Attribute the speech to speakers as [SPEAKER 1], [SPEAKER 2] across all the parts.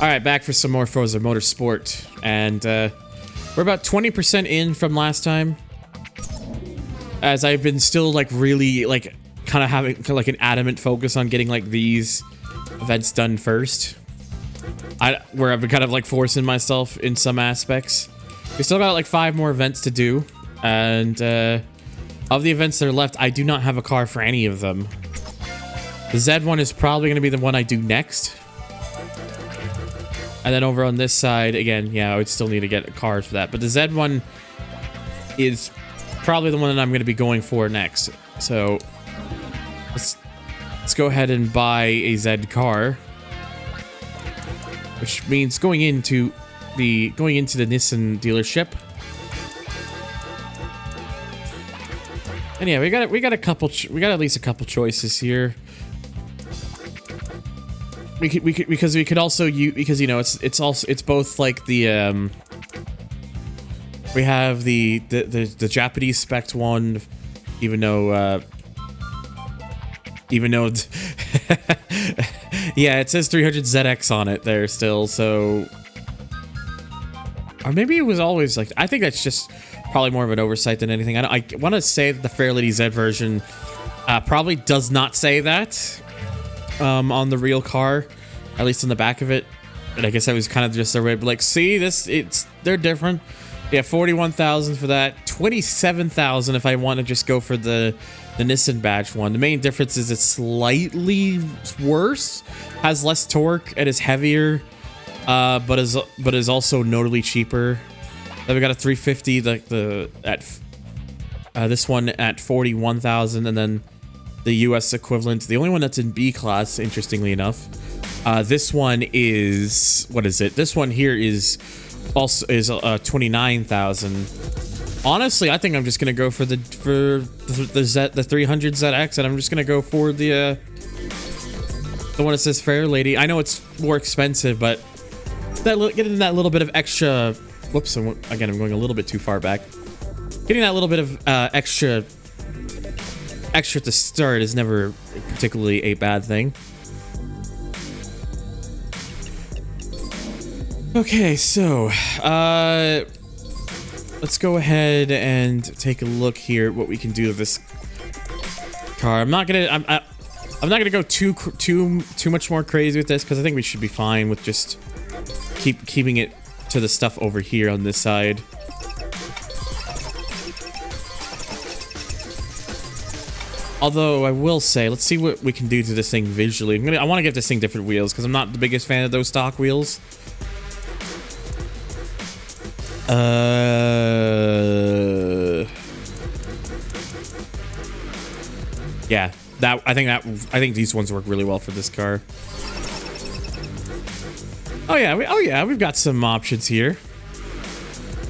[SPEAKER 1] Alright, back for some more Forza Motorsport. And we're about 20% in from last time. As I've been still like really like kind of having like an adamant focus on getting like these events done first. Where I've been kind of like forcing myself in some aspects. We still got like 5 more events to do. And of the events that are left, I do not have a car for any of them. The Z one is probably going to be the one I do next. And then over on this side, again, yeah, I would still need to get a car for that. But the Z one is probably the one that I'm going to be going for next. So let's go ahead and buy a Z car, which means going into the Nissan dealership. And yeah, we got at least a couple choices here. Because we could also use, because you know it's both like the we have the Japanese spec one, even though yeah, it says 300ZX on it there still, so, or maybe it was always like, I think that's just probably more of an oversight than anything. I want to say that the Fairlady Z version probably does not say that on the real car, at least on the back of it. But I guess that was kind of just a way, like, see this, they're different. Yeah, 41,000 for that, 27,000 if I want to just go for the Nissan badge one. The main difference is it's slightly worse, has less torque, and is heavier, but is also notably cheaper. Then we got a 350, this one at 41,000, and then the US equivalent, the only one that's in B class, interestingly enough. This one is, what is it? This one here is also 29,000. Honestly, I think I'm just gonna go for the 300ZX, and I'm just gonna go for the one that says Fairlady. I know it's more expensive, but getting that little bit of extra. Whoops! Again, I'm going a little bit too far back. Getting that little bit of extra to start is never particularly a bad thing. Okay, so let's go ahead and take a look here at what we can do with this car. I'm not gonna go too much more crazy with this, because I think we should be fine with just keeping it to the stuff over here on this side. Although I will say, let's see what we can do to this thing visually. I want to give this thing different wheels, because I'm not the biggest fan of those stock wheels. Yeah, I think these ones work really well for this car. Oh yeah, we've got some options here.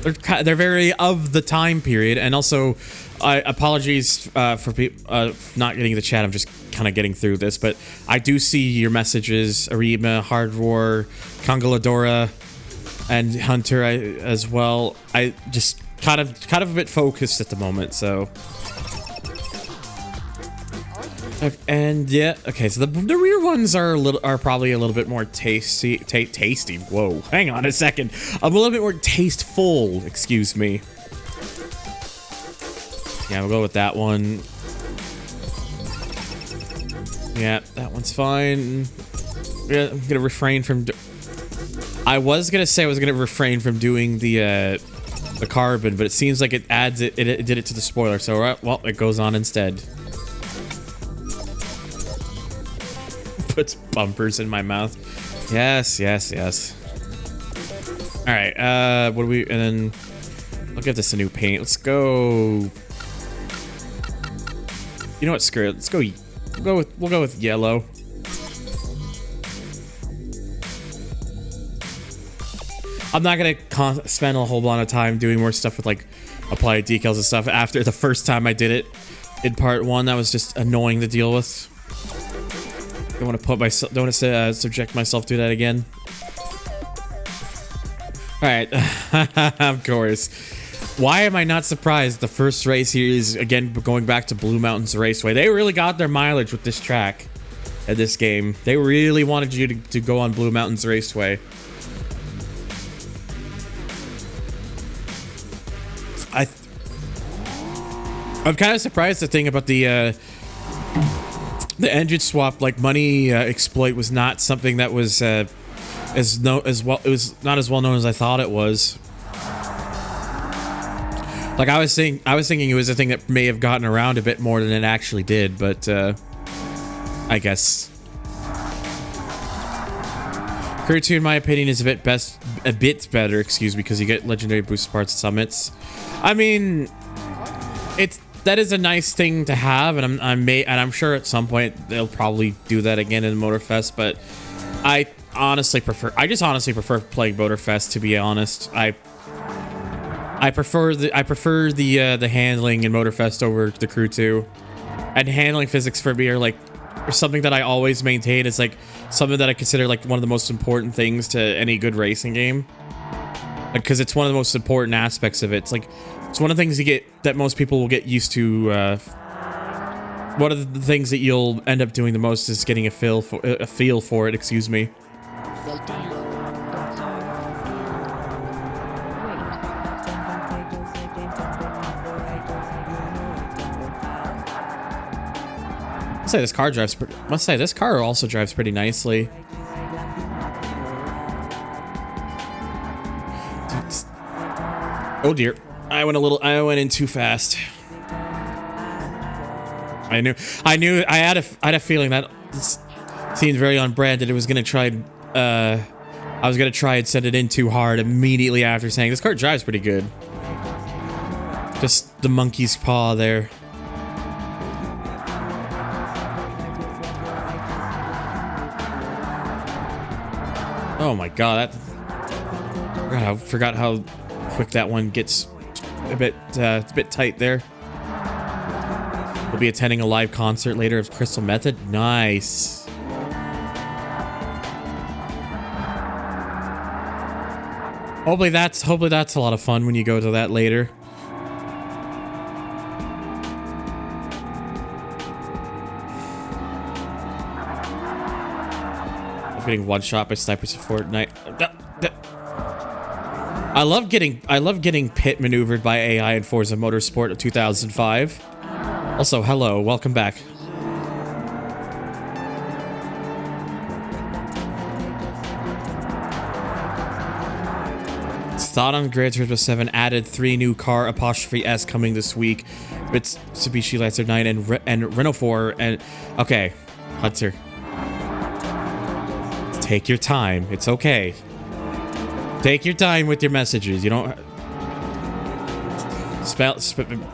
[SPEAKER 1] They're very of the time period, and also, apologies for not getting the chat. I'm just kind of getting through this, but I do see your messages, Arima, Hard War, Congoladora, and Hunter as well. I just kind of a bit focused at the moment, so. And yeah, okay, so the rear ones are probably a little bit more tasty. Whoa, hang on a second. A little bit more tasteful, excuse me. Yeah, we'll go with that one. Yeah, that one's fine. Yeah, I'm gonna refrain from. I was gonna say I was gonna refrain from doing the carbon, but it seems like it adds it did it to the spoiler. So well, it goes on instead. Puts bumpers in my mouth. Yes. All right. What do we? And then I'll give this a new paint. Let's go. You know what? Screw it. Let's go. We'll go with yellow. I'm not gonna spend a whole lot of time doing more stuff with like applied decals and stuff. After the first time I did it in part 1, that was just annoying to deal with. Don't want to subject myself to that again. All right, of course. Why am I not surprised? The first race here is again going back to Blue Mountains Raceway. They really got their mileage with this track. at this game. They really wanted you to go on Blue Mountains Raceway. I'm kind of surprised the thing about the engine swap, like money exploit, was not something that was it was not as well known as I thought it was. Like I was thinking it was a thing that may have gotten around a bit more than it actually did, but I guess Crew 2, in my opinion, is a bit better, excuse me, because you get legendary boost parts summits. I mean, that is a nice thing to have, and I'm sure at some point they'll probably do that again in Motorfest. But I just honestly prefer playing Motorfest, to be honest. I prefer the handling in Motorfest over the Crew 2, and handling physics for me are something that I always maintain. It's like something that I consider like one of the most important things to any good racing game, because it's one of the most important aspects of it. It's one of the things that most people will get used to. One of the things that you'll end up doing the most is getting a feel for it. Excuse me. This car also drives pretty nicely. Oh dear. I went in too fast. I had a feeling that this seemed very on brand, that it was gonna try I was gonna try and send it in too hard immediately after saying this car drives pretty good. Just the monkey's paw there. Oh my god, I forgot how quick that one gets. It's a bit tight there. We'll be attending a live concert later of Crystal Method. Nice. Hopefully that's a lot of fun when you go to that later. I'm getting one shot by snipers at Fortnite. I love getting pit maneuvered by AI in Forza Motorsport of 2005. Also, hello, welcome back. Thought on Gran Turismo 7 added 3 new car 'S coming this week. It's Mitsubishi Lancer 9 and Renault 4 and okay, Hunter. Take your time. It's okay. Take your time with your messages. You don't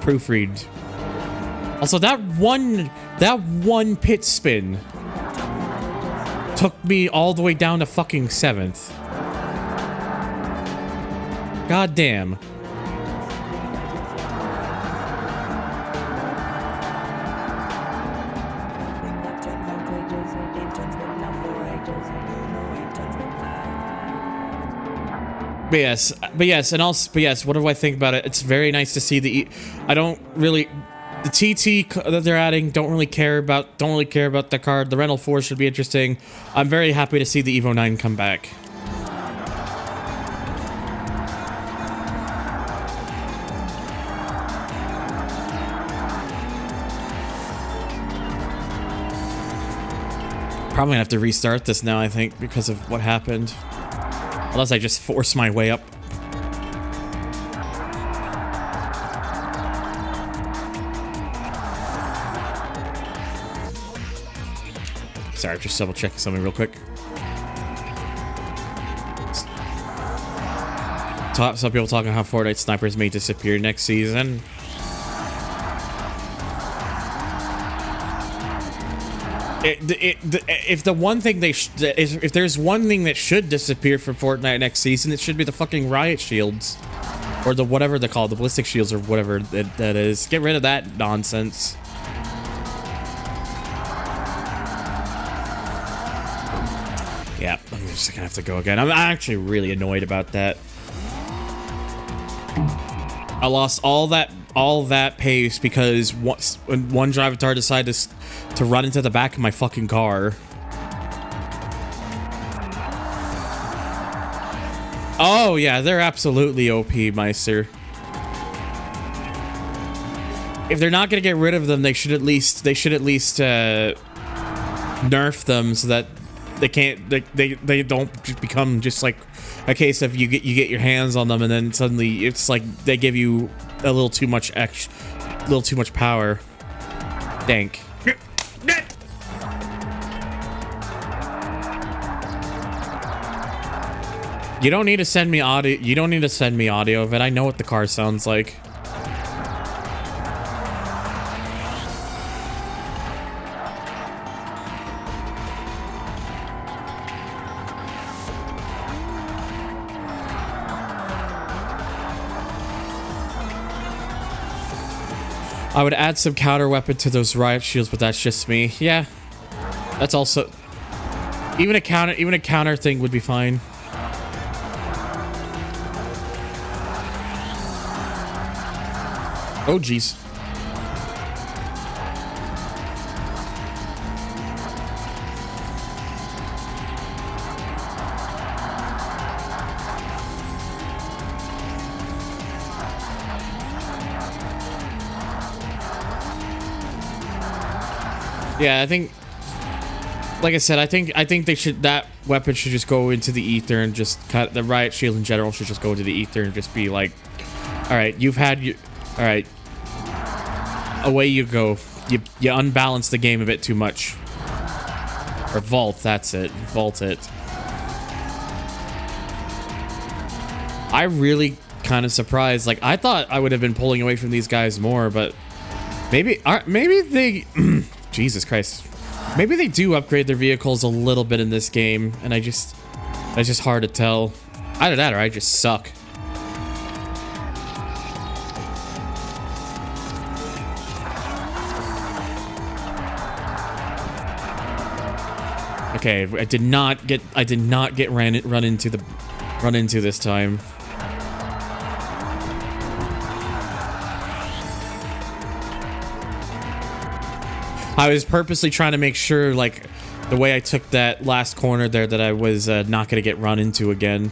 [SPEAKER 1] proofread. Also, that one pit spin took me all the way down to fucking 7th. God damn. But yes, what do I think about it? It's very nice to see the TT that they're adding. Don't really care about the card. The Renault 4 should be interesting. I'm very happy to see the Evo 9 come back. Probably gonna have to restart this now, I think, because of what happened. Unless I just force my way up. Sorry, just double checking something real quick. Some people talking how Fortnite snipers may disappear next season. If there's one thing that should disappear from Fortnite next season, it should be the fucking riot shields, or the whatever they're called, the ballistic shields or whatever that is. Get rid of that nonsense. Yeah, I'm just gonna have to go again. I'm actually really annoyed about that. I lost all that all that pace because when one driver decided to run into the back of my fucking car. Oh yeah, they're absolutely OP, Meister. If they're not gonna get rid of them, they should at least nerf them so that they don't become just like a case of you get your hands on them and then suddenly it's like they give you a little too much power. Dank. You don't need to send me audio. You don't need to send me audio of it. I know what the car sounds like. I would add some counter weapon to those riot shields, but that's just me. Yeah, that's also even a counter thing would be fine. Oh jeez. Yeah, I think, like I said, I think that weapon should just go into the ether and just cut the riot shield in general should just go into the ether and just be like, all right, all right, away you go. You unbalance the game a bit too much. Or vault, that's it. Vault it. I really kind of surprised. Like I thought I would have been pulling away from these guys more, but maybe they. Jesus Christ. Maybe they do upgrade their vehicles a little bit in this game, and it's just hard to tell. Either that or I just suck. Okay, I did not get run into this time. I was purposely trying to make sure, like, the way I took that last corner there, that I was not going to get run into again.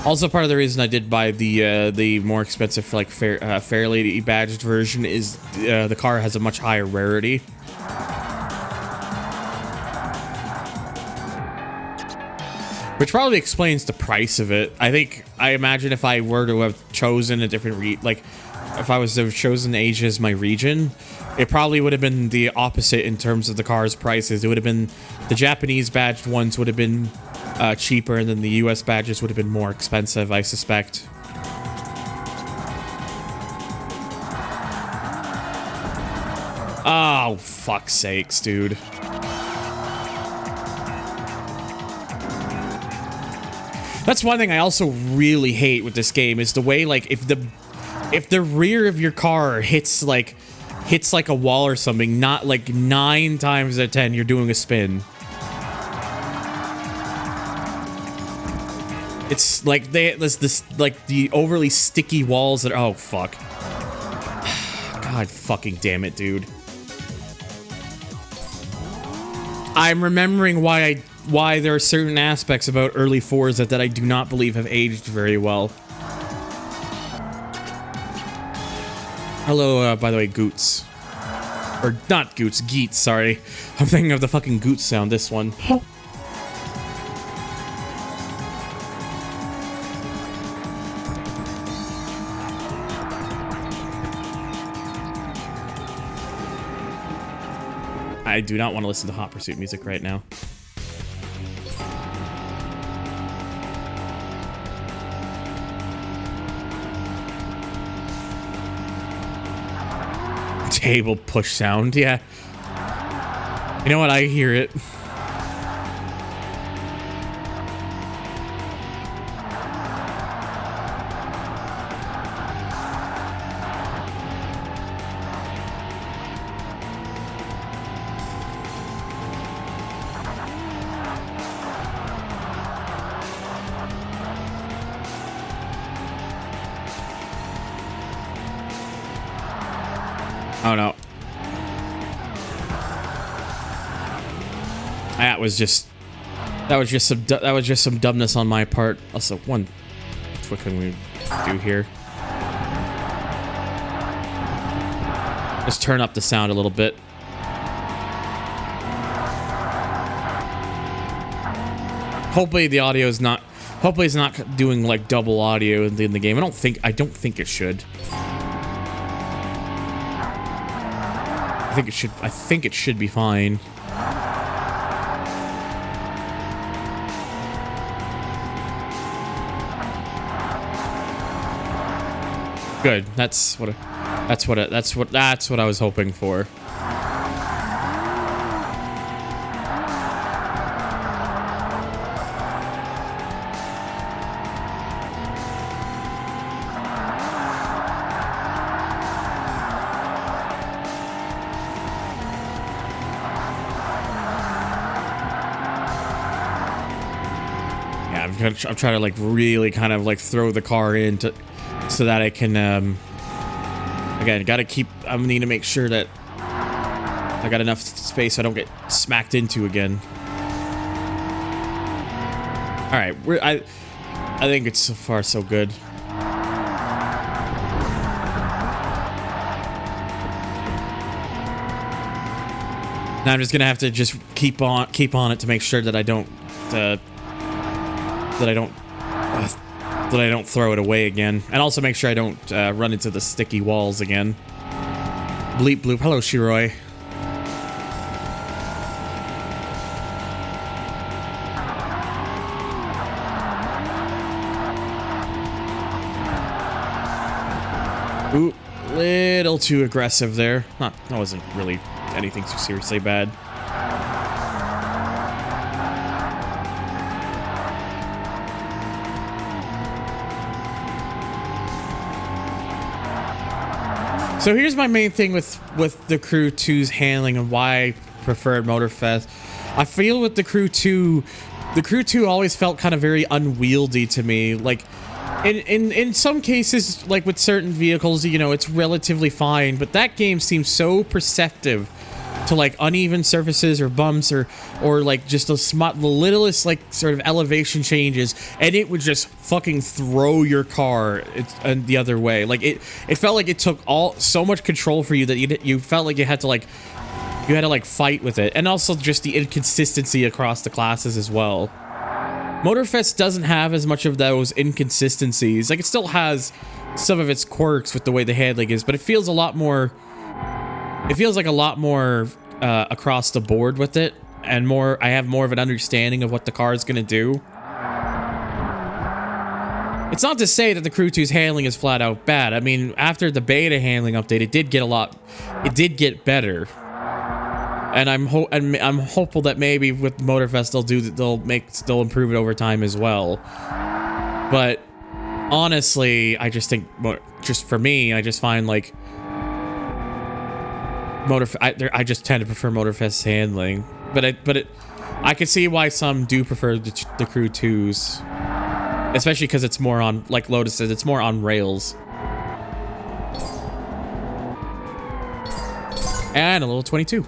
[SPEAKER 1] Also, part of the reason I did buy the more expensive, like, Fair Lady badged version is the car has a much higher rarity. Which probably explains the price of it. I imagine if I were to have chosen a different if I was to have chosen Asia as my region, it probably would have been the opposite in terms of the car's prices. It would have been the Japanese badged ones would have been cheaper, and then the US badges would have been more expensive, I suspect. Oh, fuck's sakes, dude. That's one thing I also really hate with this game is the way, like, if the rear of your car hits like a wall or something, not like 9 times out of 10 you're doing a spin. It's like there's this like the overly sticky walls that oh fuck. God fucking damn it, dude. I'm remembering why there are certain aspects about early Forza that I do not believe have aged very well. Hello, by the way, Goots. Or not Goots, Geets, sorry. I'm thinking of the fucking Goots sound, this one. I do not want to listen to Hot Pursuit music right now. Table push sound, yeah. You know what? I hear it. Oh no. That was just some dumbness on my part. Also, what can we do here? Just turn up the sound a little bit. Hopefully the audio is not. Hopefully it's not doing like double audio in the game. I don't think it should. I think it should be fine. Good. That's what I was hoping for. I'm trying to like really kind of like throw the car in so that I can again I need to make sure that I got enough space so I don't get smacked into again. All right, I think it's so far so good. Now I'm just gonna have to just keep on it to make sure that I don't throw it away again, and also make sure I don't run into the sticky walls again. Bleep bloop. Hello, Shiroi. Ooh, little too aggressive there. That wasn't really anything too seriously bad. So here's my main thing with the Crew 2's handling and why I preferred Motorfest. I feel with the Crew 2 always felt kind of very unwieldy to me. Like, in some cases, like with certain vehicles, you know, it's relatively fine, but that game seems so perceptive to like uneven surfaces or bumps or like just the littlest like sort of elevation changes, and it would just fucking throw your car the other way. Like it felt like it took so much control for you that you felt like you had to like fight with it, and also just the inconsistency across the classes as well. Motorfest doesn't have as much of those inconsistencies. Like, it still has some of its quirks with the way the handling is, but it feels a lot more. It feels like a lot more across the board with it, and I have more of an understanding of what the car is going to do. It's not to say that the Crew 2's handling is flat out bad. I mean, after the beta handling update, it did get better. And I'm hopeful that maybe with Motorfest they'll improve it over time as well. But honestly, I just think, just for me, I just find like I just tend to prefer Motorfest's handling. But I could see why some do prefer the Crew 2's, especially because it's more on, like Lotus says, it's more on rails. And a little 22.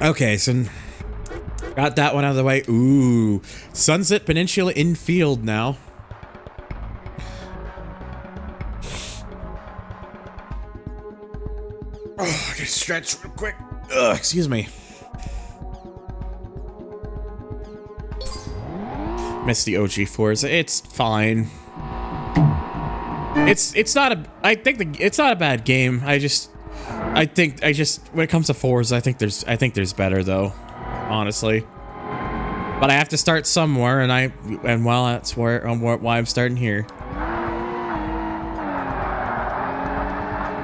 [SPEAKER 1] Okay, so got that one out of the way. Ooh, Sunset Peninsula infield now. Oh, I gotta stretch real quick. Ugh, excuse me. Missed the OG Forza. It's fine. It's not a. It's not a bad game. I think when it comes to Forza, I think there's better though, honestly. But I have to start somewhere, and well, that's why I'm starting here.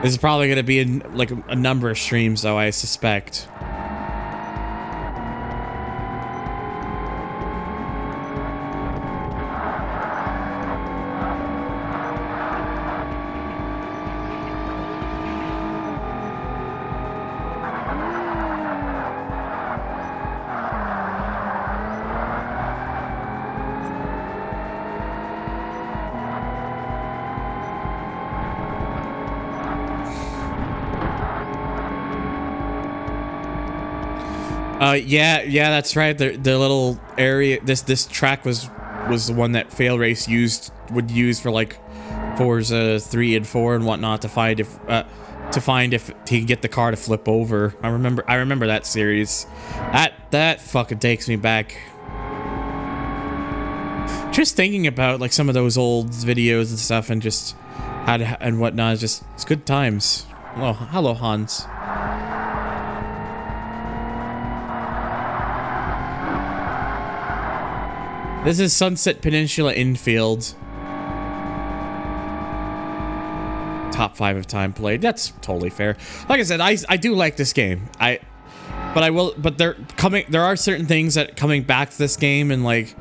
[SPEAKER 1] This is probably going to be in like a number of streams, though, I suspect. Yeah, that's right. The little area, this track was the one that Fail Race would use for like Forza 3 and 4 and whatnot to find if he can get the car to flip over. I remember that series. That fucking takes me back. Just thinking about like some of those old videos and stuff and just how to and whatnot. It's good times. Oh, hello Hans. This is Sunset Peninsula Infield. Top 5 of time played. That's totally fair. Like I said, I do like this game. But there are certain things that coming back to this game and like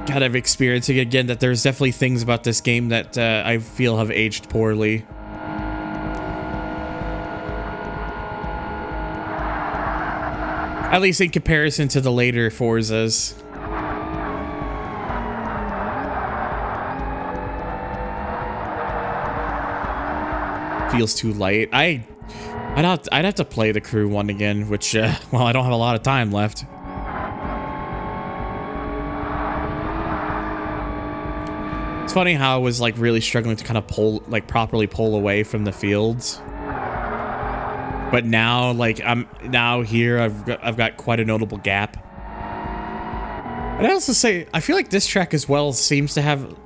[SPEAKER 1] kind of experiencing again, that there's definitely things about this game that I feel have aged poorly. At least in comparison to the later Forzas. Feels too light. I'd have to play the Crew one again, which well, I don't have a lot of time left. It's funny how I was like really struggling to kind of properly pull away from the fields, but now like I've got quite a notable gap. I'd also say I feel like this track as well seems to have.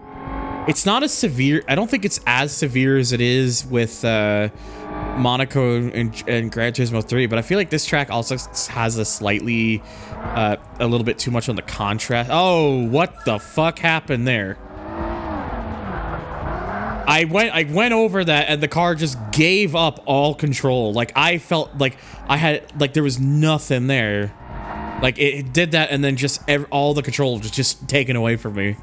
[SPEAKER 1] It's not as severe. I don't think it's as severe as it is with Monaco and Gran Turismo 3, but I feel like this track also has a slightly, a little bit too much on the contrast. Oh, what the fuck happened there? I went over that and the car just gave up all control. Like I felt like there was nothing there. Like it did that and then just all the control was just taken away from me.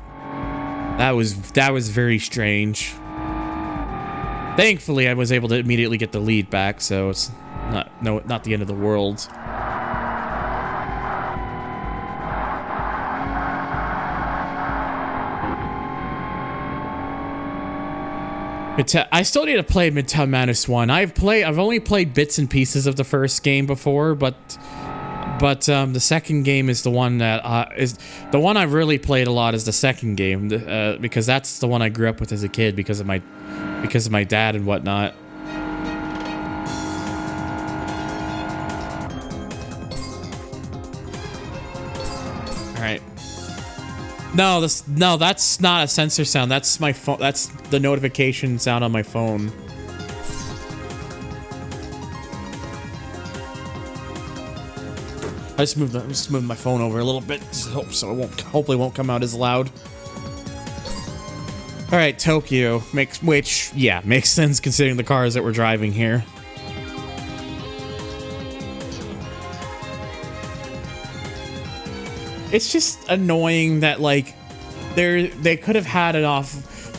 [SPEAKER 1] That was very strange. Thankfully, I was able to immediately get the lead back, so it's not the end of the world. I still need to play Midtown Madness 1. I've only played bits and pieces of the first game before, but the second game is the one that is the one I've really played a lot. Is the second game because that's the one I grew up with as a kid because of my dad and whatnot. All right. No, that's not a sensor sound. That's my phone. That's the notification sound on my phone. I just moved my phone over a little bit, so it hopefully won't come out as loud. All right, Tokyo makes sense considering the cars that we're driving here. It's just annoying that like they could have had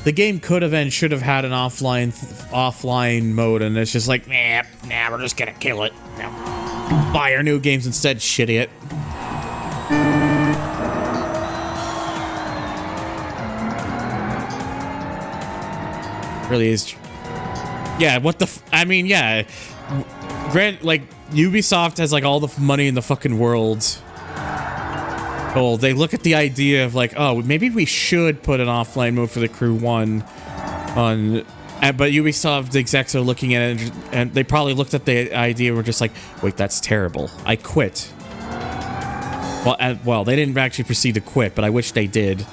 [SPEAKER 1] the game could have and should have had an offline mode, and it's just like nah, we're just gonna kill it. Buy our new games instead, shit. Really is. Yeah, what the I mean, yeah. Like Ubisoft has like all the money in the fucking world. Oh, they look at the idea of like, oh, maybe we should put an offline mode for the Crew 1 on. But Ubisoft execs are looking at it, and they probably looked at the idea and were just like, wait, that's terrible. I quit. Well, they didn't actually proceed to quit, but I wish they did.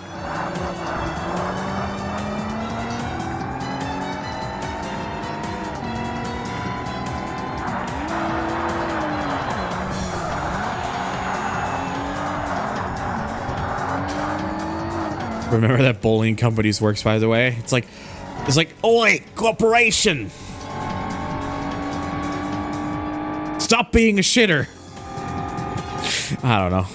[SPEAKER 1] Remember that Bowling Companies works, by the way? It's like, It's like, oi, corporation! Stop being a shitter! I don't know.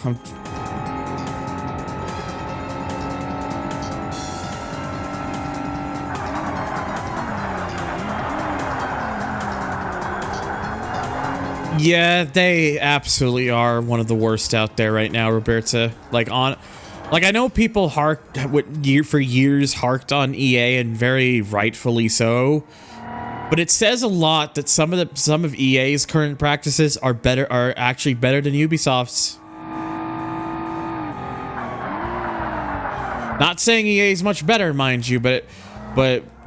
[SPEAKER 1] Yeah, they absolutely are one of the worst out there right now, Roberta. Like I know people for years harked on EA, and very rightfully so. But it says a lot that some of EA's current practices are actually better than Ubisoft's. Not saying EA is much better, mind you, but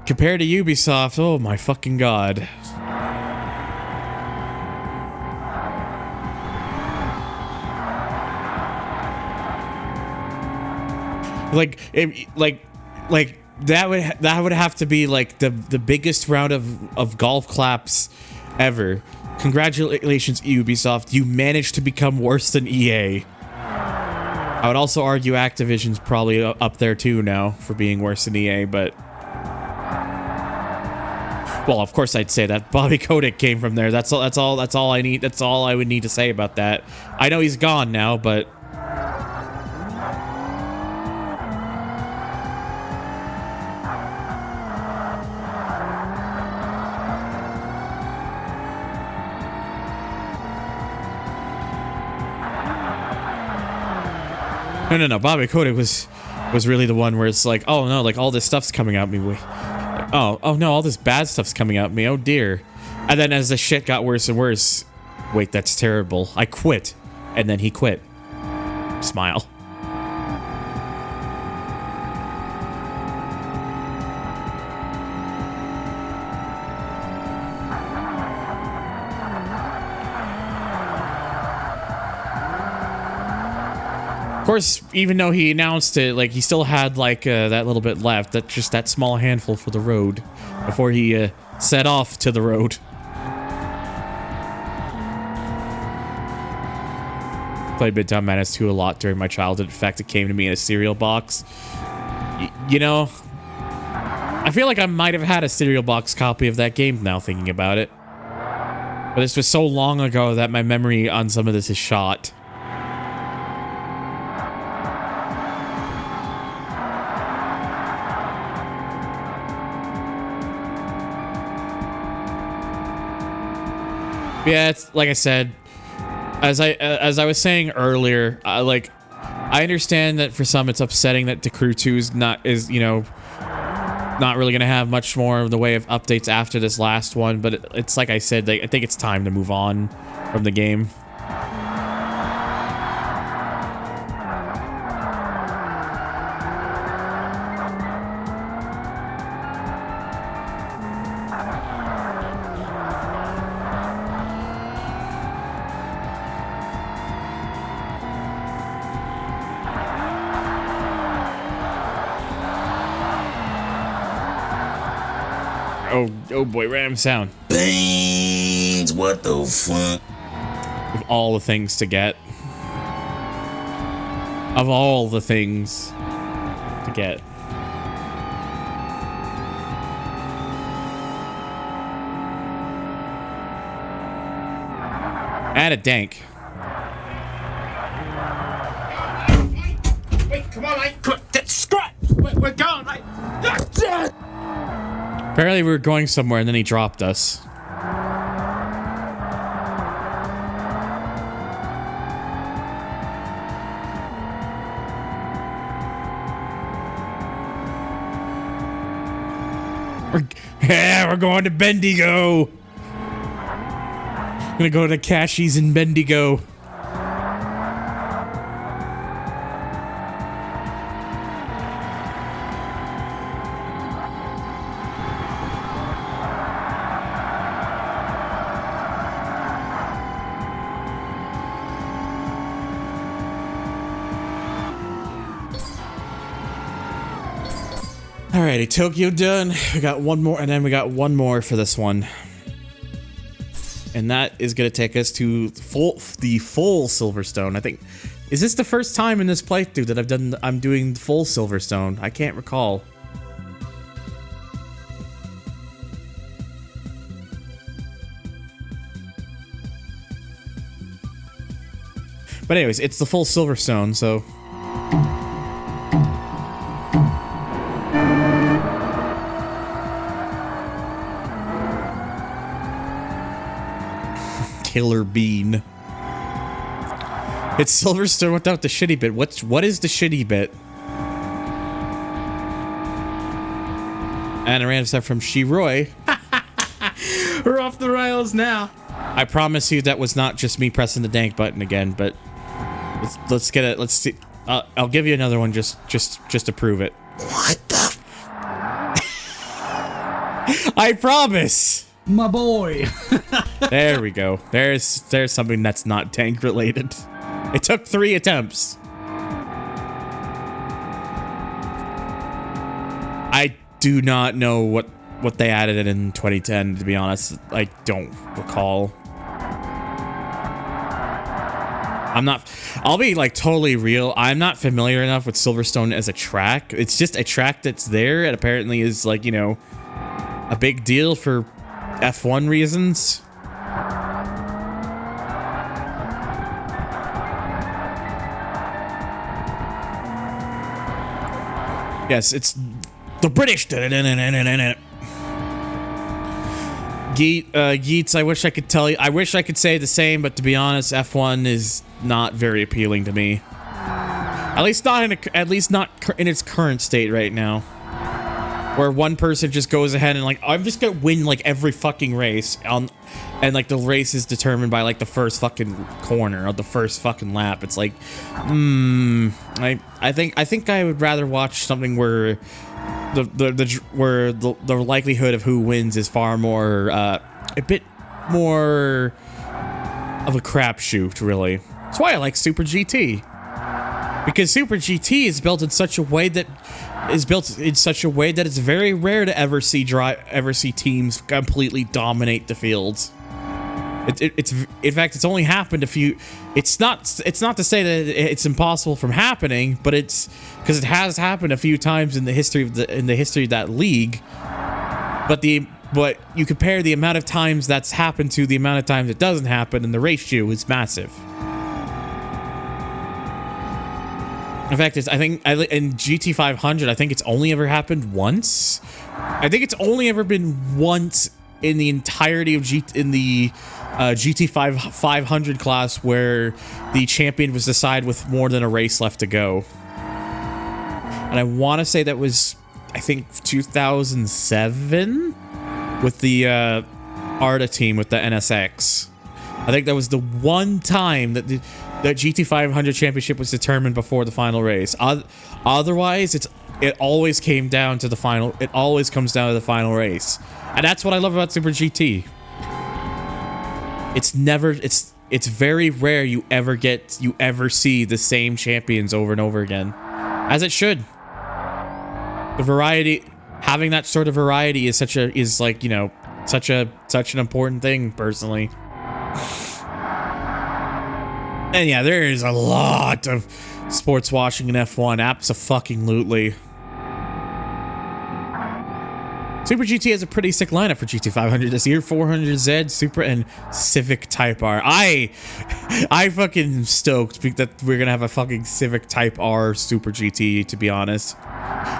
[SPEAKER 1] compared to Ubisoft, oh my fucking god. Like that would have to be like the biggest round of golf claps ever. Congratulations, Ubisoft. You managed to become worse than EA. I would also argue Activision's probably up there too now for being worse than EA, but well, of course I'd say that. Bobby Kotick came from there. That's all I need. That's all I would need to say about that. I know he's gone now, but No. Bobby Kotick was really the one where it's like, oh no, like all this stuff's coming at me. Like, oh no, all this bad stuff's coming at me. Oh dear. And then as the shit got worse and worse, wait, that's terrible. I quit. And then he quit. Smile. Of course, even though he announced it, like he still had like that little bit left, that small handful for the road before he set off to the road. Played Midtown Madness 2 a lot during my childhood. In fact, it came to me in a cereal box. You know, I feel like I might have had a cereal box copy of that game now, thinking about it. But this was so long ago that my memory on some of this is shot. Yeah, it's like I said, as I was saying earlier, like I understand that for some it's upsetting that the Crew 2 is not really gonna have much more in the way of updates after this last one, but it's like I said, I think it's time to move on from the game. Oh boy, random sound.
[SPEAKER 2] Beans, what the fuck?
[SPEAKER 1] Of all the things to get. Of all the things to get. And a dank.
[SPEAKER 3] Wait, come on, mate. Scrap! We're going, mate.
[SPEAKER 1] Apparently we were going somewhere and then he dropped us. We're going to Bendigo. Gonna go to Cashies in Bendigo. Alrighty, Tokyo done. We got one more, and then we got one more for this one. And that is going to take us to the full Silverstone. I think, is this the first time in this playthrough that I'm doing the full Silverstone? I can't recall. But anyways, it's the full Silverstone, so... Killer Bean. It's Silverstone without the shitty bit. What is the shitty bit? And a random stuff from Shiroy.
[SPEAKER 4] We're off the rails now.
[SPEAKER 1] I promise you that was not just me pressing the dank button again, but let's get it. Let's see. I'll give you another one just to prove it.
[SPEAKER 2] What the?
[SPEAKER 1] I promise.
[SPEAKER 4] My boy.
[SPEAKER 1] There we go. There's something that's not tank related. It took 3 attempts. I do not know what they added in 2010, to be honest. I don't recall. I'll be like totally real. I'm not familiar enough with Silverstone as a track. It's just a track that's there and apparently is like, you know, a big deal for F1 reasons. Yes, it's the British. Geets, I wish I could tell you. I wish I could say the same, but to be honest, F1 is not very appealing to me. At least not in its current state right now, where one person just goes ahead and like, I'm just gonna win like every fucking race and like the race is determined by like the first fucking corner or the first fucking lap. It's like, I think I would rather watch something where the likelihood of who wins is far more a bit more of a crapshoot, really. That's why I like Super GT, because Super GT is built in such a way that it's very rare to ever see teams completely dominate the fields. It's in fact, it's only happened a few. It's not to say that it's impossible from happening, but it's because it has happened a few times in the history of that league. But you compare the amount of times that's happened to the amount of times it doesn't happen, and the ratio is massive. In fact, I think in GT500, I think it's only ever happened once. I think it's only ever been once in the entirety of GT500 class where the champion was decided with more than a race left to go. And I want to say that was, I think, 2007 with the Arda team with the NSX. I think that was the one time that the GT500 championship was determined before the final race. Otherwise, it always came down to the final. It always comes down to the final race, and that's what I love about Super GT. It's very rare you ever see the same champions over and over again, as it should. The variety, having that sort of variety is such an important thing, personally. And yeah, there is a lot of sports watching in F1. Abso-fucking-lutely. Super GT has a pretty sick lineup for GT500 this year. 400Z, Super, and Civic Type R. I fucking stoked that we're gonna have a fucking Civic Type R Super GT, to be honest.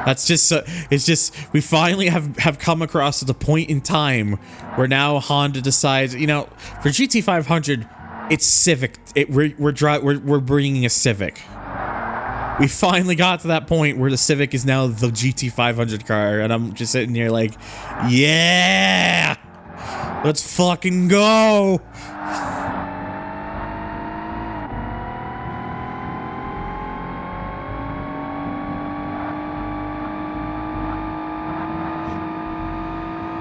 [SPEAKER 1] That's just, it's just, we finally have come across to the point in time where now Honda decides, you know, for GT500, it's Civic. We're bringing a Civic. We finally got to that point where the Civic is now the GT500 car, and I'm just sitting here like, yeah, let's fucking go.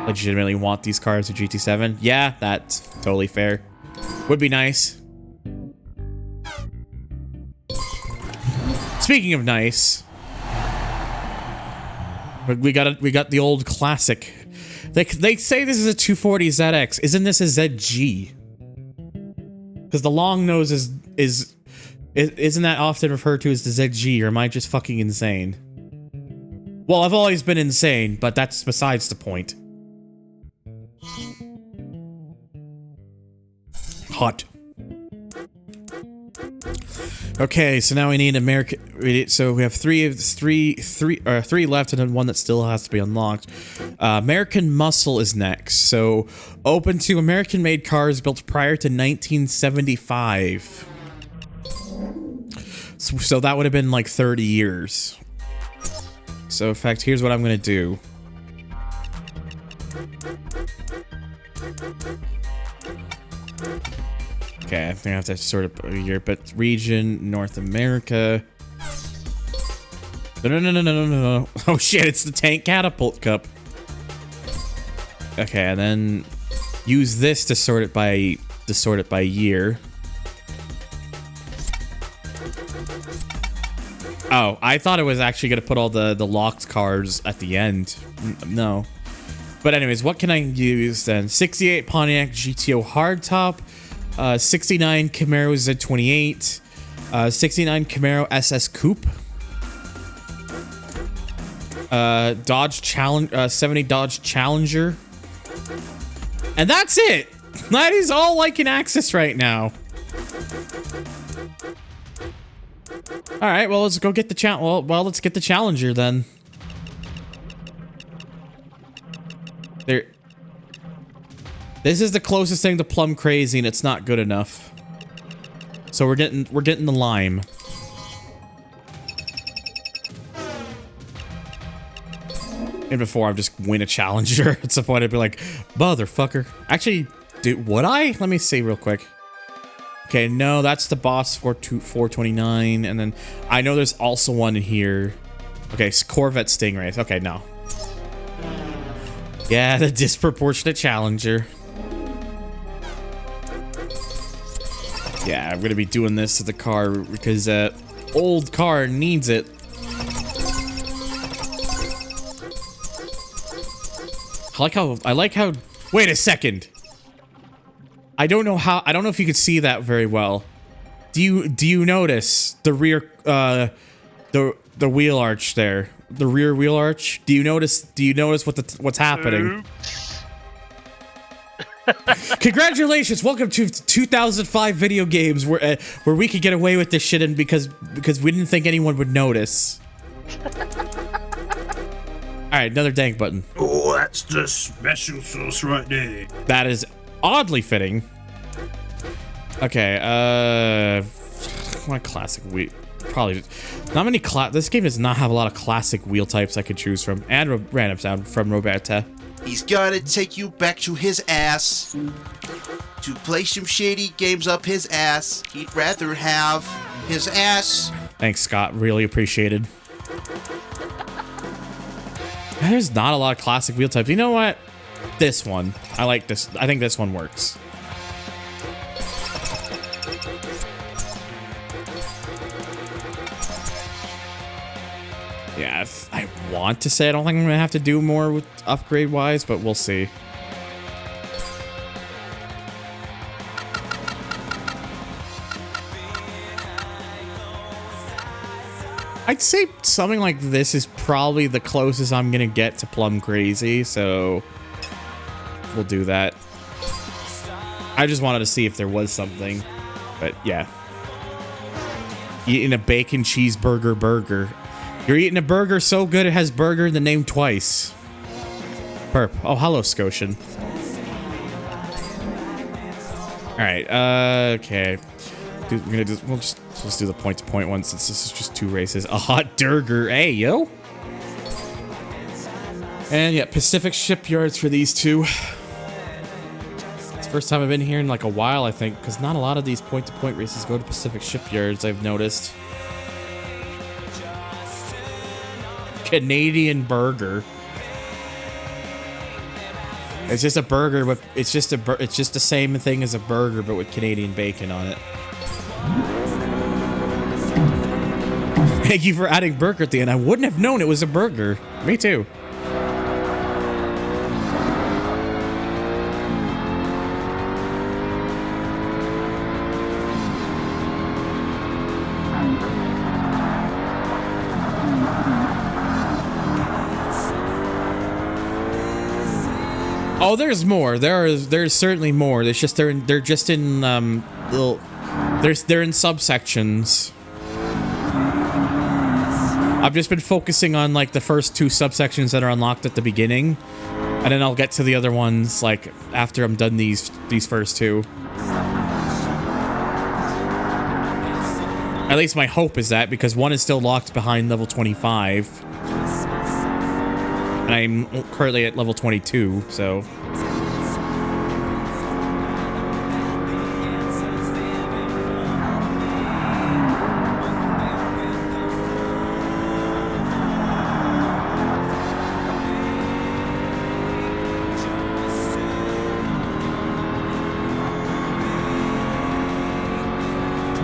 [SPEAKER 1] Legitimately want these cars for GT7? Yeah, that's totally fair. Would be nice. Speaking of nice, we got the old classic. They say this is a 240 ZX. Isn't this a ZG? Because the long nose isn't that often referred to as the ZG, or am I just fucking insane? Well, I've always been insane, but that's besides the point. Hot. Okay, so now we need American. So we have three left, and then one that still has to be unlocked. American Muscle is next. So open to American-made cars built prior to 1975. So that would have been like 30 years. So in fact, here's what I'm gonna do. Okay, I think I have to sort of here, but region, North America. No. Oh shit, it's the Tank Catapult Cup. Okay, and then use this to sort it by year. Oh, I thought it was actually gonna put all the locked cars at the end. No. But anyways, what can I use then? 68 Pontiac GTO hardtop. 69 Camaro Z28, 69 Camaro SS Coupe, Dodge Challenger, 70 Dodge Challenger, and that's it. That is all I can access right now. All right, well let's go get the let's get the Challenger then. There. This is the closest thing to Plum Crazy, and it's not good enough. So we're getting the lime. And before I just win a Challenger, at some point I'd be like, motherfucker. Actually, dude, would I? Let me see real quick. Okay, no, that's the boss 429, and then I know there's also one in here. Okay, Corvette Stingrays. Okay, no. Yeah, the disproportionate Challenger. Yeah, I'm gonna be doing this to the car because old car needs it. I like how. Wait a second. I don't know if you could see that very well. Do you notice the rear the wheel arch there? The rear wheel arch? Do you notice what's happening? Congratulations! Welcome to 2005 video games where we could get away with this shit, and because we didn't think anyone would notice. All right, another dank button.
[SPEAKER 3] Oh, that's the special sauce right there.
[SPEAKER 1] That is oddly fitting. Okay, what classic wheel? Probably not many. This game does not have a lot of classic wheel types I could choose from, and random sound from Roberta.
[SPEAKER 5] He's gotta take you back to his ass to play some shady games up his ass. He'd rather have his ass.
[SPEAKER 1] Thanks, Scott. Really appreciated. There's not a lot of classic wheel types. You know what? This one. I like this. I think this one works. Yeah, I want to say I don't think I'm gonna have to do more with upgrade wise, but we'll see. I'd say something like this is probably the closest I'm gonna get to Plum Crazy, so we'll do that. I just wanted to see if there was something, but yeah. Eating a bacon cheeseburger burger. You're eating a burger so good it has burger in the name twice. Perp. Oh, hello, Scotian. All right. Okay. Dude, let's do the point-to-point one since this is just 2 races. A hot durger. Hey, yo. And yeah, Pacific Shipyards for these two. It's the first time I've been here in like a while, I think, because not a lot of these point-to-point races go to Pacific Shipyards, I've noticed. Canadian burger. It's just a burger, but it's just the same thing as a burger, but with Canadian bacon on it. Thank you for adding burger at the end. I wouldn't have known it was a burger. Me too. Oh, there's more. There's certainly more. It's just they're just in they're in subsections. I've just been focusing on like the first 2 subsections that are unlocked at the beginning, and then I'll get to the other ones like after I'm done these first 2. At least my hope is that, because 1 is still locked behind level 25. And I'm currently at level 22, so...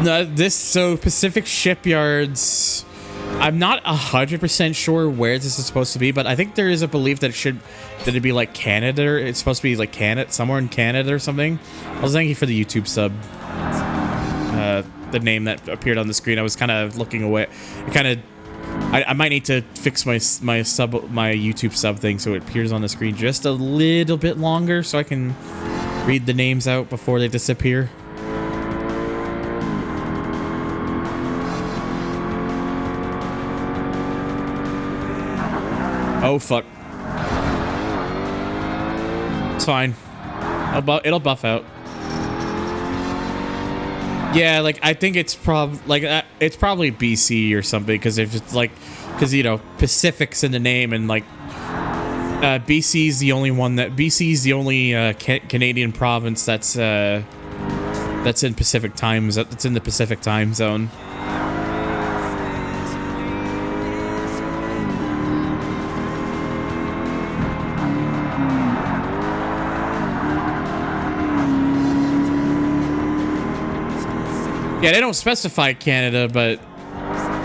[SPEAKER 1] No, so Pacific Shipyards, I'm not 100% sure where this is supposed to be, but I think there is a belief that it'd be like Canada. It's supposed to be like Canada, somewhere in Canada or something. I was thanking you for the YouTube sub. The name that appeared on the screen, I was kind of looking away. I might need to fix my YouTube sub thing so it appears on the screen just a little bit longer so I can read the names out before they disappear. Oh, fuck. It's fine. It'll buff out. Yeah, like, I think it's it's probably BC or something, because if it's like, you know, Pacific's in the name, and like, BC's the only Canadian province that's in Pacific times, that's in the Pacific time zone. Yeah, they don't specify Canada, but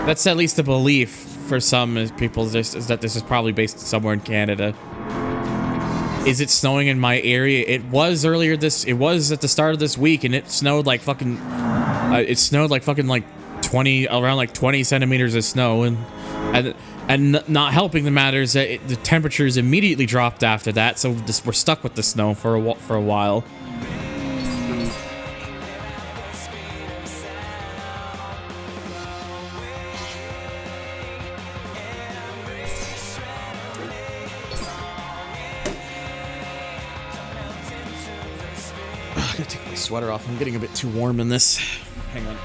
[SPEAKER 1] that's at least a belief for some people is that this is probably based somewhere in Canada. Is it snowing in my area? It was at the start of this week, and it snowed like fucking, like 20 centimeters of snow, and not helping the matter is that the temperatures immediately dropped after that, so we're stuck with the snow for a while. Sweater off. I'm getting a bit too warm in this. Hang on.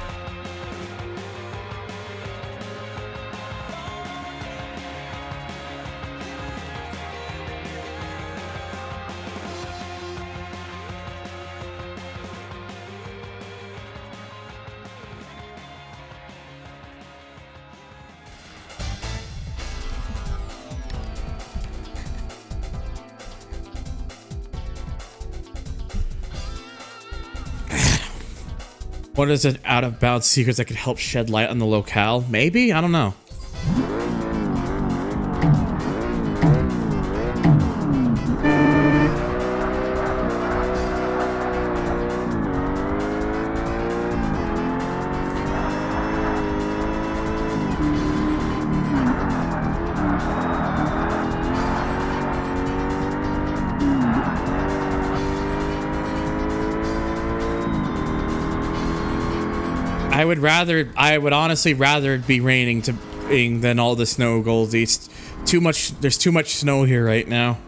[SPEAKER 1] What is an out-of-bounds secret that could help shed light on the locale? Maybe? I don't know. I would honestly rather it be raining than all the snow goldies. There's too much snow here right now.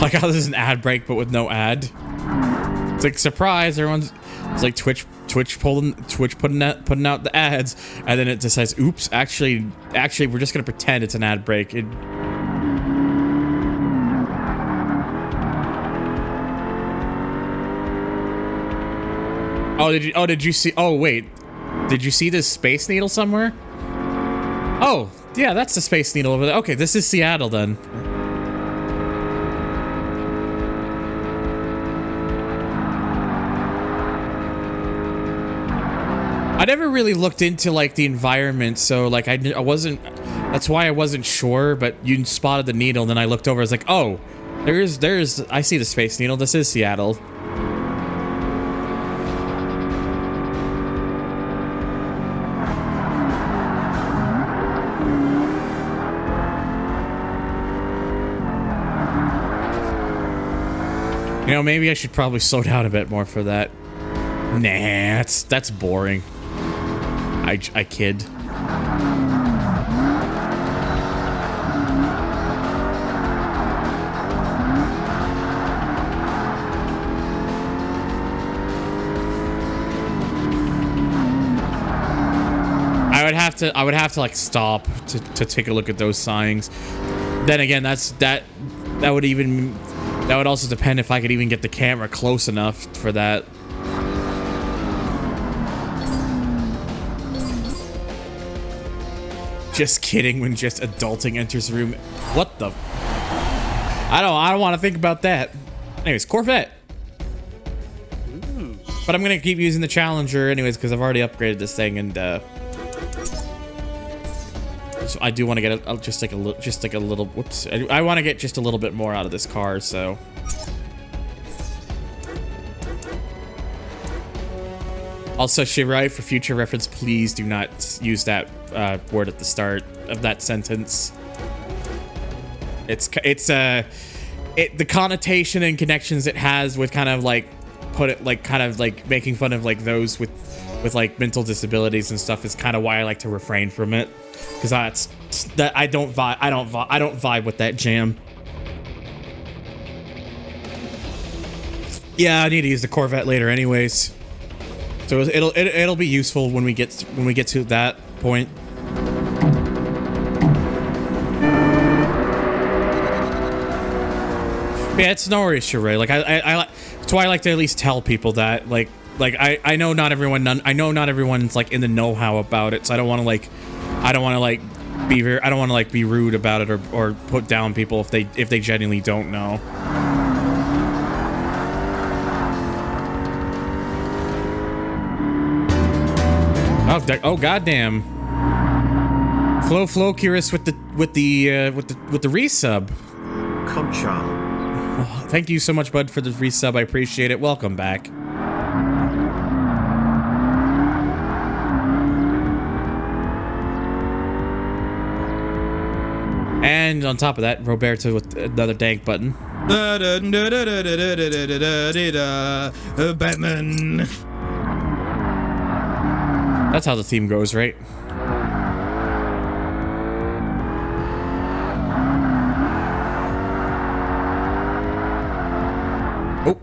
[SPEAKER 1] Like how this is an ad break, but with no ad. It's like, surprise! It's like Twitch putting out the ads, and then it decides, oops, actually, we're just gonna pretend it's an ad break. Did you see? Oh wait, did you see this Space Needle somewhere? Oh yeah, that's the Space Needle over there. Okay, this is Seattle then. I never really looked into like the environment, so like I wasn't. That's why I wasn't sure. But you spotted the needle, and then I looked over. I was like, oh, there's. I see the Space Needle. This is Seattle. You know, maybe I should probably slow down a bit more for that. Nah, that's boring. I kid. I would have to like stop to take a look at those signs. Then again, that would also depend if I could even get the camera close enough for that. Just kidding, when just adulting enters the room. What the? I don't want to think about that. Anyways, Corvette. But I'm gonna keep using the Challenger anyways because I've already upgraded this thing, and so I do want to get just like a little. Whoops! I want to get just a little bit more out of this car, so. Also, Shirai, for future reference, please do not use that word at the start of that sentence. The connotation and connections it has with kind of like making fun of like those with like mental disabilities and stuff is kind of why I like to refrain from it, because I don't vibe with that jam. Yeah, I need to use the Corvette later, anyways. So it'll be useful when we get to that point. Yeah, it's no worries, Sheree. Like I that's why I like to at least tell people that I know not everyone's like in the know-how about it, so I don't want to be rude about it or put down people if they genuinely don't know. Oh goddamn! Flo curious with the resub.
[SPEAKER 6] Concha.
[SPEAKER 1] Oh, thank you so much, bud, for the resub. I appreciate it. Welcome back. And on top of that, Roberto with another dank button.
[SPEAKER 4] Batman.
[SPEAKER 1] That's how the theme goes, right? Oh.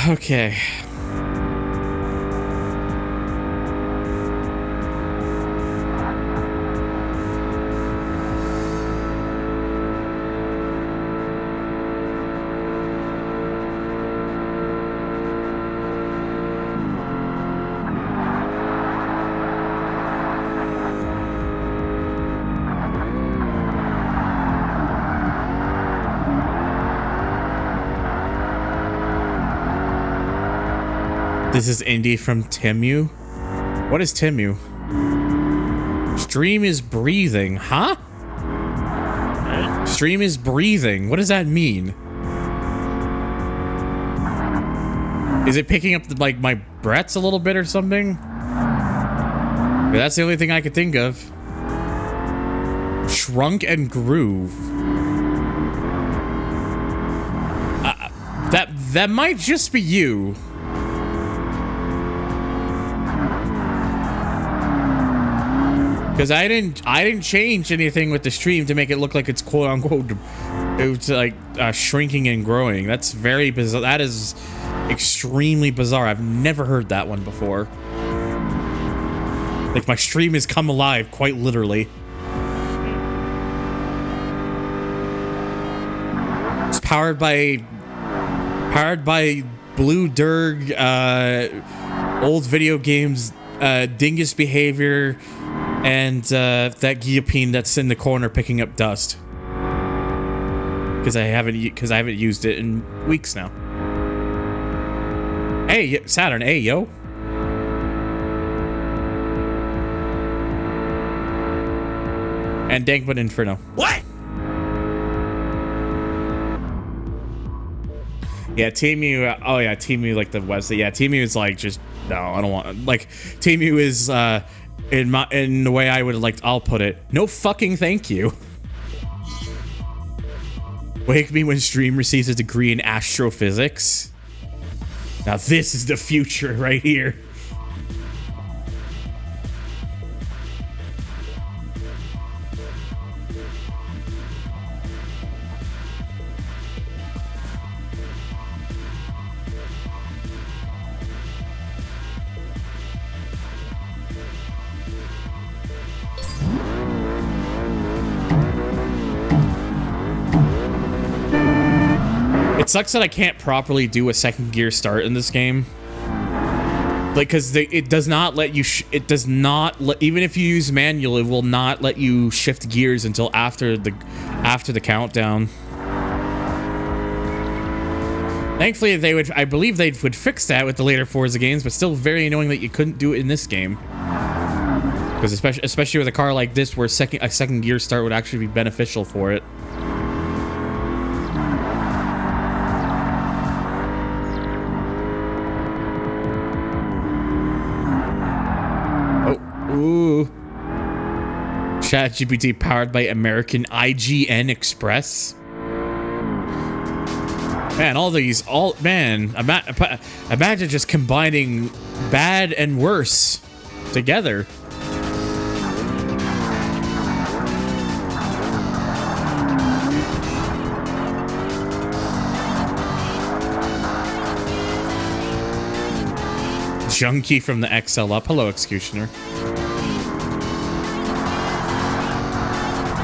[SPEAKER 1] Okay. This is Indy from Timu. What is Timu? Stream is breathing, huh? Stream is breathing. What does that mean? Is it picking up like my breaths a little bit or something? Yeah, that's the only thing I could think of. Shrunk and groove. That might just be you. Because I didn't change anything with the stream to make it look like it's quote unquote it's like shrinking and growing. That's very bizarre. That is extremely bizarre. I've never heard that one before. Like my stream has come alive, quite literally. powered by Blue Derg, old video games, dingus behavior, and that guillotine that's in the corner picking up dust. Because I haven't used it in weeks now. Hey, Saturn, hey, yo. And Dankman Inferno.
[SPEAKER 5] What?
[SPEAKER 1] Yeah, Temu. Oh yeah, Temu, like the website. Yeah, Temu is like just no. I don't want like Temu is in the way I would like. I'll put it. No fucking thank you. Wake me when stream receives a degree in astrophysics. Now this is the future right here. It sucks that I can't properly do a second gear start in this game. Like, because it does not let you, even if you use manual, it will not let you shift gears until after the countdown. Thankfully, I believe they would fix that with the later Forza games, but still very annoying that you couldn't do it in this game. Because especially with a car like this, where a second gear start would actually be beneficial for it. Ooh. ChatGPT powered by American IGN Express. Man, imagine just combining bad and worse together. Junkie from the XL up. Hello, Executioner.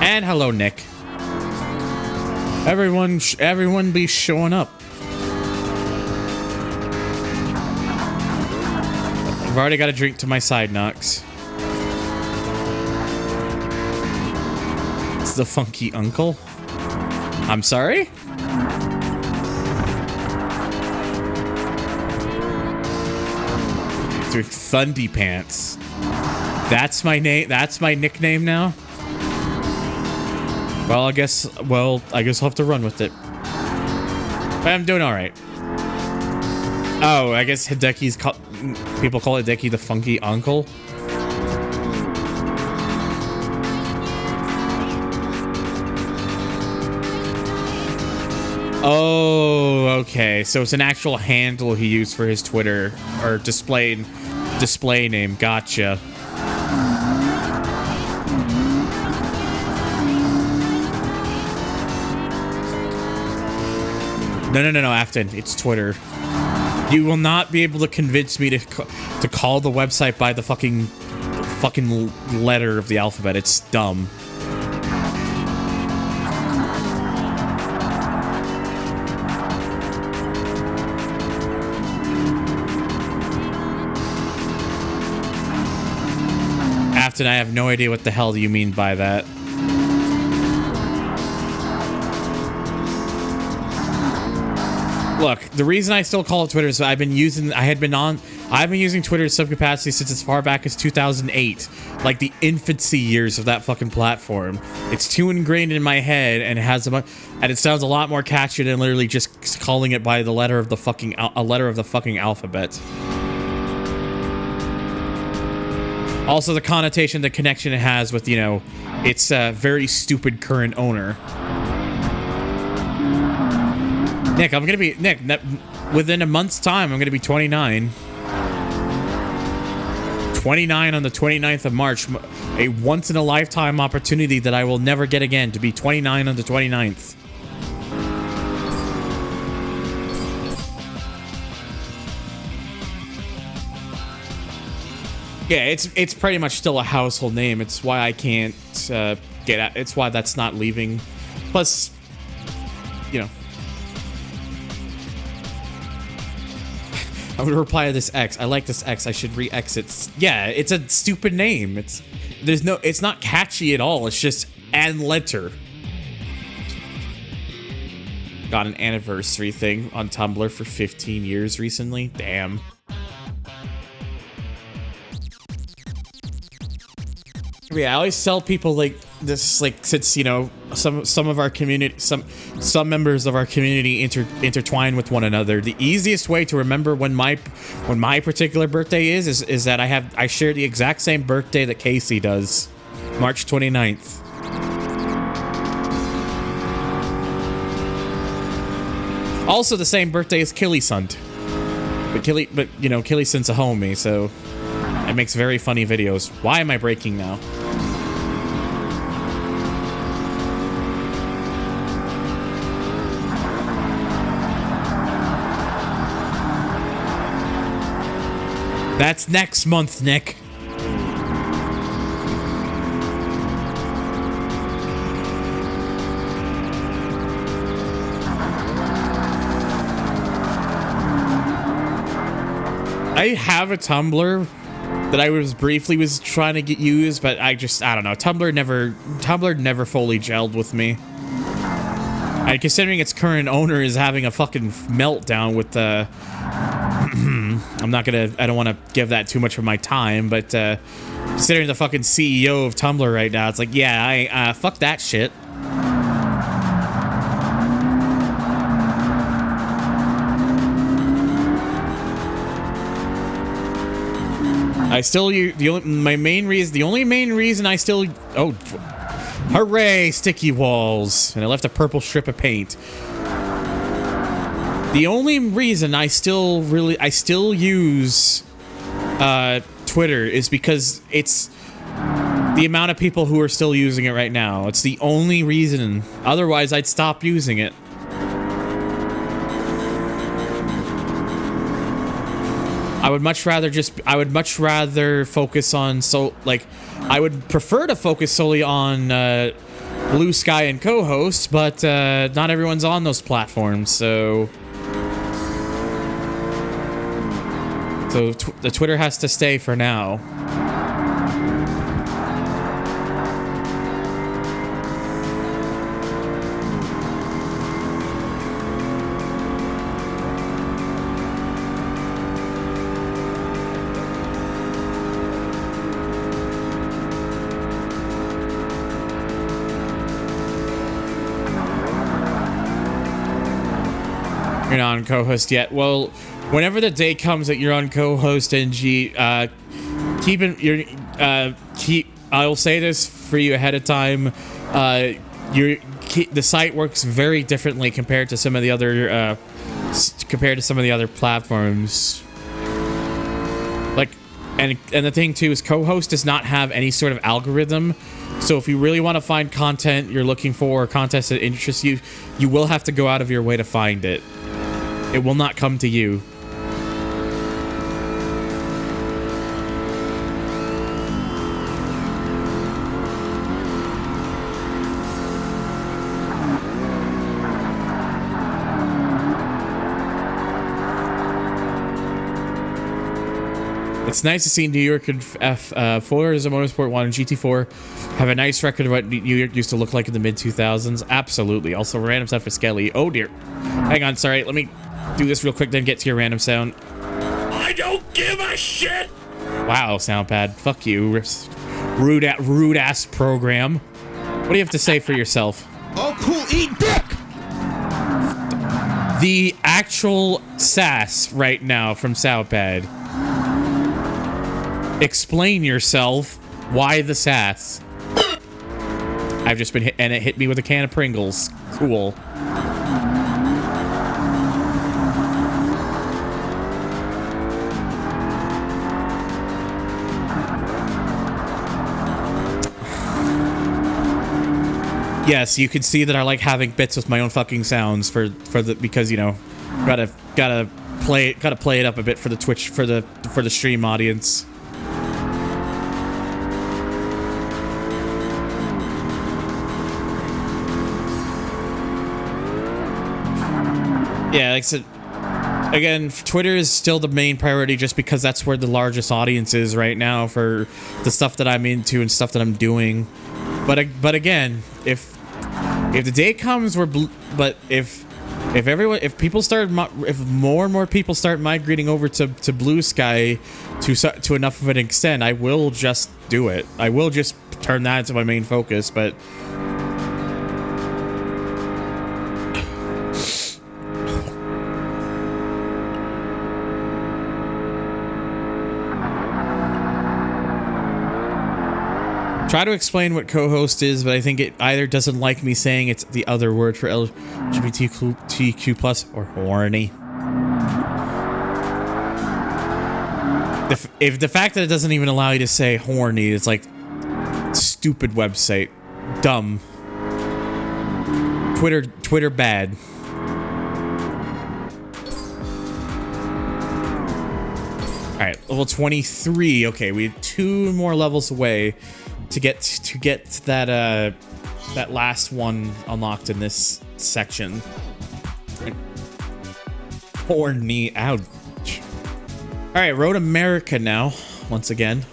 [SPEAKER 1] And hello, Nick. Everyone be showing up. I've already got a drink to my side, Knox. It's the funky uncle. I'm sorry? Doing Thundy Pants. That's my name. That's my nickname now. Well, I guess I'll have to run with it. But I'm doing all right. Oh, I guess people call Hideki the funky uncle. Oh, okay. So it's an actual handle he used for his Twitter or display name. Gotcha. No, Afton. It's Twitter. You will not be able to convince me to call the website by the fucking letter of the alphabet. It's dumb. Afton, I have no idea what the hell you mean by that. Look, the reason I still call it Twitter is I've been using Twitter in some capacity since as far back as 2008, like the infancy years of that fucking platform. It's too ingrained in my head, and it sounds a lot more catchy than literally just calling it by the letter of the fucking alphabet. Also, the connotation, the connection it has with, its very stupid current owner. Nick, within a month's time, I'm gonna be 29. 29 on the 29th of March. A once-in-a-lifetime opportunity that I will never get again, to be 29 on the 29th. Yeah, it's pretty much still a household name. It's why I can't get out. It's why that's not leaving. Plus, I'm gonna reply to this X. I like this X. I should re-exit. Yeah, it's a stupid name. It's not catchy at all. It's just an letter. Got an anniversary thing on Tumblr for 15 years recently. Damn. Yeah, I always tell people like this, like, since, you know, some of our community, some members of our community intertwine with one another. The easiest way to remember when my particular birthday is that I share the exact same birthday that Casey does, March 29th. Also the same birthday as Killisund. But you know, Killisund's a homie, so it makes very funny videos. Why am I breaking now? That's next month, Nick. I have a Tumblr that I briefly was trying to get used, but I don't know. Tumblr never fully gelled with me. And considering its current owner is having a fucking meltdown with the I don't want to give that too much of my time, but considering the fucking CEO of Tumblr right now, it's like, yeah, fuck that shit. I still use the only main reason I still, oh, hooray, sticky walls, and I left a purple strip of paint. The only reason I still use Twitter is because it's the amount of people who are still using it right now. It's the only reason. Otherwise, I'd stop using it. I would much rather focus on, I would prefer to focus solely on Blue Sky and co-hosts, but not everyone's on those platforms, so the Twitter has to stay for now. You're not on co-host yet. Well, whenever the day comes that you're on co-host, NG, I'll say this for you ahead of time. The site works very differently compared to some of the other platforms. Like, and the thing too is, co-host does not have any sort of algorithm. So if you really want to find content you're looking for, or content that interests you, you will have to go out of your way to find it. It will not come to you. It's nice to see New York and Forza Motorsport 1 and GT4 have a nice record of what New York used to look like in the mid-2000s. Absolutely. Also, random stuff for Skelly. Oh, dear. Hang on, sorry. Let me do this real quick, then get to your random sound.
[SPEAKER 3] I don't give a shit!
[SPEAKER 1] Wow, soundpad. Fuck you. Rude-ass program. What do you have to say for yourself?
[SPEAKER 5] Oh, cool. Eat dick!
[SPEAKER 1] The actual sass right now from Soundpad. Explain yourself. Why the sass? I've just been hit, and it hit me with a can of Pringles. Cool. Yes, you can see that I like having bits with my own fucking sounds because, you know, gotta play it up a bit for the Twitch for the stream audience. Yeah, like I said, again, Twitter is still the main priority just because that's where the largest audience is right now for the stuff that I'm into and stuff that I'm doing. But again, if the day comes where if more and more people start migrating over to Blue Sky to enough of an extent, I will just do it. I will just turn that into my main focus, but try to explain what co-host is, but I think it either doesn't like me saying it's the other word for LGBTQ+ or horny. If the fact that it doesn't even allow you to say horny, it's like stupid website, dumb. Twitter bad. All right, level 23. Okay, we have 2 more levels away to get that that last one unlocked in this section. Horny, ouch. All right, Road America now, once again.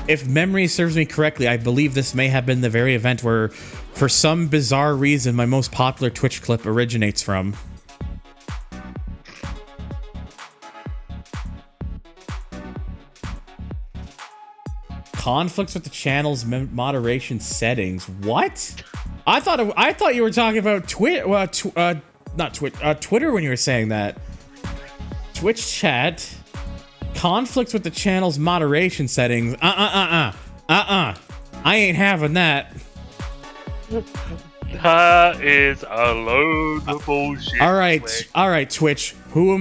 [SPEAKER 1] If memory serves me correctly, I believe this may have been the very event where, for some bizarre reason, my most popular Twitch clip originates from. Conflicts with the channel's moderation settings. What? I thought you were talking about Twitter when you were saying that. Twitch chat. Conflicts with the channel's moderation settings. I ain't having that.
[SPEAKER 6] That is a load of bullshit.
[SPEAKER 1] All right, Twitch. Who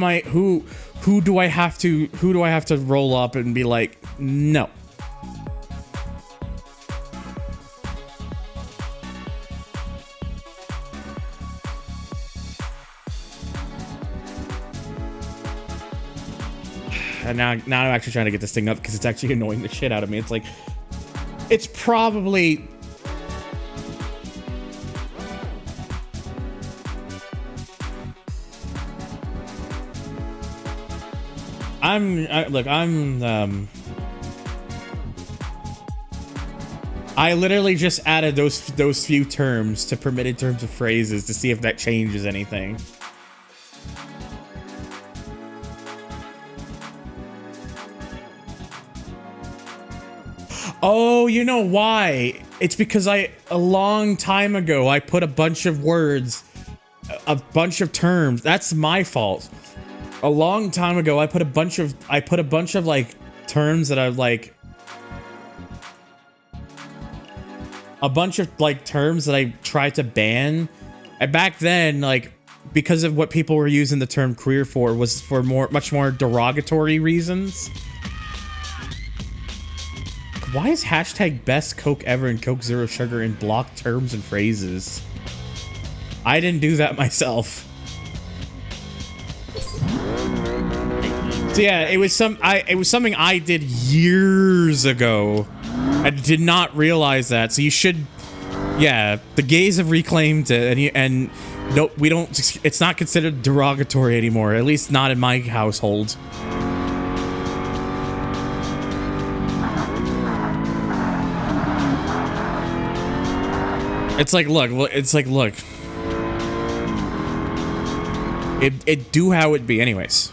[SPEAKER 1] do I have to roll up and be like, no. And now I'm actually trying to get this thing up because it's actually annoying the shit out of me. It's like, it's probably... I literally just added those few terms to permitted terms of phrases to see if that changes anything. Oh, you know why? It's because a long time ago, I put a bunch of words, a bunch of terms. That's my fault. A long time ago, I put a bunch of like terms that I like, a bunch of like terms that I tried to ban. And back then, like, because of what people were using the term queer for was for much more derogatory reasons. Why is hashtag best Coke ever and Coke Zero Sugar in blocked terms and phrases? I didn't do that myself. So yeah, it was something I did years ago. I did not realize that. So you should, yeah, the gays have reclaimed it, and no, we don't. It's not considered derogatory anymore. At least not in my household. It's like, look. It do how it be, anyways.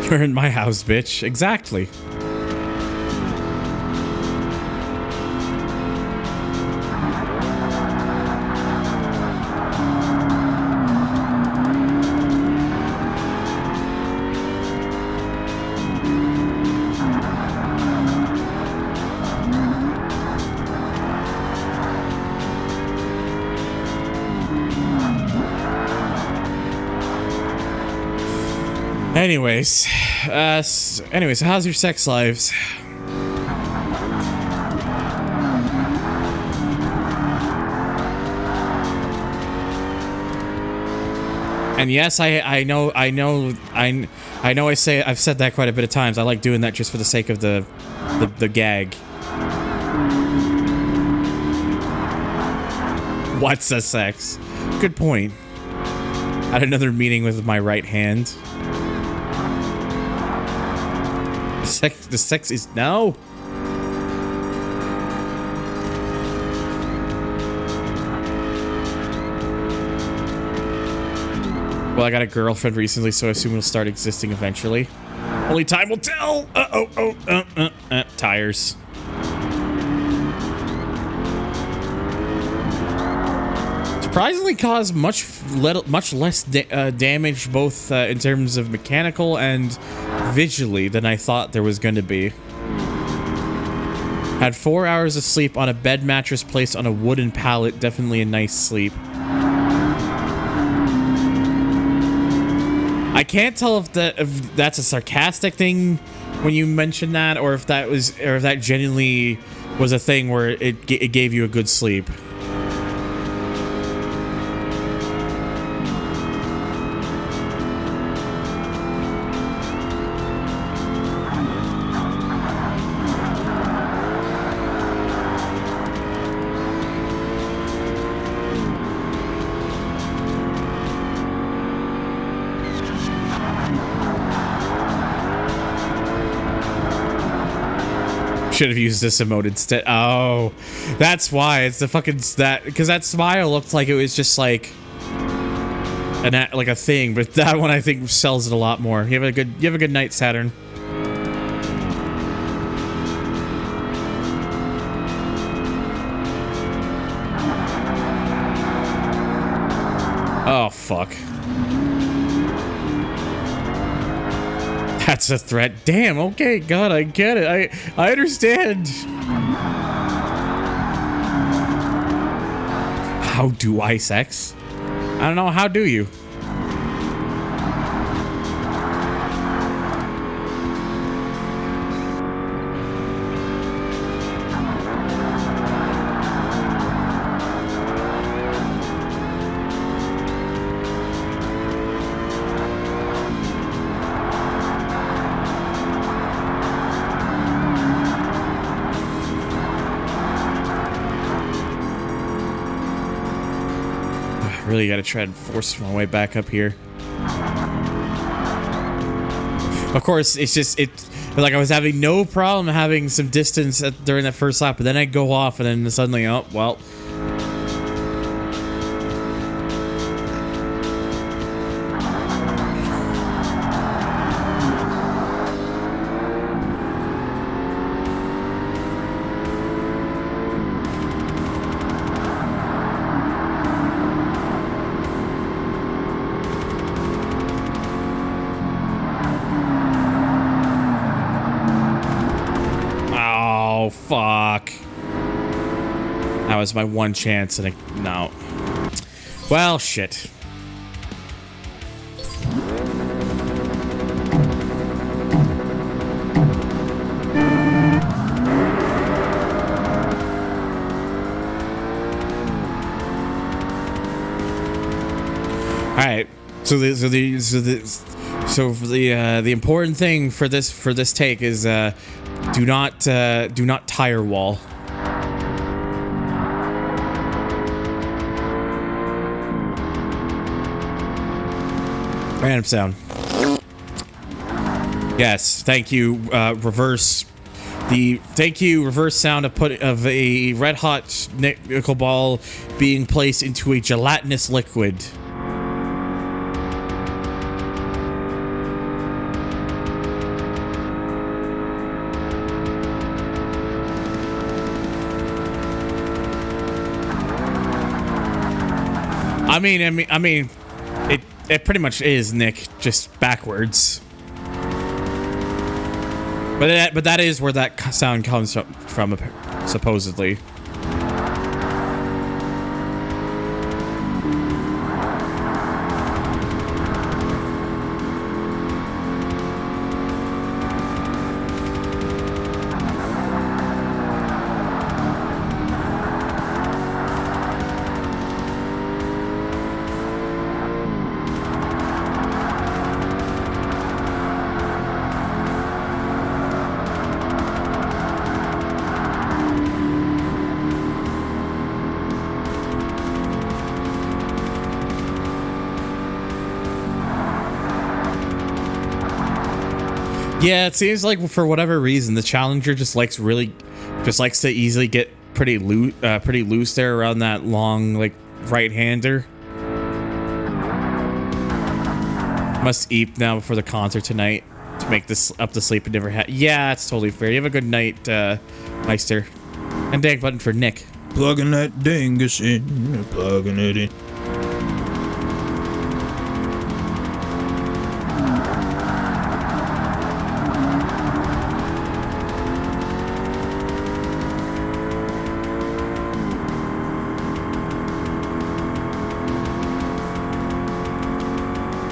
[SPEAKER 1] You're in my house, bitch. Exactly. Anyways, how's your sex lives? And yes, I know I've said that quite a bit of times. I like doing that just for the sake of the gag. What's a sex? Good point. I had another meeting with my right hand. The sex is no. Well, I got a girlfriend recently, so I assume it'll start existing eventually. Only time will tell. Tires. Surprisingly caused much less damage, both in terms of mechanical and visually, than I thought there was going to be. Had 4 hours of sleep on a bed mattress placed on a wooden pallet. Definitely a nice sleep. I can't tell if that's a sarcastic thing when you mention that, or if that genuinely was a thing where it gave you a good sleep. Should have used this emote instead. Oh, that's why. It's the fucking because that smile looked like it was just like a thing, but that one I think sells it a lot more. You have a good night, Saturn. Oh fuck. That's a threat. Damn, okay, God, I get it. I understand. How do I sex? I don't know, how do you? Really gotta try and force my way back up here. Of course, it's just like I was having no problem having some distance during that first lap, but then I go off and then suddenly, oh well. Fuck. That was my one chance and no. Well, shit. Alright. So the important thing for this take is do not tire wall. Random sound. Yes, thank you, reverse. Thank you, reverse sound of a red hot nickel ball being placed into a gelatinous liquid. I mean, it pretty much is, Nick, just backwards. But that is where that sound comes from supposedly. Yeah, it seems like for whatever reason, the Challenger just likes to easily get pretty loose there around that long, like, right-hander. Must eat now before the concert tonight to make this up to sleep and never had. Yeah, that's totally fair. You have a good night, Meister. And dang button for Nick.
[SPEAKER 4] Plugging that dingus in, plugging it in.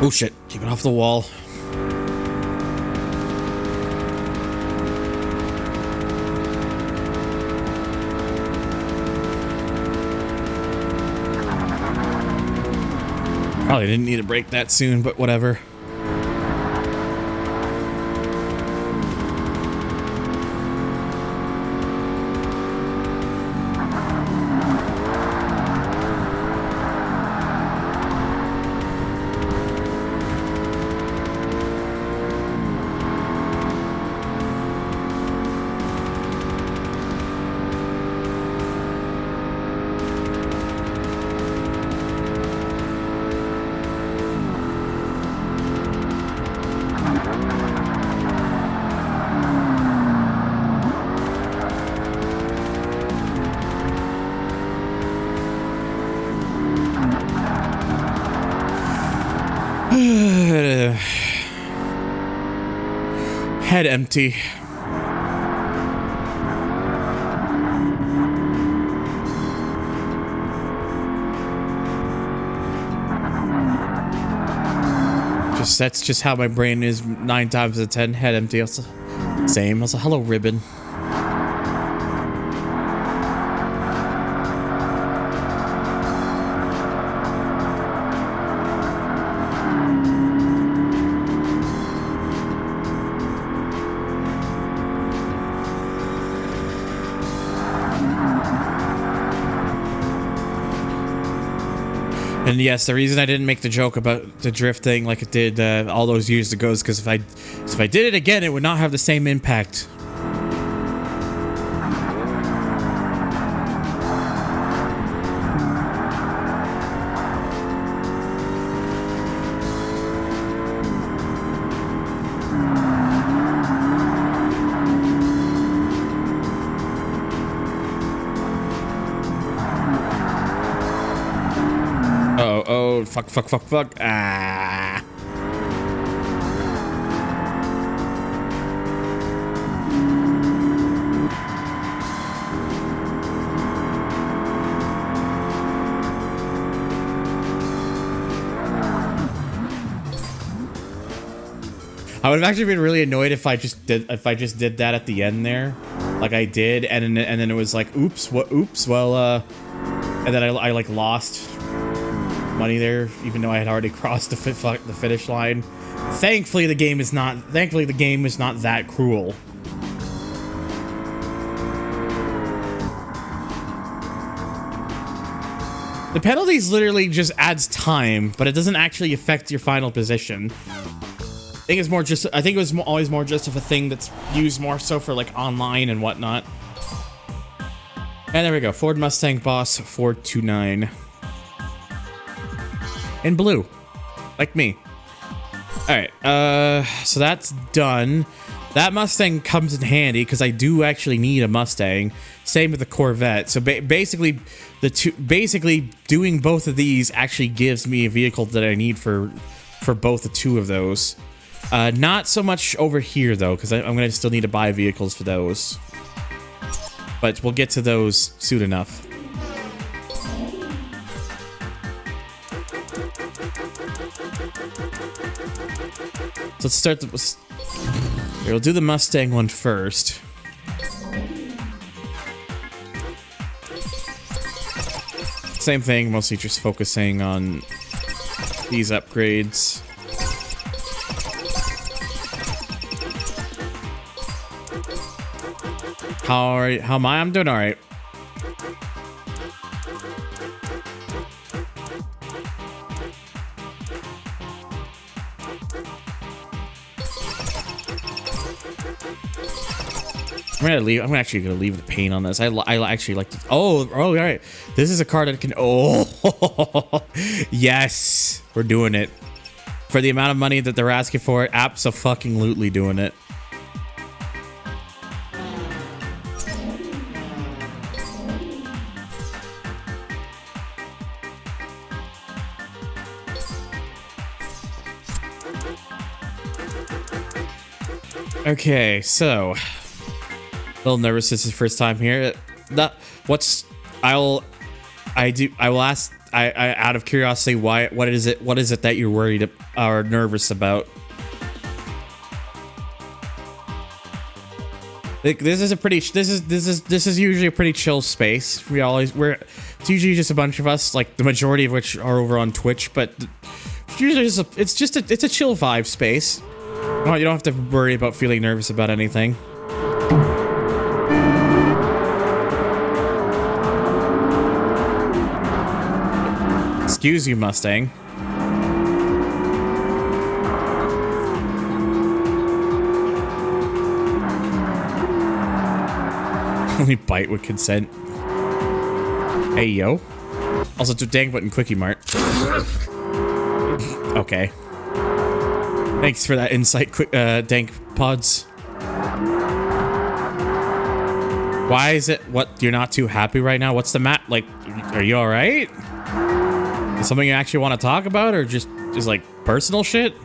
[SPEAKER 1] Oh shit, keep it off the wall. Probably didn't need to break that soon, but whatever. Head empty. That's just how my brain is 9 times out of 10. Head empty. Also, same. Also, hello, ribbon. And yes, the reason I didn't make the joke about the drift thing like it did all those years ago is because if I did it again, it would not have the same impact. Oh, fuck. Ah. I would have actually been really annoyed if I just did that at the end there, like I did, and then it was like, oops, well, and then I like lost money there, even though I had already crossed the finish line. Thankfully, the game is not that cruel. The penalties literally just adds time, but it doesn't actually affect your final position. I think it was always more just of a thing that's used more so for like online and whatnot. And there we go, Ford Mustang Boss 429. In blue, like me. All right, so that's done. That Mustang comes in handy because I do actually need a Mustang. Same with the Corvette. So basically doing both of these actually gives me a vehicle that I need for both the two of those. Not so much over here though, because I'm gonna still need to buy vehicles for those. But we'll get to those soon enough. So let's start we'll do the Mustang one first. Same thing, mostly just focusing on these upgrades. How am I? I'm doing all right. I'm actually gonna leave the paint on this. I actually like to. Oh, all right. This is a car that can. Oh, yes, we're doing it for the amount of money that they're asking for it. Abso-fucking-lutely doing it. Okay, so a little nervous. This is the first time here. I will ask out of curiosity what is it that you're worried or nervous about? Like, this is usually a pretty chill space. It's usually just a bunch of us, like the majority of which are over on Twitch, but it's usually it's a chill vibe space. You don't have to worry about feeling nervous about anything. Excuse you, Mustang. Only bite with consent. Hey, yo. Also, to dang button quickie mart. Okay. Thanks for that insight, quick, dank pods. Why is it? What? You're not too happy right now? What's the like? Are you all right? Is something you actually want to talk about, or just like personal shit?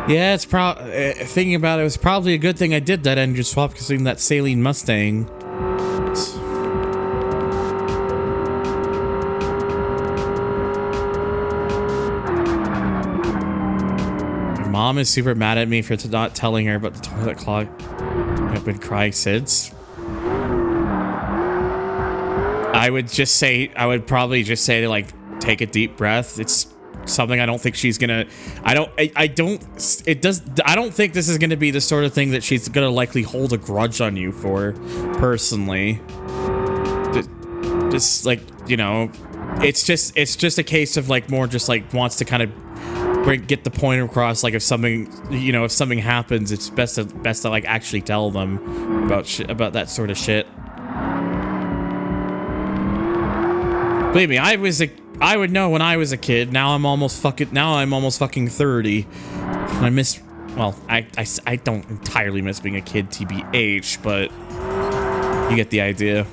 [SPEAKER 1] Yeah, it's thinking about it, it was probably a good thing I did that and just swapped between that saline Mustang. My mom is super mad at me for not telling her about the toilet clog. I've been crying since. I would probably just say to, like, take a deep breath. It's something I don't think she's gonna. I don't think this is gonna be the sort of thing that she's gonna likely hold a grudge on you for, personally. Just like, you know, it's just a case of, like, more just like wants to kind of get the point across. Like, if something happens, it's best to like actually tell them about that sort of shit. Believe me, I would know when I was a kid. Now I'm almost fucking 30. And I miss, well, I don't entirely miss being a kid, TBH, but you get the idea.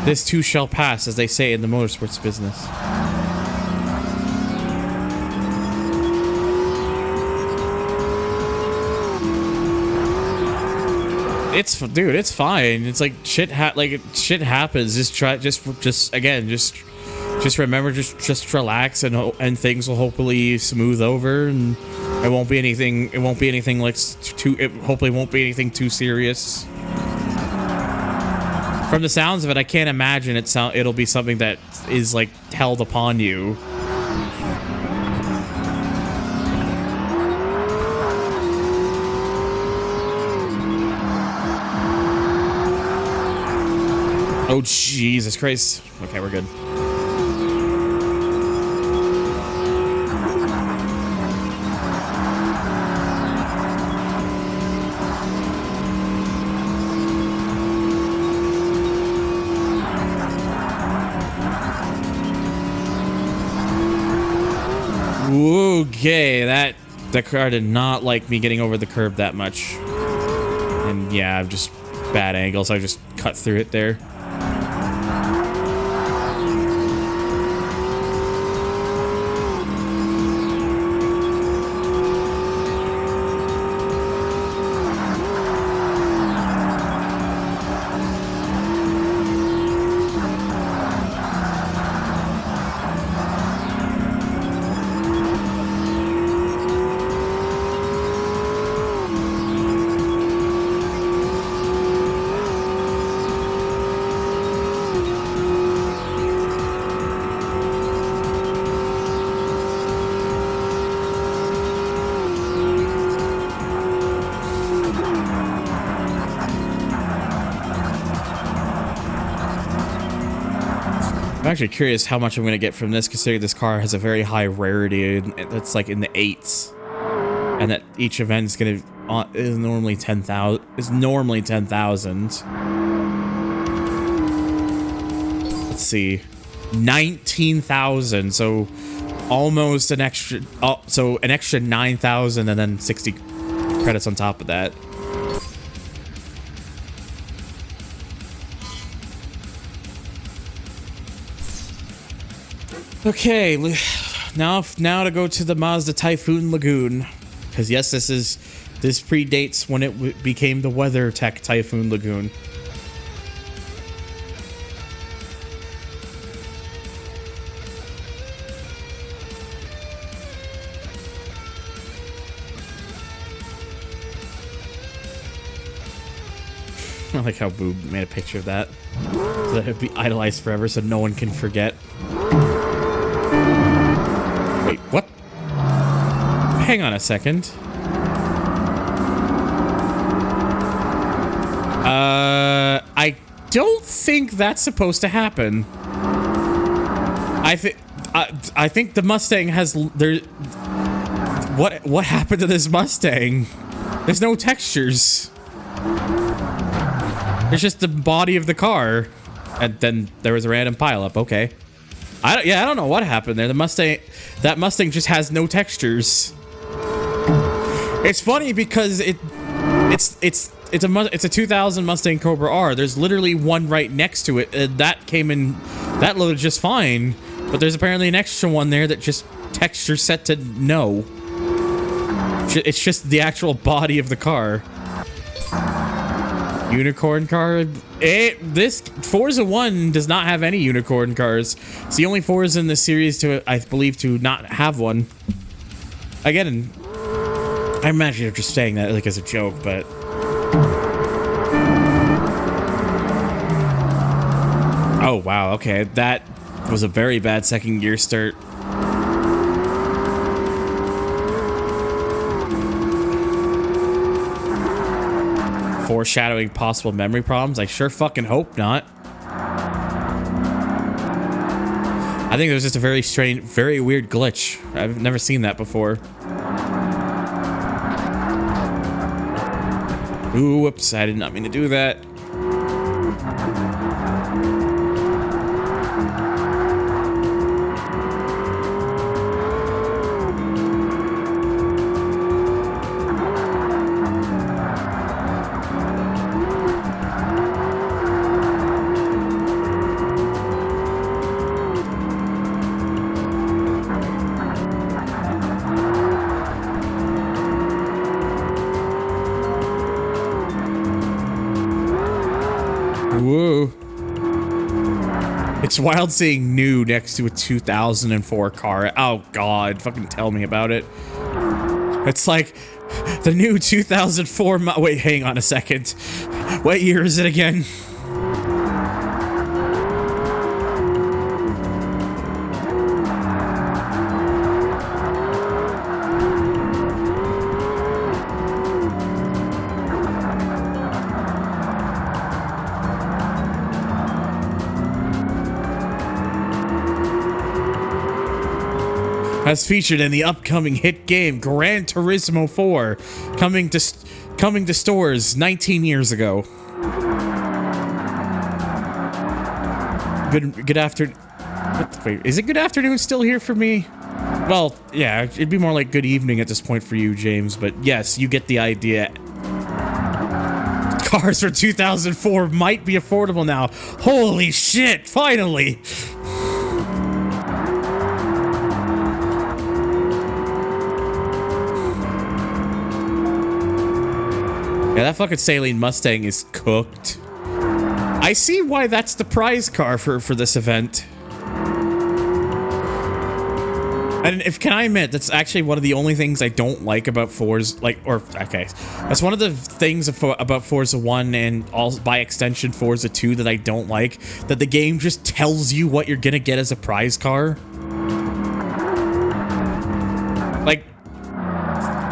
[SPEAKER 1] This too shall pass, as they say in the motorsports business. It's fine. It's like shit happens. Just remember, just relax, and things will hopefully smooth over, and it won't be anything like hopefully won't be anything too serious. From the sounds of it, I can't imagine it'll be something that is, like, held upon you. Oh, Jesus Christ. Okay, we're good. Okay, that car did not like me getting over the curb that much. And yeah, I've just bad angles. I just cut through it there. actually curious how much I'm going to get from this, considering this car has a very high rarity. That's like in the 8s. And that each event is going to is normally 10,000. Is normally 10,000. Let's see, 19,000. So almost an extra. Oh, so an extra 9,000, and then 60 credits on top of that. Okay, now to go to the Mazda Typhoon Lagoon, because yes, this predates when it became the WeatherTech Typhoon Lagoon. I like how Boob made a picture of that, so that it'd be idolized forever, so no one can forget. Wait, what? Hang on a second. I don't think that's supposed to happen. I think the Mustang has What happened to this Mustang? There's no textures. It's just the body of the car, and then there was a random pileup. Okay, I don't know what happened there. That Mustang just has no textures. It's funny because it's a 2000 Mustang Cobra R. There's literally one right next to it. That loaded just fine, but there's apparently an extra one there that just texture set to no. It's just the actual body of the car. Unicorn car. This Forza 1 does not have any unicorn cars. It's the only Forza in the series I believe to not have one. Again, I imagine you're just saying that like as a joke, but oh wow, okay, that was a very bad second gear start. Foreshadowing possible memory problems? I sure fucking hope not. I think it was just a very strange, very weird glitch. I've never seen that before. Ooh, whoops, I did not mean to do that. Whoa. It's wild seeing new next to a 2004 car. Oh god, fucking tell me about it. It's like the new 2004 wait, hang on a second. What year is it again? As featured in the upcoming hit game Gran Turismo 4, coming to stores 19 years ago. Good afternoon. Wait, is it good afternoon still here for me? Well, yeah, it'd be more like good evening at this point for you, James, but yes, you get the idea. Cars for 2004 might be affordable now. Holy shit, finally! Yeah, that fucking Saline Mustang is cooked. I see why that's the prize car for this event. And can I admit, that's actually one of the only things I don't like about Forza, that's one of the things about Forza 1 and by extension Forza 2 that I don't like, that the game just tells you what you're gonna get as a prize car. Like,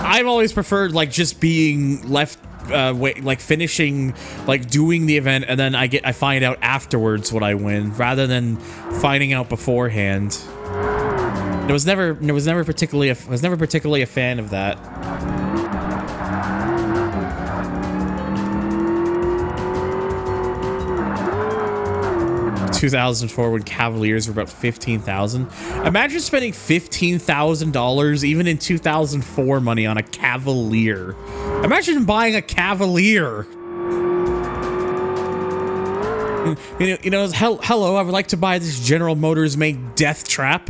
[SPEAKER 1] I've always preferred, like, just being left like finishing, like doing the event, and then I find out afterwards what I win, rather than finding out beforehand. I was never particularly a fan of that. 2004 when Cavaliers were about 15,000. Imagine spending $15,000 even in 2004 money on a Cavalier. Imagine buying a Cavalier. Hello, I would like to buy this General Motors made Death Trap.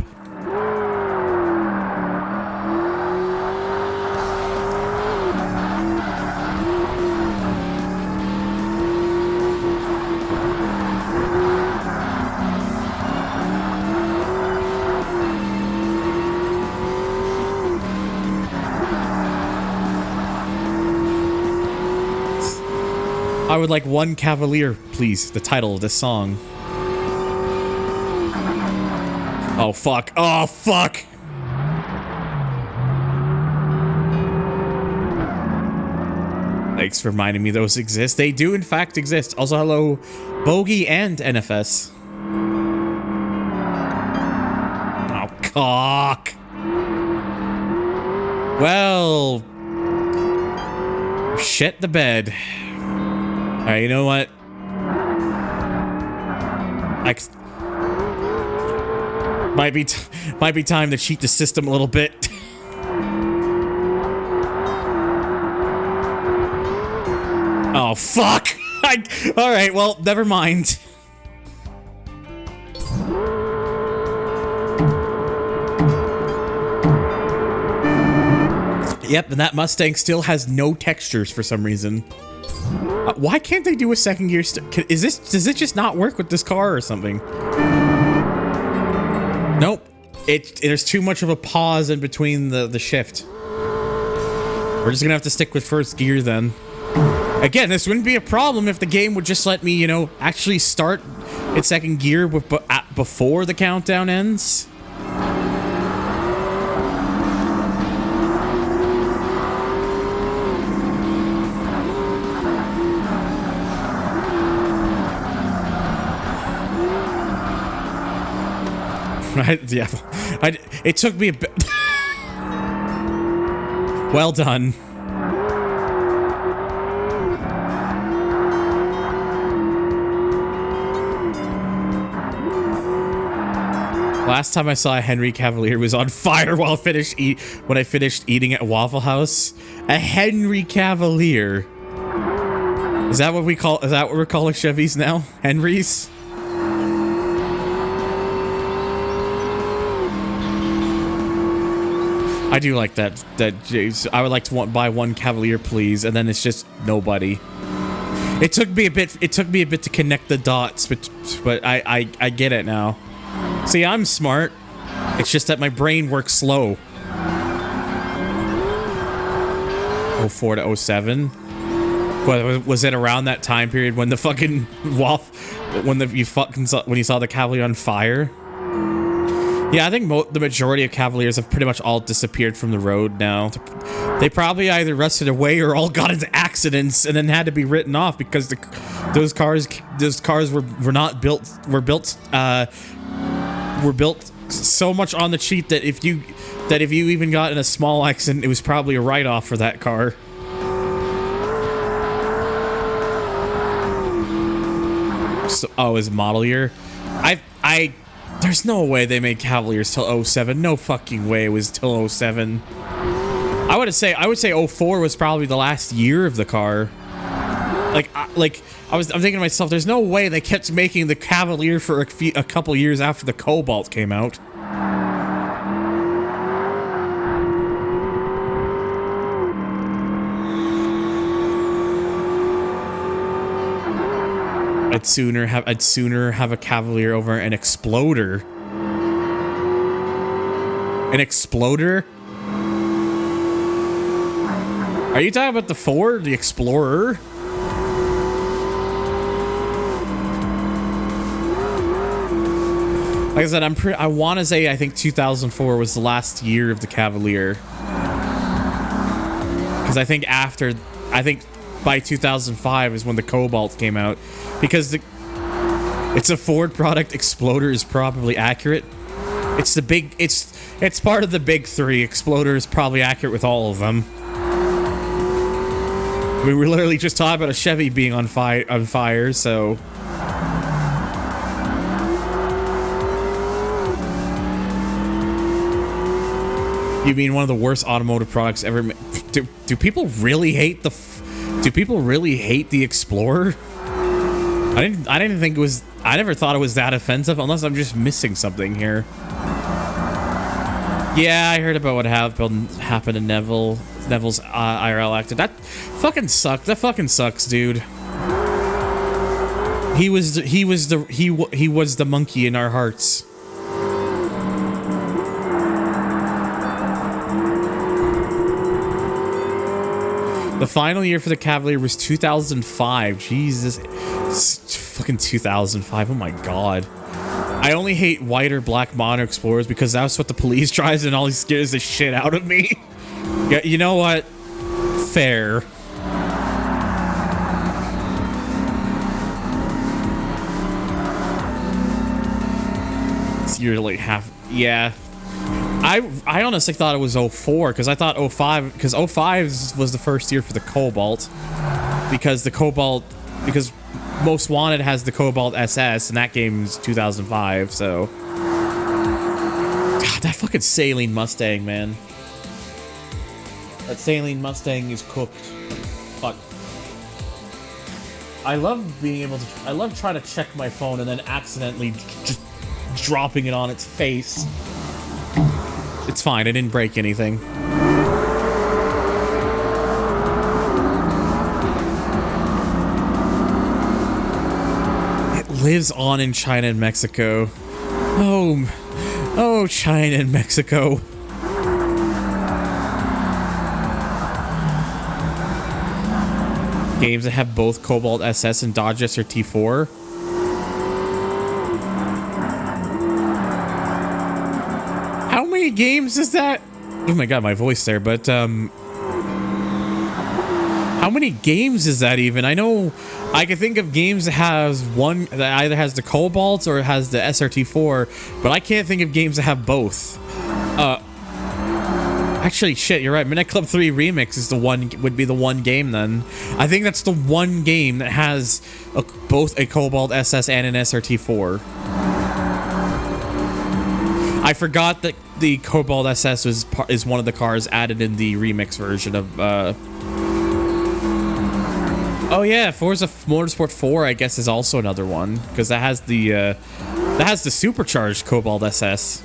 [SPEAKER 1] I would like one Cavalier, please. The title of this song. Oh, fuck. Oh, fuck. Thanks for reminding me those exist. They do, in fact, exist. Also, hello, Bogey and NFS. Oh, cock. Well, shit the bed. Alright, you know what? Might be time to cheat the system a little bit. Oh, fuck! Alright, well, never mind. Yep, and that Mustang still has no textures for some reason. Why can't they do a second gear? Does it just not work with this car or something? Nope. There's too much of a pause in between the shift. We're just gonna have to stick with first gear then. Again, this wouldn't be a problem if the game would just let me, you know, actually start its second gear before the countdown ends. Yeah, it took me a bit. Well done. Last time I saw a Henry Cavalier was on fire while when I finished eating at Waffle House. A Henry Cavalier. Is that what we're calling Chevys now? Henrys? I do like that. I would like to buy one Cavalier, please, and then it's just nobody. It took me a bit to connect the dots, but I get it now. See, I'm smart. It's just that my brain works slow. 04 to 07. Was it around that time period when the fucking when you saw the Cavalier on fire? Yeah, I think the majority of Cavaliers have pretty much all disappeared from the road now. They probably either rusted away or all got into accidents and then had to be written off because those cars were built so much on the cheap that if you even got in a small accident, it was probably a write-off for that car. So, oh, is model year? There's no way they made Cavaliers till 07. No fucking way it was till 07. I would say 04 was probably the last year of the car. I'm thinking to myself, there's no way they kept making the Cavalier for a couple years after the Cobalt came out. I'd sooner have a Cavalier over an Exploder. An Exploder? Are you talking about the Ford, the Explorer? Like I said, I want to say I think 2004 was the last year of the Cavalier. Because I think by 2005 is when the Cobalt came out, because it's a Ford product. Exploder is probably accurate. It's part of the big three. Exploder is probably accurate with all of them. We were literally just talking about a Chevy being on fire, so. You mean one of the worst automotive products ever made? Do people really hate the? Do people really hate the Explorer? I didn't think it was. I never thought it was that offensive, unless I'm just missing something here. Yeah, I heard about what happened to Neville's IRL actor. That fucking sucked. That fucking sucks, dude. He was the monkey in our hearts. The final year for the Cavalier was 2005. Jesus. Fucking 2005. Oh my god. I only hate white or black mono Explorers because that's what the police drives, and all he scares the shit out of me. Yeah, you know what? Fair. So you're like half. Yeah. I honestly thought it was 04 because I thought 05 because 05 was the first year for the Cobalt, because Most Wanted has the Cobalt SS and that game's 2005. So God, that fucking Saline Mustang, man. That Saline Mustang is cooked. Fuck. I love being able to. I love trying to check my phone and then accidentally just dropping it on its face. It's fine, I didn't break anything. It lives on in China and Mexico. Oh, China and Mexico. Games that have both Cobalt SS and Dodge SRT4. How many games is that? Oh my god, my voice there, but how many games is that even? I know I can think of games that has one that either has the Cobalt or has the SRT4, but I can't think of games that have both. Actually, shit, you're right. Midnight Club 3 Remix is would be the one game then. I think that's the one game that has both a Cobalt SS and an SRT4. I forgot that the Cobalt SS is one of the cars added in the remix version of. Oh yeah, Forza Motorsport 4 I guess is also another one because that has the supercharged Cobalt SS.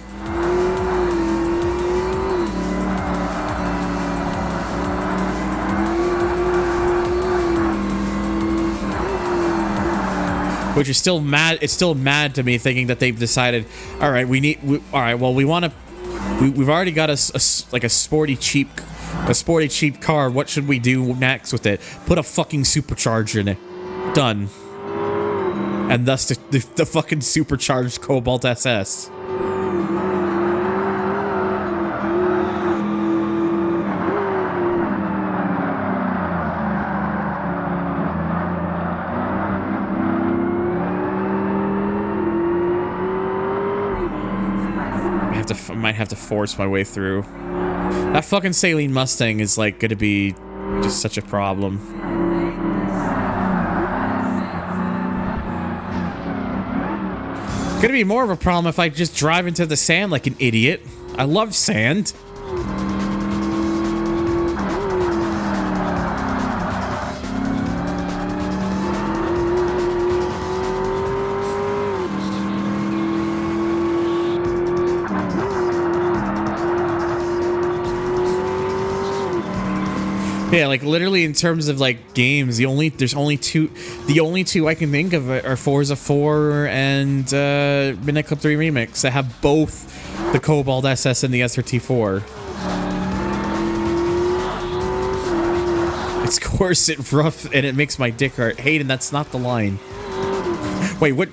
[SPEAKER 1] Which is still mad. It's still mad to me thinking that they've decided, all right, we've already got a sporty cheap car. What should we do next with it? Put a fucking supercharger in it. Done. And thus the fucking supercharged Cobalt SS. I might have to force my way through. That fucking Saline Mustang is like gonna be just such a problem. Gonna be more of a problem if I just drive into the sand like an idiot. I love sand. Yeah, like literally in terms of like games, the only two I can think of are Forza 4 and Midnight Club 3 Remix that have both the Cobalt SS and the SRT4. It's coarse, it's rough, and it makes my dick hurt. Hayden, that's not the line. Wait, what?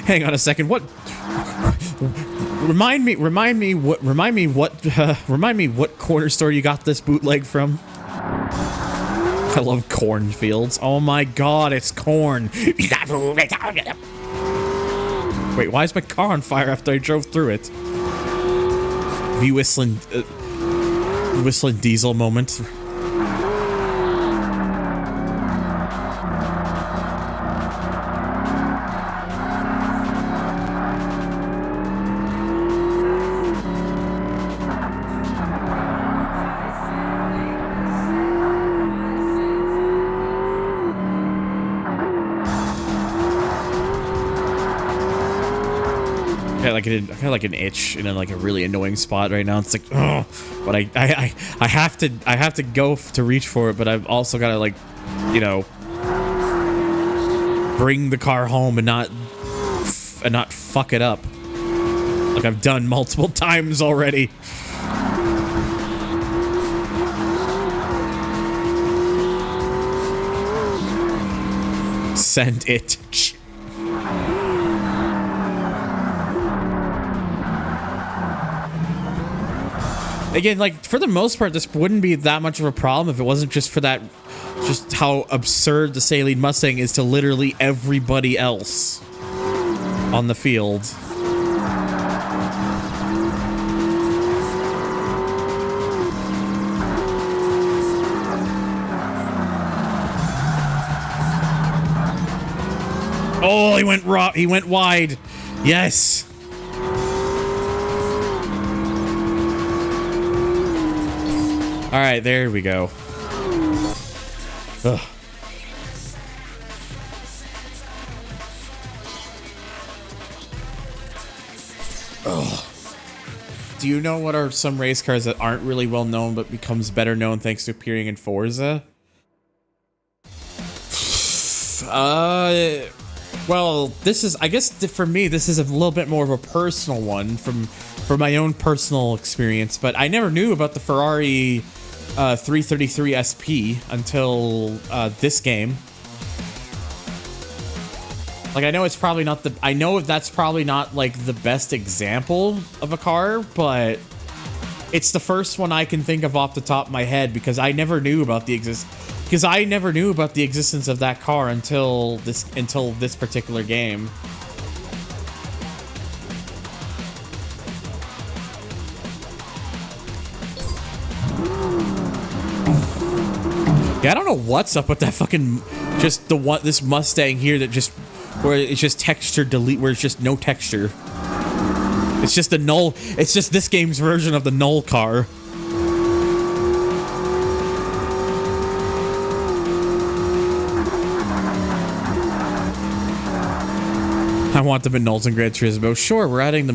[SPEAKER 1] Hang on a second. What? Remind me what corner store you got this bootleg from? I love cornfields. Oh my god, it's corn. Wait, why is my car on fire after I drove through it? V whistling diesel moment. I got like an itch in like a really annoying spot right now. It's like, oh, but I have to go to reach for it, but I've also got to, like, you know, bring the car home and not fuck it up like I've done multiple times already. Send it. Again, like, for the most part, this wouldn't be that much of a problem if it wasn't just for that, just how absurd the Saleen Mustang is to literally everybody else on the field. Oh, he went wide. Yes. All right, there we go. Ugh. Ugh. Do you know what are some race cars that aren't really well known but becomes better known thanks to appearing in Forza? Well, this is, I guess for me, this is a little bit more of a personal one from my own personal experience, but I never knew about the Ferrari 333 SP until this game. Like, I know it's probably not the, I know that's probably not like the best example of a car, but it's the first one I can think of off the top of my head because I never knew about the existence of that car until this particular game. Yeah, I don't know what's up with that fucking, just this Mustang here that just, where it's just texture delete, where it's just no texture. It's just a null, it's just this game's version of the null car. I want them in Knowles and Gran Turismo. Sure, we're adding the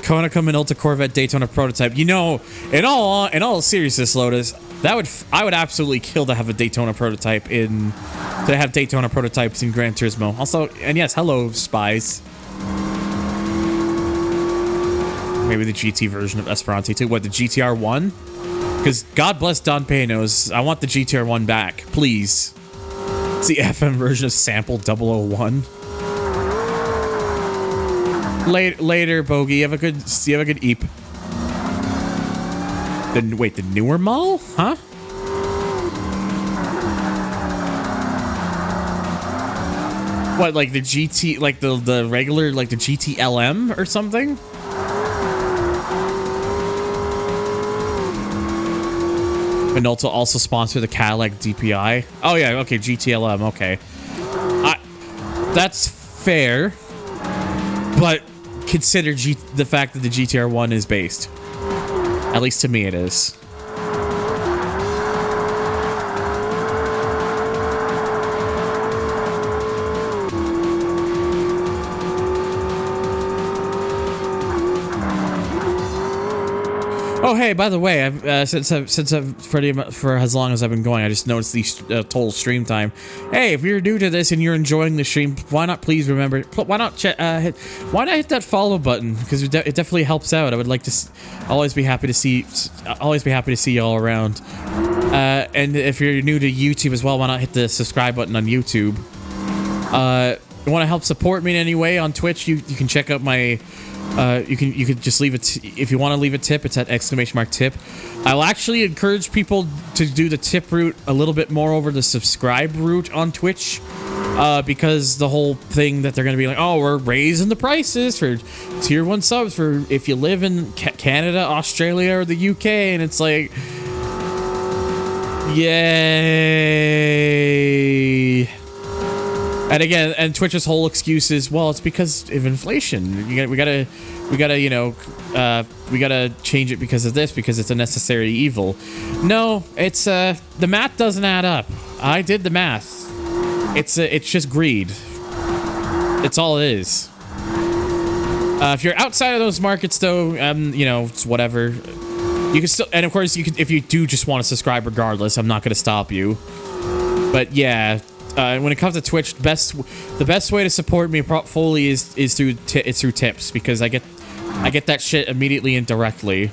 [SPEAKER 1] Kona Minolta Corvette Daytona prototype. You know, in all seriousness, Lotus, I would absolutely kill to have a Daytona prototype have Daytona prototypes in Gran Turismo. Also, and yes, hello, spies. Maybe the GT version of Esperanto too. What, the GTR 1? Because God bless Don Panos, I want the GTR 1 back, please. It's the FM version of Sample 001. Later, Bogey. You have a good eep. Wait, the newer model? Huh? What, like the GT, like the regular, like the GT LM or something? Minolta also sponsored the Cadillac DPI. Oh yeah, okay, GTLM, okay. That's fair, but consider the fact that the GTR 1 is based. At least to me it is. Oh, hey, by the way, for as long as I've been going, I just noticed the total stream time. Hey, if you're new to this and you're enjoying the stream, why not please remember? Why not hit that follow button? Because it definitely helps out. I would like to always be happy to see you all around. And if you're new to YouTube as well, why not hit the subscribe button on YouTube? You want to help support me in any way on Twitch? You can check out my You could just leave it if you want to leave a tip. It's at !tip. I'll actually encourage people to do the tip route a little bit more over the subscribe route on Twitch, because the whole thing that they're going to be like, oh, we're raising the prices for tier 1 subs for if you live in Canada, Australia, or the UK, and it's like, yay. And again, and Twitch's whole excuse is, well, it's because of inflation. We gotta change it because of this, because it's a necessary evil. No, it's the math doesn't add up. I did the math. It's just greed. It's all it is. If you're outside of those markets, though, it's whatever. You can still, and of course, you can if you do just want to subscribe regardless. I'm not gonna stop you. But yeah. When it comes to Twitch, the best way to support me fully is through tips, because I get that shit immediately and directly.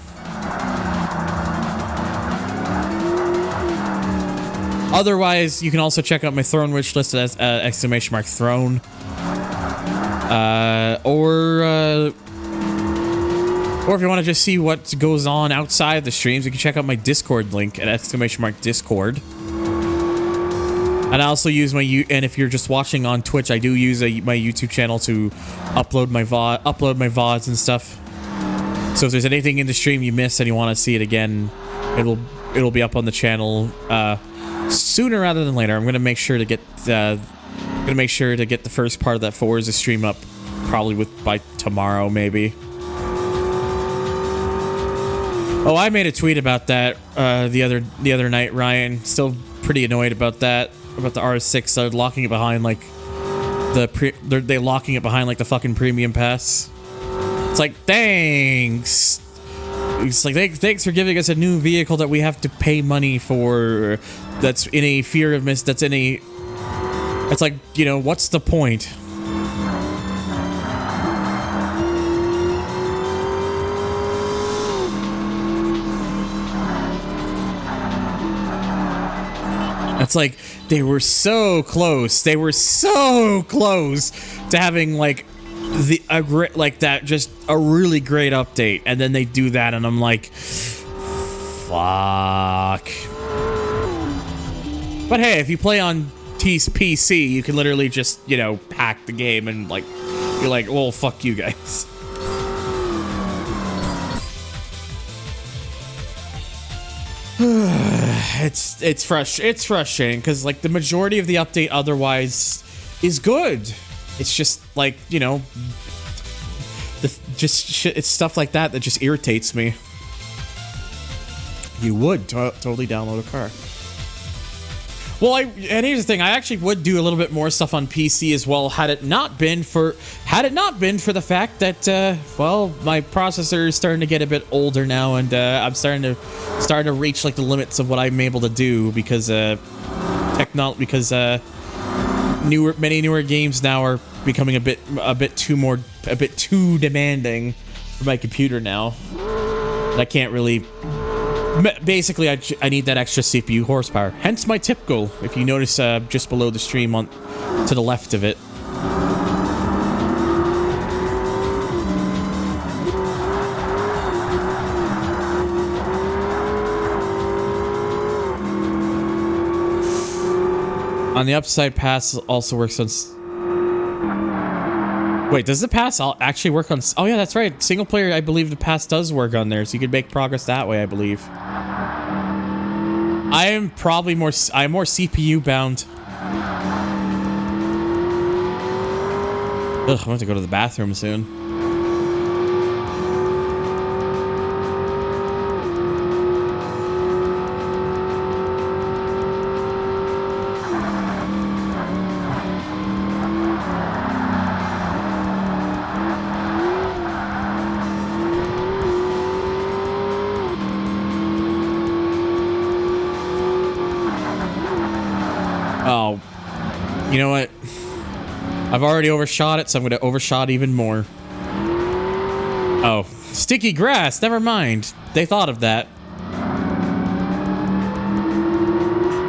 [SPEAKER 1] Otherwise, you can also check out my throne wish list as !throne. Or if you want to just see what goes on outside the streams, you can check out my Discord link at !Discord. And I also use and if you're just watching on Twitch, I do use my YouTube channel to upload my VODs and stuff. So if there's anything in the stream you missed and you want to see it again, it'll be up on the channel sooner rather than later. I'm gonna make sure to get the first part of that Forza stream up probably by tomorrow, maybe. Oh, I made a tweet about that the other night, Ryan. Still pretty annoyed about that. About the R6, they're locking it behind like they're locking it behind like the fucking premium pass. It's like, thanks. It's like, thanks for giving us a new vehicle that we have to pay money for. That's in a fear of miss. That's in a. It's like, what's the point? It's like they were so close. They were so close to having like a really great update, and then they do that, and I'm like, fuck. But hey, if you play on PC, you can literally just hack the game and like you're like, well, fuck you guys. It's frustrating because like the majority of the update otherwise is good. It's just like it's stuff like that just irritates me. You would totally download a car. Well, and here's the thing, I actually would do a little bit more stuff on PC as well had it not been for the fact that well, my processor is starting to get a bit older now, and I'm starting to reach like the limits of what I'm able to do because many newer games now are becoming a bit too demanding for my computer now. And I can't really. Basically, I need that extra CPU horsepower. Hence my tip goal. If you notice, just below the stream to the left of it. On the upside, pass also works on. Wait, does the pass actually work on? Oh yeah, that's right. Single player, I believe the pass does work on there, so you could make progress that way, I believe. I'm more CPU bound. Ugh, I want to go to the bathroom soon. Oh, you know what? I've already overshot it, so I'm going to overshot even more. Oh, sticky grass. Never mind. They thought of that.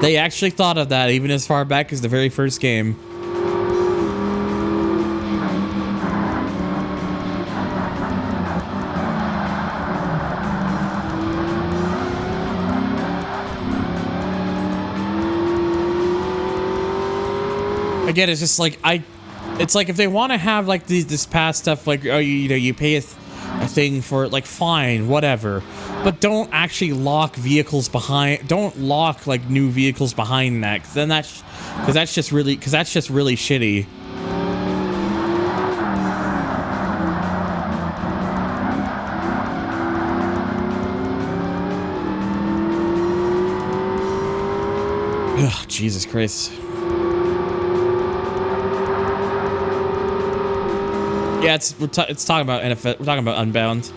[SPEAKER 1] They actually thought of that even as far back as the very first game. Again, it's just like it's like if they want to have like this past stuff, like oh, you pay a thing for it, like fine, whatever, but don't actually lock vehicles behind. Don't lock like new vehicles behind that, because then that's just really shitty. Ugh, Jesus Christ. Yeah, it's talking about NFL. We're talking about Unbound.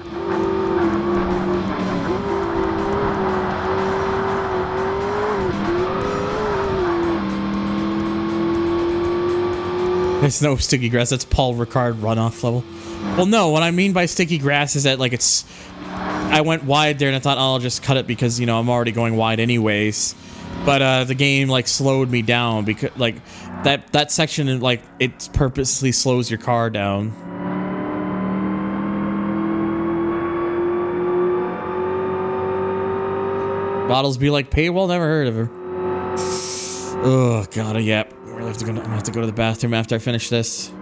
[SPEAKER 1] It's no sticky grass. That's Paul Ricard runoff level. Well, no. What I mean by sticky grass is that like it's. I went wide there and I thought, oh, I'll just cut it because I'm already going wide anyways. But the game like slowed me down because like that section like it purposely slows your car down. Bottles be like paywall, never heard of her. Oh god, yeah. I'm gonna have to go to the bathroom after I finish this.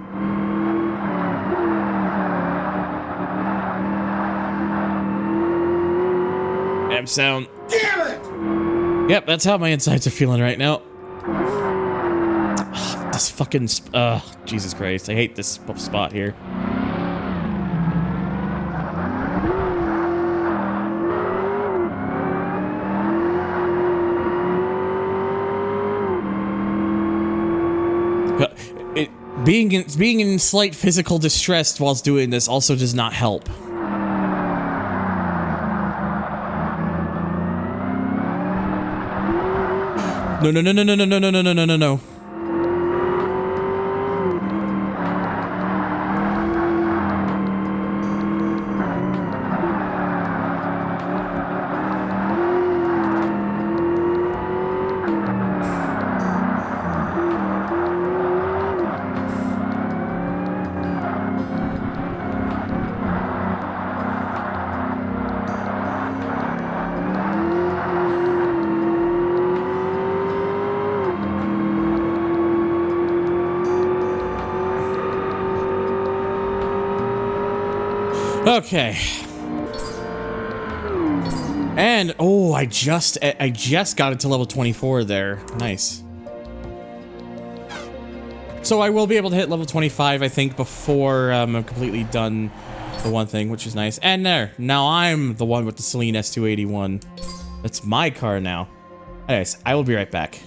[SPEAKER 1] Damn sound.
[SPEAKER 3] Damn it!
[SPEAKER 1] Yep, that's how my insides are feeling right now. Ugh, this fucking Jesus Christ, I hate this spot here. Being in slight physical distress whilst doing this also does not help. No. Okay. And oh, I just got it to level 24 there. Nice. So I will be able to hit level 25, I think, before I'm completely done the one thing, which is nice. And there, now I'm the one with the Celine S281. That's my car now. Anyways, I will be right back.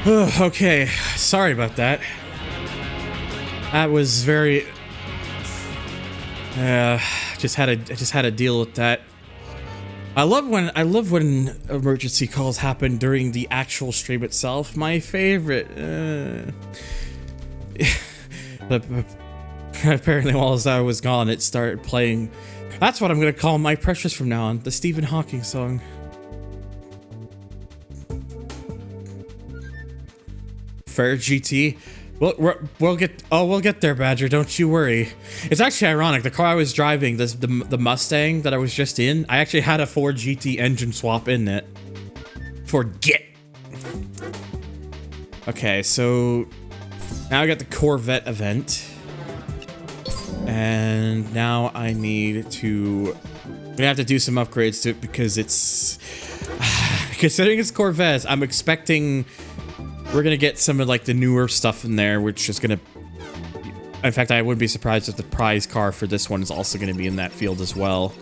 [SPEAKER 1] Okay, sorry about that. That was very. Just had to deal with that. I love when emergency calls happen during the actual stream itself. My favorite. But apparently, while I was gone, it started playing. That's what I'm gonna call My Precious from now on. The Stephen Hawking song. Fair GT. We'll get there, Badger. Don't you worry. It's actually ironic. The car I was driving, the Mustang that I was just in, I actually had a Ford GT engine swap in it. Forget. Okay, so now I got the Corvette event, and now I need to. I'm gonna have to do some upgrades to it because it's considering it's Corvette. I'm expecting. We're gonna get some of like the newer stuff in there, which is gonna. In fact, I wouldn't be surprised if the prize car for this one is also gonna be in that field as well.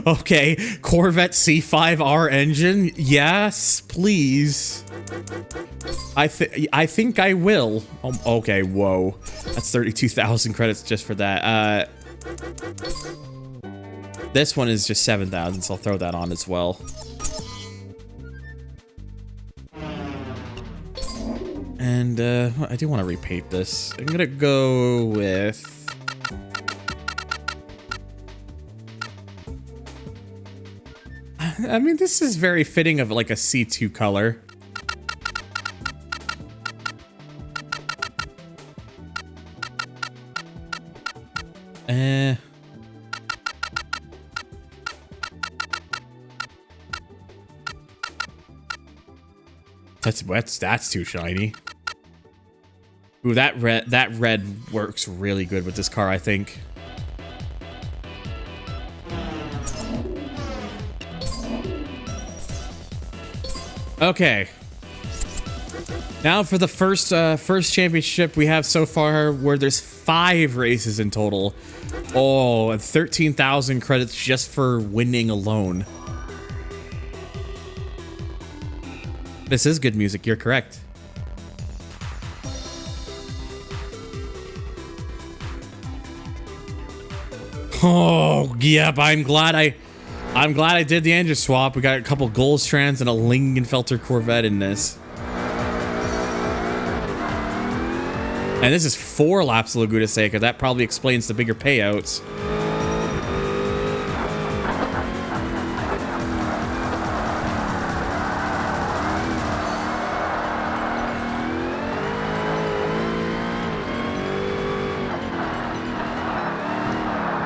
[SPEAKER 1] Okay, Corvette C5R engine. Yes, please. I think I will. Okay, whoa. That's 32,000 credits just for that. This one is just 7,000, so I'll throw that on as well. And I do want to repaint this. I'm gonna go with. I mean, this is very fitting of like a C2 color. That's too shiny. Ooh, that red works really good with this car, I think. Okay. Now for the first championship we have so far, where there's 5 races in total. Oh, and 13,000 credits just for winning alone. This is good music, you're correct. Oh, yep, I'm glad I did the engine swap. We got a couple Goldstrands and a Lingenfelter Corvette in this. And this is 4 laps of Laguna Seca. That probably explains the bigger payouts.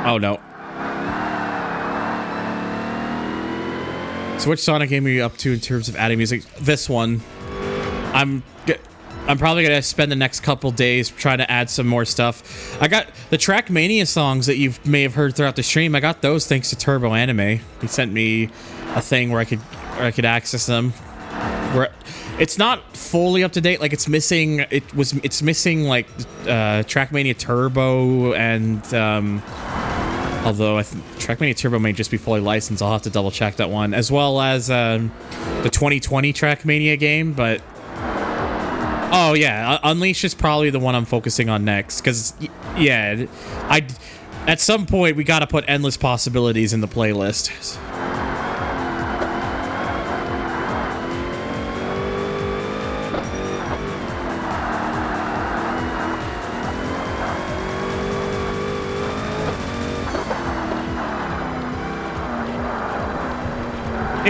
[SPEAKER 1] Oh no. So which Sonic game are you up to in terms of adding music? This one. I'm probably gonna spend the next couple days trying to add some more stuff. I got the Trackmania songs that you may have heard throughout the stream. I got those thanks to Turbo Anime. He sent me a thing where I could access them. Where it's not fully up to date. Like it's missing like Trackmania Turbo and although I think Trackmania Turbo may just be fully licensed. I'll have to double check that one, as well as the 2020 Trackmania game. But oh yeah, Unleash is probably the one I'm focusing on next, because yeah, at some point we got to put Endless Possibilities in the playlist.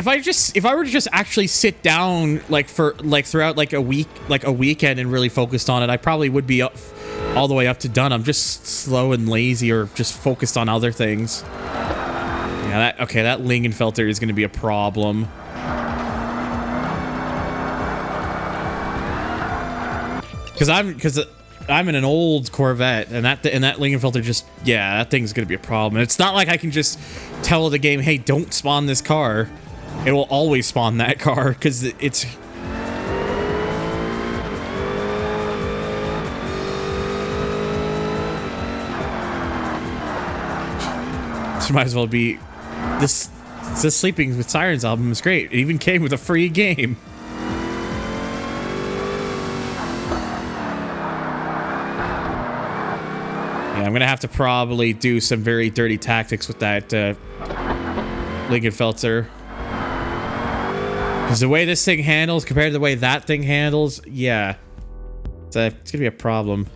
[SPEAKER 1] If I were to just actually sit down throughout a weekend and really focused on it, I probably would be up all the way up to done. I'm just slow and lazy, or just focused on other things. Yeah, that Lingenfelter is going to be a problem. Because I'm in an old Corvette, and that Lingenfelter just, yeah, that thing's going to be a problem. And it's not like I can just tell the game, hey, don't spawn this car. it will always spawn that car because it's. This might as well be this. The Sleeping with Sirens album is great. It even came with a free game. Yeah, I'm gonna have to probably do some very dirty tactics with that Lingenfelter. Because the way this thing handles compared to the way that thing handles, yeah. It's gonna be a problem.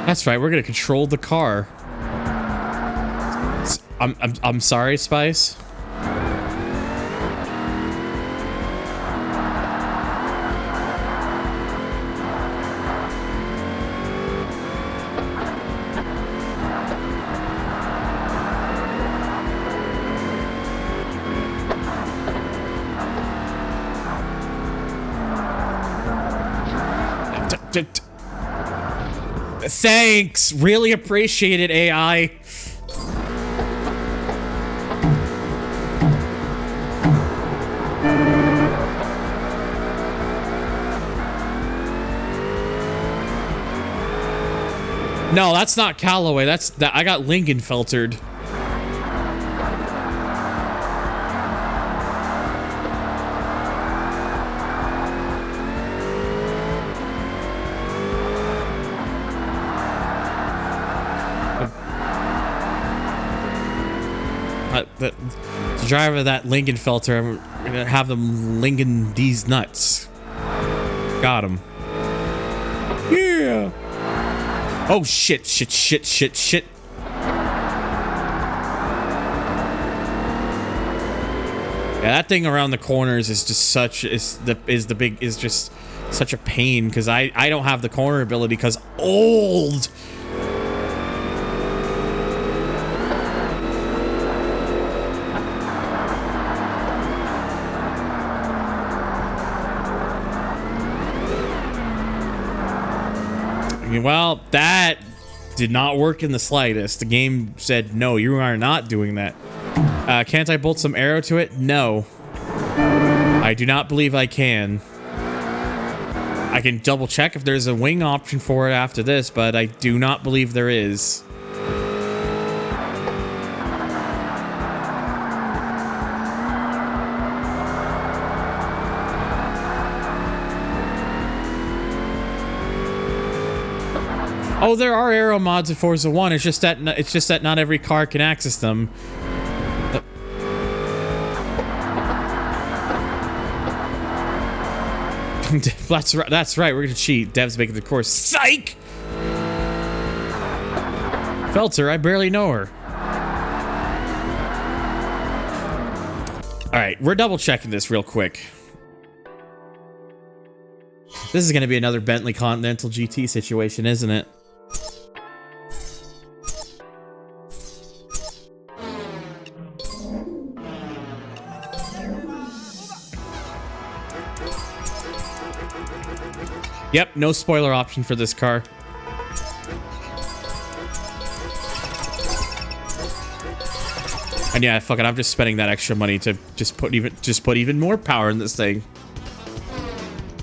[SPEAKER 1] That's right, we're gonna control the car. I'm sorry, Spice. Thanks! Really appreciate it, AI. No, that's not Callaway. That's that. I got Lingenfeltered. The driver of that Lingenfelter, I'm gonna have them Lingen these nuts. Got him. Yeah. Oh shit! Yeah, that thing around the corners is just such is just such a pain because I don't have the corner ability because old. Well, that did not work in the slightest. The game said, no, you are not doing that. Can't I bolt some arrow to it? No. I do not believe I can. I can double check if there's a wing option for it after this, but I do not believe there is. Oh, there are arrow mods in Forza 1. It's just that not every car can access them. That's right. That's right. We're gonna cheat. Dev's making the course. Psych. Felter, I barely know her. All right, we're double checking this real quick. This is gonna be another Bentley Continental GT situation, isn't it? Yep, no spoiler option for this car. And yeah, fuck it, I'm just spending that extra money to just put even more power in this thing.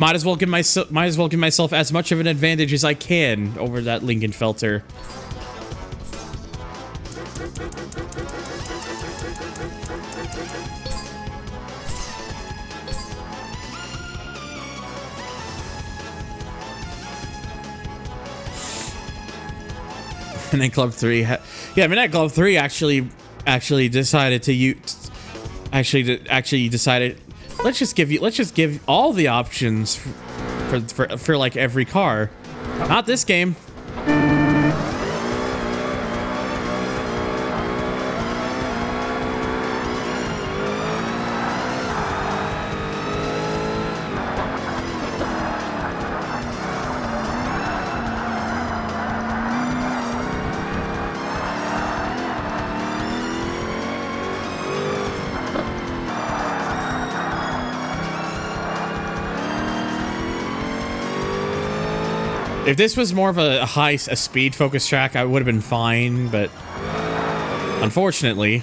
[SPEAKER 1] Might as well give myself as much of an advantage as I can over that Lingenfelter. And then Club 3, yeah, I mean that Club 3 actually decided to use, decided let's just give all the options for like every car. Not this game. If this was more of a speed focused track, I would have been fine, but unfortunately.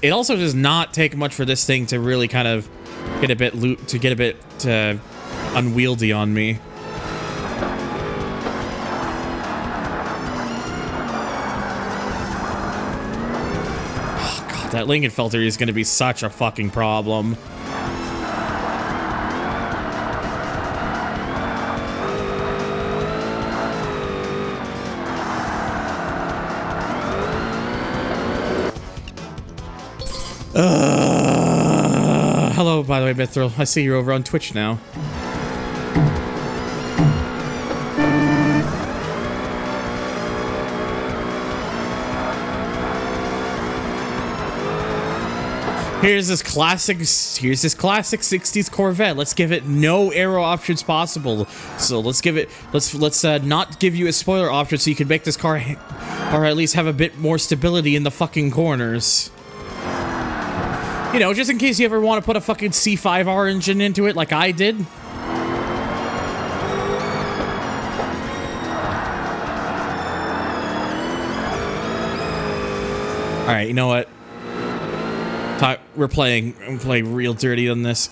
[SPEAKER 1] It also does not take much for this thing to really kind of get a bit unwieldy on me. Oh god, that Lingenfelter is going to be such a fucking problem. Hello, by the way, Mithril. I see you're over on Twitch now. Here's this classic 60s Corvette. Let's give it no aero options possible. So let's not give you a spoiler option so you can make this car or at least have a bit more stability in the fucking corners. You know, just in case you ever want to put a fucking C5R engine into it like I did. Alright, you know what? We're playing real dirty on this.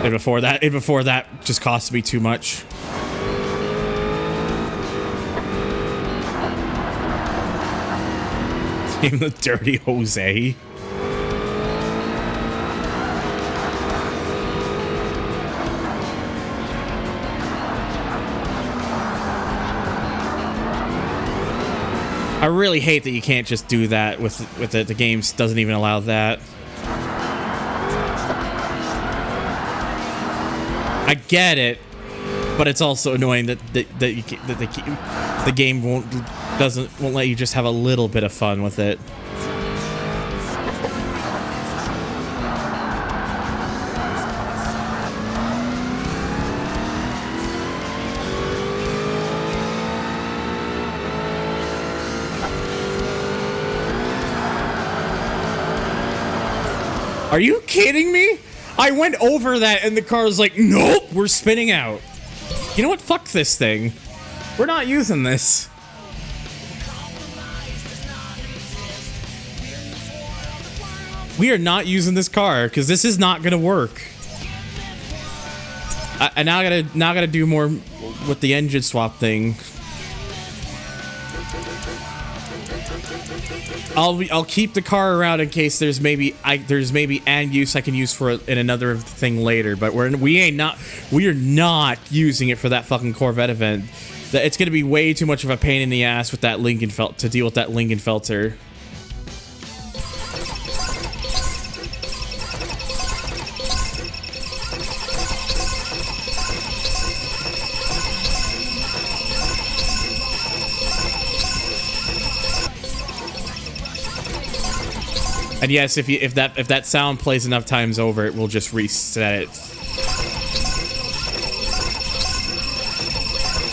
[SPEAKER 1] And before that just cost me too much. Even the dirty Jose. I really hate that you can't just do that with it. The game doesn't even allow that. I get it, but it's also annoying that the game won't let you just have a little bit of fun with it. Are you kidding me? I went over that and the car was like, nope, we're spinning out. You know what? Fuck this thing. We're not using this. We are not using this car because this is not gonna work. I now gotta do more with the engine swap thing. I'll keep the car around in case there's maybe an use I can use for in another thing later. But we are not using it for that fucking Corvette event. It's gonna be way too much of a pain in the ass with that to deal with that Lingenfelter. And yes, if that sound plays enough times over, it will just reset it.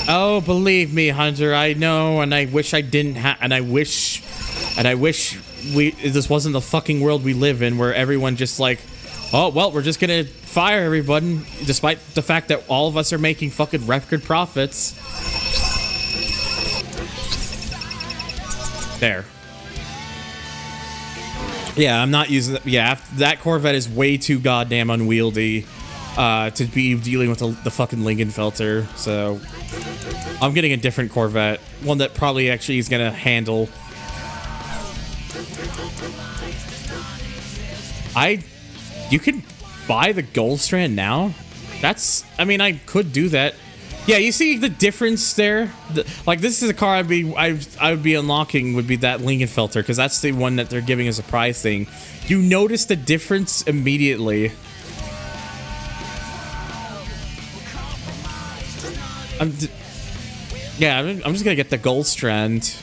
[SPEAKER 1] Oh, believe me, Hunter, I know, and I wish I didn't have, and I wish this wasn't the fucking world we live in, where everyone just like, oh well, we're just gonna fire everyone, despite the fact that all of us are making fucking record profits. There. Yeah, I'm not using that. Yeah, that Corvette is way too goddamn unwieldy to be dealing with the fucking Lingenfelter. So I'm getting a different Corvette, one that probably actually is gonna handle. You can buy the Gold Strand now. I mean, I could do that. Yeah, you see the difference there? Like, this is a car I would be unlocking, would be that Lingenfelter, because that's the one that they're giving as a prize thing. You notice the difference immediately. I'm just gonna get the Gold Strand.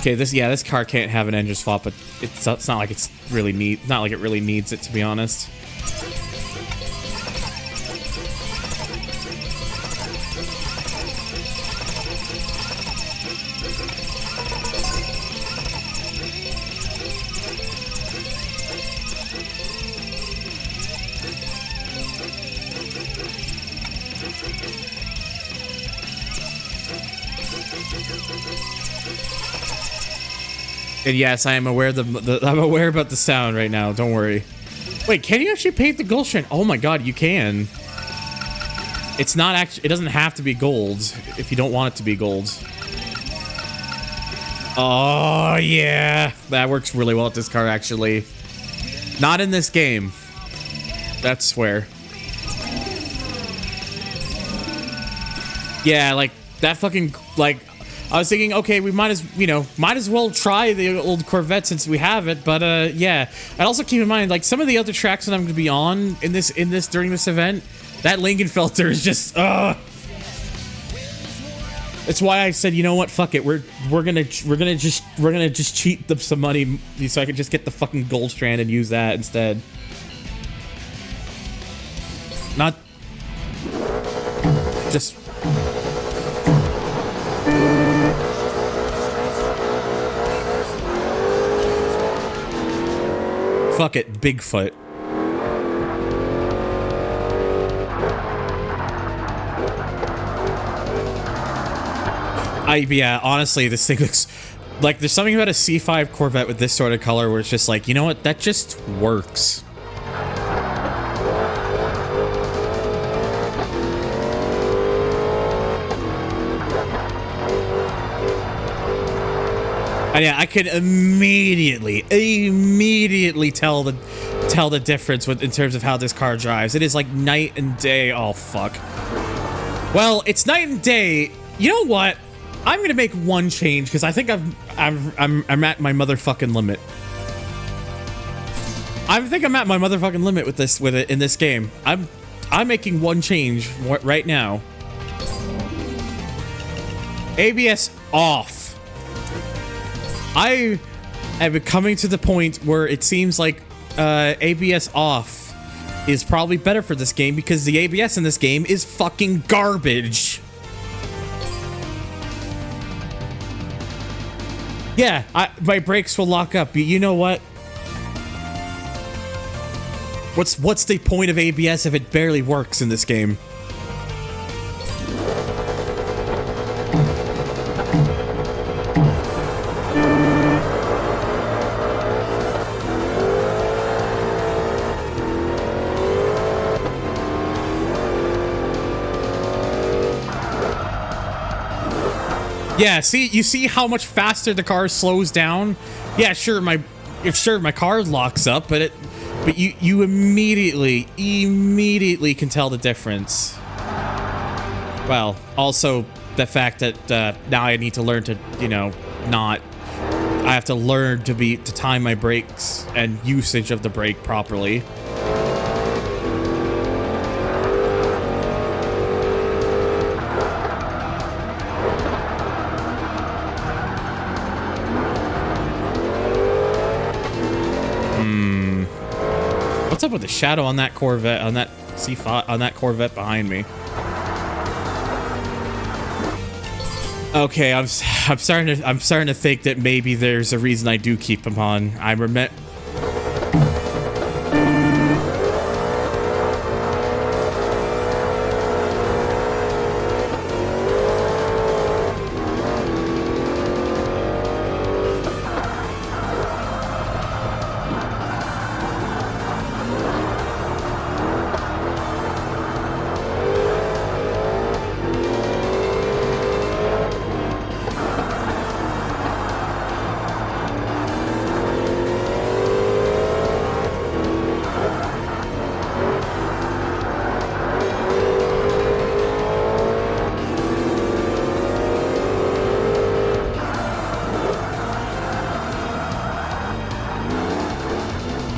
[SPEAKER 1] Okay, this car can't have an engine swap, but it's not like it really needs it, to be honest. And yes, I am aware I'm aware about the sound right now. Don't worry. Wait, can you actually paint the gold strand? Oh my god, you can. It's not actually. It doesn't have to be gold if you don't want it to be gold. Oh yeah, that works really well with this car actually. Not in this game. That's swear. Yeah, like that fucking like. I was thinking, okay, we might as well try the old Corvette since we have it, but yeah. And also keep in mind, like some of the other tracks that I'm gonna be on in this during this event, that Lincoln filter is just That's why I said, you know what, fuck it, we're gonna just cheat them some money so I can just get the fucking gold strand and use that instead. Not just. Fuck it, Bigfoot. Yeah, honestly, this thing looks like there's something about a C5 Corvette with this sort of color where it's just like, you know what, that just works. And yeah, I can immediately tell the difference in terms of how this car drives. It is like night and day. Oh fuck. Well, it's night and day. You know what? I'm gonna make one change because I think I'm at my motherfucking limit. I think I'm at my motherfucking limit with it in this game. I'm making one change right now. ABS off. I am coming to the point where it seems like ABS off is probably better for this game because the ABS in this game is fucking garbage. Yeah, my brakes will lock up. You know what? What's the point of ABS if it barely works in this game? Yeah, see, you see how much faster the car slows down? Yeah, sure, my car locks up, but you immediately can tell the difference. Well, also the fact that now I need to learn to, I have to learn to time my brakes and usage of the brake properly. What's up with the shadow on that Corvette, on that C5, on that Corvette behind me? Okay, I'm starting to think that maybe there's a reason I do keep him on. I remember.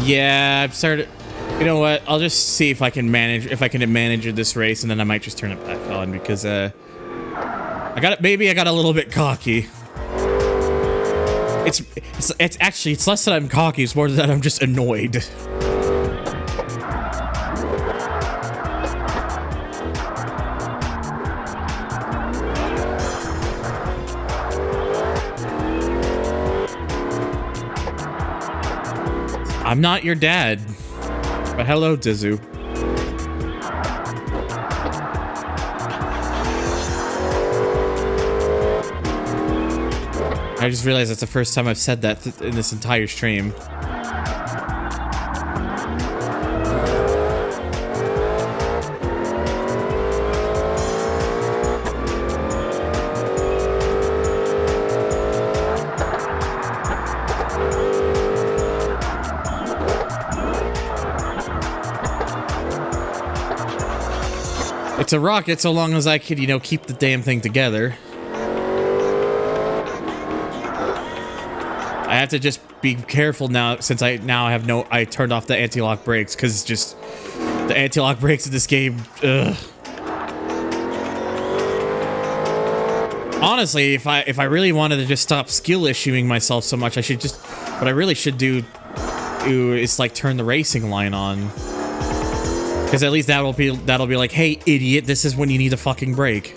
[SPEAKER 1] Yeah, I've started. You know what? I'll just see if I can manage this race, and then I might just turn it back on because maybe I got a little bit cocky. it's actually, it's less that I'm cocky, it's more that I'm just annoyed. I'm not your dad, but hello, Dizu. I just realized that's the first time I've said that in this entire stream. It's a rocket so long as I could, you know, keep the damn thing together. I have to just be careful now since I turned off the anti-lock brakes because just the anti-lock brakes in this game, ugh. Honestly, if I really wanted to just stop skill issuing myself so much, what I really should do is like turn the racing line on. Because at least that'll be like, hey, idiot, this is when you need to fucking brake.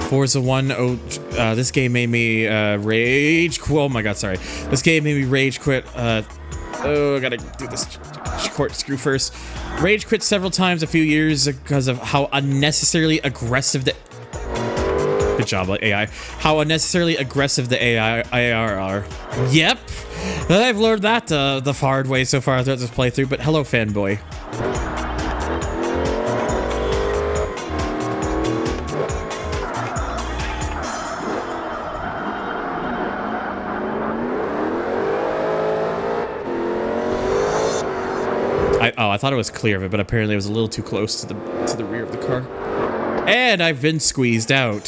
[SPEAKER 1] Forza 1, this game made me rage quit. Oh my god, sorry. This game made me rage quit. I gotta do this screw first. Rage quit several times a few years because of how unnecessarily aggressive the... Good job, AI. How unnecessarily aggressive the AR are. Yep, I've learned that the hard way so far throughout this playthrough, but hello, fanboy. I thought it was clear of it, but apparently it was a little too close to the rear of the car. And I've been squeezed out.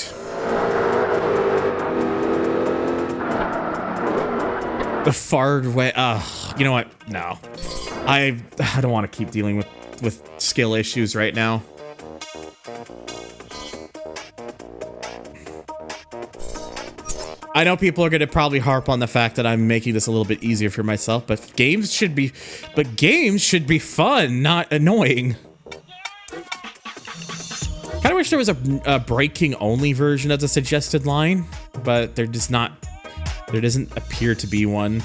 [SPEAKER 1] The far way. You know what? No, I don't want to keep dealing with skill issues right now. I know people are going to probably harp on the fact that I'm making this a little bit easier for myself, but games should be fun, not annoying. Kind of wish there was a braking only version of the suggested line, but there doesn't appear to be one.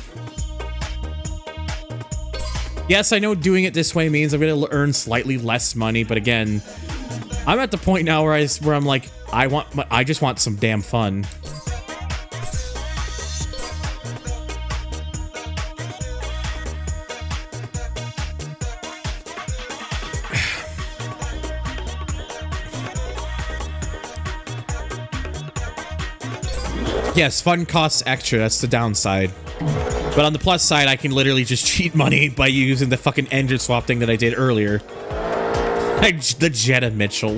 [SPEAKER 1] Yes, I know doing it this way means I'm going to earn slightly less money, but again, I'm at the point now where I'm like, I just want some damn fun. Yes, fun costs extra, that's the downside. But on the plus side, I can literally just cheat money by using the fucking engine swap thing that I did earlier. The Jetta Mitchell.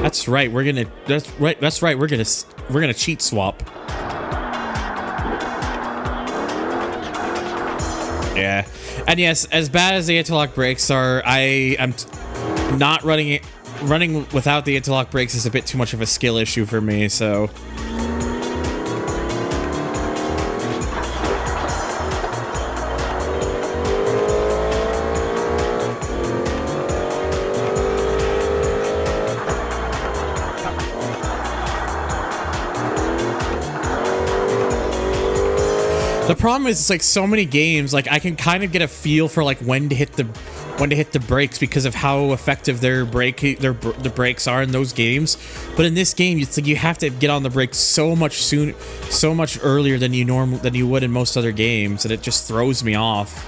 [SPEAKER 1] That's right, we're gonna cheat swap. Yeah. And yes, as bad as the anti-lock brakes are, I am not running it. Running without the anti-lock brakes is a bit too much of a skill issue for me, so... The problem is, it's like so many games, like I can kind of get a feel for like when to hit the brakes because of how effective the brakes are in those games. But in this game, it's like you have to get on the brakes so much earlier than you would in most other games, and it just throws me off.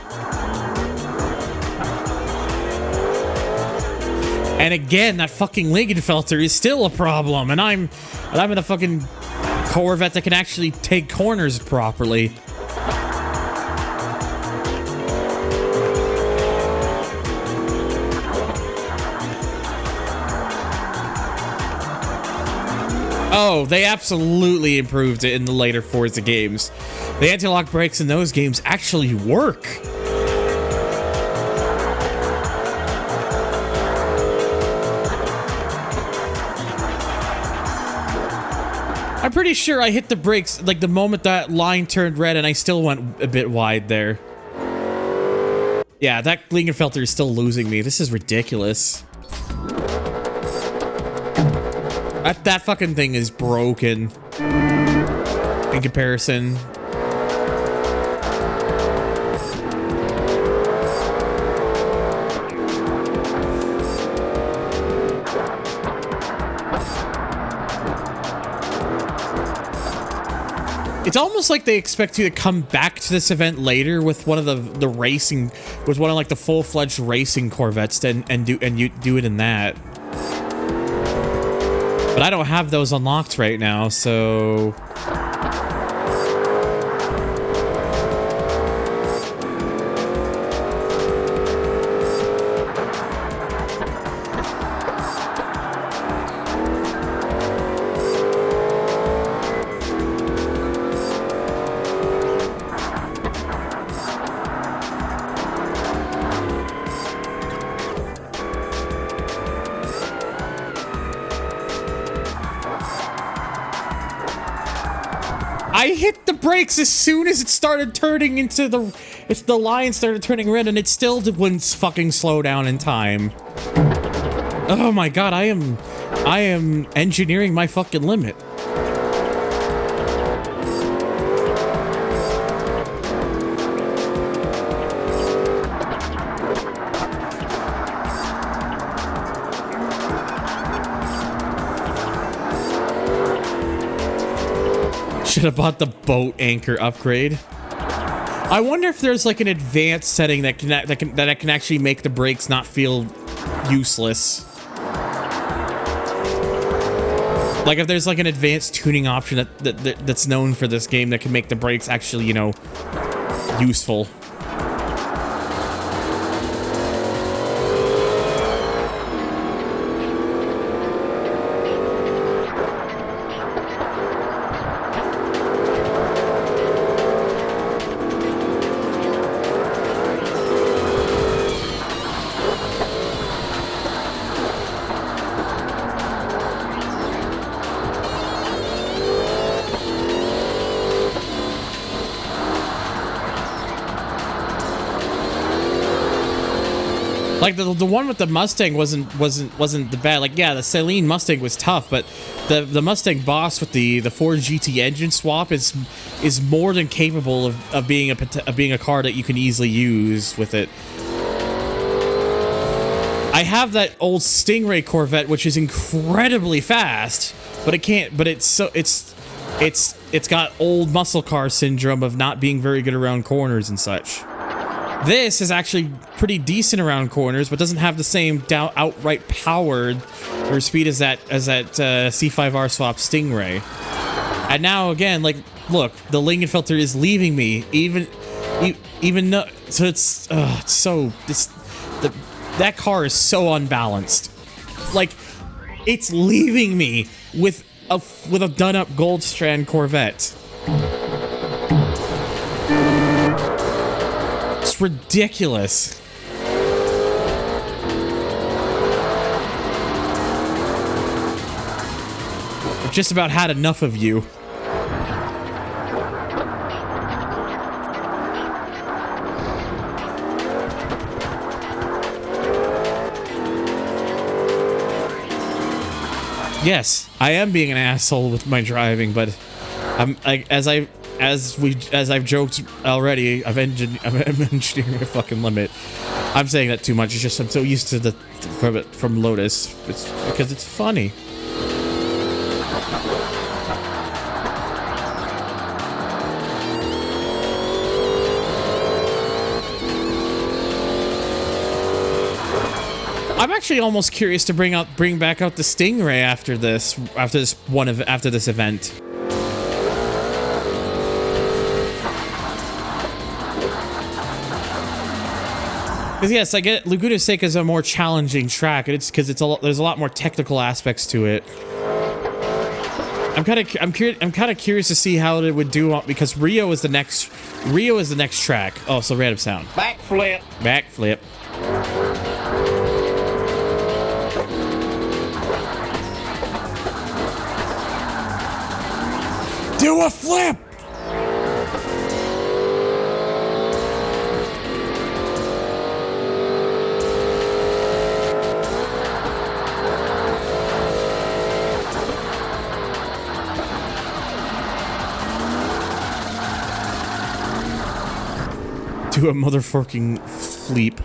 [SPEAKER 1] And again, that fucking Lingenfelter is still a problem, and I'm in a fucking Corvette that can actually take corners properly. Oh, they absolutely improved it in the later Forza games. The anti-lock brakes in those games actually work. I'm pretty sure I hit the brakes like the moment that line turned red, and I still went a bit wide there. Yeah, that Klingenfelter is still losing me. This is ridiculous. That fucking thing is broken in comparison. It's almost like they expect you to come back to this event later with one of the racing, with one of like the full-fledged racing Corvettes, and you do it in that. But I don't have those unlocked right now, so. I hit the brakes as soon as it started turning into the line started turning red, and it still wouldn't fucking slow down in time. Oh my god, I am engineering my fucking limit. Should have bought the boat anchor upgrade. I wonder if there's like an advanced setting that can actually make the brakes not feel useless. Like if there's like an advanced tuning option that's known for this game that can make the brakes actually, you know, useful. Like the one with the Mustang wasn't the bad. Like yeah, the Celine Mustang was tough, but the Mustang Boss with the Ford GT engine swap is more than capable of being a car that you can easily use with it. I have that old Stingray Corvette, which is incredibly fast, but it can't. But it's got old muscle car syndrome of not being very good around corners and such. This is actually pretty decent around corners, but doesn't have the same outright power or speed as that C5R swap Stingray. And now again, like, look, the Klingenfelter is leaving me. Even though, so that car is so unbalanced. Like, it's leaving me with a done-up Goldstrand Corvette. It's ridiculous. I've just about had enough of you. Yes, I am being an asshole with my driving, but as I've joked already, I'm engineering a fucking limit. I'm saying that too much. It's just I'm so used to from Lotus. It's because it's funny. I'm actually almost curious to bring back out the Stingray after this event. Because yes, I get Laguna Seca is a more challenging track, and it's because there's a lot more technical aspects to it. I'm kind of curious to see how it would do because Rio is the next track. Oh, so random sound.
[SPEAKER 3] Backflip.
[SPEAKER 1] Backflip. Do a flip! Do a motherfucking fleep.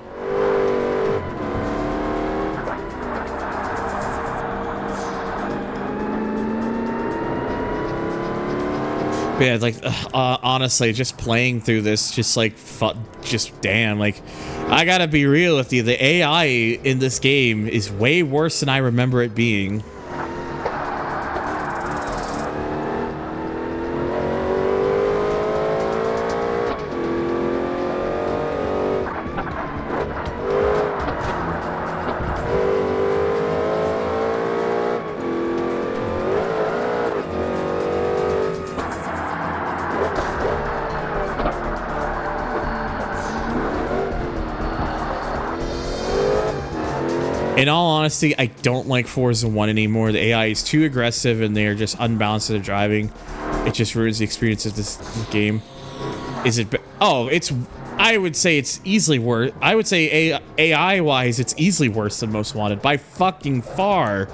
[SPEAKER 1] But yeah, like, honestly, just playing through this, just like, just damn, like, I gotta be real with you. The AI in this game is way worse than I remember it being. In all honesty, I don't like Forza 1 anymore. The AI is too aggressive and they're just unbalanced in their driving. It just ruins the experience of this game. Is it? Oh, it's. I would say it's easily worse. I would say AI-wise, it's easily worse than Most Wanted by fucking far.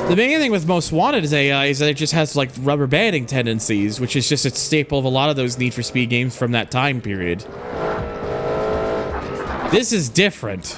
[SPEAKER 1] The main thing with Most Wanted is AI is that it just has like rubber banding tendencies, which is just a staple of a lot of those Need for Speed games from that time period. This is different.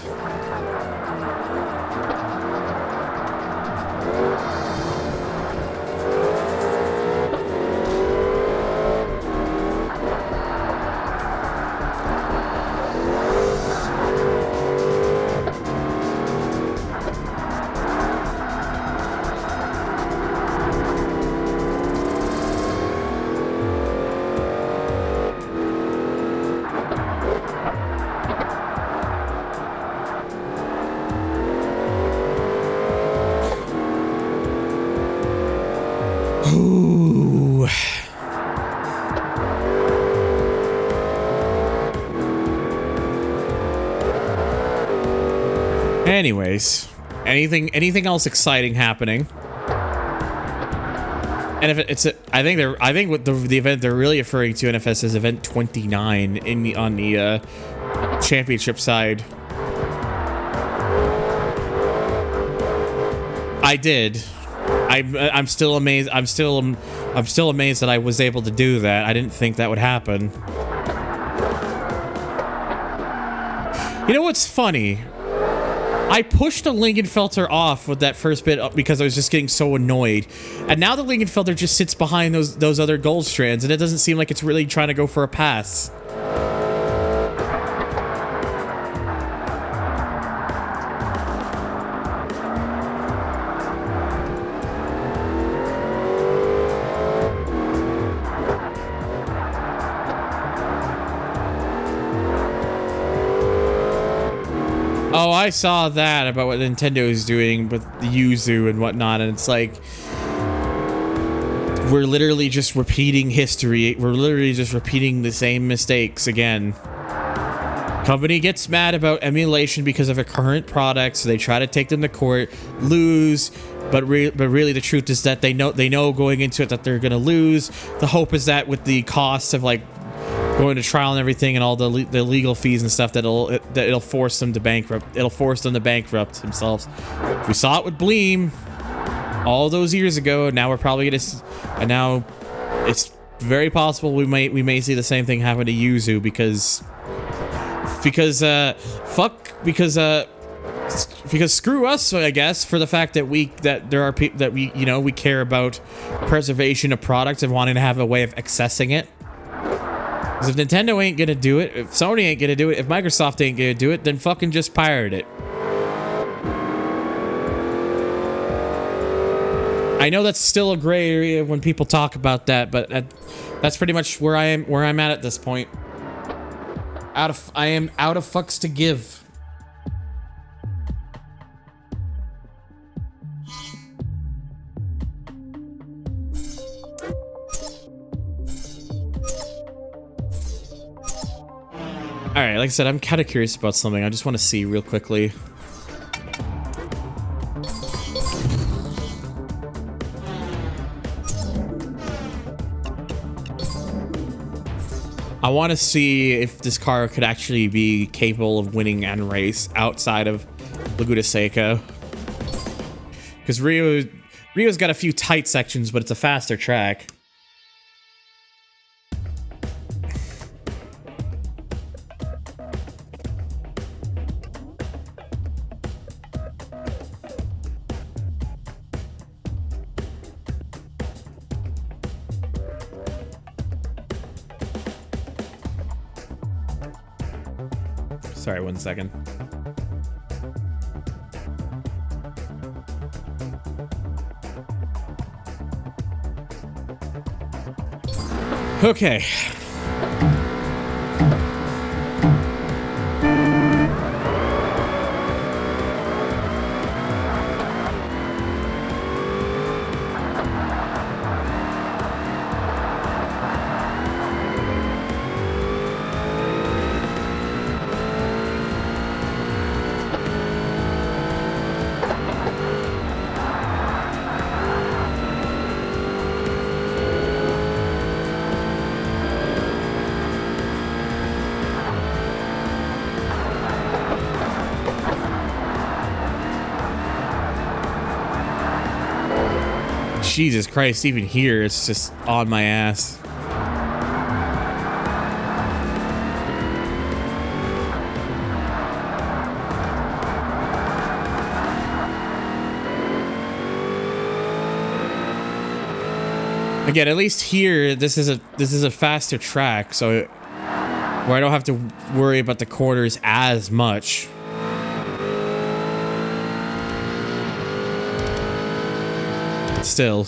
[SPEAKER 1] Ooh. Anyways, anything else exciting happening? And if it's I think what the event they're really referring to NFS is event 29 on the championship side. I did. I'm still amazed. I'm still amazed that I was able to do that. I didn't think that would happen. You know what's funny? I pushed the Lingenfelter off with that first bit because I was just getting so annoyed. And now the Lingenfelter just sits behind those other gold strands, and it doesn't seem like it's really trying to go for a pass. Oh, I saw that about what Nintendo is doing with the Yuzu and whatnot, and it's like we're literally just repeating history. We're literally just repeating the same mistakes again. Company gets mad about emulation because of a current product, so they try to take them to court, lose, but really the truth is that they know going into it that they're gonna lose. The hope is that with the costs of like going to trial and everything and all the legal fees and stuff, that it'll force them to bankrupt. It'll force them to bankrupt themselves. We saw it with Bleem all those years ago. Now we're probably gonna, and now it's very possible we may see the same thing happen to Yuzu because screw us, I guess, for the fact that there are people that we care about preservation of products and wanting to have a way of accessing it. Because if Nintendo ain't gonna do it, if Sony ain't gonna do it, if Microsoft ain't gonna do it, then fucking just pirate it. I know that's still a gray area when people talk about that, but that's pretty much where I'm at this point. I am out of fucks to give. Alright, like I said, I'm kind of curious about something. I just want to see real quickly. I want to see if this car could actually be capable of winning and race outside of Laguna Seca. Because Rio's got a few tight sections, but it's a faster track. Sorry, 1 second. Okay. Jesus Christ, even here, it's just on my ass. Again, at least here, this is a faster track, so where I don't have to worry about the corners as much. Still.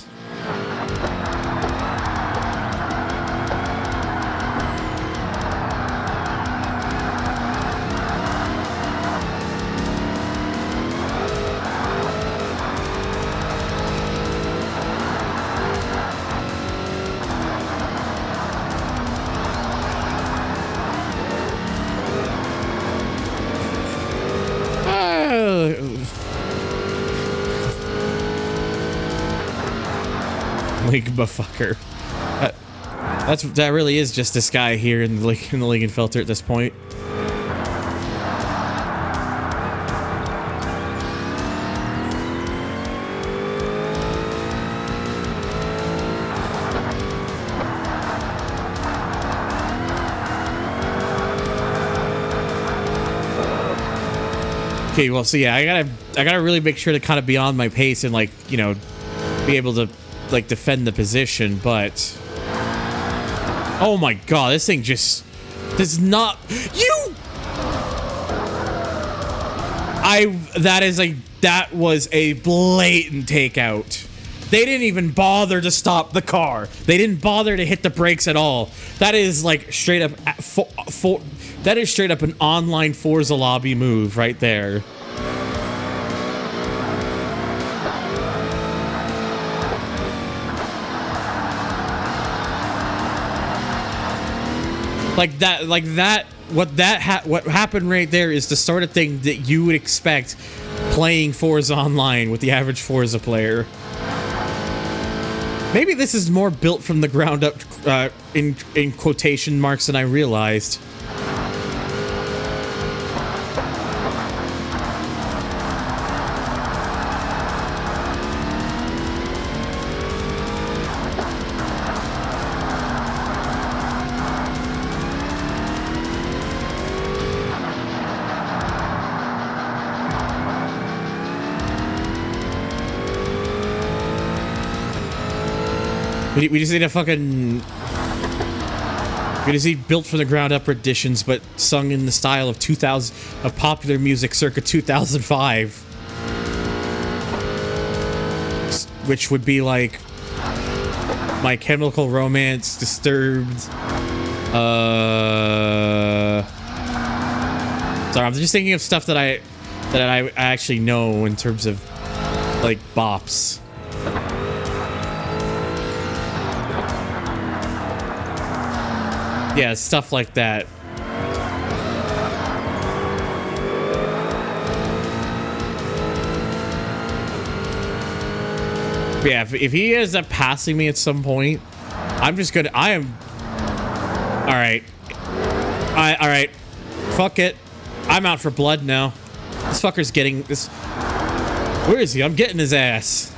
[SPEAKER 1] Ligma fucker. That really is just this guy here in the Lincoln filter at this point. Okay, well, so yeah, I gotta really make sure to kind of be on my pace and, like, you know, be able to, like, defend the position, but oh my god, this thing just does not. That was a blatant takeout. They didn't even bother to stop the car. They didn't bother to hit the brakes at all. That is like straight up that is straight up an online Forza lobby move right there. What happened right there is the sort of thing that you would expect playing Forza Online with the average Forza player. Maybe this is more built from the ground up, in quotation marks, than I realized. We just need a fucking... We just need built from the ground up renditions, but sung in the style of popular music circa 2005. Which would be like My Chemical Romance, Disturbed. Sorry, I'm just thinking of stuff that I actually know in terms of, like, bops. Yeah, stuff like that. But yeah, if he ends up passing me at some point, I'm just gonna... Alright. All right. Fuck it. I'm out for blood now. This fucker's getting this. Where is he? I'm getting his ass.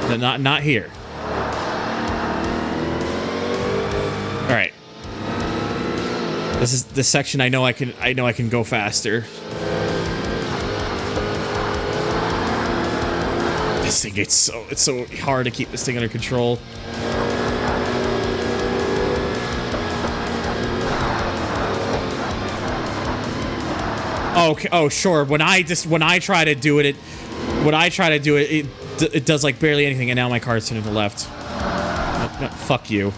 [SPEAKER 1] No, not here. All right. This is the section I know I can go faster. This thing, it's so hard to keep this thing under control. Okay. Oh, sure. When I try to do it, it does like barely anything, and now my car's turning to the left. No, fuck you.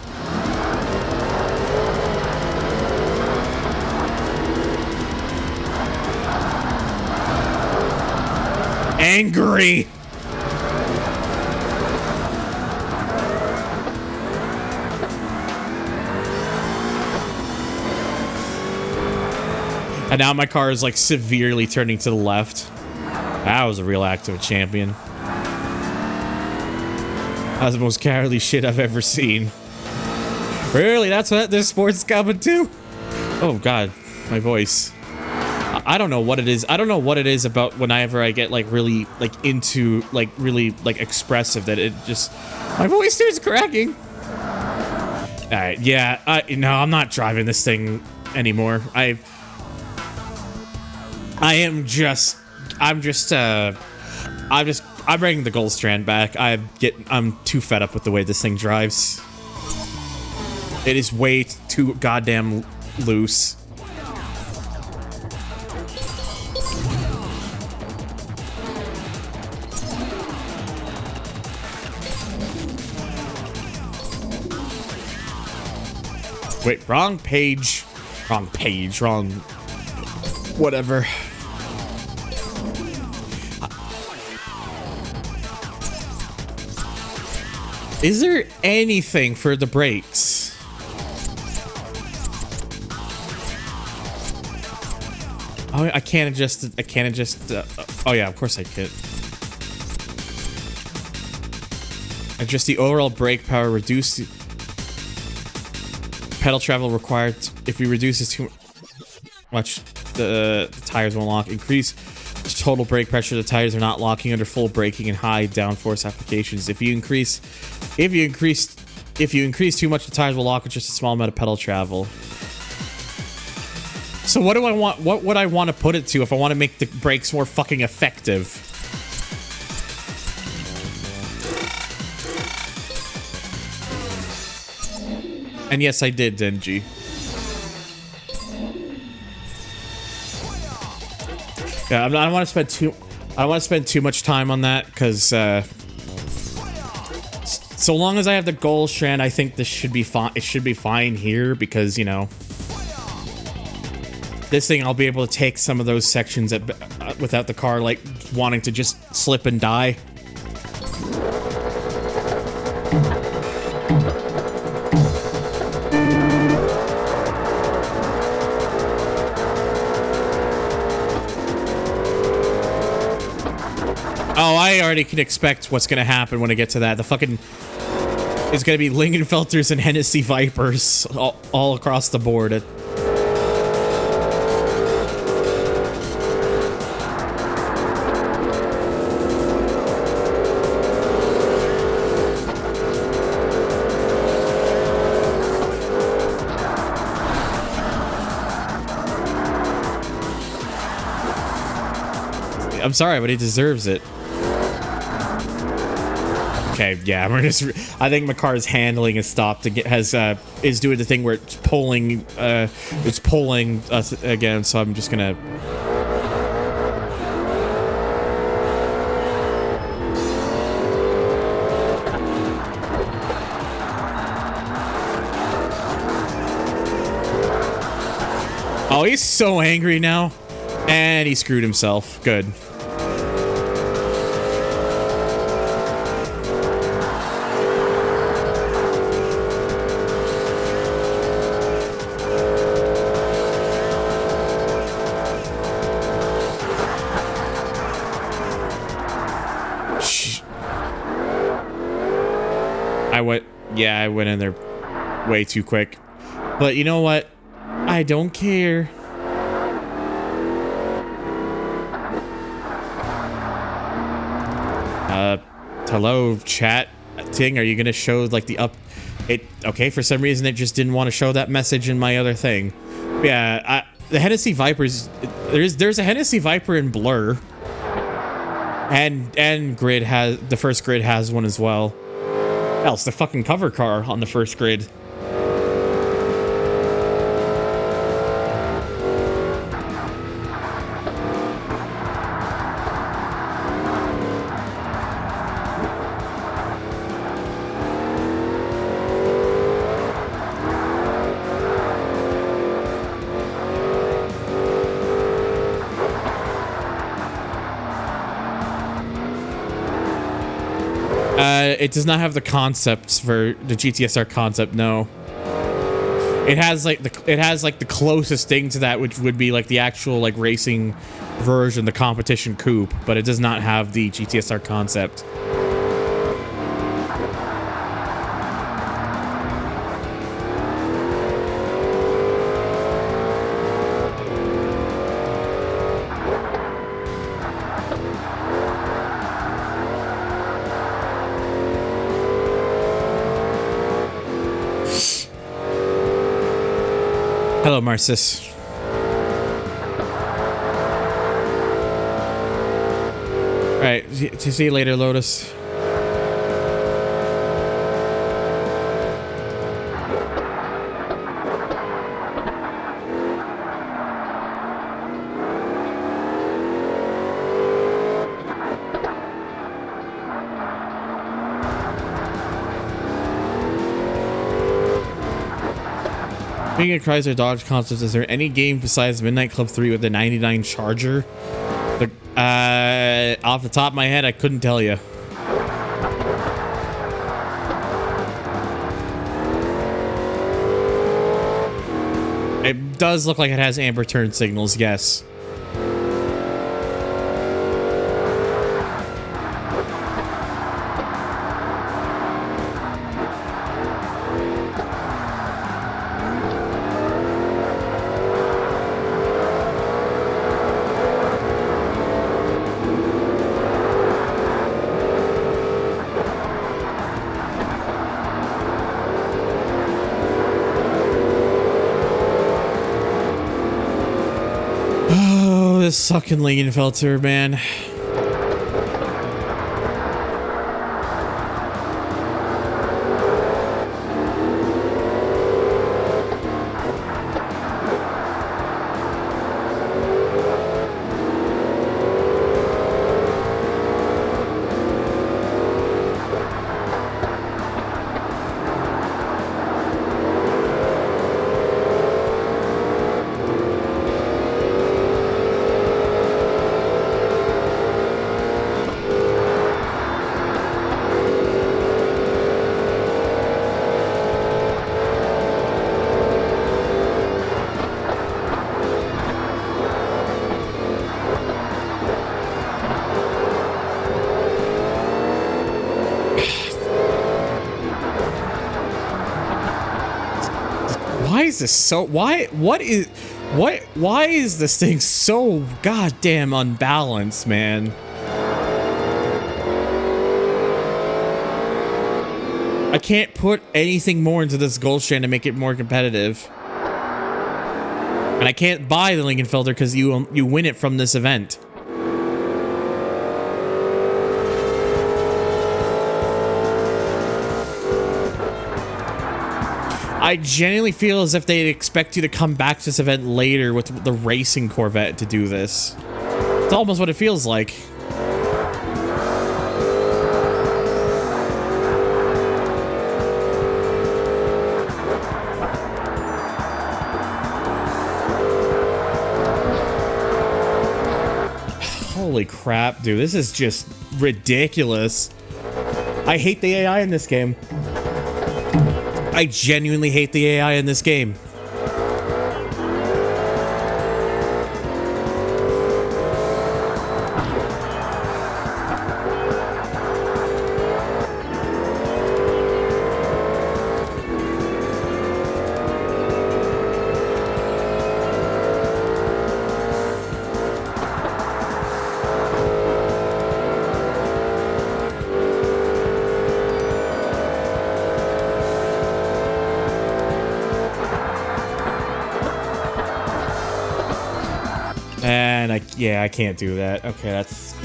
[SPEAKER 1] Angry. And now my car is like severely turning to the left. That was a real act of a champion. That was the most cowardly shit I've ever seen. Really? That's what this sport's coming to? Oh god, my voice. I don't know what it is. I don't know what it is about whenever I get like really like into like really like expressive that it just my voice starts cracking. All right, yeah. No, I'm not driving this thing anymore. I'm bringing the Gold Strand back. I'm too fed up with the way this thing drives. It is way too goddamn loose. Wait, wrong page. Wrong page, wrong... Whatever. Is there anything for the brakes? Oh, I can't adjust it. I can't adjust... oh yeah, of course I could. Adjust the overall brake power, reduce the... Pedal travel required. If we reduce this too much, the tires won't lock. Increase total brake pressure. The tires are not locking under full braking and high downforce applications. If you increase too much, the tires will lock with just a small amount of pedal travel. So what do I want? What would I want to put it to if I want to make the brakes more fucking effective? And yes, I did, Denji. Yeah, I don't want to spend too much time on that because so long as I have the Gold Strand, I think this should be fine. It should be fine here because, you know, this thing I'll be able to take some of those sections without the car like wanting to just slip and die. Oh, I already can expect what's gonna happen when I get to that. The fucking... It's gonna be Lingenfelters and Hennessy Vipers all across the board. I'm sorry, but he deserves it. Okay, yeah, we're just... I think my car's handling has stopped. Is doing the thing where it's pulling us again. So I'm just gonna. Oh, he's so angry now, and he screwed himself. Good. Yeah, I went in there way too quick. But you know what? I don't care. Hello, chat thing. Are you gonna show like the up? Okay, for some reason it just didn't want to show that message in my other thing. Yeah, the Hennessy Vipers. There's a Hennessy Viper in Blur, and Grid has the first Grid has one as well. Else the fucking cover car on the first Grid. It does not have the concepts for the GTSR concept. No, it has like the closest thing to that, which would be like the actual like racing version, the competition coupe, but it does not have the GTSR concept. Hello, Marcis. All right, see you later, Lotus. Speaking of Chrysler Dodge concepts, is there any game besides Midnight Club 3 with the 99 Charger? Off the top of my head, I couldn't tell you. It does look like it has amber turn signals, yes. This sucking Lingenfelter, man. Why is this so why is this thing so goddamn unbalanced, man? I can't put anything more into this Goldstrand to make it more competitive. And I can't buy the Lingenfelter because you win it from this event. I genuinely feel as if they'd expect you to come back to this event later with the racing Corvette to do this. It's almost what it feels like. Holy crap, dude. This is just ridiculous. I hate the AI in this game. I genuinely hate the AI in this game. and I can't do that. Okay, that's...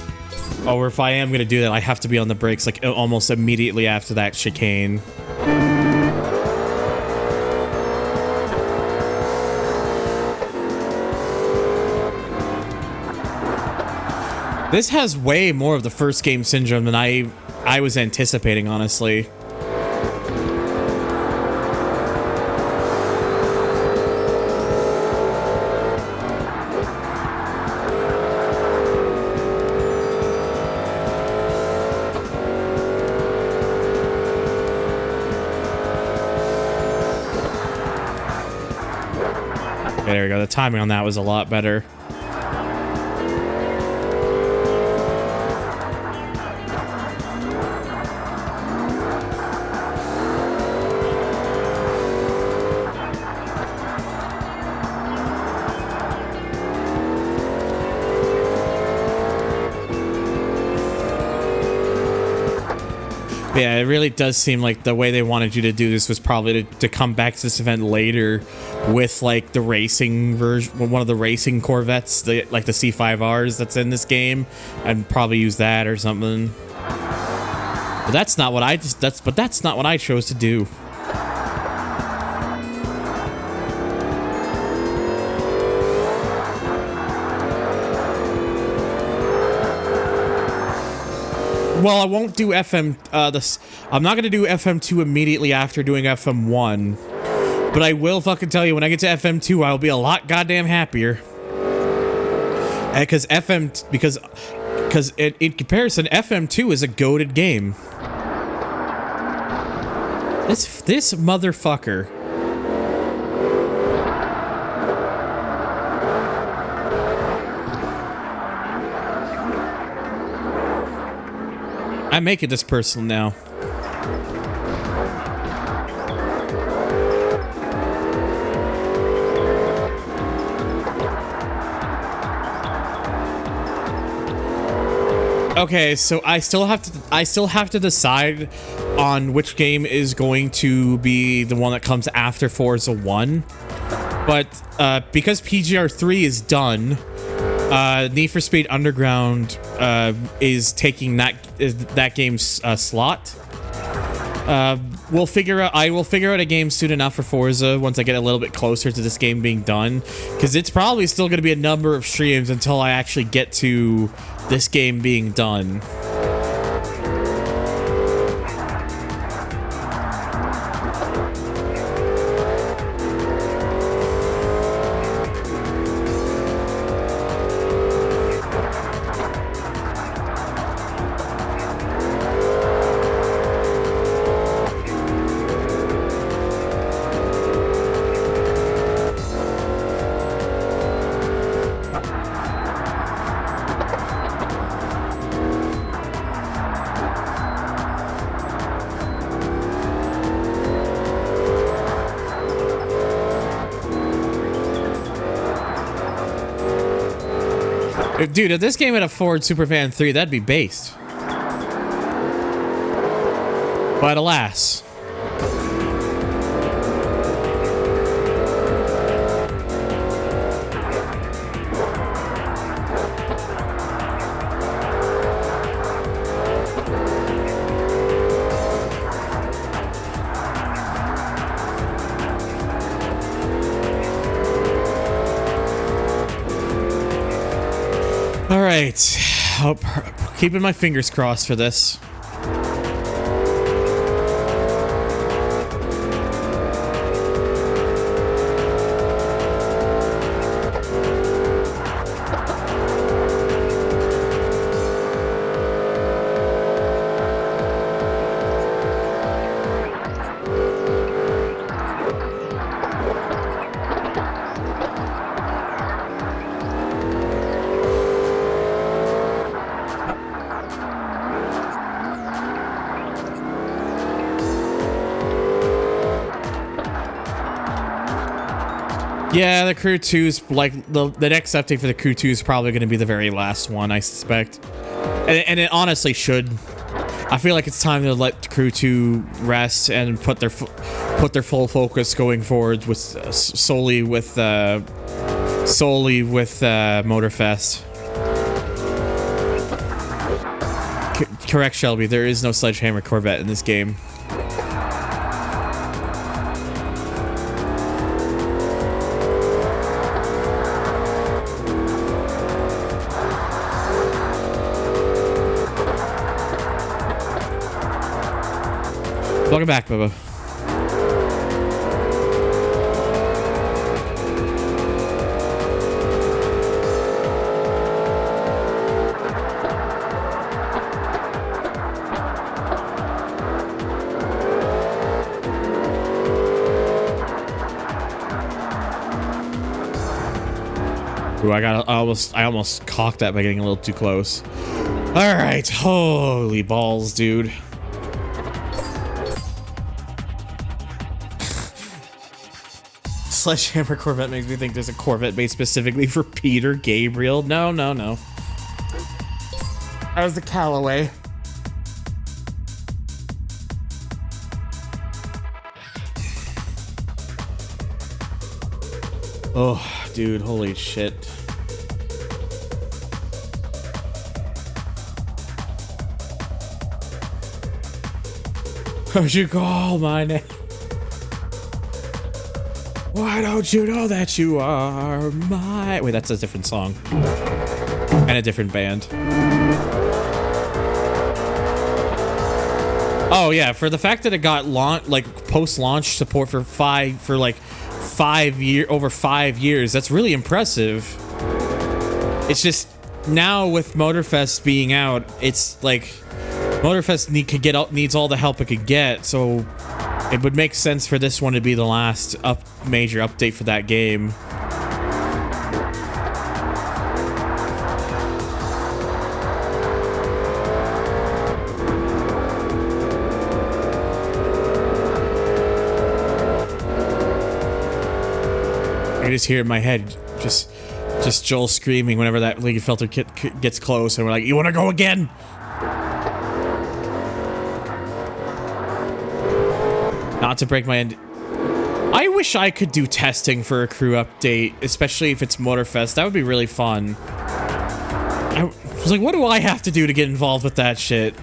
[SPEAKER 1] Or if I am gonna do that, I have to be on the brakes like almost immediately after that chicane. This has way more of the first game syndrome than I was anticipating, honestly. There we go. The timing on that was a lot better. Yeah, it really does seem like the way they wanted you to do this was probably to come back to this event later with like the racing version, one of the racing Corvettes, like the C5Rs that's in this game, and probably use that or something. But that's not what that's not what I chose to do. Well, I won't do FM. I'm not gonna do FM2 immediately after doing FM1, but I will fucking tell you when I get to FM2, I'll be a lot goddamn happier. Because in comparison, FM2 is a goated game. This motherfucker. I'm making this personal now. Okay, so I still have to decide on which game is going to be the one that comes after Forza 1. But because PGR3 is done, Need for Speed Underground is taking that game's slot. I will figure out a game soon enough for Forza once I get a little bit closer to this game being done, because it's probably still going to be a number of streams until I actually get to this game being done. Dude, if this game had a Ford Supervan 3, that'd be based. But alas. Alright, keeping my fingers crossed for this. Yeah, the Crew 2's like the next update for the Crew 2 is probably going to be the very last one, I suspect, and it honestly should. I feel like it's time to let the Crew 2 rest and put their full focus going forward with solely with solely with Motorfest. Correct, Shelby. There is no Sledgehammer Corvette in this game. Welcome back, Bubba. Ooh, I almost cocked that by getting a little too close. All right, holy balls, dude. Sledgehammer Corvette makes me think there's a Corvette made specifically for Peter Gabriel. No, no, no. That was the Callaway. Oh, dude, holy shit. How'd you call my name? Why don't you know that you are my... Wait, that's a different song. And a different band. Oh, yeah, for the fact that it got post-launch support for over 5 years, that's really impressive. It's just, now with Motorfest being out, it's like, Motorfest needs all the help it could get, so... It would make sense for this one to be the last major update for that game. I just hear in my head, just Joel screaming whenever that League Filter gets close, and we're like, "You want to go again?" Not to break my end. I wish I could do testing for a crew update, especially if it's Motorfest. That would be really fun. I was like, what do I have to do to get involved with that shit?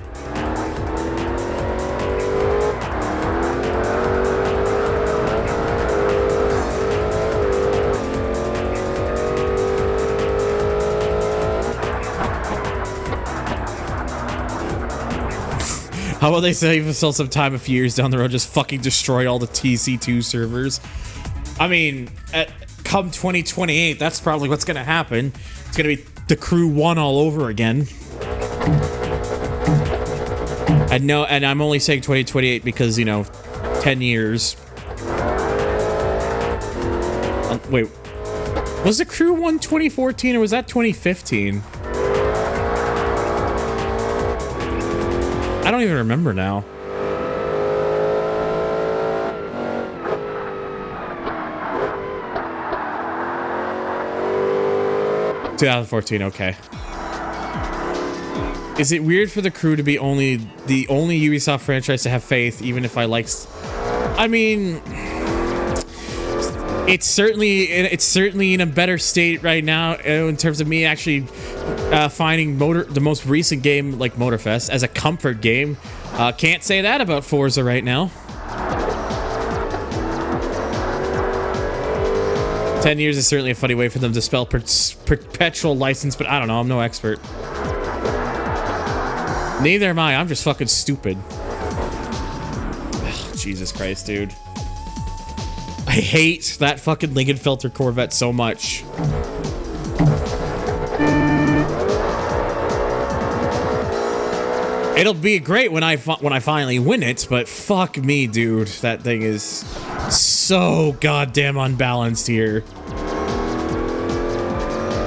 [SPEAKER 1] How about they save themselves some time a few years down the road, just fucking destroy all the TC2 servers? I mean, come 2028, that's probably what's gonna happen. It's gonna be the Crew 1 all over again. And I'm only saying 2028 because, you know, 10 years. Wait, was the Crew 1 2014 or was that 2015? I don't even remember now. ...2014, okay. Is it weird for the Crew to be the only Ubisoft franchise to have faith, even if I like... I mean... It's certainly in a better state right now in terms of me actually finding the most recent game like Motorfest as a comfort game. Can't say that about Forza right now. 10 years is certainly a funny way for them to spell perpetual license, but I don't know. I'm no expert. Neither am I. I'm just fucking stupid. Ugh, Jesus Christ, dude. I hate that fucking Lingenfelter Corvette so much. It'll be great when I finally win it, but fuck me, dude. That thing is so goddamn unbalanced here.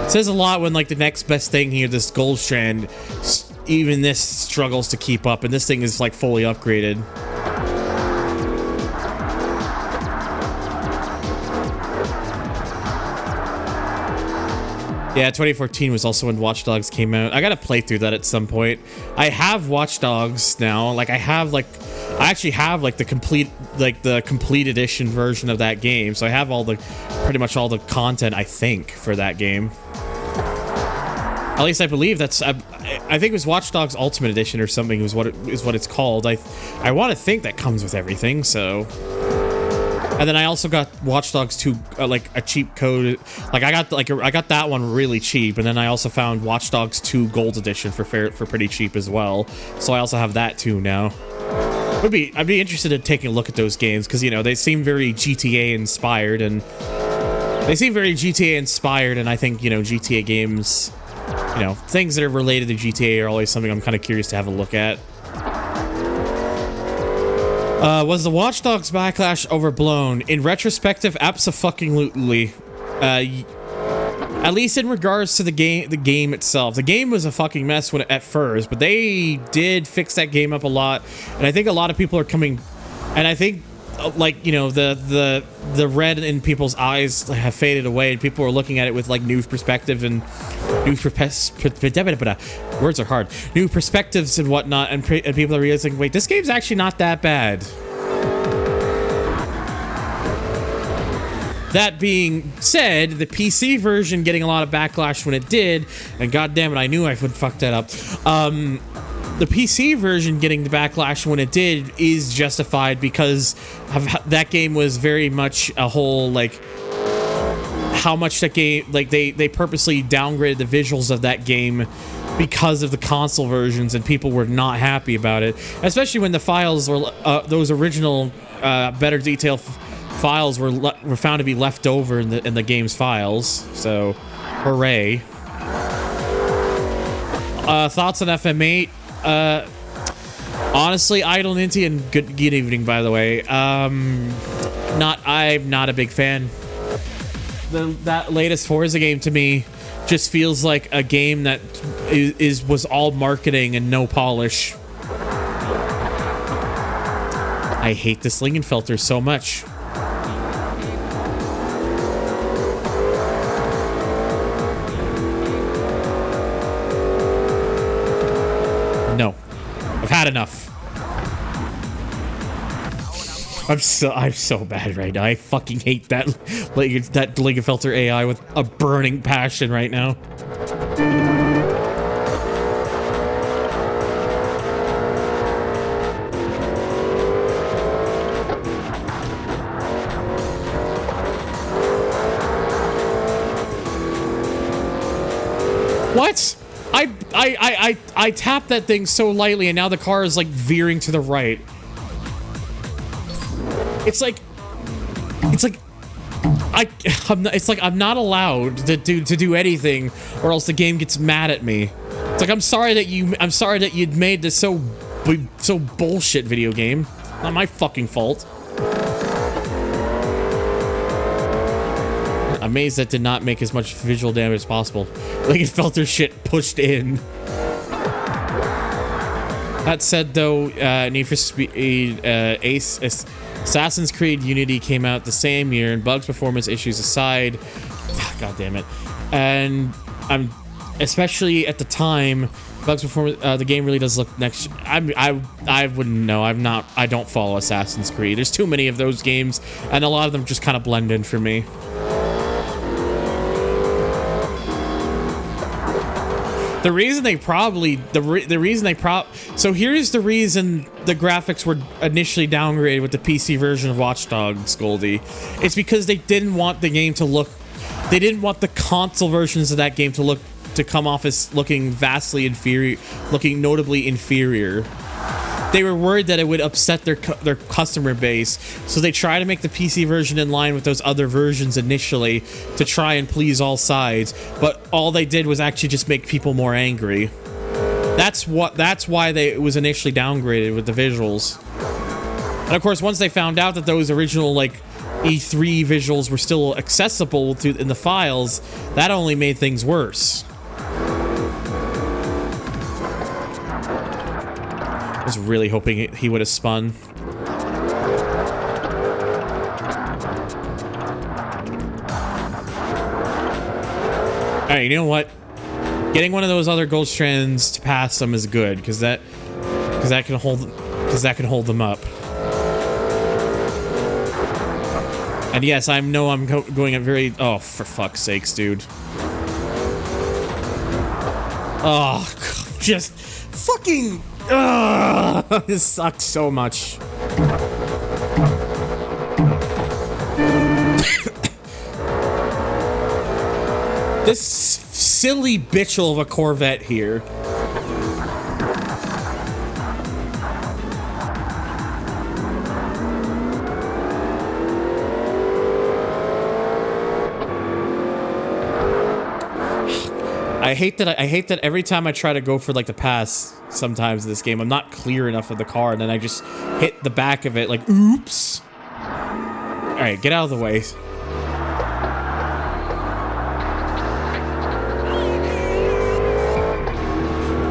[SPEAKER 1] It says a lot when, like, the next best thing here, this Gold Strand, even this struggles to keep up, and this thing is, like, fully upgraded. Yeah, 2014 was also when Watch Dogs came out. I gotta play through that at some point. I have Watch Dogs now. Like, I have, like... I actually have like the complete edition version of that game, so I have pretty much all the content, I think, for that game. At least I believe that's. I think it was Watch Dogs Ultimate Edition or something is what it's called. I want to think that comes with everything. So, and then I also got Watch Dogs 2 like a cheap code. Like I got that one really cheap, and then I also found Watch Dogs 2 Gold Edition for pretty cheap as well. So I also have that too now. I'd be interested in taking a look at those games because, you know, they seem very GTA inspired, and I think, you know, GTA games, you know, things that are related to GTA are always something I'm kind of curious to have a look at. Was the Watch Dogs backlash overblown? In retrospective, abso-fucking-lutely. At least in regards to the game itself. The game was a fucking mess at first, but they did fix that game up a lot, and I think a lot of people are coming, and I think, like, you know, the red in people's eyes have faded away, and people are looking at it with like new perspective and words are hard, new perspectives and whatnot, and people are realizing, wait, this game's actually not that bad. That being said, the PC version getting a lot of backlash when it did, and goddammit, I knew I would fuck that up. The PC version getting the backlash when it did is justified because that game was very much a whole, like, how much that game, like, they purposely downgraded the visuals of that game because of the console versions, and people were not happy about it, especially when the files were those original better detail files were found to be left over in the game's files. So, hooray. Thoughts on FM8? Honestly, Idle Ninty, and good evening, by the way. I'm not a big fan. That latest Forza game to me just feels like a game that was all marketing and no polish. I hate this Lingenfelter so much. No, I've had enough. I'm so bad right now. I fucking hate that Lingenfelter AI with a burning passion right now. What? I tapped that thing so lightly, and now the car is like veering to the right. It's like I'm not allowed to do anything, or else the game gets mad at me. It's like, I'm sorry that you'd made this so bullshit video game. Not my fucking fault. Amazed that did not make as much visual damage as possible. Like, it felt their shit pushed in. That said, though, Need for Speed Assassin's Creed Unity came out the same year, and bugs, performance issues aside, god damn it, and I'm especially at the time, bugs, performance, the game really does look next. I wouldn't know. I don't follow Assassin's Creed. There's too many of those games, and a lot of them just kind of blend in for me. So here's the reason the graphics were initially downgraded with the PC version of Watch Dogs, Goldie. It's because they didn't want the game to look, they didn't want the console versions of that game to come off as looking vastly inferior, looking notably inferior. They were worried that it would upset their customer base, so they tried to make the PC version in line with those other versions initially to try and please all sides, but all they did was actually just make people more angry. That's why it was initially downgraded with the visuals. And of course, once they found out that those original like E3 visuals were still accessible in the files, that only made things worse. I was really hoping he would have spun. Alright, you know what? Getting one of those other gold strands to pass them is good, because that can hold because that can hold them up. And yes, I know I'm going at very... Oh, for fuck's sakes, dude. Oh, just fucking... This sucks so much. This silly bitchel of a Corvette here. I hate that every time I try to go for like the pass sometimes in this game, I'm not clear enough of the car and then I just hit the back of it like, oops. All right, get out of the way.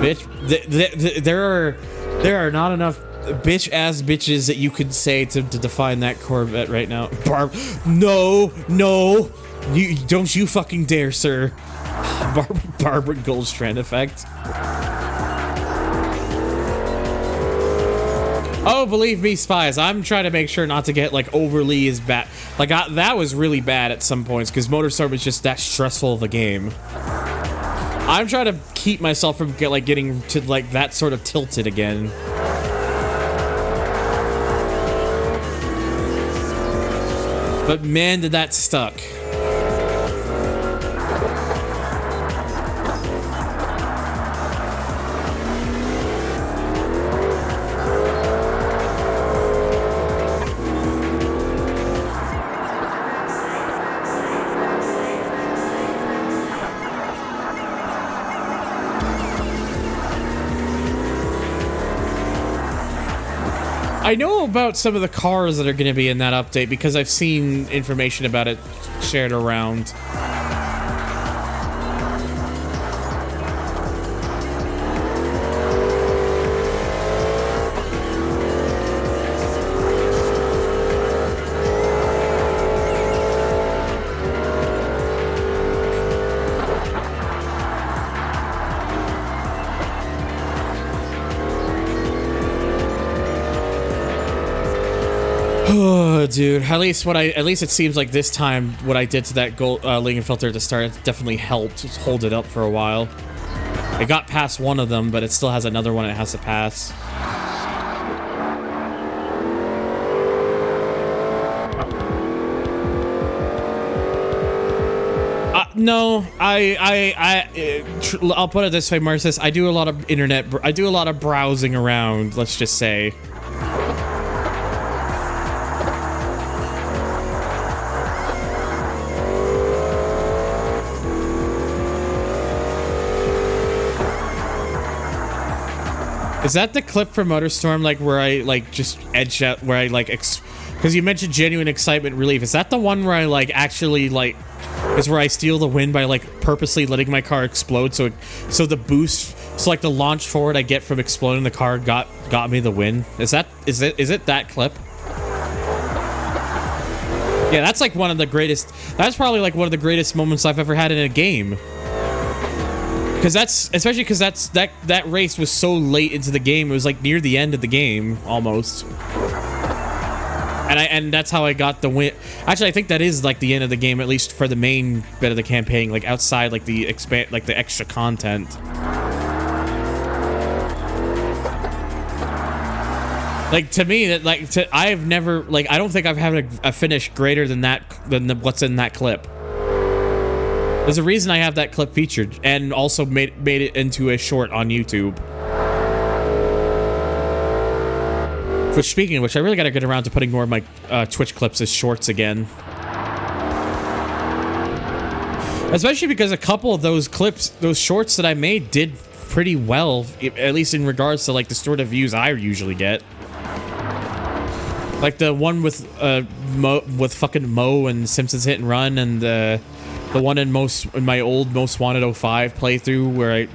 [SPEAKER 1] Bitch, there are not enough bitch ass bitches that you could say to define that Corvette right now. No, don't you fucking dare, sir. Barbara Goldstrand effect. Oh, believe me, spies, I'm trying to make sure not to get like overly as bad. Like that was really bad at some points because Motorsport was just that stressful of a game. I'm trying to keep myself from getting to like that sort of tilted again. But man, did that stuck. I know about some of the cars that are going to be in that update because I've seen information about it shared around. Oh, dude. At least it seems like this time what I did to that gold Lincoln filter at the start definitely helped hold it up for a while. It got past one of them, but it still has another one it has to pass. No, I'll put it this way, Marcus. I do a lot of I do a lot of browsing around, let's just say. Is that the clip from MotorStorm, like, where I, like, just edged out, where I, like, because you mentioned genuine excitement relief. Is that the one where I, like, actually, like, is where I steal the win by, like, purposely letting my car explode, so the boost, so, like, the launch forward I get from exploding the car got me the win? Is it that clip? Yeah, that's, like, that's probably, like, one of the greatest moments I've ever had in a game. Especially because that race was so late into the game. It was like near the end of the game almost, and that's how I got the win. Actually, I think that is like the end of the game, at least for the main bit of the campaign. Like outside, like the extra content. Like to me, I've never I don't think I've had a finish greater than what's in that clip. There's a reason I have that clip featured, and also made it into a short on YouTube. Which, speaking of which, I really gotta get around to putting more of my Twitch clips as shorts again. Especially because a couple of those clips, those shorts that I made did pretty well, at least in regards to like the sort of views I usually get. Like the one with fucking Mo and Simpsons Hit and Run, and the one in my old Most Wanted 05 playthrough where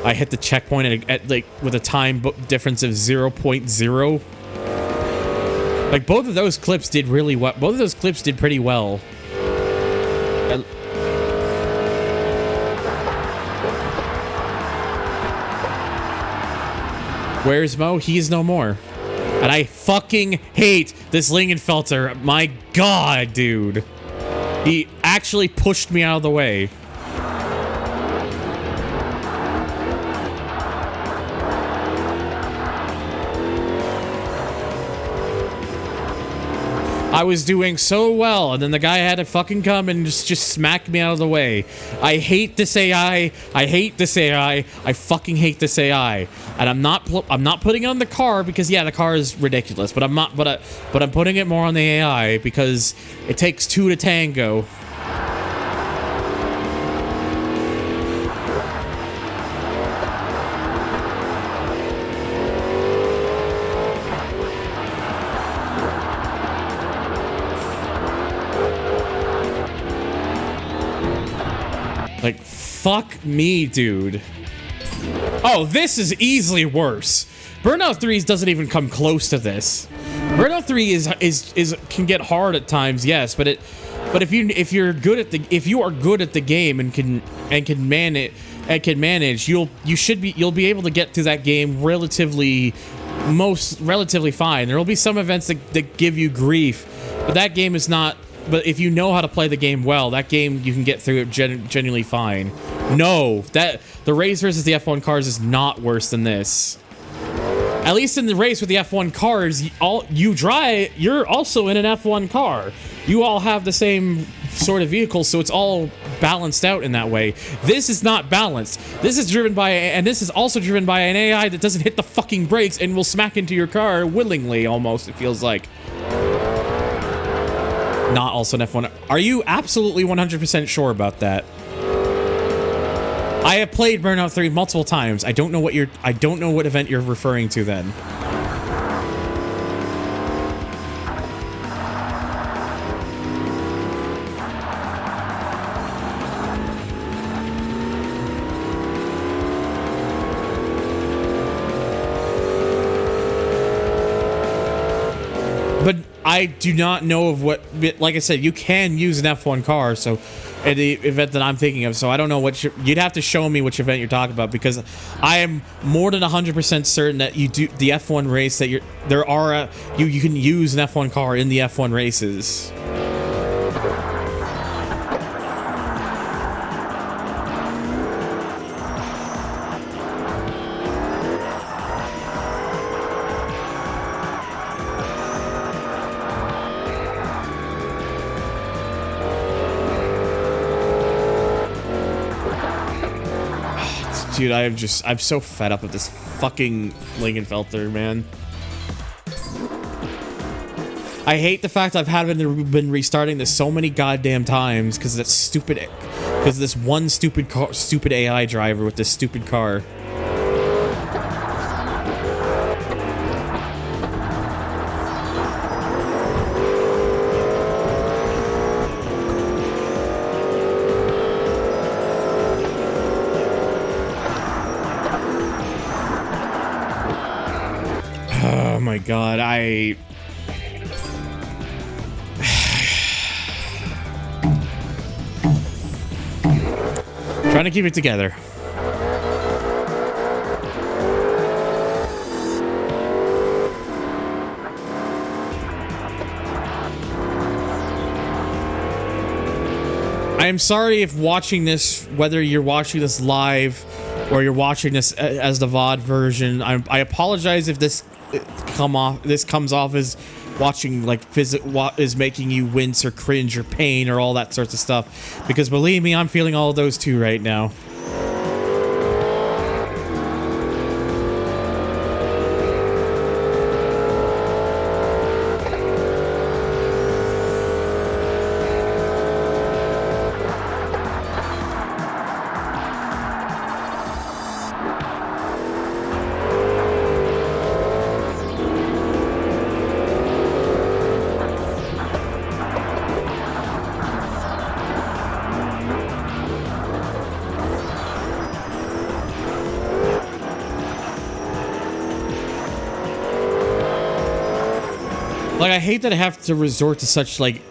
[SPEAKER 1] I hit the checkpoint at like with a time difference of 0.0. Like both of those clips did really well. Both of those clips did pretty well. Where's Mo? He's no more. And I fucking hate this Lingenfelter. My god, dude. He actually pushed me out of the way. I was doing so well, and then the guy had to fucking come and just smack me out of the way. I hate this AI. I hate this AI. I fucking hate this AI. And I'm not putting it on the car because yeah, the car is ridiculous. But I'm putting it more on the AI because it takes two to tango. Like, fuck me, dude. Oh, this is easily worse. Burnout 3 doesn't even come close to this. Burnout 3 is can get hard at times, yes, but if you are good at the game and can manage, you'll be able to get through that game relatively fine. There will be some events that give you grief, but that game is not. But if you know how to play the game well, that game, you can get through it genuinely fine. No, the race versus the F1 cars is not worse than this. At least in the race with the F1 cars, you're also in an F1 car. You all have the same sort of vehicle, so it's all balanced out in that way. This is not balanced. This is also driven by an AI that doesn't hit the fucking brakes and will smack into your car willingly, almost, it feels like. Not also an F1. Are you absolutely 100% sure about that? I have played Burnout 3 multiple times. I don't know what event you're referring to then. But I do not know of what, like I said, you can use an F1 car, so at the event that I'm thinking of, so I don't know what you'd have to show me which event you're talking about, because I am more than 100% certain that you do the F1 race, that you can use an F1 car in the F1 races. Dude, I'm so fed up with this fucking Lingenfelter, man. I hate the fact I've been restarting this so many goddamn times because of this one stupid AI driver with this stupid car. Oh my god, trying to keep it together. I am sorry if watching this, whether you're watching this live or you're watching this as the VOD version, I apologize if this comes off as watching like what is making you wince or cringe or pain or all that sorts of stuff, because believe me, I'm feeling all of those too right now. Like, I hate that I have to resort to such like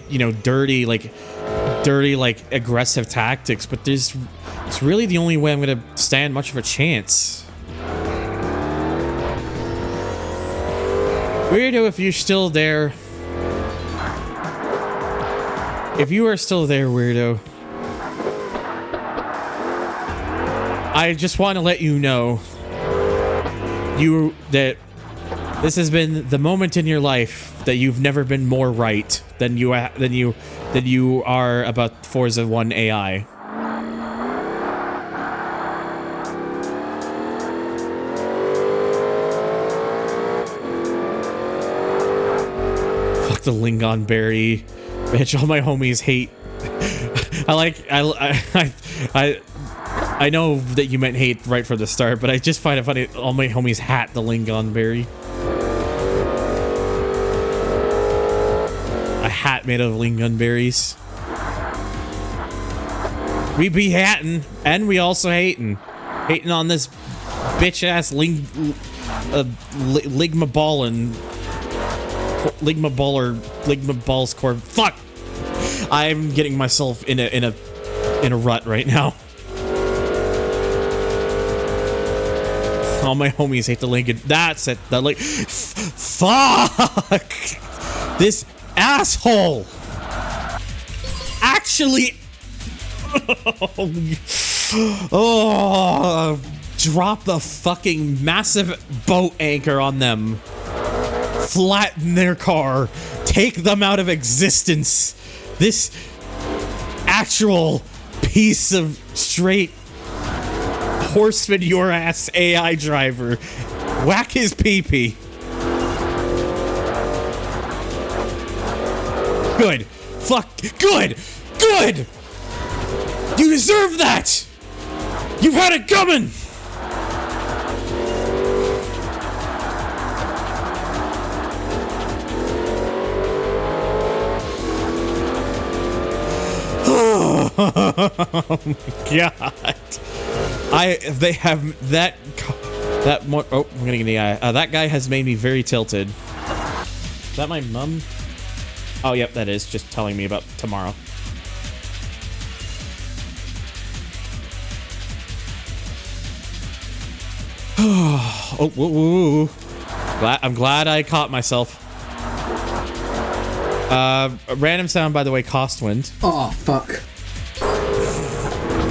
[SPEAKER 1] you know, dirty aggressive tactics, but it's really the only way I'm gonna stand much of a chance. Weirdo, if you're still there. If you are still there, Weirdo. I just want to let you know that this has been the moment in your life that you've never been more right than you are about Forza 1 AI. Fuck the Lingonberry. Bitch, all my homies hate. I know that you meant hate right from the start, but I just find it funny. All my homies hat the Lingonberry. A hat made of lingonberries. We be hatting, and we also hating on this bitch ass ligma balls core. Fuck! I'm getting myself in a rut right now. All my homies hate the Lincoln. That's it. The like, fuck this asshole. Actually, drop the fucking massive boat anchor on them. Flatten their car. Take them out of existence. This actual piece of straight horseman your ass AI driver. Whack his pee-pee. Good. Fuck. Good. Good. You deserve that. You've had it coming. Oh my god. They have that more. Oh, I'm getting in the eye. That guy has made me very tilted. Is that my mum? Oh, yep, that is just telling me about tomorrow. Oh, whoa, whoa, whoa. I'm glad I caught myself. Random sound, by the way, Costwind.
[SPEAKER 3] Oh, fuck.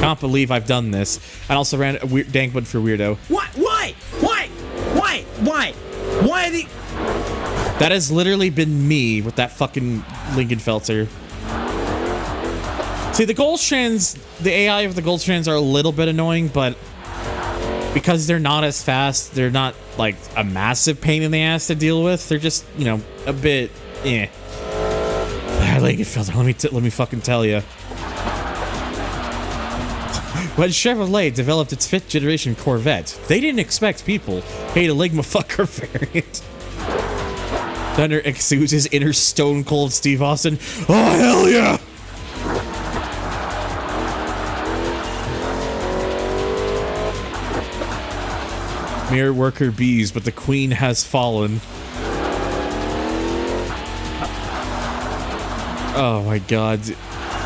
[SPEAKER 1] Can't believe I've done this. And also ran Dankwood for Weirdo.
[SPEAKER 7] What? Why? Why? Why? Why? Why are the...
[SPEAKER 1] That has literally been me with that fucking Lingenfelter. See, the Goldstrands, the AI of the Goldstrands are a little bit annoying, but because they're not as fast, they're not like a massive pain in the ass to deal with. They're just, you know, a bit, eh. Lingenfelter, let me fucking tell you. When Chevrolet developed its 5th generation Corvette, they didn't expect people hate a Ligma fucker variant. Thunder exudes his inner stone cold Steve Austin. Oh, hell yeah! Mere worker bees, but the queen has fallen. Oh my god.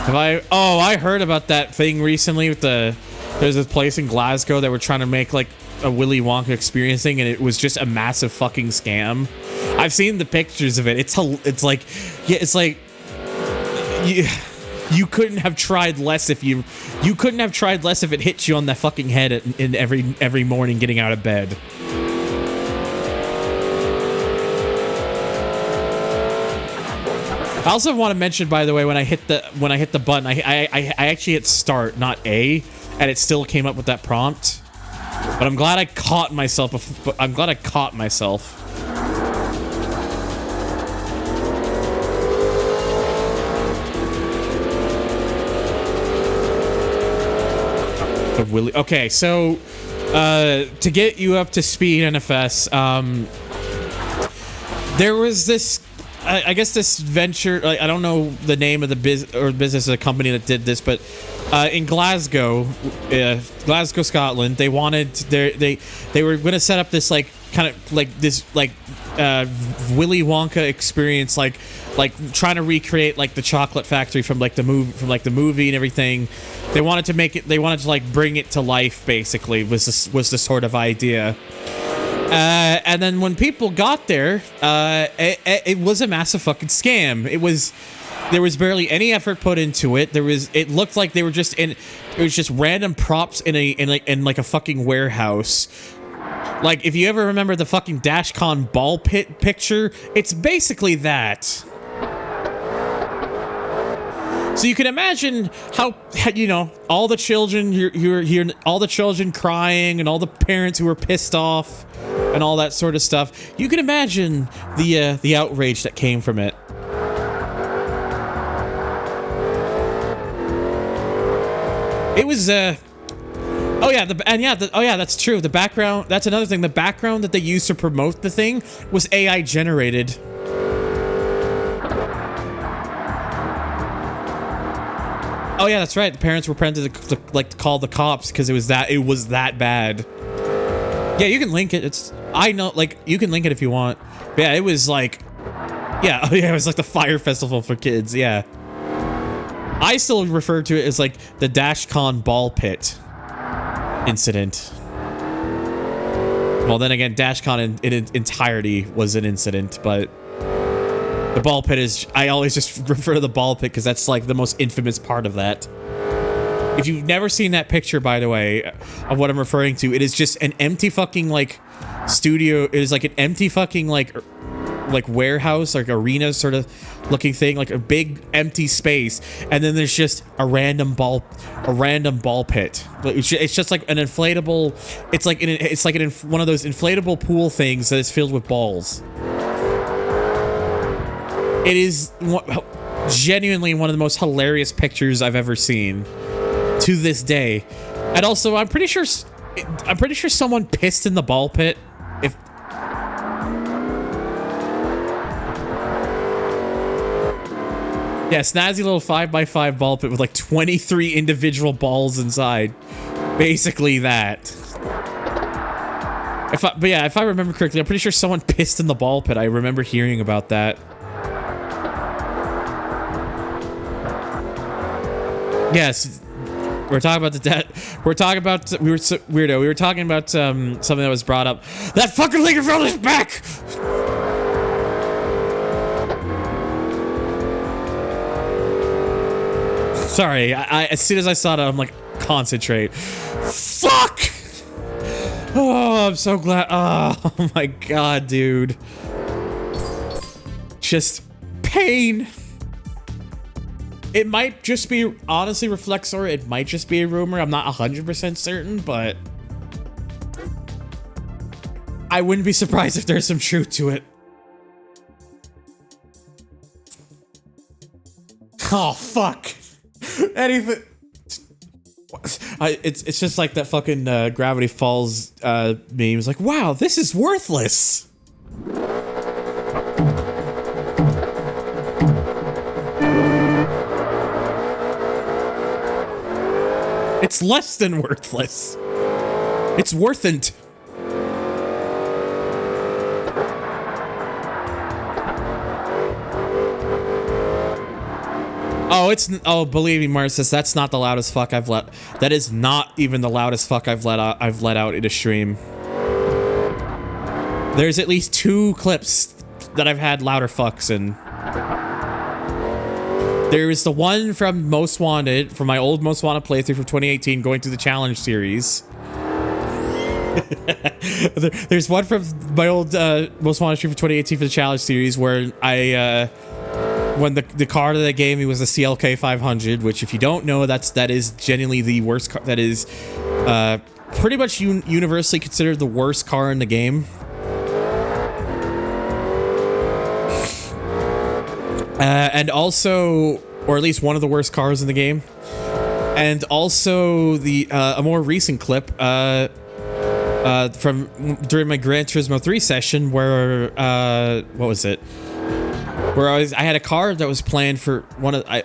[SPEAKER 1] I heard about that thing recently with there's this place in Glasgow that were trying to make like a Willy Wonka experience thing, and it was just a massive fucking scam. I've seen the pictures of it. It's like, yeah, it's like you couldn't have tried less if you couldn't have tried less if it hit you on the fucking head in every morning getting out of bed. I also want to mention, by the way, when I hit the button, I actually hit start, not A, and it still came up with that prompt. But I'm glad I caught myself. I'm glad I caught myself. Okay, so to get you up to speed, NFS, there was this. I guess this venture, I don't know the name of the business of the company that did this, but in Glasgow, Scotland, they wanted they were going to set up this like kind of like this like Willy Wonka experience, like trying to recreate like the chocolate factory from like the movie and everything. They wanted to like bring it to life, basically was the sort of idea. And then when people got there, it was a massive fucking scam. There was barely any effort put into it. It looked like they were just it was just random props in like a fucking warehouse. Like, if you ever remember the fucking DashCon ball pit picture, it's basically that. So you can imagine how, you know, all the children, you're hearing all the children crying and all the parents who were pissed off and all that sort of stuff. You can imagine the outrage that came from it. It was, oh yeah, that's true. The background, that's another thing. The background that they used to promote the thing was AI generated. Oh yeah, that's right. The parents were planning to call the cops because it was that bad. Yeah, you can link it. I know, like, you can link it if you want. But yeah, it was like, yeah, it was like the fire festival for kids. Yeah. I still refer to it as like the DashCon ball pit incident. Well, then again, DashCon in entirety was an incident, but the ball pit is, I always just refer to the ball pit because that's like the most infamous part of that. If you've never seen that picture, by the way, of what I'm referring to, it is just an empty fucking like studio. It is like an empty fucking like warehouse, like arena sort of looking thing, like a big empty space, and then there's just a random ball pit. It's just like an inflatable. It's like one of those inflatable pool things that is filled with balls. It is genuinely one of the most hilarious pictures I've ever seen to this day. And also, I'm pretty sure someone pissed in the ball pit. Yeah, snazzy little 5x5 ball pit with like 23 individual balls inside. Basically that. But yeah, if I remember correctly, I'm pretty sure someone pissed in the ball pit. I remember hearing about that. Yes, we're talking about we were talking about something that was brought up. That fucking Lingerfeld is back. Sorry, I as soon as I saw that, I'm like, concentrate. Fuck! Oh, I'm so glad. Oh my god, dude. Just pain. It might just be, honestly, Reflexor. It might just be a rumor. I'm not 100% certain, but I wouldn't be surprised if there's some truth to it. Oh, fuck. Anything. It's just like that fucking Gravity Falls memes. Like, wow, this is worthless. It's less than worthless. It's worthless. Oh, believe me, Marcus, that's not the loudest fuck I've let. That is not even the loudest fuck I've let out in a stream. There's at least 2 clips that I've had louder fucks in. There is the one from Most Wanted, from my old Most Wanted playthrough from 2018, going through the challenge series. There's one from my old Most Wanted stream from 2018 for the challenge series where when the car that they gave me was the CLK 500, which, if you don't know, that is genuinely the worst car. That is pretty much universally considered the worst car in the game. And also, or at least one of the worst cars in the game. And also a more recent clip from during my Gran Turismo 3 session where what was it? Where I had a car that was planned for I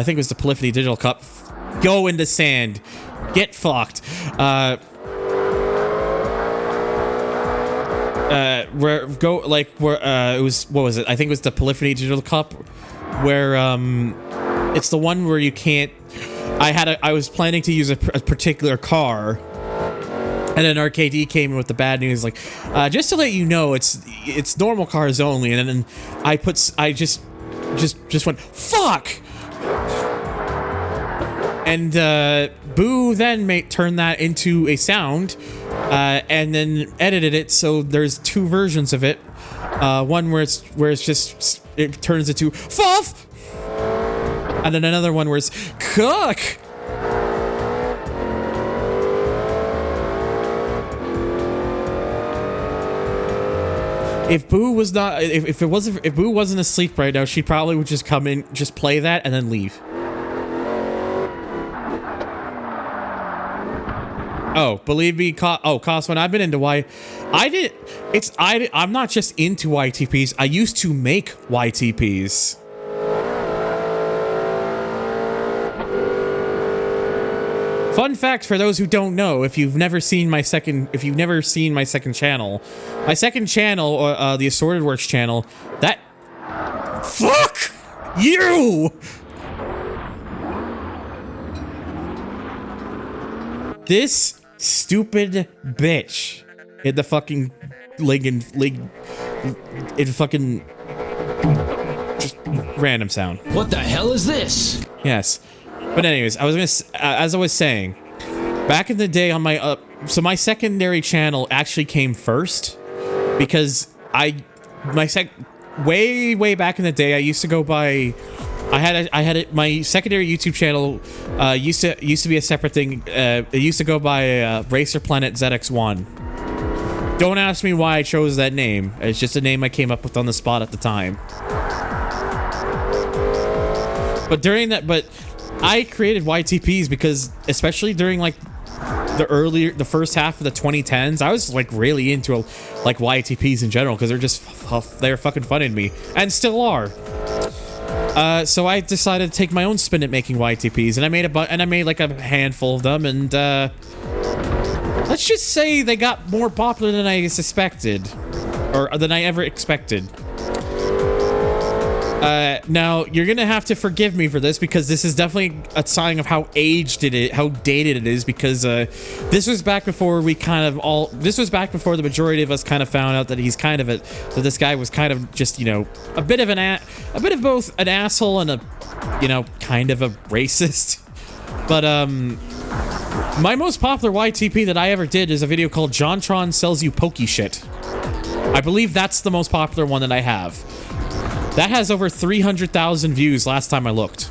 [SPEAKER 1] think it was the Polyphony Digital Cup. Go into sand, get fucked. It was, what was it? I think it was the Polyphony Digital Cup, where it's the one where you can't. I was planning to use a particular car, And then RKD came in with the bad news, like, just to let you know, it's normal cars only. And then I just went, fuck! And Boo then turned that into a sound, and then edited it so there's two versions of it. One where it turns into fuff, and then another one where it's cook. If Boo was not, if Boo wasn't asleep right now, she probably would just come in, just play that, and then leave. Oh, believe me, Cosman, I've been into I'm not just into YTPs. I used to make YTPs. Fun fact for those who don't know, if you've never seen my second channel, the Assorted Works channel, fuck you. This stupid bitch hit the fucking it fucking just random sound.
[SPEAKER 7] What the hell is this?
[SPEAKER 1] Yes, but anyways, as I was saying, back in the day on my so my secondary channel actually came first because way back in the day I used to go by. I had my secondary YouTube channel used to be a separate thing. It used to go by Racer Planet ZX1. Don't ask me why I chose that name. It's just a name I came up with on the spot at the time. But I created YTPs because, especially during like the first half of the 2010s, I was like really into like YTPs in general because they're fucking funny to me and still are. So I decided to take my own spin at making YTPs, and I made like a handful of them, and let's just say they got more popular than I suspected, or than I ever expected. Now you're gonna have to forgive me for this because this is definitely a sign of how dated it is. Because this was back before this was back before the majority of us kind of found out that that this guy was kind of just, you know, a bit of both an asshole and kind of a racist. But my most popular YTP that I ever did is a video called JonTron Sells You Pokey Shit. I believe that's the most popular one that I have. That has over 300,000 views last time I looked.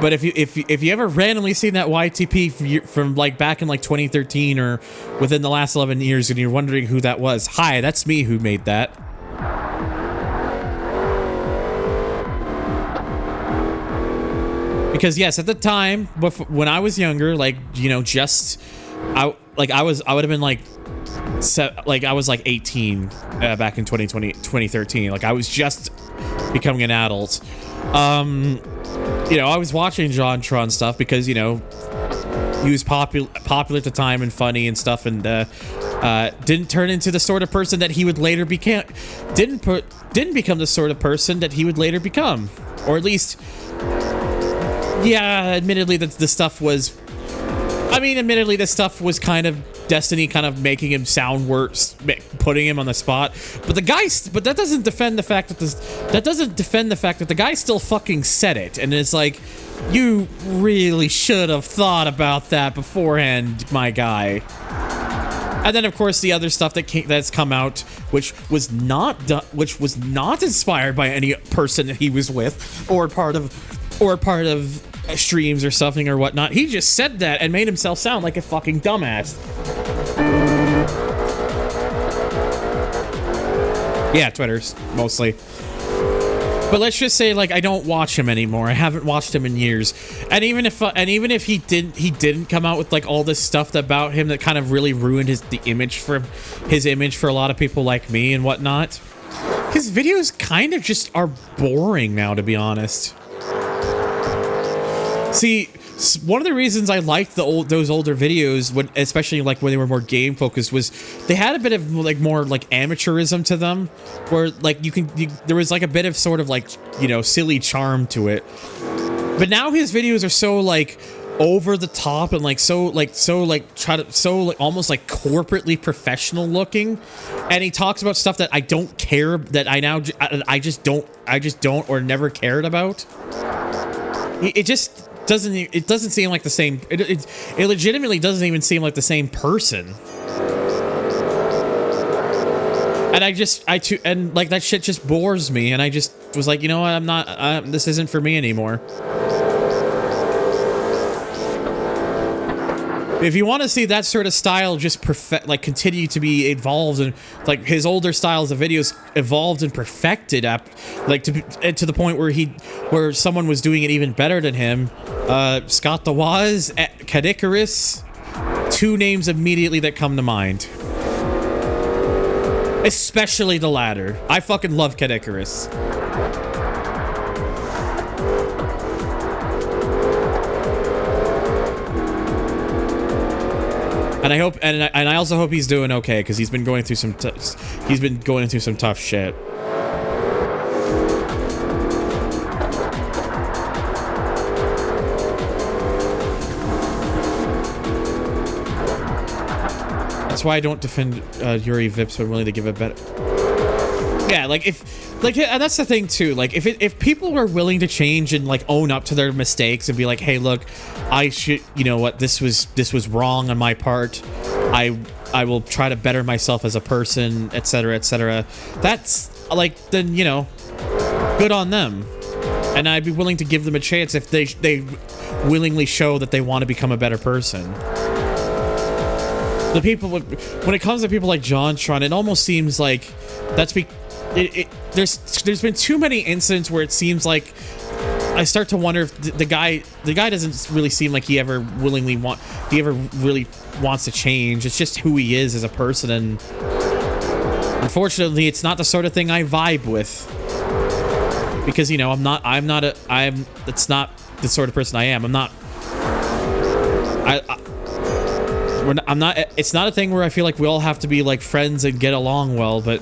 [SPEAKER 1] But if you ever randomly seen that YTP from like back in like 2013 or within the last 11 years and you're wondering who that was, hi, that's me who made that. Because yes, at the time, when I was younger, like, you know, I would have been like, I was like 18 back in 2013. Like I was just becoming an adult. You know, I was watching JonTron stuff because, you know, he was popular at the time and funny and stuff, and didn't turn into the sort of person that he would later become. Didn't become the sort of person that he would later become, or at least, yeah. Admittedly, the stuff was. I mean, admittedly, this stuff was kind of Destiny, kind of making him sound worse, putting him on the spot. But that doesn't defend the fact that the guy still fucking said it, and it's like, you really should have thought about that beforehand, my guy. And then, of course, the other stuff that's come out, which was not inspired by any person that he was with, or part of streams or something or whatnot. He just said that and made himself sound like a fucking dumbass. Yeah, Twitter's mostly. But let's just say, like, I don't watch him anymore. I haven't watched him in years. And even if he didn't come out with like all this stuff about him that kind of really ruined his image for a lot of people like me and whatnot. His videos kind of just are boring now, to be honest. See, one of the reasons I liked those older videos, when especially like when they were more game focused, was they had a bit of like more like amateurism to them, where like there was like a bit of sort of like, you know, silly charm to it. But now his videos are so like over the top and like so almost like corporately professional looking, and he talks about stuff that I don't care, that I just don't or never cared about. It just doesn't seem like the same. It legitimately doesn't even seem like the same person. And and like that shit just bores me, and I just was like, you know what, this isn't for me anymore. If you want to see that sort of style just continue to be evolved, and like his older styles of videos evolved and perfected up, like to the point where someone was doing it even better than him, Scott the Waz, Cadicarus, two names immediately that come to mind. Especially the latter. I fucking love Cadicarus. And I hope, and I also hope he's doing okay, because he's been going through some tough shit. That's why I don't defend Yuri Vips, but I'm willing to give a better. Yeah, and that's the thing too. Like, if people were willing to change and like own up to their mistakes and be like, hey, look, I should, you know what, this was wrong on my part. I will try to better myself as a person, etc., etc. That's like, then, you know, good on them. And I'd be willing to give them a chance if they willingly show that they want to become a better person. The people, when it comes to people like JonTron, it almost seems like there's been too many incidents where it seems like I start to wonder if the guy doesn't really seem like he ever really wants to change. It's just who he is as a person, and unfortunately, it's not the sort of thing I vibe with. Because, you know, it's not the sort of person I am. It's not a thing where I feel like we all have to be like friends and get along well, but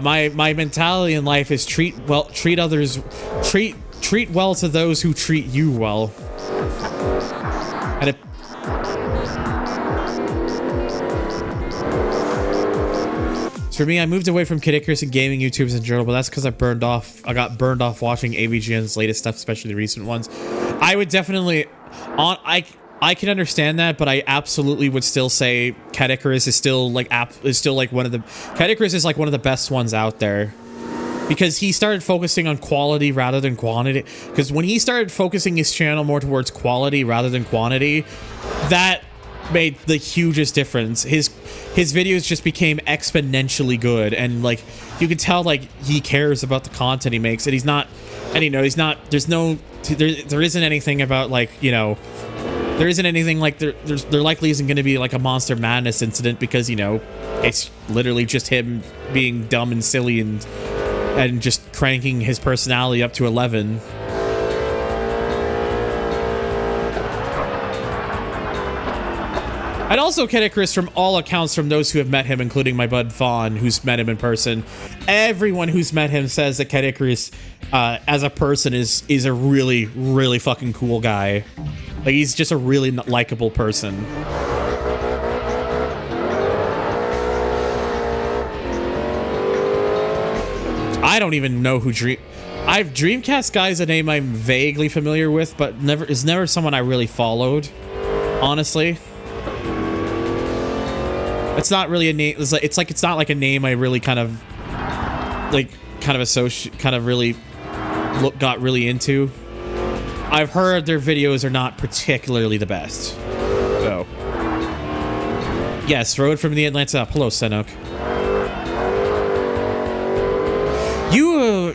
[SPEAKER 1] my mentality in life is treat well to those who treat you well. And for me, I moved away from Kid Icarus and gaming YouTubers in general, but that's because I got burned off watching AVGN's latest stuff, especially the recent ones. I would definitely I can understand that, but I absolutely would still say Cat Icarus is still like one of the best ones out there, because he started focusing on quality rather than quantity. Because when he started focusing his channel more towards quality rather than quantity, that made the hugest difference. His videos just became exponentially good, and like you can tell like he cares about the content he makes, and there isn't anything about like, you know, there isn't anything like there likely isn't going to be like a Monster Madness incident, because, you know, it's literally just him being dumb and silly and just cranking his personality up to 11. And also Kid Icarus, from all accounts, from those who have met him, including my bud Fawn, who's met him in person, everyone who's met him says that Kid Icarus, as a person, is a really, really fucking cool guy. Like, he's just a really likable person. I don't even know who Dreamcast guy is a name I'm vaguely familiar with, but never someone I really followed, honestly. It's not really a name. It's not like a name I really got really into. I've heard their videos are not particularly the best. So, yes, Road from the Atlanta. Hello, Senok. You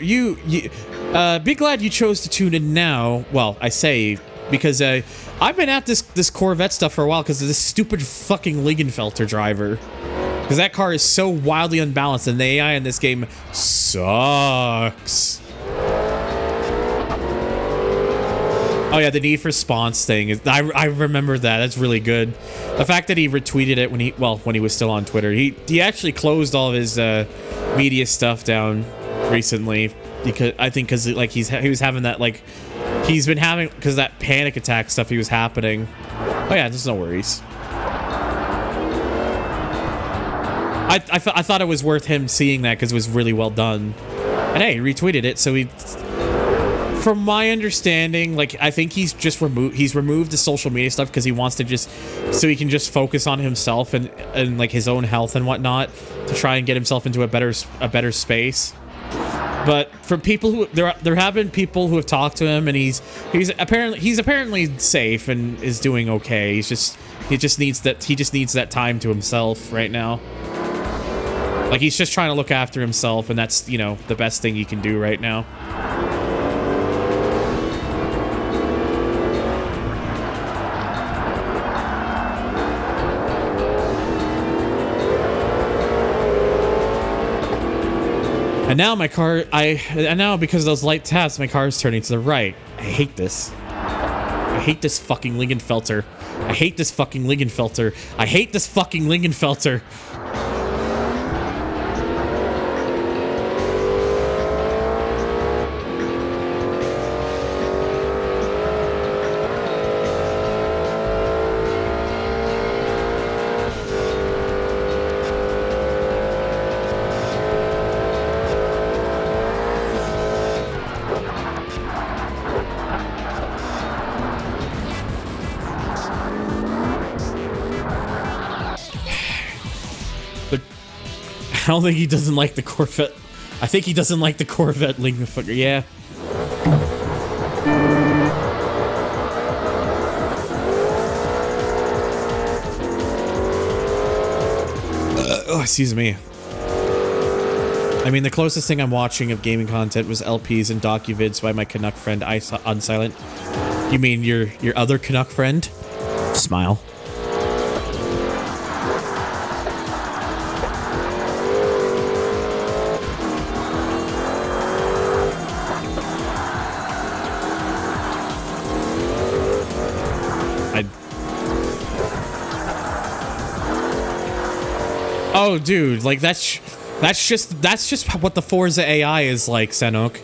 [SPEAKER 1] be glad you chose to tune in now. Well, I say because I've been at this Corvette stuff for a while because of this stupid fucking Lingenfelter driver. Because that car is so wildly unbalanced, and the AI in this game sucks. Oh yeah, the need for response thing is. I remember that. That's really good. The fact that he retweeted it when he was still on Twitter. He actually closed all of his media stuff down recently because like he was having that like he's been having because that panic attack stuff he was happening. Oh yeah, there's no worries. I thought it was worth him seeing that because it was really well done. And hey, he retweeted it, so he. From my understanding, like I think he's removed the social media stuff because he wants to so he can just focus on himself and like his own health and whatnot to try and get himself into a better space. But from people who there have been people who have talked to him and he's apparently safe and is doing okay. He just needs that time to himself right now. Like he's just trying to look after himself, and that's the best thing you can do right now. And now because of those light taps, my car is turning to the right. I hate this. I hate this fucking Lingenfelter. I hate this fucking Lingenfelter. I hate this fucking Lingenfelter. I don't think he doesn't like the Corvette. I think he doesn't like the Corvette Lingenfelter. Yeah. Oh, excuse me. I mean, the closest thing I'm watching of gaming content was LPs and docu-vids by my Canuck friend Unsilent. You mean your other Canuck friend? Smile. Oh, dude, like that's just what the Forza AI is like, Senok.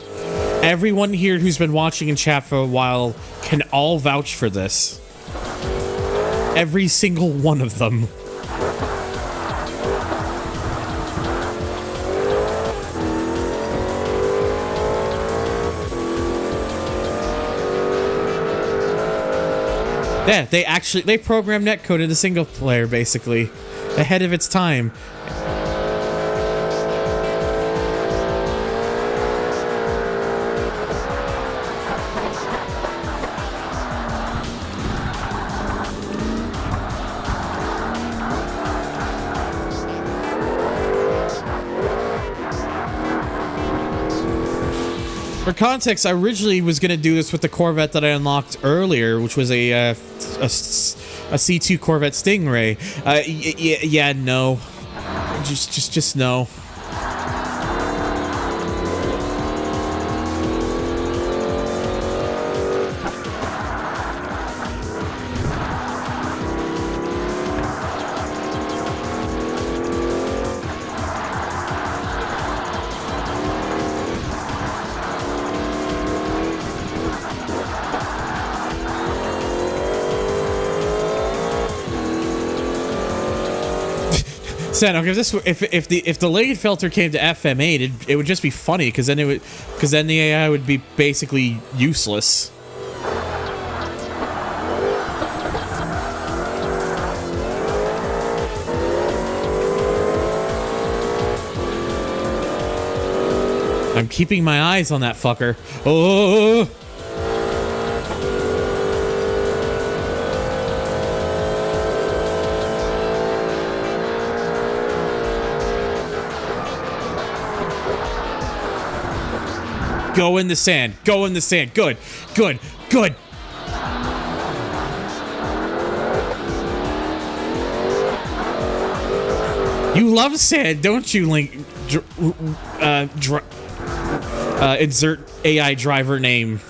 [SPEAKER 1] Everyone here who's been watching in chat for a while can all vouch for this. Every single one of them. Yeah, they programmed netcode into single player basically. Ahead of its time. For context, I originally was going to do this with the Corvette that I unlocked earlier, which was a C2 Corvette Stingray. Yeah, no. Just no. If the Lingenfelter came to FM8, it would just be funny because then the AI would be basically useless. I'm keeping my eyes on that fucker. Oh. Go in the sand. Go in the sand. Good. Good. Good. You love sand, don't you, Link? Insert AI driver name.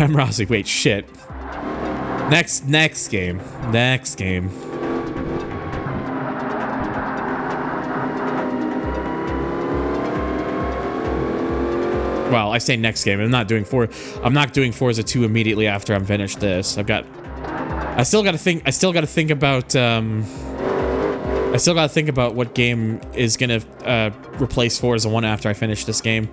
[SPEAKER 1] I'm Rossi. Wait, shit. Next game. Next game. Well, I say next game. I'm not doing Forza 2 immediately after I'm finished this. I still got to think about what game is going to replace Forza 1 after I finish this game.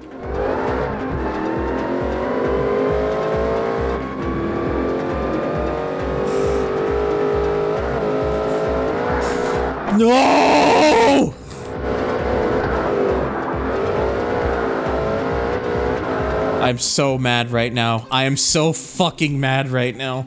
[SPEAKER 1] No! I'm so mad right now. I am so fucking mad right now.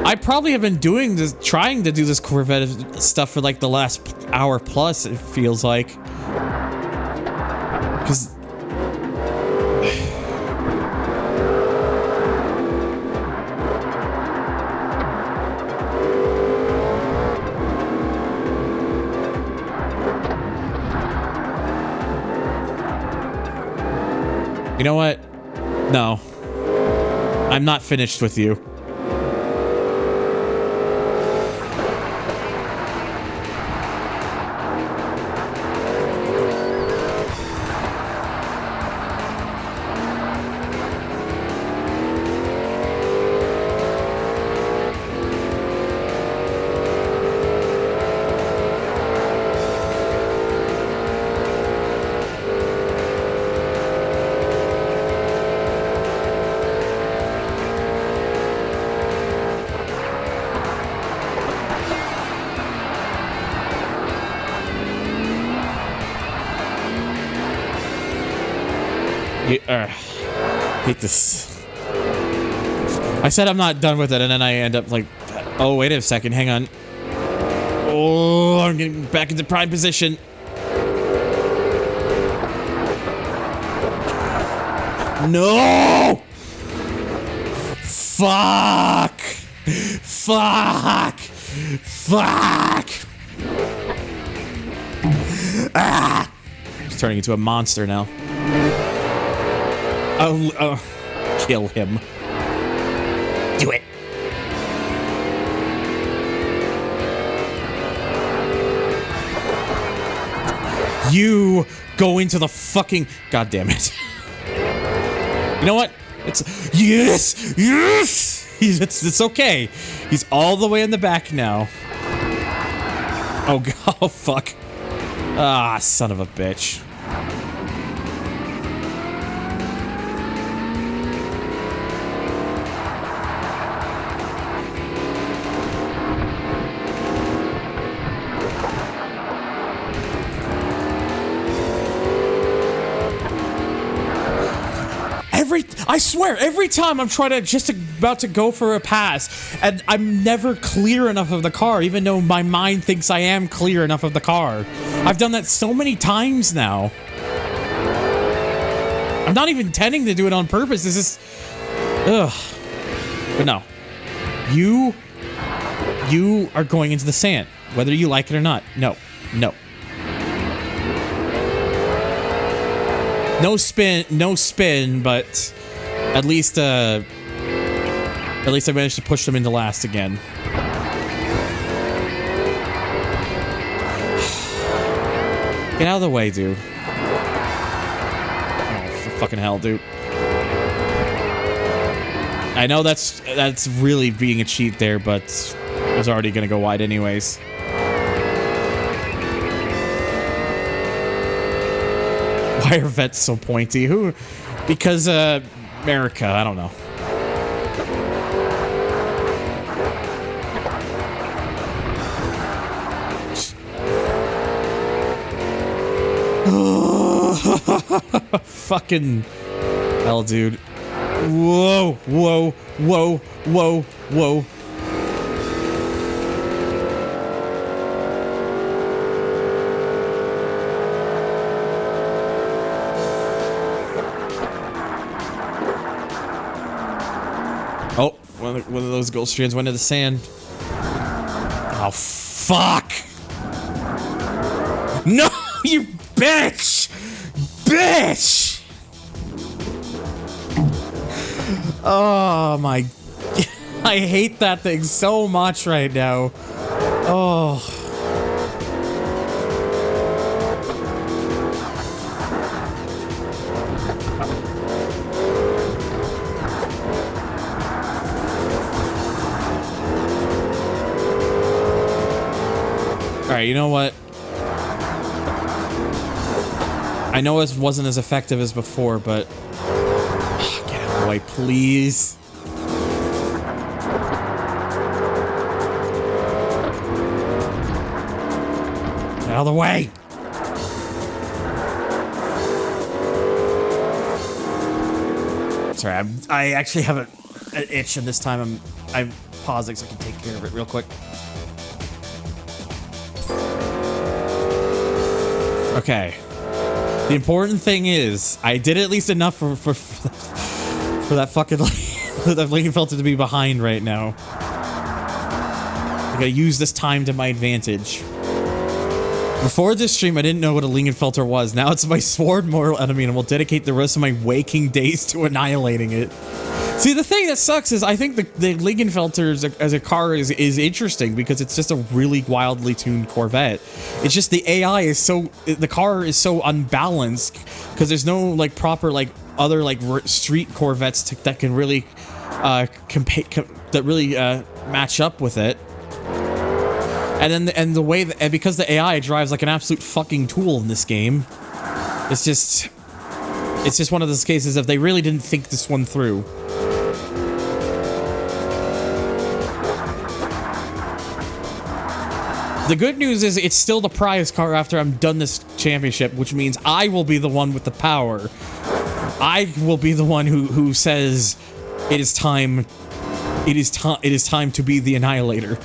[SPEAKER 1] I probably have been trying to do this Corvette stuff for like the last hour plus, it feels like. Because... You know what? No. I'm not finished with you. Hate this. I said I'm not done with it, and then I end up like, oh, wait a second, hang on. Oh, I'm getting back into prime position. No! Fuck! Fuck! Fuck! Ah! He's turning into a monster now. Oh, kill him. Do it. You go into the fucking... God damn it. You know what? It's... Yes! Yes! It's okay. He's all the way in the back now. Oh, God. Oh, fuck. Ah, son of a bitch. I swear, every time I'm trying to about to go for a pass, and I'm never clear enough of the car, even though my mind thinks I am clear enough of the car. I've done that so many times now. I'm not even intending to do it on purpose. This is... Ugh. But no. You are going into the sand, whether you like it or not. No. No. No spin, but at least I managed to push them into last again. Get out of the way, dude. Oh, for fucking hell, dude. I know that's really being a cheat there, but I was already gonna go wide anyways. Why are vets so pointy? Who? Because, America. I don't know. Fucking hell, dude. Whoa, whoa, whoa, whoa, whoa. Oh, one of those gold strands went into the sand. Oh, fuck! No, you bitch! Bitch! Oh my... I hate that thing so much right now. Oh... Alright, you know what? I know it wasn't as effective as before, but... get out of the way, please. Get out of the way! Sorry, I actually have an itch, and this time I'm pausing so I can take care of it real quick. Okay. The important thing is, I did at least enough for that fucking for that Lincoln filter to be behind right now. I gotta use this time to my advantage. Before this stream, I didn't know what a Lincoln filter was. Now it's my sworn mortal enemy, and I will dedicate the rest of my waking days to annihilating it. See, the thing that sucks is I think the Lincoln filter as a car is interesting because it's just a really wildly tuned Corvette. It's just the AI is so... The car is so unbalanced because there's no, like, proper, like, other, like, street Corvettes that can really, match up with it. And then the way that... And because the AI drives like an absolute fucking tool in this game, it's just one of those cases of they really didn't think this one through. The good news is it's still the prize car after I'm done this championship, which means I will be the one with the power. I will be the one who says it is time to be the annihilator.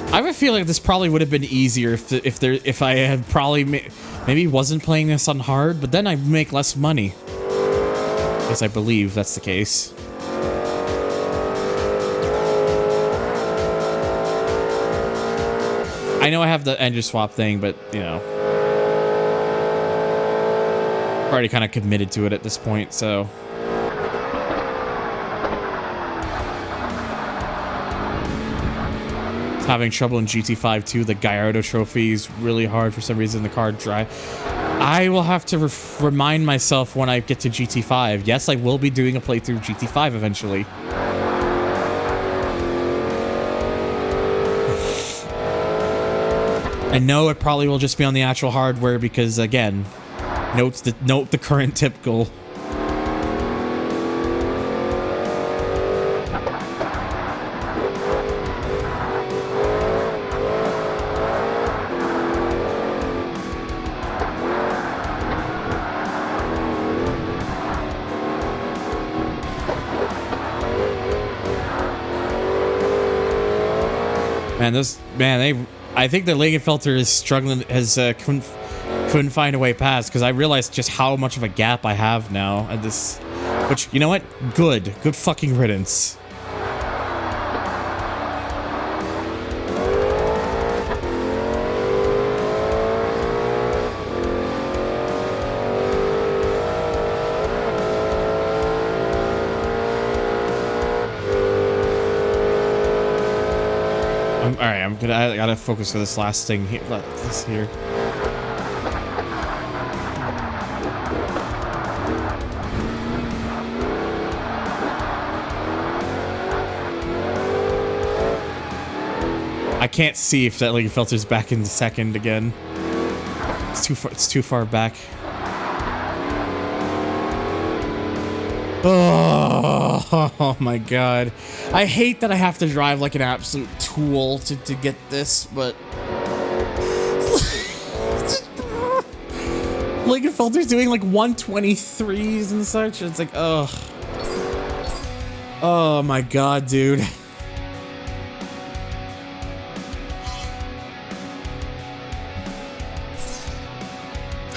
[SPEAKER 1] I have a feeling this probably would have been easier if I had probably maybe wasn't playing this on hard, but then I'd make less money. Yes, I believe that's the case. I know I have the engine swap thing, but you know, already kind of committed to it at this point, so. Having trouble in GT5 too. The Gallardo trophy is really hard for some reason. The car drive. I will have to remind myself when I get to GT5. Yes, I will be doing a playthrough of GT5 eventually. I know it probably will just be on the actual hardware because, again, note the current typical. I think the Lingenfelter is struggling, couldn't find a way past, because I realized just how much of a gap I have now at this, which, you know what? Good fucking riddance. Alright, I gotta focus on this last thing here. This here. I can't see if that Lingenfelter's back in the second again. It's too far back. Oh my god. I hate that I have to drive like an absolute tool to get this, but... Lingenfelter's doing like 123s and such. It's like, ugh. Oh my god, dude.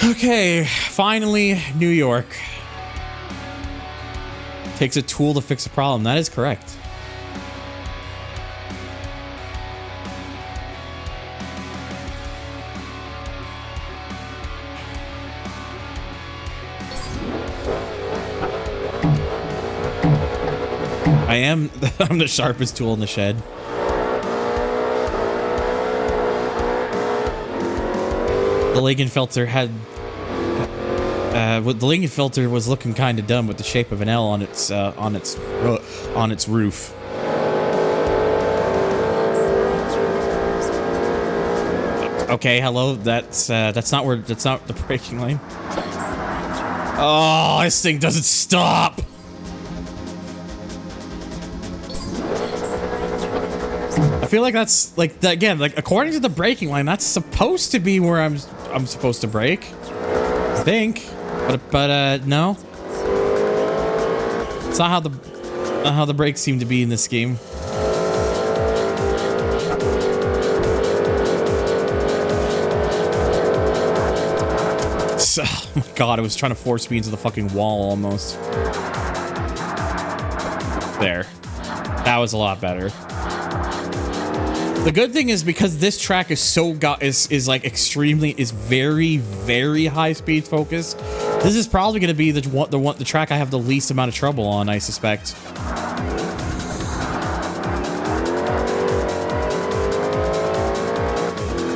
[SPEAKER 1] Okay, finally, New York. Takes a tool to fix a problem. That is correct. I'm the sharpest tool in the shed. The Lingenfelter had the Lingenfelter was looking kind of dumb with the shape of an L on its roof. Okay, hello. That's not the braking lane. Oh, this thing doesn't stop. I feel like that's like again, like according to the braking line, that's supposed to be where I'm supposed to brake. I think, but no. It's not how the brakes seem to be in this game. So, oh my god, it was trying to force me into the fucking wall almost. There. That was a lot better. The good thing is because this track is so is very, very high speed focused. This is probably going to be the track I have the least amount of trouble on, I suspect.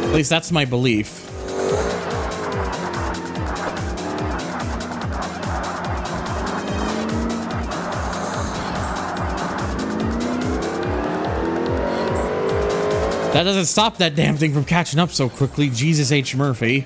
[SPEAKER 1] At least that's my belief. That doesn't stop that damn thing from catching up so quickly. Jesus H. Murphy.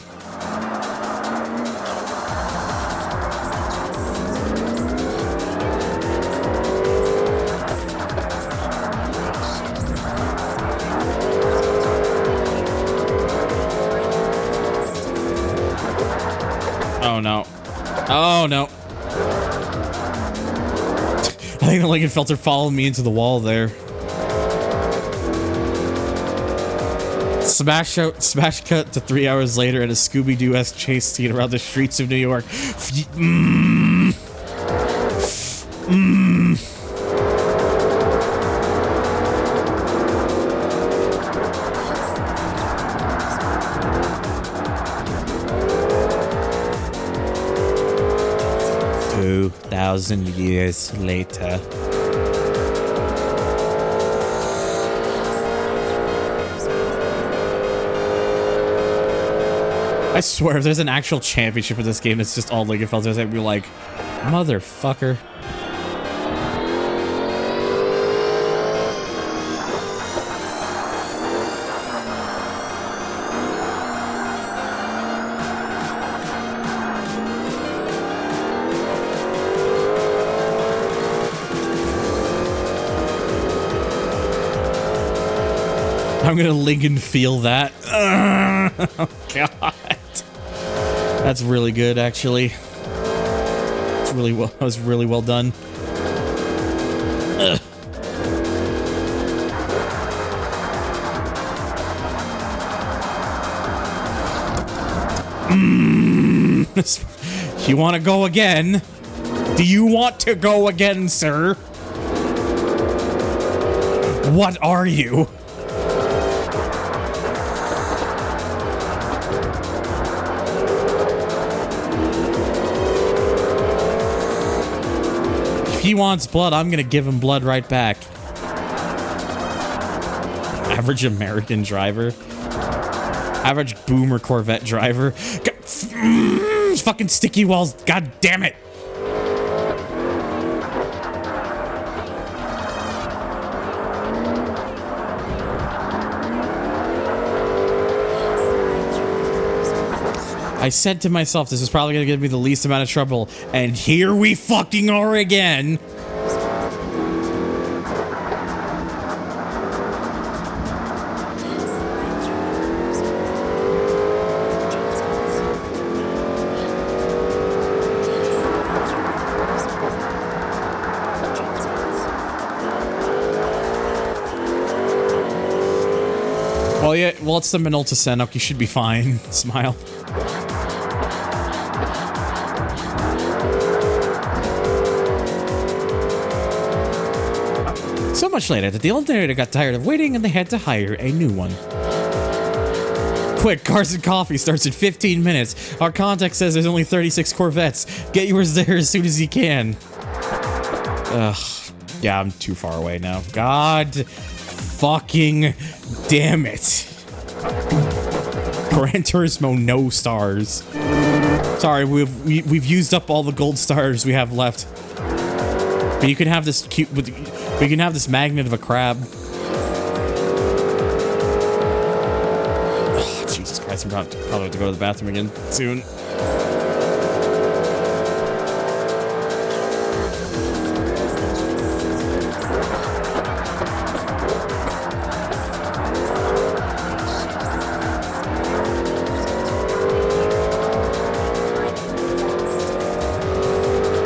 [SPEAKER 1] Oh no. Oh no. I think the Lingenfelter followed me into the wall there. Smash cut to 3 hours later at a Scooby-Doo-esque chase scene around the streets of New York. 2,000 years later. I swear, if there's an actual championship in this game, it's just all Lingenfelters, I'd be like, motherfucker. I'm gonna Lincoln feel that. Oh, God. That's really good, actually. It's really well. That was really well done. Ugh. You want to go again? Do you want to go again, sir? What are you? If he wants blood, I'm gonna give him blood right back. Average American driver. Average boomer Corvette driver. Fucking sticky walls. God damn it. I said to myself, this is probably going to give me the least amount of trouble. And here we fucking are again. Well, yeah. Well, it's the Minolta Senok. You should be fine. Smile. So much later that the alternator got tired of waiting and they had to hire a new one. Quick, Cars and Coffee starts in 15 minutes. Our contact says there's only 36 Corvettes. Get yours there as soon as you can. Ugh. Yeah, I'm too far away now. God fucking damn it. Gran Turismo, no stars. Sorry, we've used up all the gold stars we have left. But you can have this cute... We can have this magnet of a crab. Oh, Jesus Christ, I'm probably have to go to the bathroom again soon.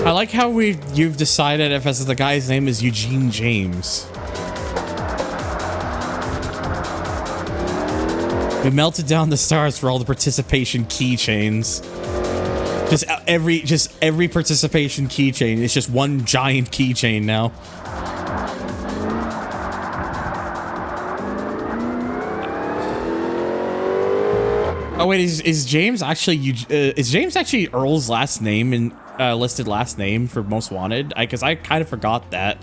[SPEAKER 1] I like how you've decided if the guy's name is Eugene James. We melted down the stars for all the participation keychains. Just every participation keychain. It's just one giant keychain now. Oh wait, is James actually Earl's last name in listed last name for Most Wanted? Because I kind of forgot that.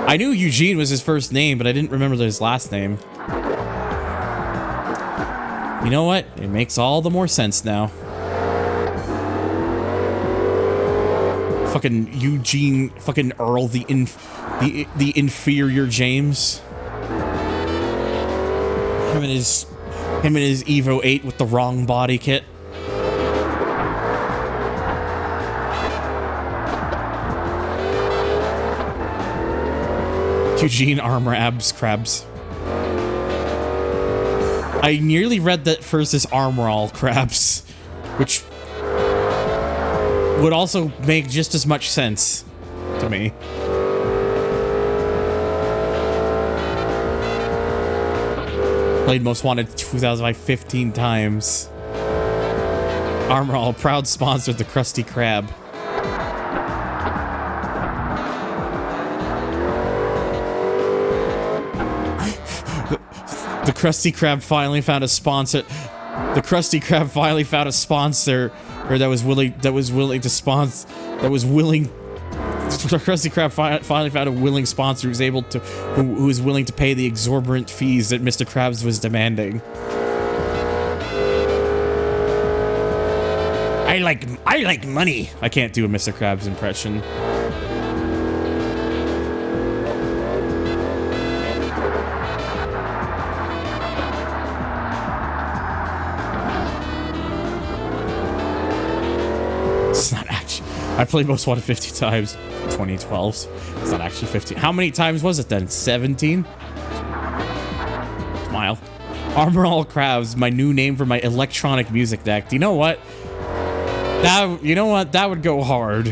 [SPEAKER 1] I knew Eugene was his first name, but I didn't remember his last name. You know what? It makes all the more sense now. Fucking Eugene, fucking Earl, the inferior James. Him and his Evo 8 with the wrong body kit. Eugene Armor Abs Crabs. I nearly read that first as Armorall Crabs, which would also make just as much sense to me. Played Most Wanted 2015 times. Armorall, proud sponsor of the Krusty Krab. The Krusty Krab finally found a sponsor. The Krusty Krab finally found a sponsor, or that was willing to sponsor. The Krusty Krab finally found a willing sponsor who was willing to pay the exorbitant fees that Mr. Krabs was demanding. I like money. I can't do a Mr. Krabs impression. It's not actually. I played Most Wanted 50 times. 2012. It's not actually 15. How many times was it then? 17? Smile. Armorall Crabs, my new name for my electronic music deck. Do you know what? That would go hard.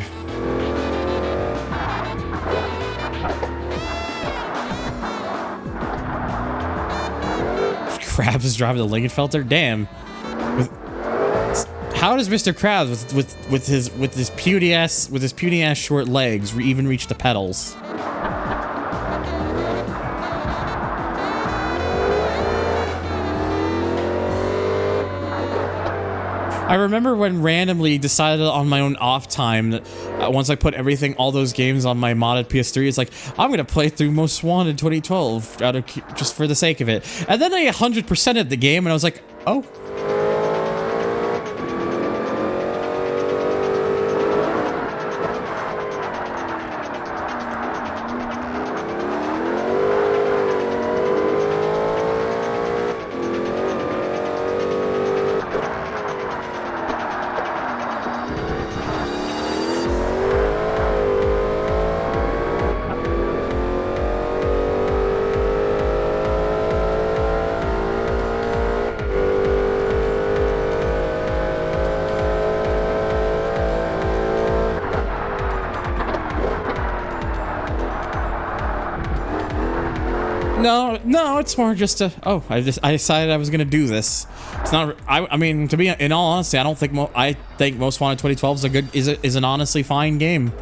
[SPEAKER 1] Krabs is driving the Lingenfelter? Damn. How does Mr. Krabs with his puny ass short legs even reach the pedals? I remember when randomly decided on my own off time that once I put all those games on my modded PS3, it's like, I'm gonna play through Most Wanted 2012 just for the sake of it. And then I 100%ed the game and I was like, oh. No, it's more just a. Oh, I decided I was gonna do this. It's not. I mean, to be in all honesty, I don't think. I think Most Wanted 2012 is a good. Is an honestly fine game.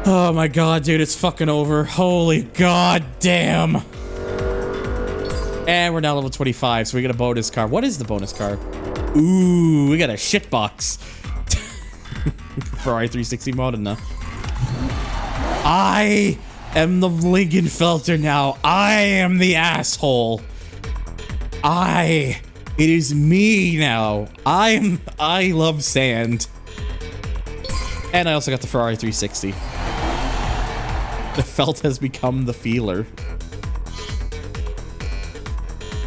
[SPEAKER 1] Oh my god, dude, it's fucking over. Holy god damn. And we're now level 25, so we get a bonus car. What is the bonus car? Ooh, we got a shitbox. Ferrari 360 mod enough. I am the Lingenfelter now. I am the asshole. It is me now. I love sand. And I also got the Ferrari 360. The felt has become the feeler.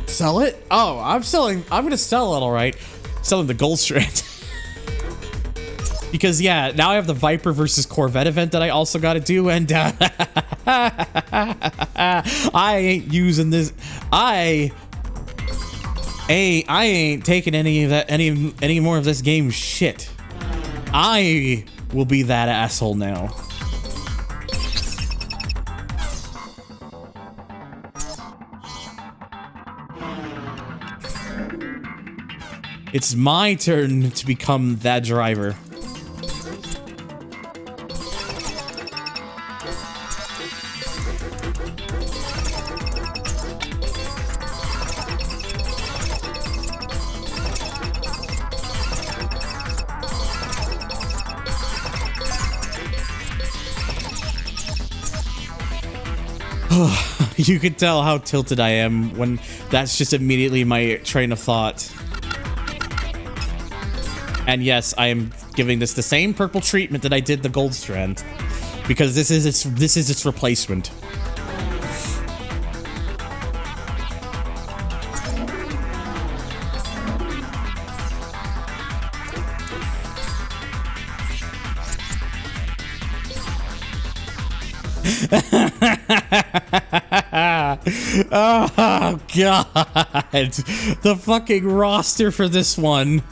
[SPEAKER 1] Sell it? Oh, I'm gonna sell it, all right. Selling the Gold Strand. Because, yeah, now I have the Viper versus Corvette event that I also gotta do, and I ain't using this. I ain't taking any of that, any more of this game shit. I will be that asshole now. It's my turn to become that driver. You can tell how tilted I am when that's just immediately my train of thought. And yes, I am giving this the same purple treatment that I did the Gold Strand, because this is its replacement. Oh god, the fucking roster for this one.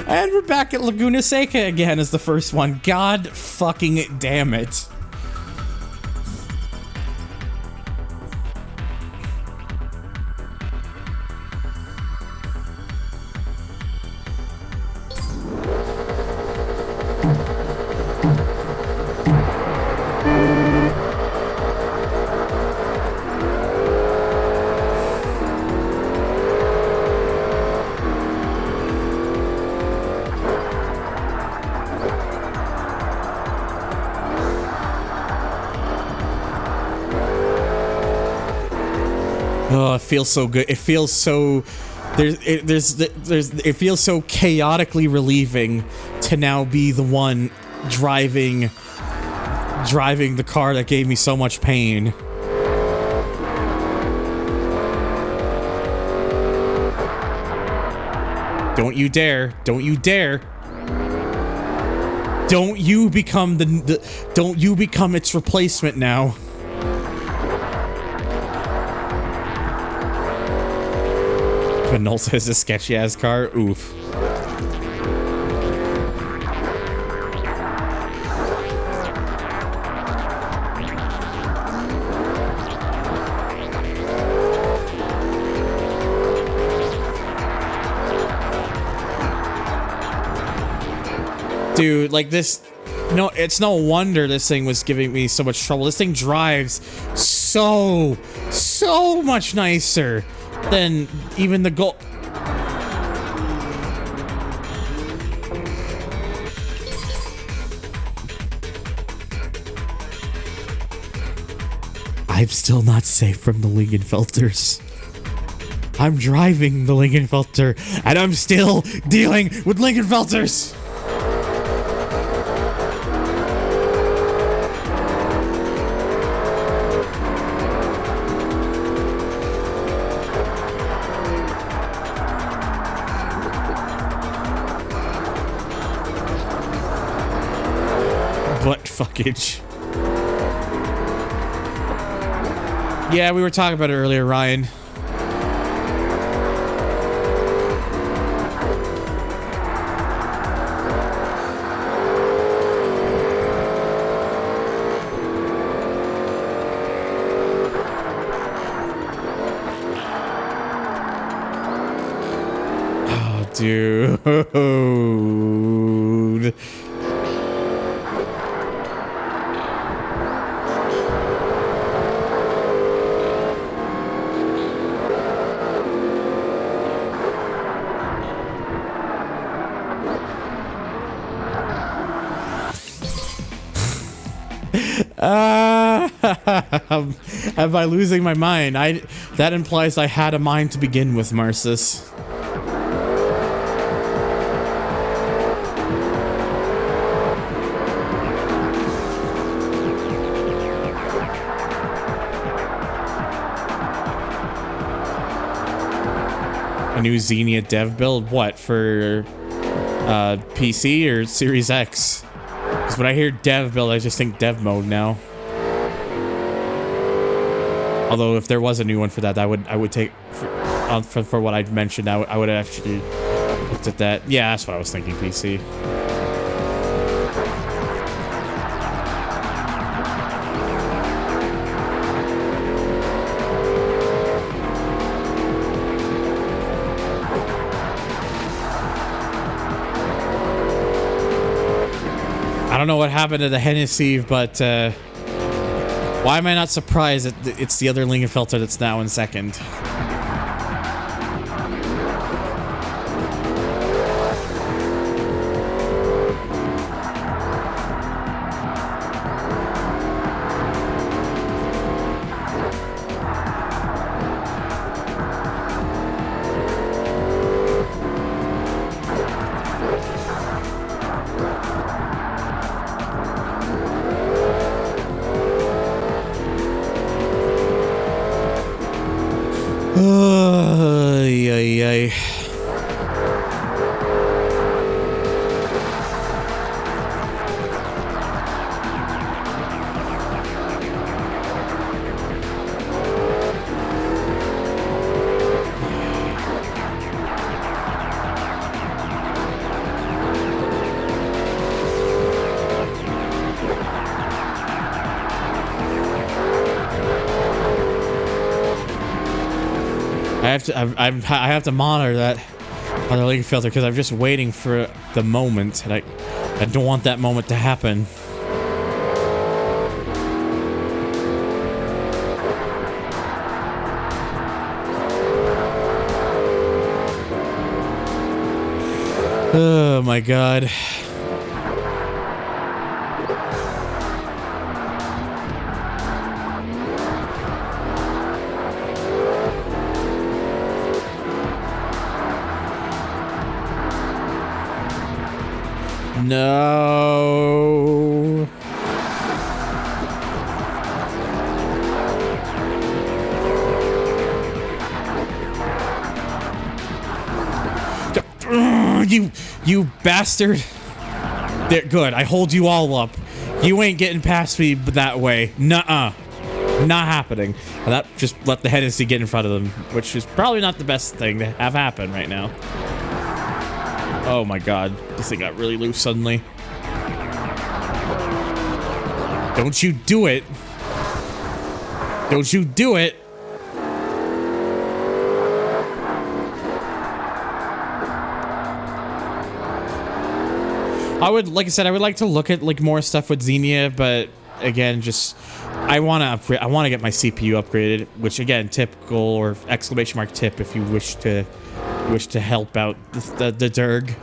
[SPEAKER 1] And we're back at Laguna Seca again as the first one. God fucking damn it. Oh, it feels so good. It feels so it feels so chaotically relieving to now be the one driving the car that gave me so much pain. Don't you dare. Don't you dare. Don't you become don't you become its replacement now. Penulta has a sketchy ass car. Oof. Dude, like this, no, it's no wonder this thing was giving me so much trouble. This thing drives so much nicer than even the Gold. I'm still not safe from the Lingenfelters. I'm driving the Lingenfelter, and I'm still dealing with Lingenfelters. Butt fuckage. Yeah, we were talking about it earlier, Ryan. dude. Am I losing my mind? That implies I had a mind to begin with, Marcis. A new Xenia dev build? What, for PC or Series X? Because when I hear dev build, I just think dev mode now. Although if there was a new one for that, I would take for what I mentioned. I would have actually looked at that. Yeah, that's what I was thinking. PC. I don't know what happened to the Hennessy, but why am I not surprised that it's the other Lingenfelter that's now in second? Ay. I have to monitor that other league filter because I'm just waiting for the moment, and I don't want that moment to happen. Oh my god. No. You bastard. There, good. I hold you all up. You ain't getting past me that way. Nuh-uh. Not happening. And that just let the Hennessy get in front of them, which is probably not the best thing to have happen right now. Oh my god, this thing got really loose suddenly. Don't you do it. Don't you do it. Like I said, I would like to look at like more stuff with Xenia, but again, just I want to upgrade. I want to get my CPU upgraded, which again, typical or exclamation mark tip if you wish to help out the Derg,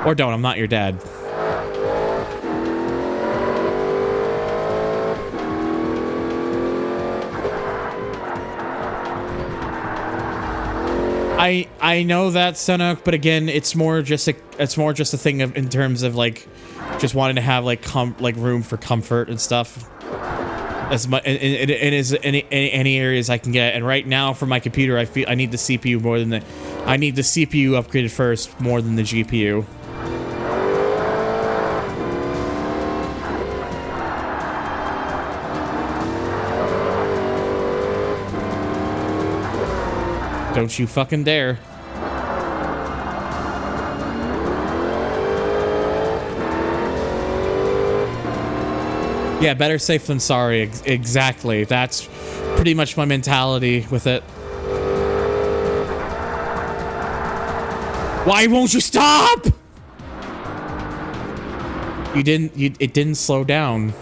[SPEAKER 1] or don't. I'm not your dad. I know that, Sunuk, but again, it's more just a thing of in terms of like just wanting to have like room for comfort and stuff as much in any areas I can get. And right now for my computer, I feel I need the CPU more than I need the CPU upgraded first more than the GPU. Don't you fucking dare. Yeah, better safe than sorry. Exactly. That's pretty much my mentality with it. Why won't you stop? It didn't slow down.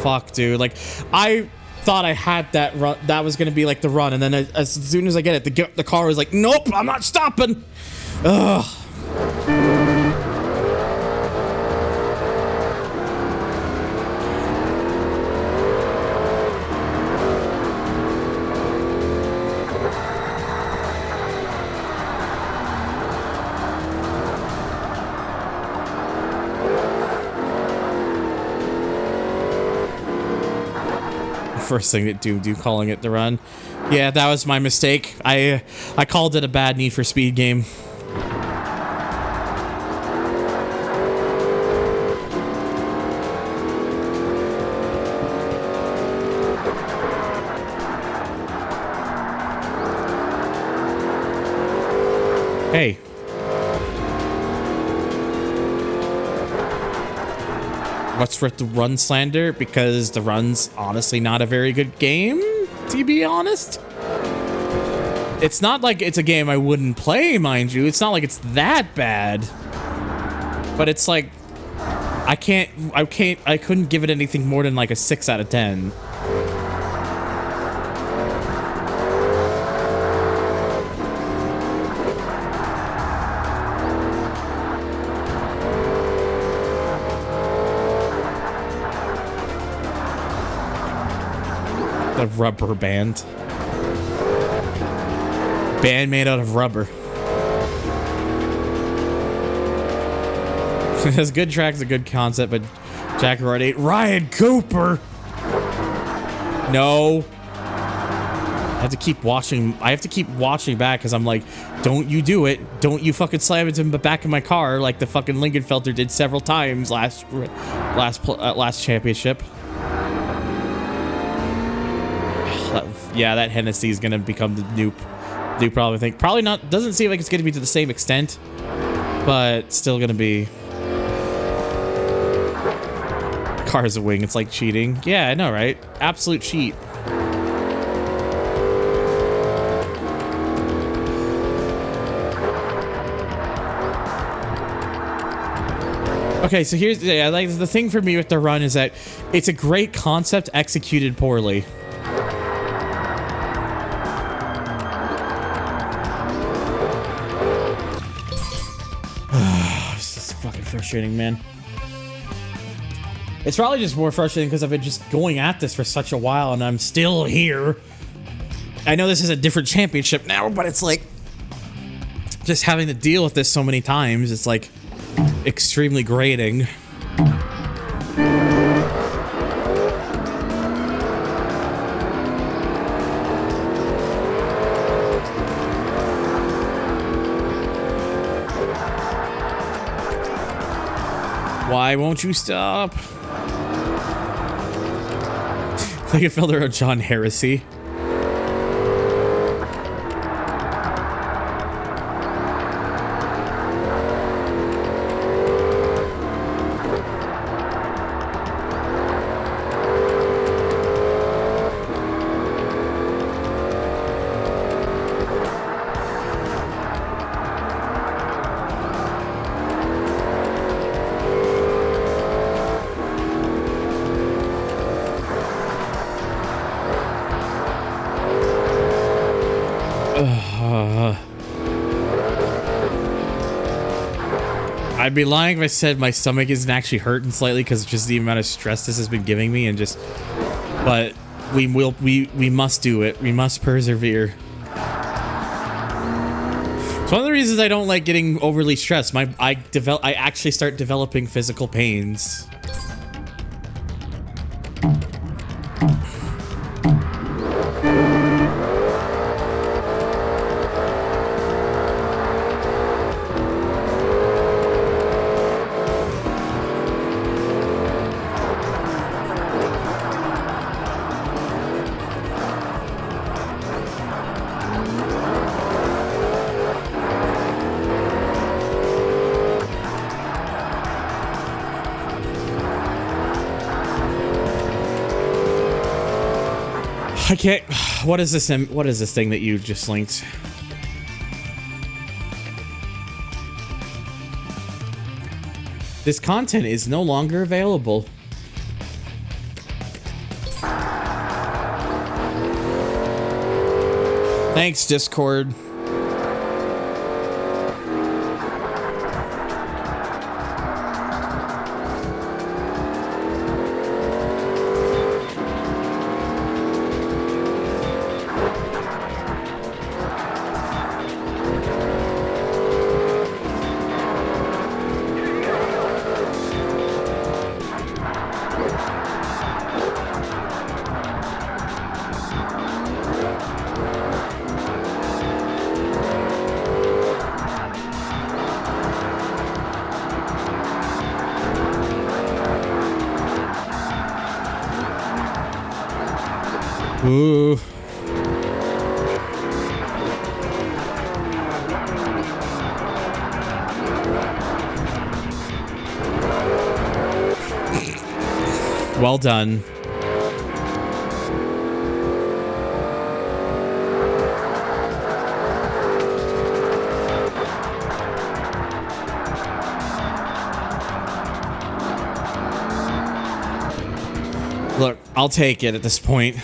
[SPEAKER 1] Fuck, dude. Like, I thought I had that run. That was gonna be like the run, and then as soon as I get it, the car was like, "Nope, I'm not stopping." Ugh. First thing that do calling it the run. Yeah, that was my mistake. I called it a bad Need for Speed game. Hey. What's with the run slander? Because the run's honestly not a very good game, to be honest. It's not like it's a game I wouldn't play, mind you. It's not like it's that bad. But it's like I couldn't give it anything more than like a 6 out of 10. A rubber band. Band made out of rubber. This good track's a good concept, but Jack Rod 8. Ryan Cooper! No. I have to keep watching back because I'm like, don't you do it. Don't you fucking slam into the back of my car like the fucking Lingenfelter did several times last championship. Yeah, that Hennessy is gonna become the new probably think. Probably not. Doesn't seem like it's gonna be to the same extent, but still gonna be. Car's a wing. It's like cheating. Yeah, I know, right? Absolute cheat. Okay, so here's like the thing for me with the run is that it's a great concept executed poorly. Frustrating, man. It's probably just more frustrating because I've been just going at this for such a while and I'm still here. I know this is a different championship now, but it's like just having to deal with this so many times, it's like extremely grating. Why won't you stop? Like a filter of John Heresy. I'd be lying if I said my stomach isn't actually hurting slightly because just the amount of stress this has been giving me and just, but we must do it. We must persevere. It's one of the reasons I don't like getting overly stressed. I actually start developing physical pains. I can't. What is this? What is this thing that you just linked? This content is no longer available. Thanks, Discord. Ooh. Well done. Look, I'll take it at this point.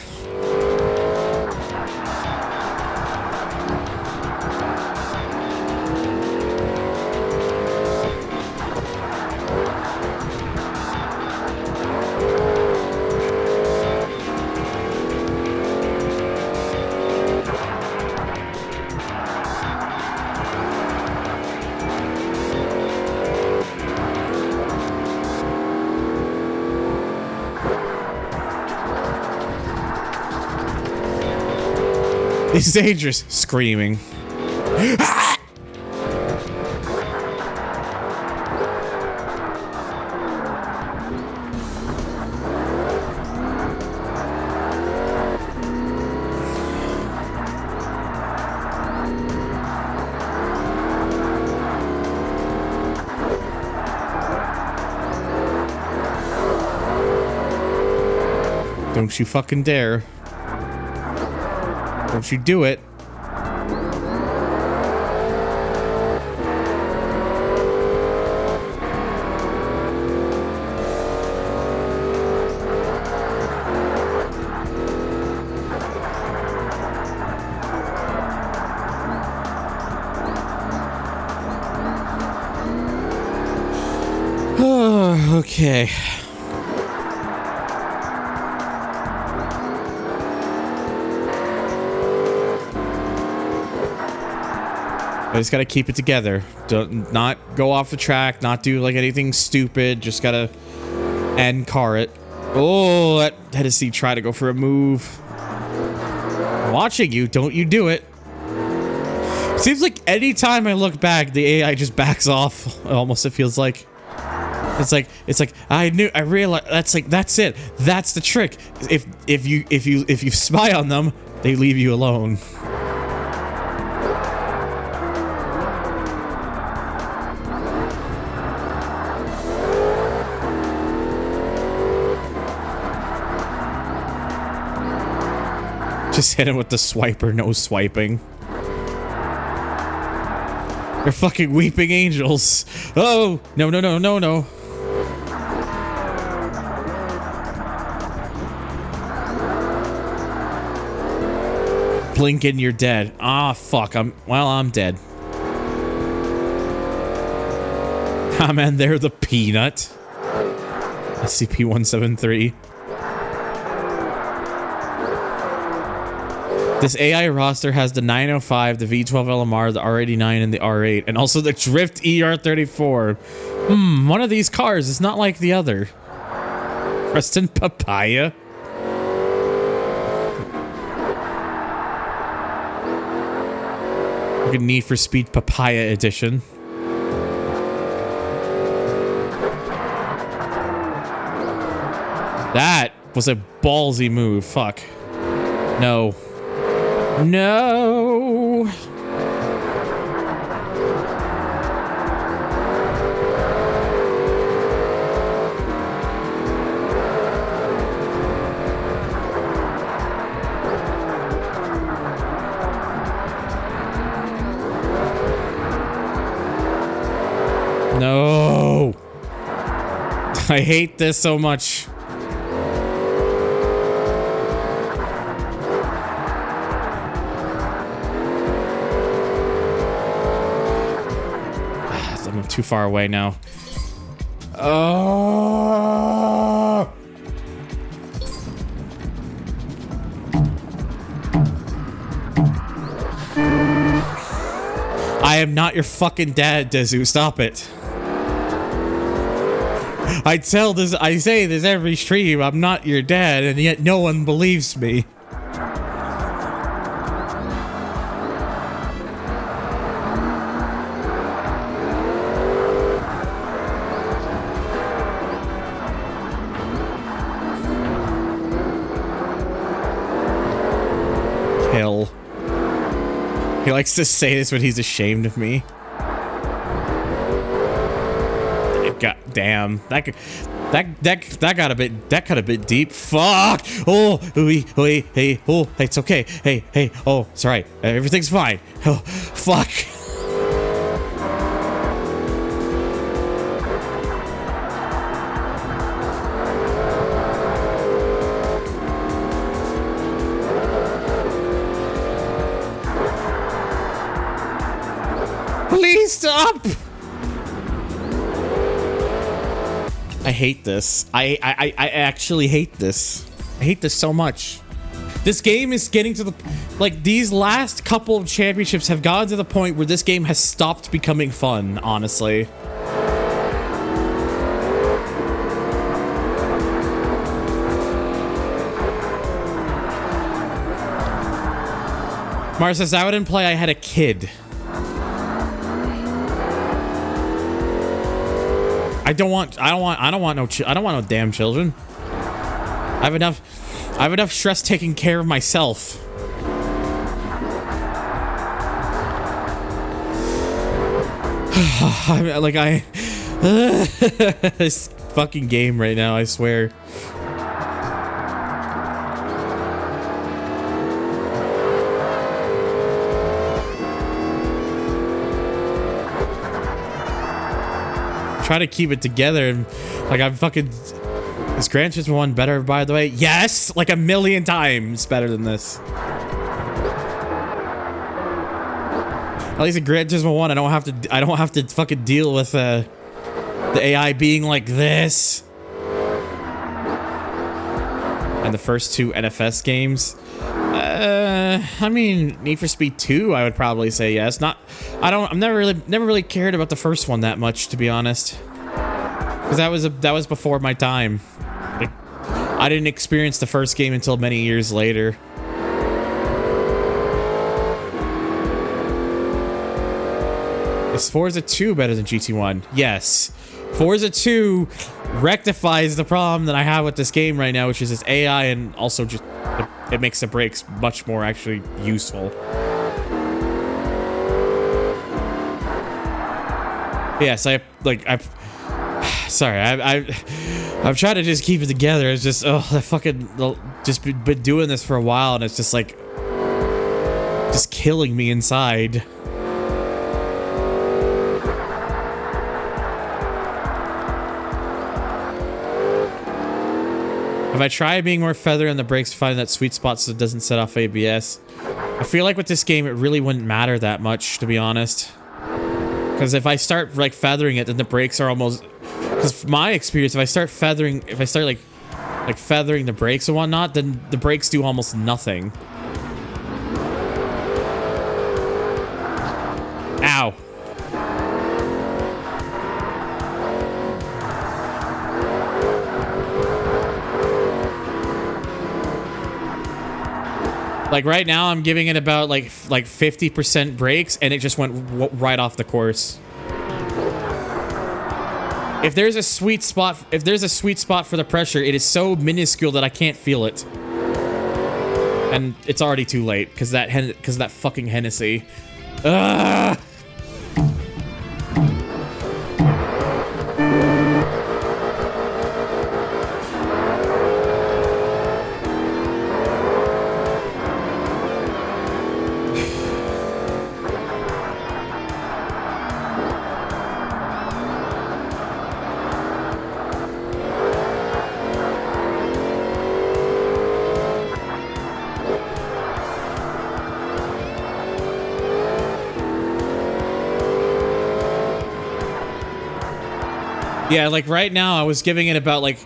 [SPEAKER 1] This is dangerous. Screaming. Don't you fucking dare. Don't you do it. Okay. I just gotta keep it together. Don't not go off the track, not do like anything stupid. Just gotta end car it. Oh, that Hennessy try to go for a move. I'm watching you, don't you do it. Seems like anytime I look back, the AI just backs off. Almost it feels like. It's like I realized that's it. That's the trick. If you spy on them, they leave you alone. Just hit him with the swiper, no swiping. They're fucking weeping angels. Oh, no, no, no, no, no. Blink and you're dead. Ah, fuck. I'm dead. Ah, man, they're the peanut. SCP-173. This AI roster has the 905, the V12 LMR, the R89, and the R8, and also the Drift ER34. One of these cars is not like the other. Preston Papaya? Like a Need for Speed Papaya edition. That was a ballsy move. Fuck. No. No. No. I hate this so much. I'm too far away now. Oh. I am not your fucking dad, Dezu. Stop it. I say this every stream. I'm not your dad, and yet no one believes me. Kill. He likes to say this when he's ashamed of me. God damn. That got a bit deep. Fuck. Oh, hey, oh, it's okay. Hey, oh, it's alright. Everything's fine. Oh, fuck. Please stop. I hate this. I actually hate this. I hate this so much. This game is getting to the... Like, these last couple of championships have gotten to the point where this game has stopped becoming fun, honestly. Mara says, I wouldn't play, I had a kid. I don't want no damn children. I have enough stress taking care of myself. This fucking game right now, I swear. Try to keep it together, and like I'm fucking... Is Gran Turismo 1 better, by the way? Yes! Like 1,000,000 times better than this. At least in Gran Turismo 1, I don't have to fucking deal with the AI being like this. And the first two NFS games. I mean, Need for Speed 2, I would probably say yes. I've never really cared about the first one that much, to be honest. Because that was before my time. Like, I didn't experience the first game until many years later. Is Forza 2 better than GT1? Yes. Forza 2 rectifies the problem that I have with this game right now, which is its AI, and also just it makes the brakes much more actually useful. Yes, I'm trying to just keep it together. It's just, just been doing this for a while, and it's just like, just killing me inside. If I try being more feather on the brakes to find that sweet spot so it doesn't set off ABS, I feel like with this game it really wouldn't matter that much, to be honest. Because if I start like feathering it, then the brakes are almost... Because my experience, if I start feathering the brakes and whatnot, then the brakes do almost nothing. Ow. Like right now, I'm giving it about like 50% brakes, and it just went right off the course. If there's a sweet spot, for the pressure, it is so minuscule that I can't feel it, and it's already too late because that fucking Hennessy. Ugh! Yeah, like right now I was giving it about like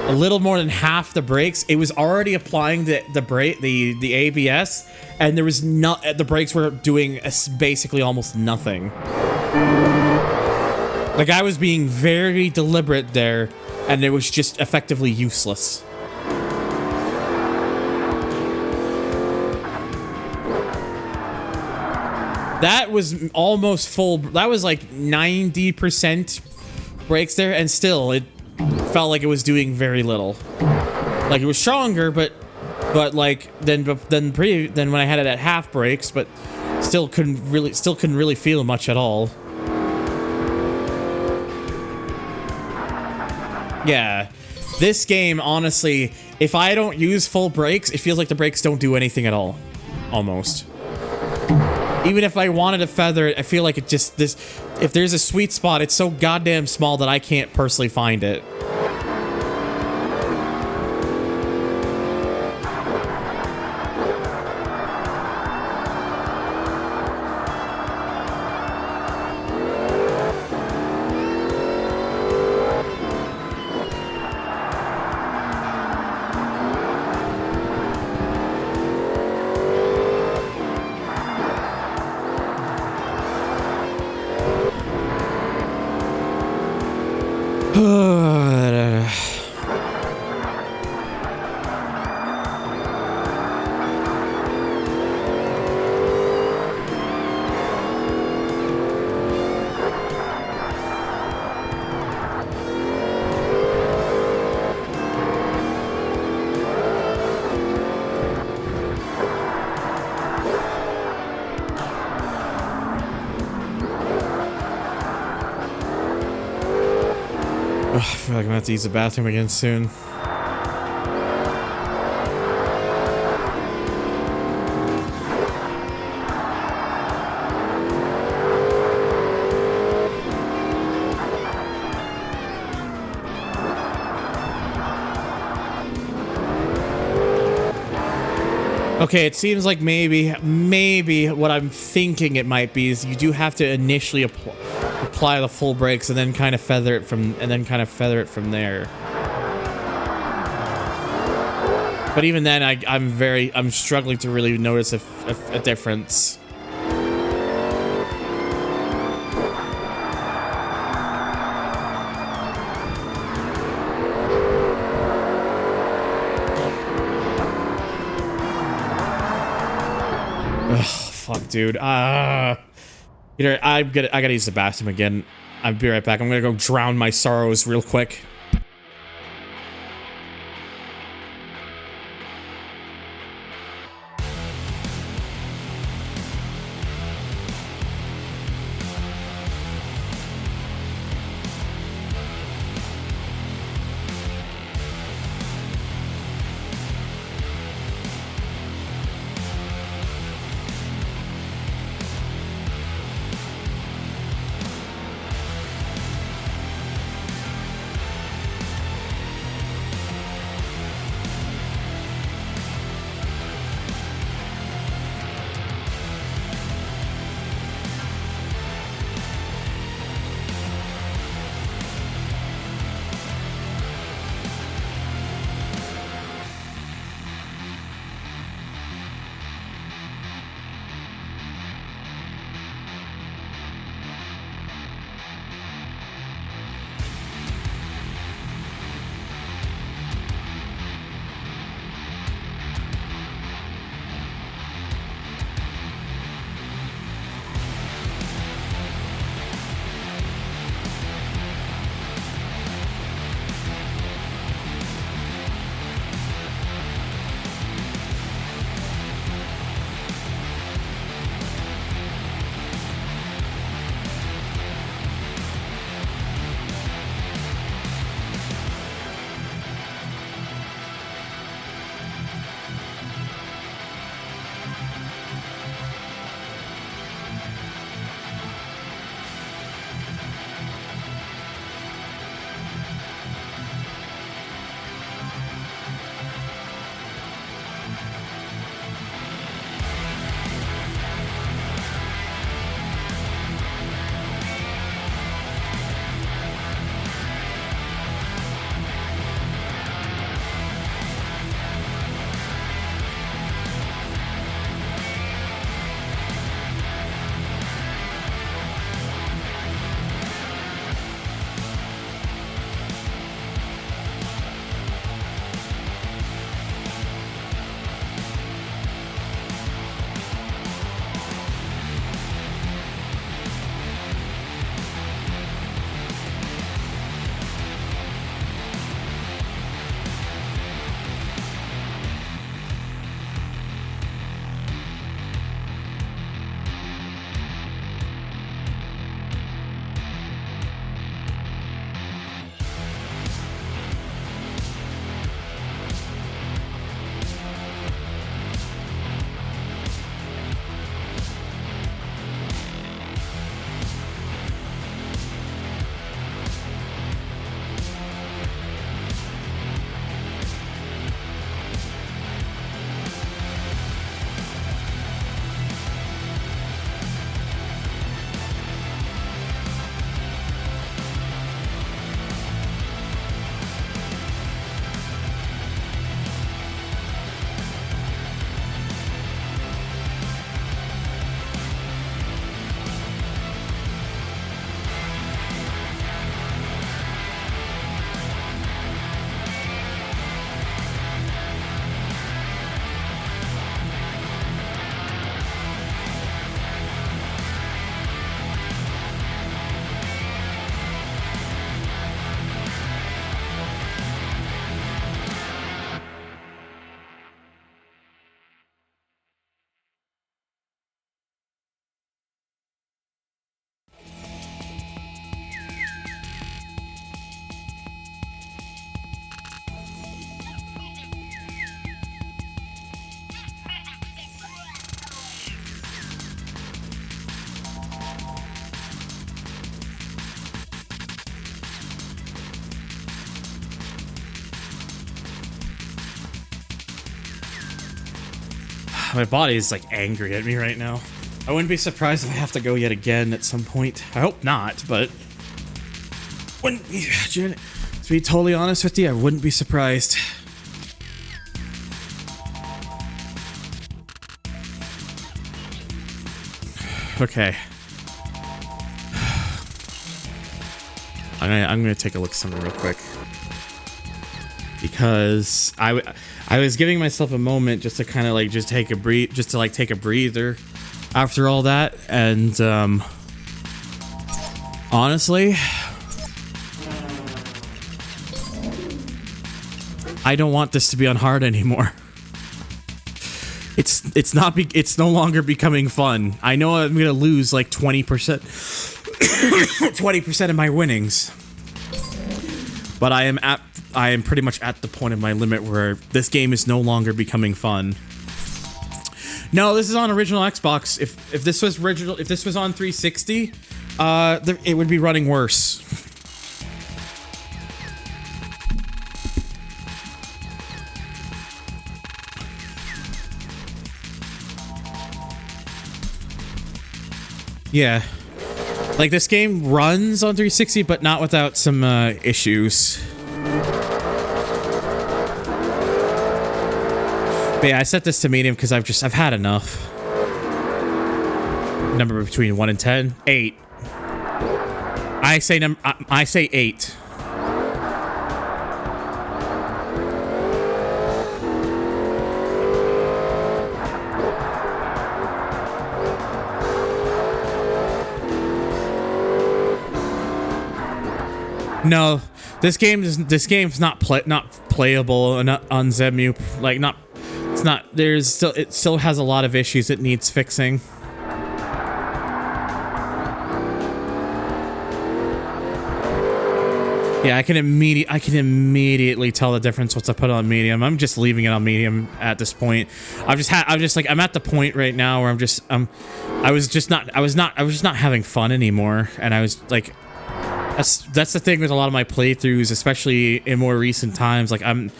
[SPEAKER 1] a little more than half the brakes. It was already applying the brake, the ABS, and there was not, the brakes were doing basically almost nothing. Like I was being very deliberate there, and it was just effectively useless. That was almost full. That was like 90% brakes there, and still it felt like it was doing very little. Like it was stronger, but like then when I had it at half brakes, but still couldn't really feel much at all. Yeah, this game, honestly, if I don't use full brakes, it feels like the brakes don't do anything at all, almost. Even if I wanted to feather it, I feel like it just, if there's a sweet spot, it's so goddamn small that I can't personally find it. I feel like I'm gonna have to use the bathroom again soon. Okay, it seems like maybe what I'm thinking it might be is you do have to initially apply the full brakes and then kind of feather it from there. But even then, I'm struggling to really notice a difference. Fuck, dude. I gotta use the bathroom again. I'll be right back. I'm gonna go drown my sorrows real quick. My body is like angry at me right now. I wouldn't be surprised if I have to go yet again at some point. I hope not, but to be totally honest with you, I wouldn't be surprised. Okay. I'm gonna take a look at something real quick, because I was giving myself a moment just to kind of like take a breather after all that, and honestly, I don't want this to be on hard anymore. It's no longer becoming fun. I know I'm gonna lose like 20%, 20% of my winnings, but I am pretty much at the point of my limit where this game is no longer becoming fun. No, this is on original Xbox. If this was on 360, it would be running worse. Yeah, like this game runs on 360, but not without some issues. But yeah, I set this to medium because I've had enough. Number between 1 and 10, 8. I say 8. No, this game's not playable on Zemu. Like it still has a lot of issues it needs fixing. Yeah, I can immediately tell the difference once I put it on medium. I'm just leaving it on medium at this point. I'm at the point right now where I was just not having fun anymore, and I was like, that's the thing with a lot of my playthroughs, especially in more recent times. Like I'm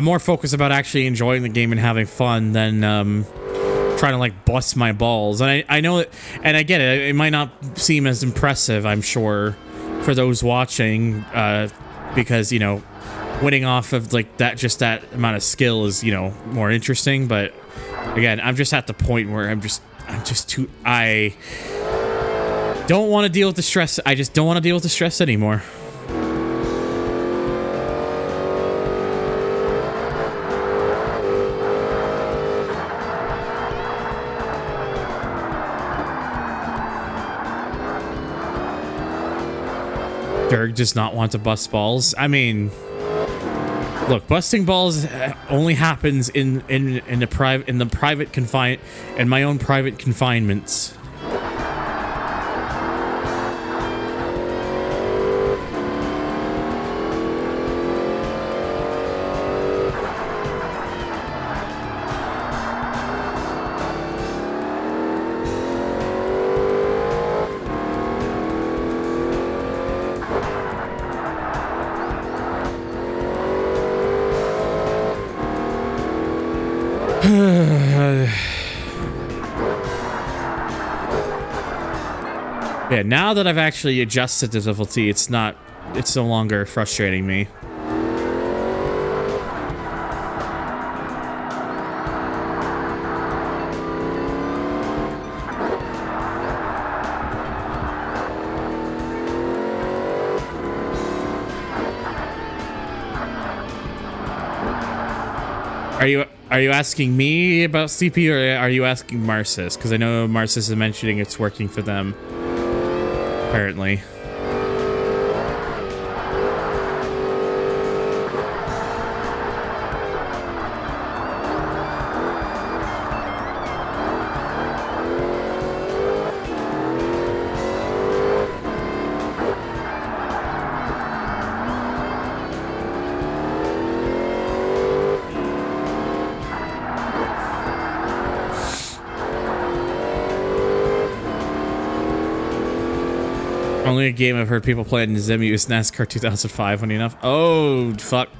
[SPEAKER 1] more focused about actually enjoying the game and having fun than trying to like bust my balls. And I know it, and I get it. It might not seem as impressive, I'm sure, for those watching, because winning off of like that amount of skill is more interesting. But again, I'm just at the point where I don't want to deal with the stress. I just don't want to deal with the stress anymore. Derg does not want to bust balls. I mean, look, busting balls only happens in my own private confinements. Yeah, now that I've actually adjusted the difficulty, it's no longer frustrating me. Are you asking me about CPU, or are you asking Marcis? Because I know Marcis is mentioning it's working for them, apparently. Only a game I've heard people play in Zemu is NASCAR 2005, funny enough. Oh, fuck.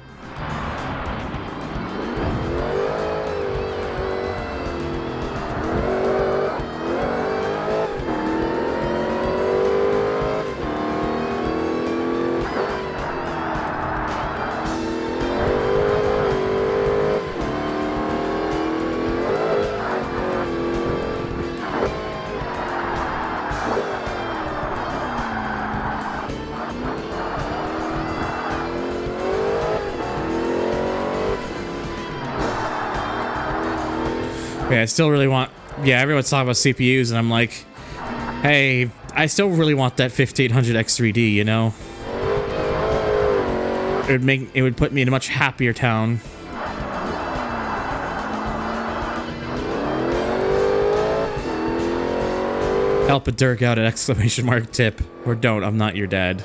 [SPEAKER 1] Yeah, I still really want... Yeah, everyone's talking about CPUs, and I'm like, hey, I still really want that 1500 X3D, you know? It would put me in a much happier town. Help a Dirk out at exclamation mark tip. Or don't, I'm not your dad.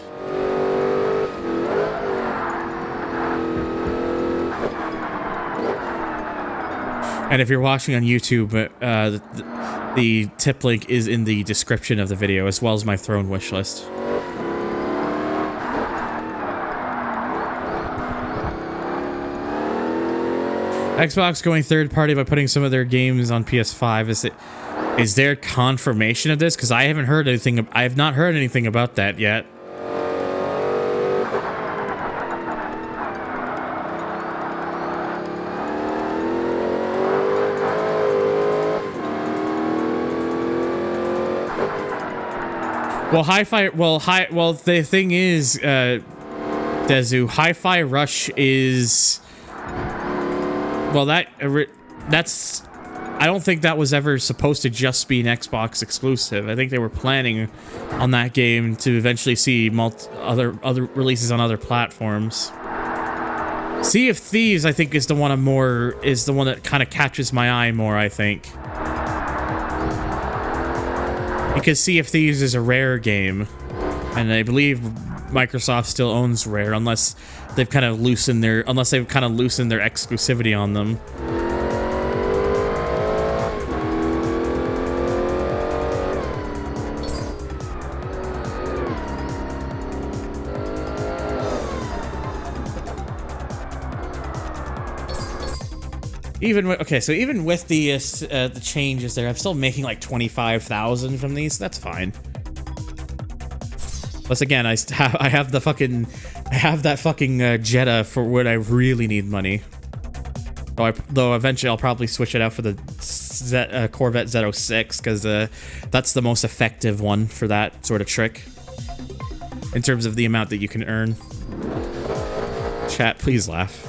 [SPEAKER 1] And if you're watching on YouTube, the tip link is in the description of the video, as well as my throne wish list. Xbox going third party by putting some of their games on PS5. Is there confirmation of this? Because I haven't heard anything. I have not heard anything about that yet. Well, the thing is, Dezu, Hi-Fi Rush is... Well, that's... I don't think that was ever supposed to just be an Xbox exclusive. I think they were planning on that game to eventually see other releases on other platforms. Sea of Thieves, I think, is the one that kind of catches my eye more, I think. Because Sea of Thieves is a Rare game, and I believe Microsoft still owns Rare unless they've kind of loosened their exclusivity on them. Even with the changes there, I'm still making like 25,000 from these. That's fine. Plus, again, I have that fucking Jetta for when I really need money. Though eventually I'll probably switch it out for the Corvette Z06 because that's the most effective one for that sort of trick in terms of the amount that you can earn. Chat, please laugh.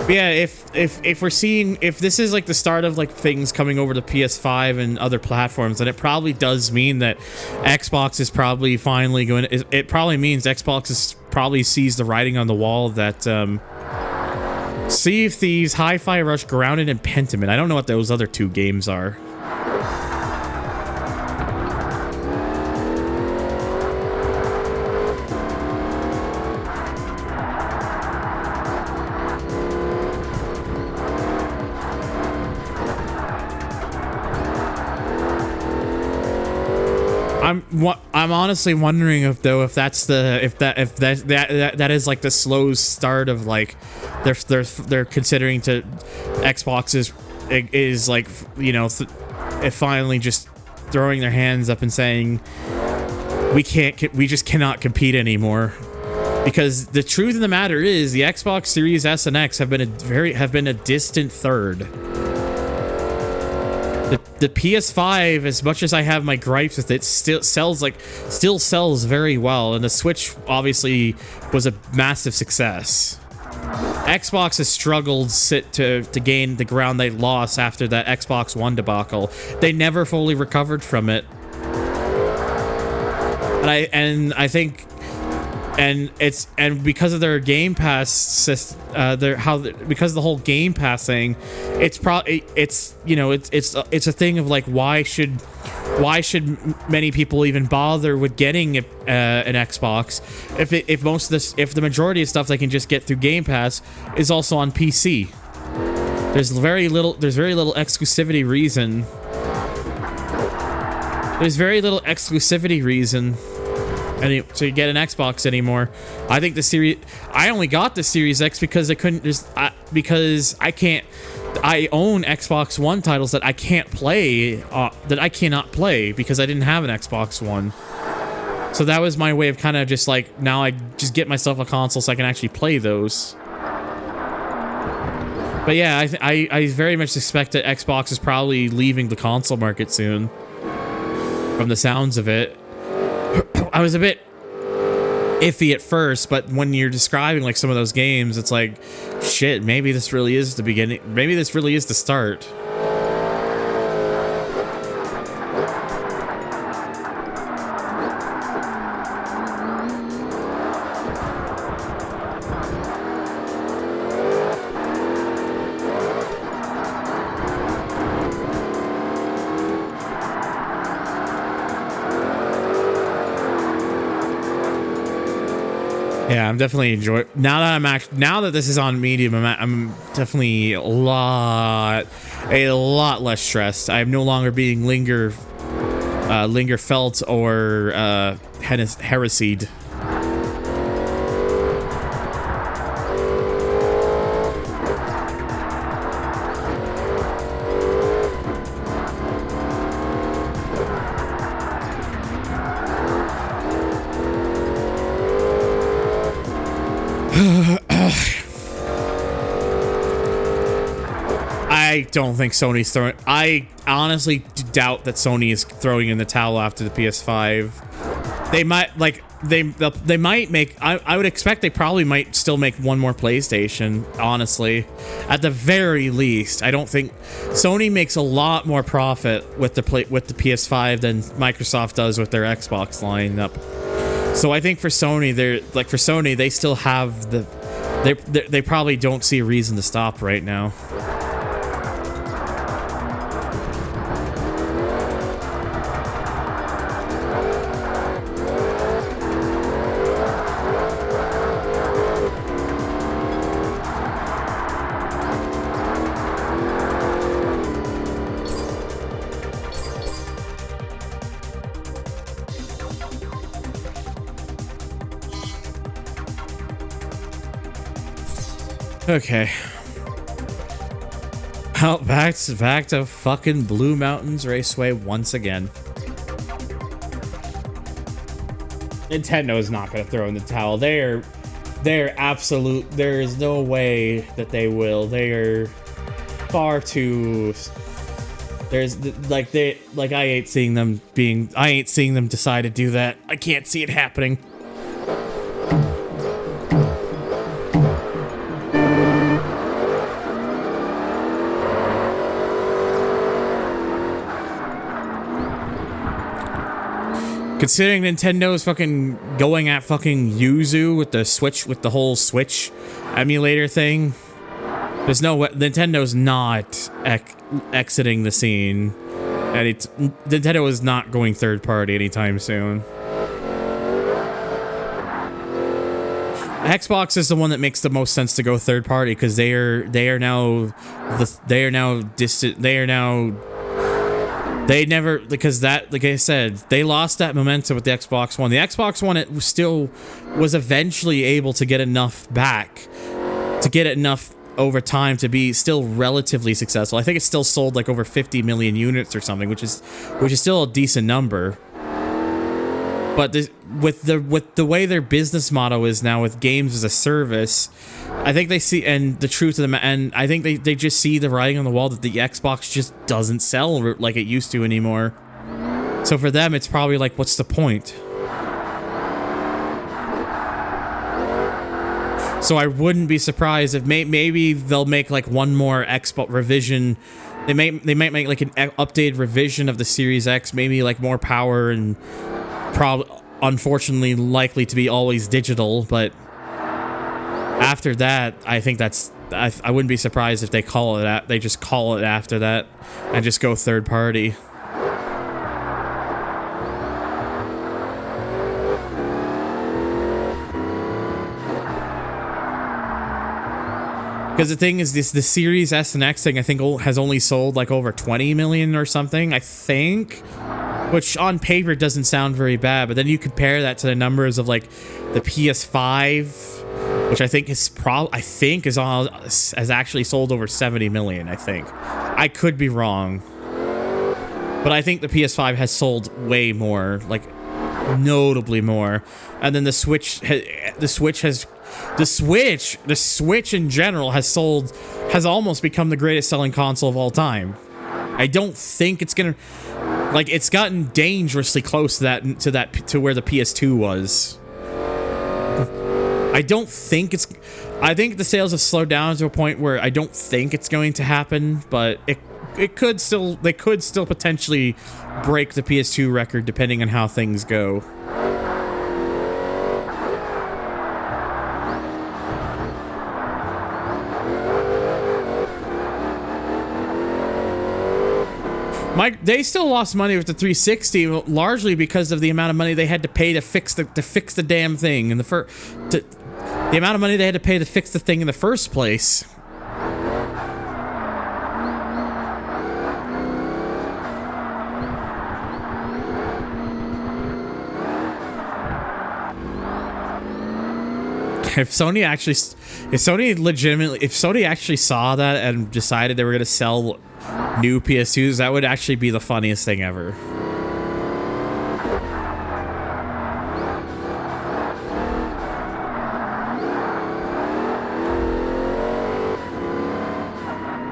[SPEAKER 1] But yeah, if this is like the start of like things coming over to PS5 and other platforms, then it probably does mean that Xbox is probably finally going to, it probably means Xbox is probably sees the writing on the wall that Sea of Thieves, Hi-Fi Rush, Grounded, and Pentiment. I don't know what those other two games are. I'm honestly wondering if that is like the slow start of like they're considering to Xbox is like, you know, finally just throwing their hands up and saying we just cannot compete anymore, because the truth of the matter is the Xbox Series S and X have been a distant third. The PS5, as much as I have my gripes with it, still sells very well, and the Switch obviously was a massive success. Xbox has struggled to gain the ground they lost after that Xbox One debacle. They never fully recovered from it, and because of their Game Pass system, because of the whole Game Pass thing, it's a thing of like, why should many people even bother with getting an Xbox if the majority of stuff they can just get through Game Pass is also on PC. There's very little exclusivity reason. To get an Xbox anymore. I think I only got the Series X because I own Xbox One titles that I cannot play because I didn't have an Xbox One. So that was my way of kind of just like, now I just get myself a console so I can actually play those. But yeah, I very much expect that Xbox is probably leaving the console market soon, from the sounds of it. I was a bit iffy at first, but when you're describing like some of those games, it's like, shit, maybe this really is the beginning. Maybe this really is the start. Yeah, I'm definitely enjoying. Now that this is on medium, I'm definitely a lot less stressed. I'm no longer being linger felt or heresied. I don't think Sony's throwing. I honestly doubt that Sony is throwing in the towel after the PS5. They might they might make. I would expect they probably might still make one more PlayStation. Honestly, at the very least, I don't think Sony makes a lot more profit with the PS5 than Microsoft does with their Xbox lineup. So I think for Sony, they still have the. They probably don't see a reason to stop right now. Okay. Well, back to fucking Blue Mountains Raceway once again. Nintendo's not gonna throw in the towel. They're absolute. There is no way that they will. They are far too. I ain't seeing them decide to do that. I can't see it happening. Considering Nintendo's fucking going at fucking Yuzu with the Switch, with the whole Switch emulator thing, there's no way Nintendo's not exiting the scene, and Nintendo is not going third party anytime soon. Xbox is the one that makes the most sense to go third party because they are now distant. They never, because that, like I said, they lost that momentum with the Xbox One. The Xbox One, it still was eventually able to get enough back, to get enough over time to be still relatively successful. I think it still sold like over 50 million units or something, which is still a decent number. But with the way their business model is now with games as a service, I think they see, and the truth of them, and I think they just see the writing on the wall that the Xbox just doesn't sell like it used to anymore. So for them, it's probably like, what's the point? So I wouldn't be surprised if maybe they'll make like one more Xbox revision. They might make like an updated revision of the Series X, maybe like more power and probably, unfortunately, likely to be always digital. But after that, I think I wouldn't be surprised if they call it. They just call it after that and just go third party. Because the thing is, the Series S and X thing, I think, has only sold like over 20 million or something, I think. Which on paper doesn't sound very bad, but then you compare that to the numbers of like the PS5, which I think has actually sold over 70 million, I think. I could be wrong. But I think the PS5 has sold way more, like notably more. And then the Switch in general has almost become the greatest selling console of all time. I don't think it's gonna, like, it's gotten dangerously close to where the PS2 was. I think the sales have slowed down to a point where I don't think it's going to happen, but they could still potentially break the PS2 record depending on how things go. They still lost money with the 360, largely because of the amount of money they had to pay to fix the damn thing in the amount of money they had to pay to fix the thing in the first place. If Sony actually saw that and decided they were going to sell new PS2s, that would actually be the funniest thing ever.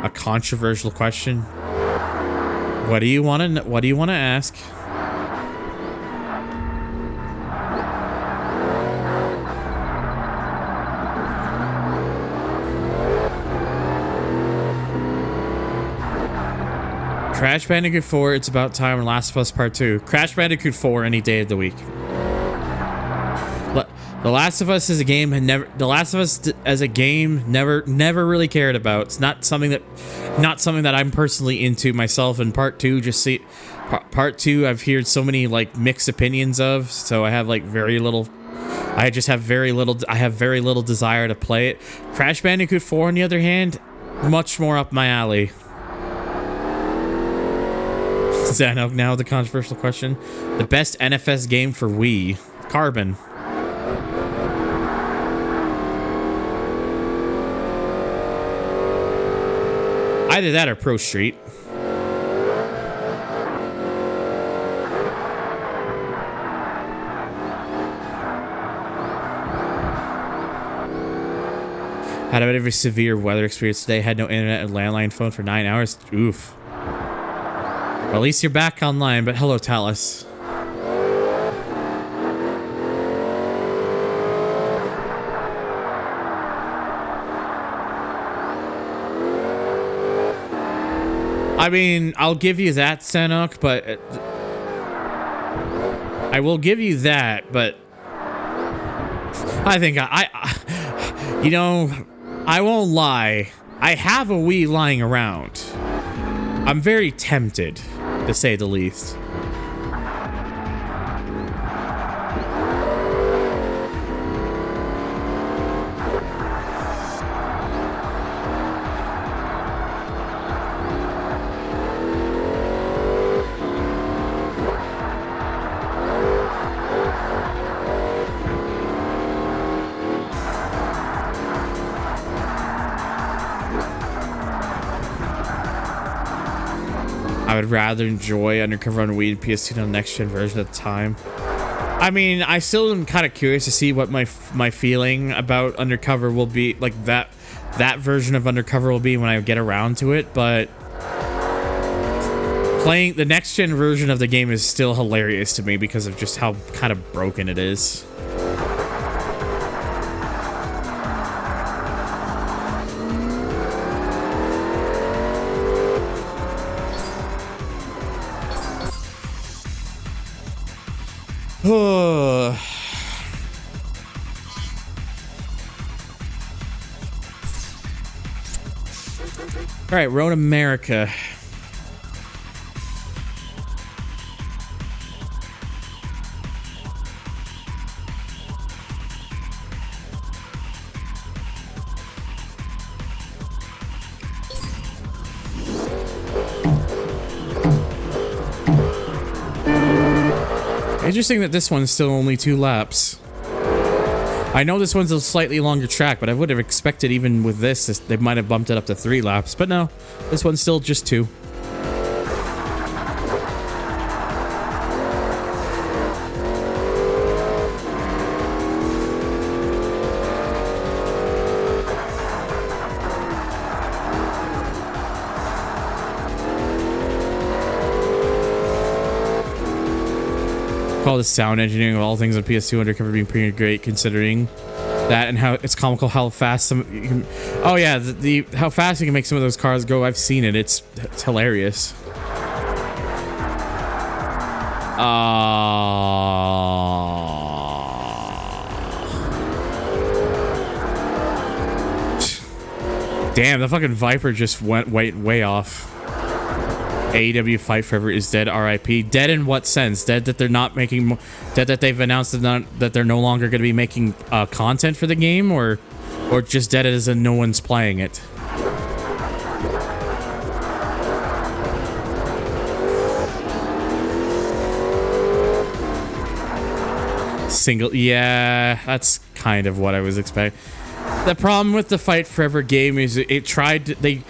[SPEAKER 1] A controversial question. What do you want to ask? Crash Bandicoot 4, It's About Time, and Last of Us Part 2. Crash Bandicoot 4 any day of the week. The Last of Us as a game never really cared about. It's not something that I'm personally into myself. And Part 2 Part 2 I've heard so many like mixed opinions of, so I have like very little desire to play it. Crash Bandicoot 4 on the other hand, much more up my alley. Zano, now the controversial question. The best NFS game for Wii. Carbon. Either that or Pro Street. Had a bit of a severe weather experience today. Had no internet and landline phone for 9 hours. Oof. Well, at least you're back online, but hello, Talus. I mean, I'll give you that, Sanok, but... I will give you that, but... I think you know, I won't lie. I have a Wii lying around. I'm very tempted, to say the least. I would rather enjoy Undercover on Wii and PS2 than the next-gen version at the time. I mean, I still am kind of curious to see what my feeling about Undercover will be, like that version of Undercover will be when I get around to it, but playing the next-gen version of the game is still hilarious to me because of just how kind of broken it is. All right, Road America. Interesting that this one's still only 2 laps. I know this one's a slightly longer track, but I would have expected even with this they might have bumped it up to 3 laps. But no, this one's still just 2. Call the sound engineering of all things on PS2 Undercover being pretty great, considering that and how it's comical how fast oh yeah, how fast you can make some of those cars go. I've seen it. It's hilarious. Damn, the fucking Viper just went way off. AEW Fight Forever is dead. RIP. Dead in what sense? Dead that they're not making. Dead that they've announced that they're no longer going to be making content for the game, or just dead as in no one's playing it. Single, yeah, that's kind of what I was expecting. The problem with the Fight Forever game is it tried to, they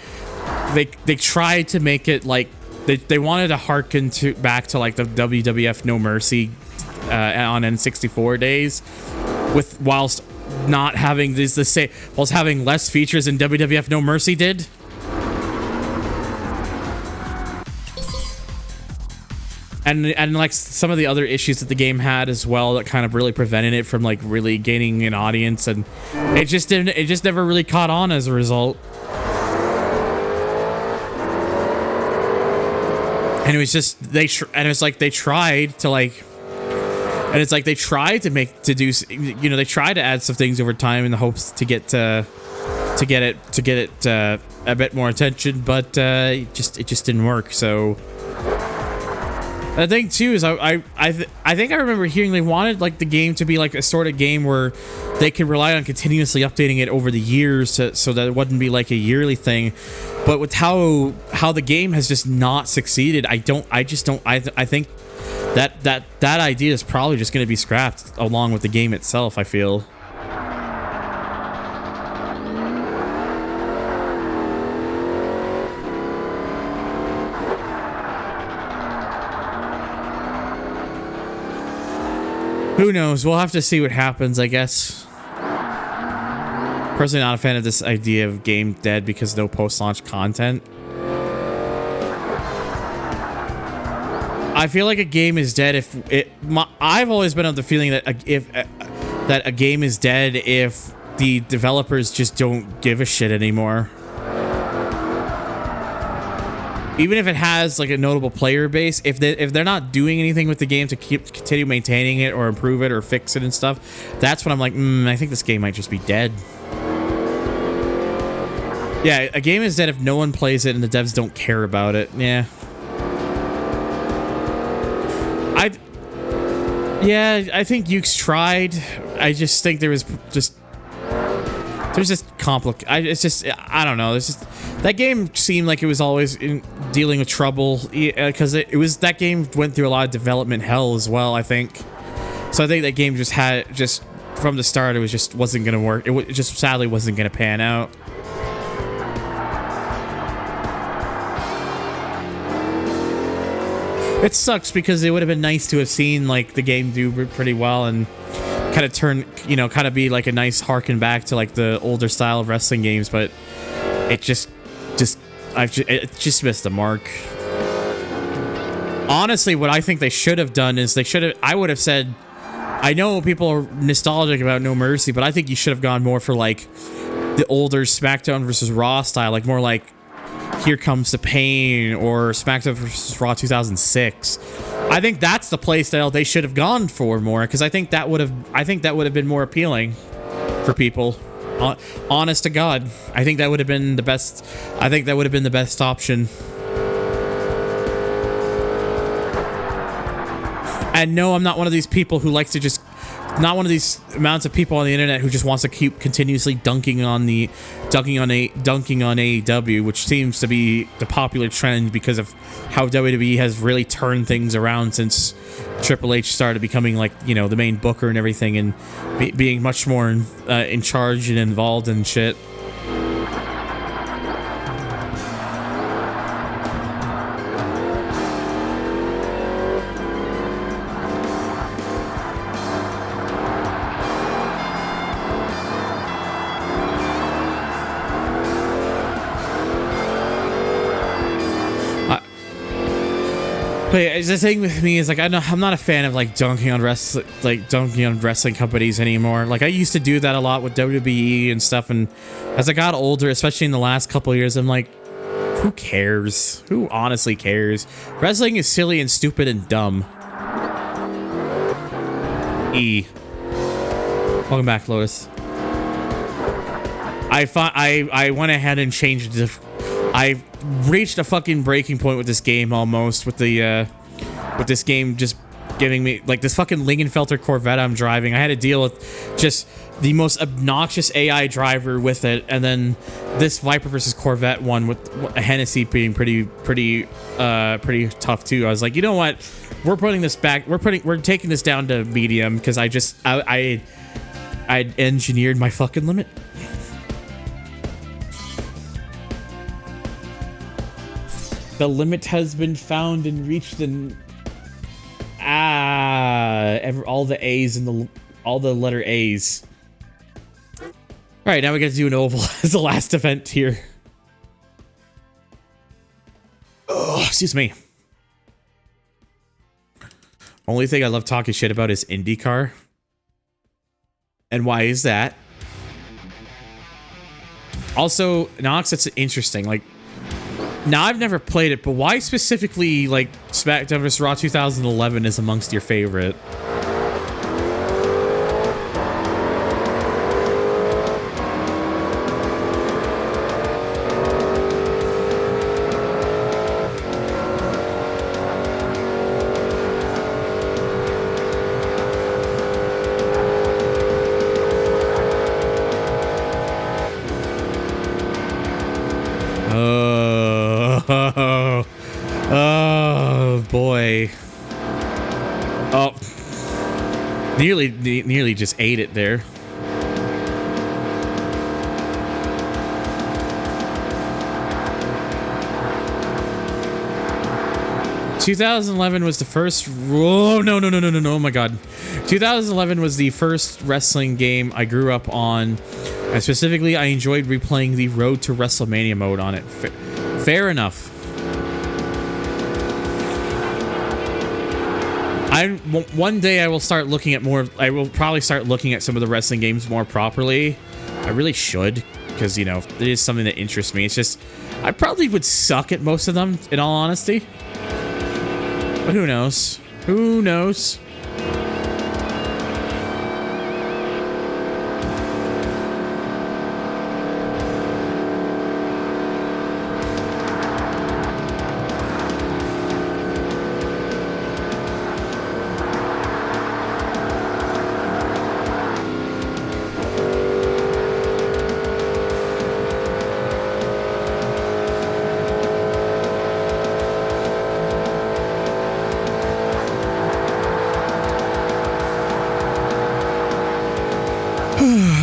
[SPEAKER 1] tried to make it like they wanted to harken back to like the WWF No Mercy on N64 days, whilst not having whilst having less features than WWF No Mercy did. And like some of the other issues that the game had as well that kind of really prevented it from like really gaining an audience, and it just never really caught on as a result. And it was just they tried to add some things over time in the hopes to get it a bit more attention, but it just didn't work. So the thing too is I think I remember hearing they wanted like the game to be like a sort of game where they could rely on continuously updating it over the years so that it wouldn't be like a yearly thing. But with how the game has just not succeeded, I think that idea is probably just going to be scrapped along with the game itself, I feel. Who knows? We'll have to see what happens, I guess. Personally, not a fan of this idea of game dead because no post-launch content. I feel like a game is dead if it. I've always been of the feeling that that a game is dead if the developers just don't give a shit anymore. Even if it has like a notable player base, if they're not doing anything with the game to continue maintaining it or improve it or fix it and stuff, that's when I'm like, I think this game might just be dead. Yeah, a game is dead if no one plays it and the devs don't care about it. Yeah. I think Yuke's tried. I just think there's just I don't know. That game seemed like it was always dealing with trouble because that game went through a lot of development hell as well, I think. So I think that game just from the start it wasn't gonna work. It just sadly wasn't gonna pan out. It sucks because it would have been nice to have seen like the game do pretty well and kind of be like a nice harken back to like the older style of wrestling games, but it just missed the mark. Honestly, what I think they should have done is I would have said, I know people are nostalgic about No Mercy, but I think you should have gone more for like the older SmackDown versus Raw style, like more like Here Comes the Pain or SmackDown vs. Raw 2006. I think that's the place that they should have gone for more, because I think that would have been more appealing for people. Honest to God, I think that would have been the best. I think that would have been the best option. And no, I'm not one of these people who likes to just. Not one of these amounts of people on the internet who just wants to keep continuously dunking on AEW, which seems to be the popular trend because of how WWE has really turned things around since Triple H started becoming like, you know, the main booker and everything, and being much more in charge and involved in shit. But the thing with me is like I'm not a fan of like dunking on wrestling companies anymore. Like I used to do that a lot with WWE and stuff, and as I got older, especially in the last couple of years, I'm like, who cares? Who honestly cares? Wrestling is silly and stupid and dumb. Welcome back, Lotus. I went ahead and changed I reached a fucking breaking point with this game almost. With this game just giving me like this fucking Lingenfelter Corvette I'm driving. I had to deal with just the most obnoxious AI driver with it, and then this Viper versus Corvette one with a Hennessy being pretty tough too. I was like, you know what? We're putting this back. We're taking this down to medium because I engineered my fucking limit. The limit has been found and reached, and all the A's and all the letter A's. All right, now we got to do an oval as the last event here. Oh, excuse me. Only thing I love talking shit about is IndyCar. And why is that? Also, Nox, that's interesting. Like, now I've never played it, but why specifically, like, SmackDown vs. Raw 2011 is amongst your favorite? Oh boy. Oh. Nearly just ate it there. ...2011 was the first... Oh, no, oh my god. 2011 was the first wrestling game I grew up on. And specifically, I enjoyed replaying the Road to WrestleMania mode on it. Fair enough. One day I will start looking at more... I will probably start looking at some of the wrestling games more properly. I really should, because, you know, it is something that interests me. It's just... I probably would suck at most of them, in all honesty. But who knows? Who knows?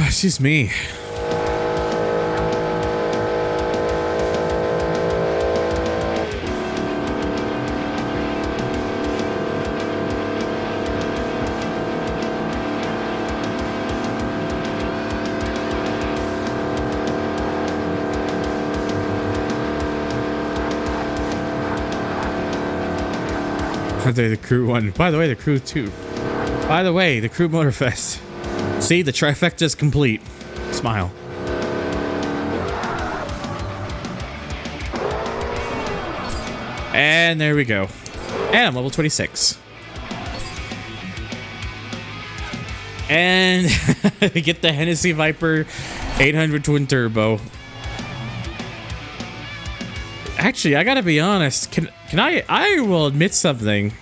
[SPEAKER 1] Excuse me. The crew one. By the way, the crew two. By the way, the crew Motorfest. See, the trifecta is complete. Smile. And there we go. And I'm level 26. And get the Hennessy Viper 800 Twin Turbo. Actually, I gotta be honest. Can I will admit something.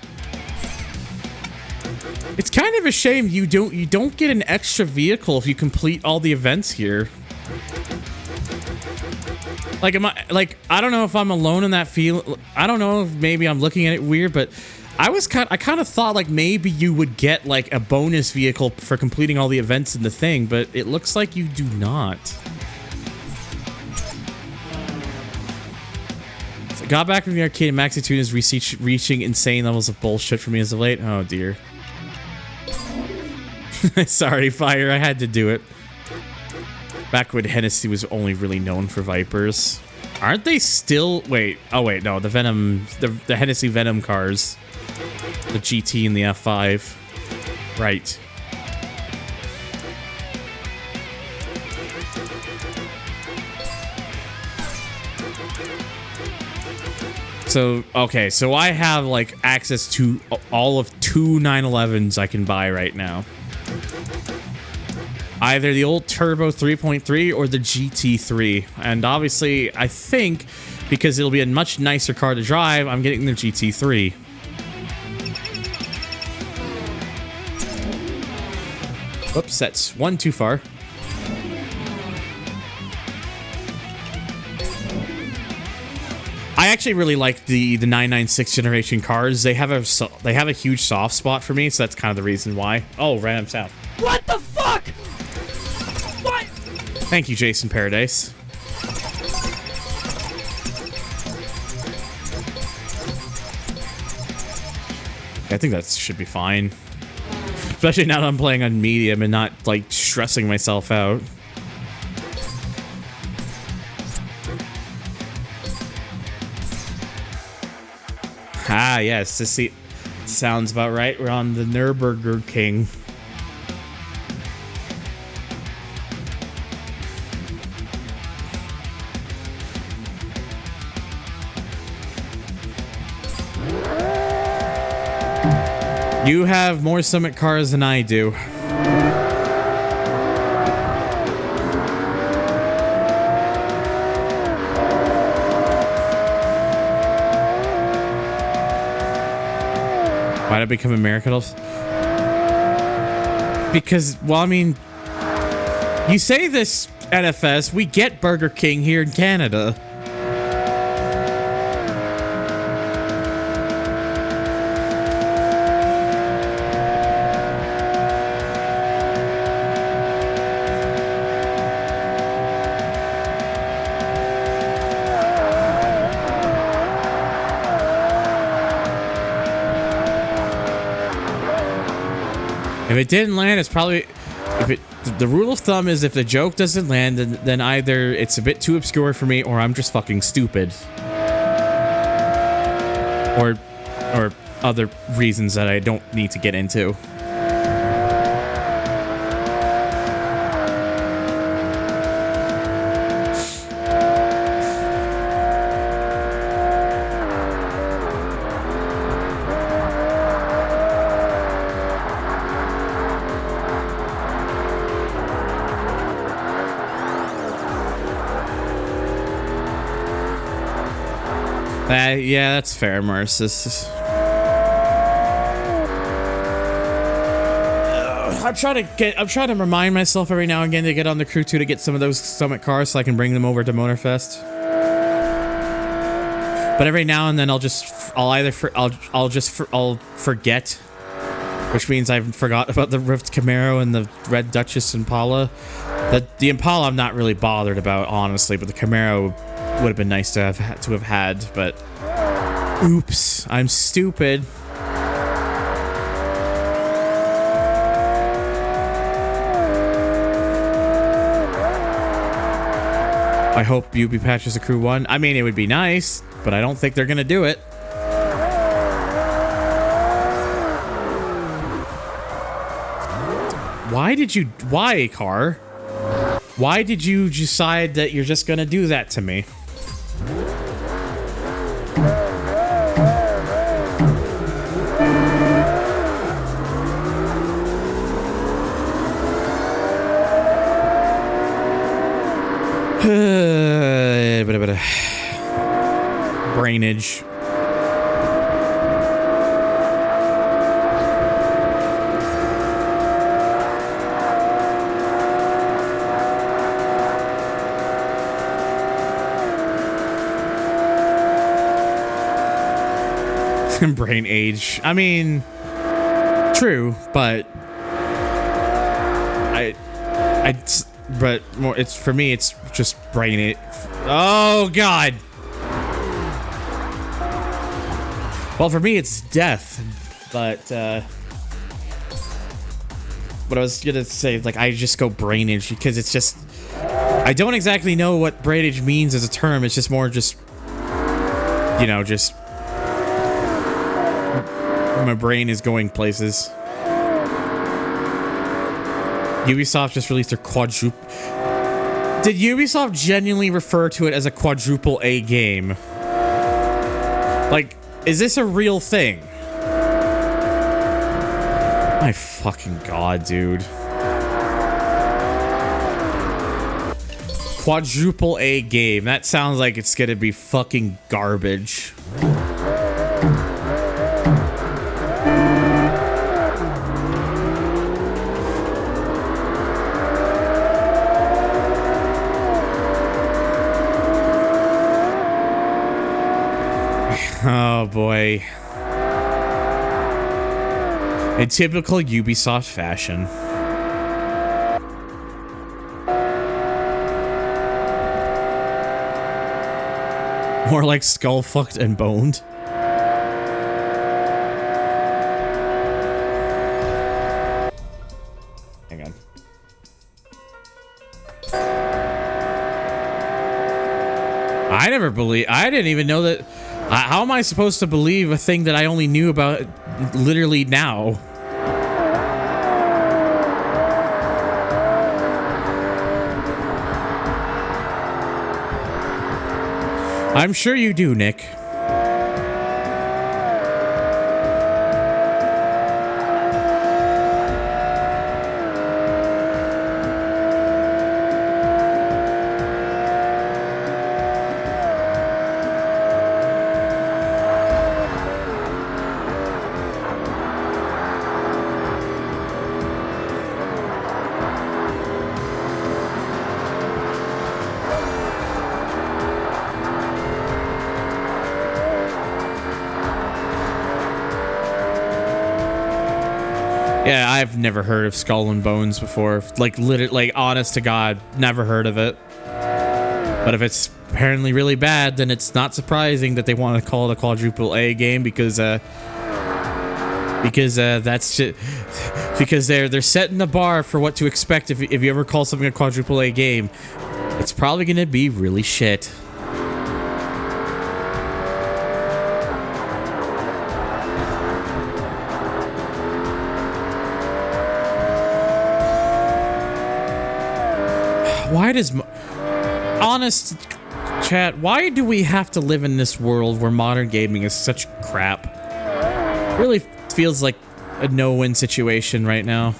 [SPEAKER 1] It's kind of a shame you don't get an extra vehicle if you complete all the events here. Like, I don't know if I'm alone in that feel. I don't know if maybe I'm looking at it weird, but I kind of thought like maybe you would get like a bonus vehicle for completing all the events in the thing, but it looks like you do not. So I got back from the arcade and Maxi Tune is reaching insane levels of bullshit for me as of late. Oh dear. Sorry, Fire. I had to do it. Back when Hennessy was only really known for Vipers. Aren't they still... Wait. Oh, wait. No, the Venom... The Hennessy Venom cars. The GT and the F5. Right. So, okay. So I have, like, access to all of 2 911s I can buy right now. Either the old Turbo 3.3 or the GT3. And obviously, I think because it'll be a much nicer car to drive, I'm getting the GT3. Whoops, that's one too far. I actually really like the 996 generation cars. They have a huge soft spot for me, so that's kind of the reason why. Oh, random sound.
[SPEAKER 7] What the fuck? What?
[SPEAKER 1] Thank you, Jason Paradise. I think that should be fine. Especially now that I'm playing on medium and not, like, stressing myself out. Ah, yes, this sounds about right. We're on the Nürburgring King. You have more Summit cars than I do. Why'd I become American? Because, well, I mean, you say this, NFS, we get Burger King here in Canada. If it didn't land, it's probably... The rule of thumb is if the joke doesn't land, then either it's a bit too obscure for me or I'm just fucking stupid. Or other reasons that I don't need to get into. Yeah, that's fair, Mars. I'm trying to remind myself every now and again to get on the Crew 2 to get some of those Summit cars so I can bring them over to Motorfest. But every now and then I'll forget, which means I've forgot about the Rift Camaro and the Red Duchess Impala. The Impala I'm not really bothered about, honestly, but the Camaro would have been nice to have had, but oops, I'm stupid. I hope UB patches the Crew 1. I mean, it would be nice, but I don't think they're gonna do it. Why, car? Why did you decide that you're just gonna do that to me? Brainage. Brain age. I mean, true, but but more. It's for me. It's just brain it. Oh God. Well, for me, it's death, but what I was gonna say, like, I just go brainage because it's just, I don't exactly know what brainage means as a term. It's just more just, you know, just my brain is going places. Ubisoft just released their quadruple. Did Ubisoft genuinely refer to it as a quadruple A game? Like, is this a real thing? My fucking God, dude. Quadruple A game. That sounds like it's gonna be fucking garbage. Oh boy. In typical Ubisoft fashion. More like skull fucked and boned. Hang on. I didn't even know that. How am I supposed to believe a thing that I only knew about literally now? I'm sure you do, Nick. Yeah, I've never heard of Skull and Bones before. Like, literally, honest to God, never heard of it. But if it's apparently really bad, then it's not surprising that they want to call it a quadruple A game because that's just because they're setting the bar for what to expect if you ever call something a quadruple A game. It's probably gonna be really shit. Why does... Honest chat, why do we have to live in this world where modern gaming is such crap? It really feels like a no-win situation right now.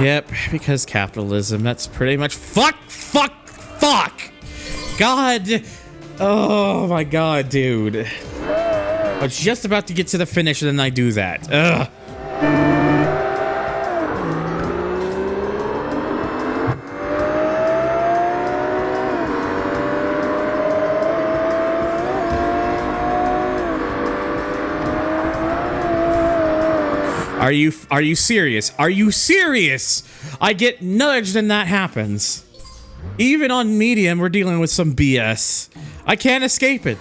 [SPEAKER 1] Yep, because capitalism, that's pretty much... Fuck! God! Oh my god, dude. I was just about to get to the finish and then I do that. Ugh. Are you serious? Are you serious? I get nudged and that happens. Even on Medium, we're dealing with some BS. I can't escape it.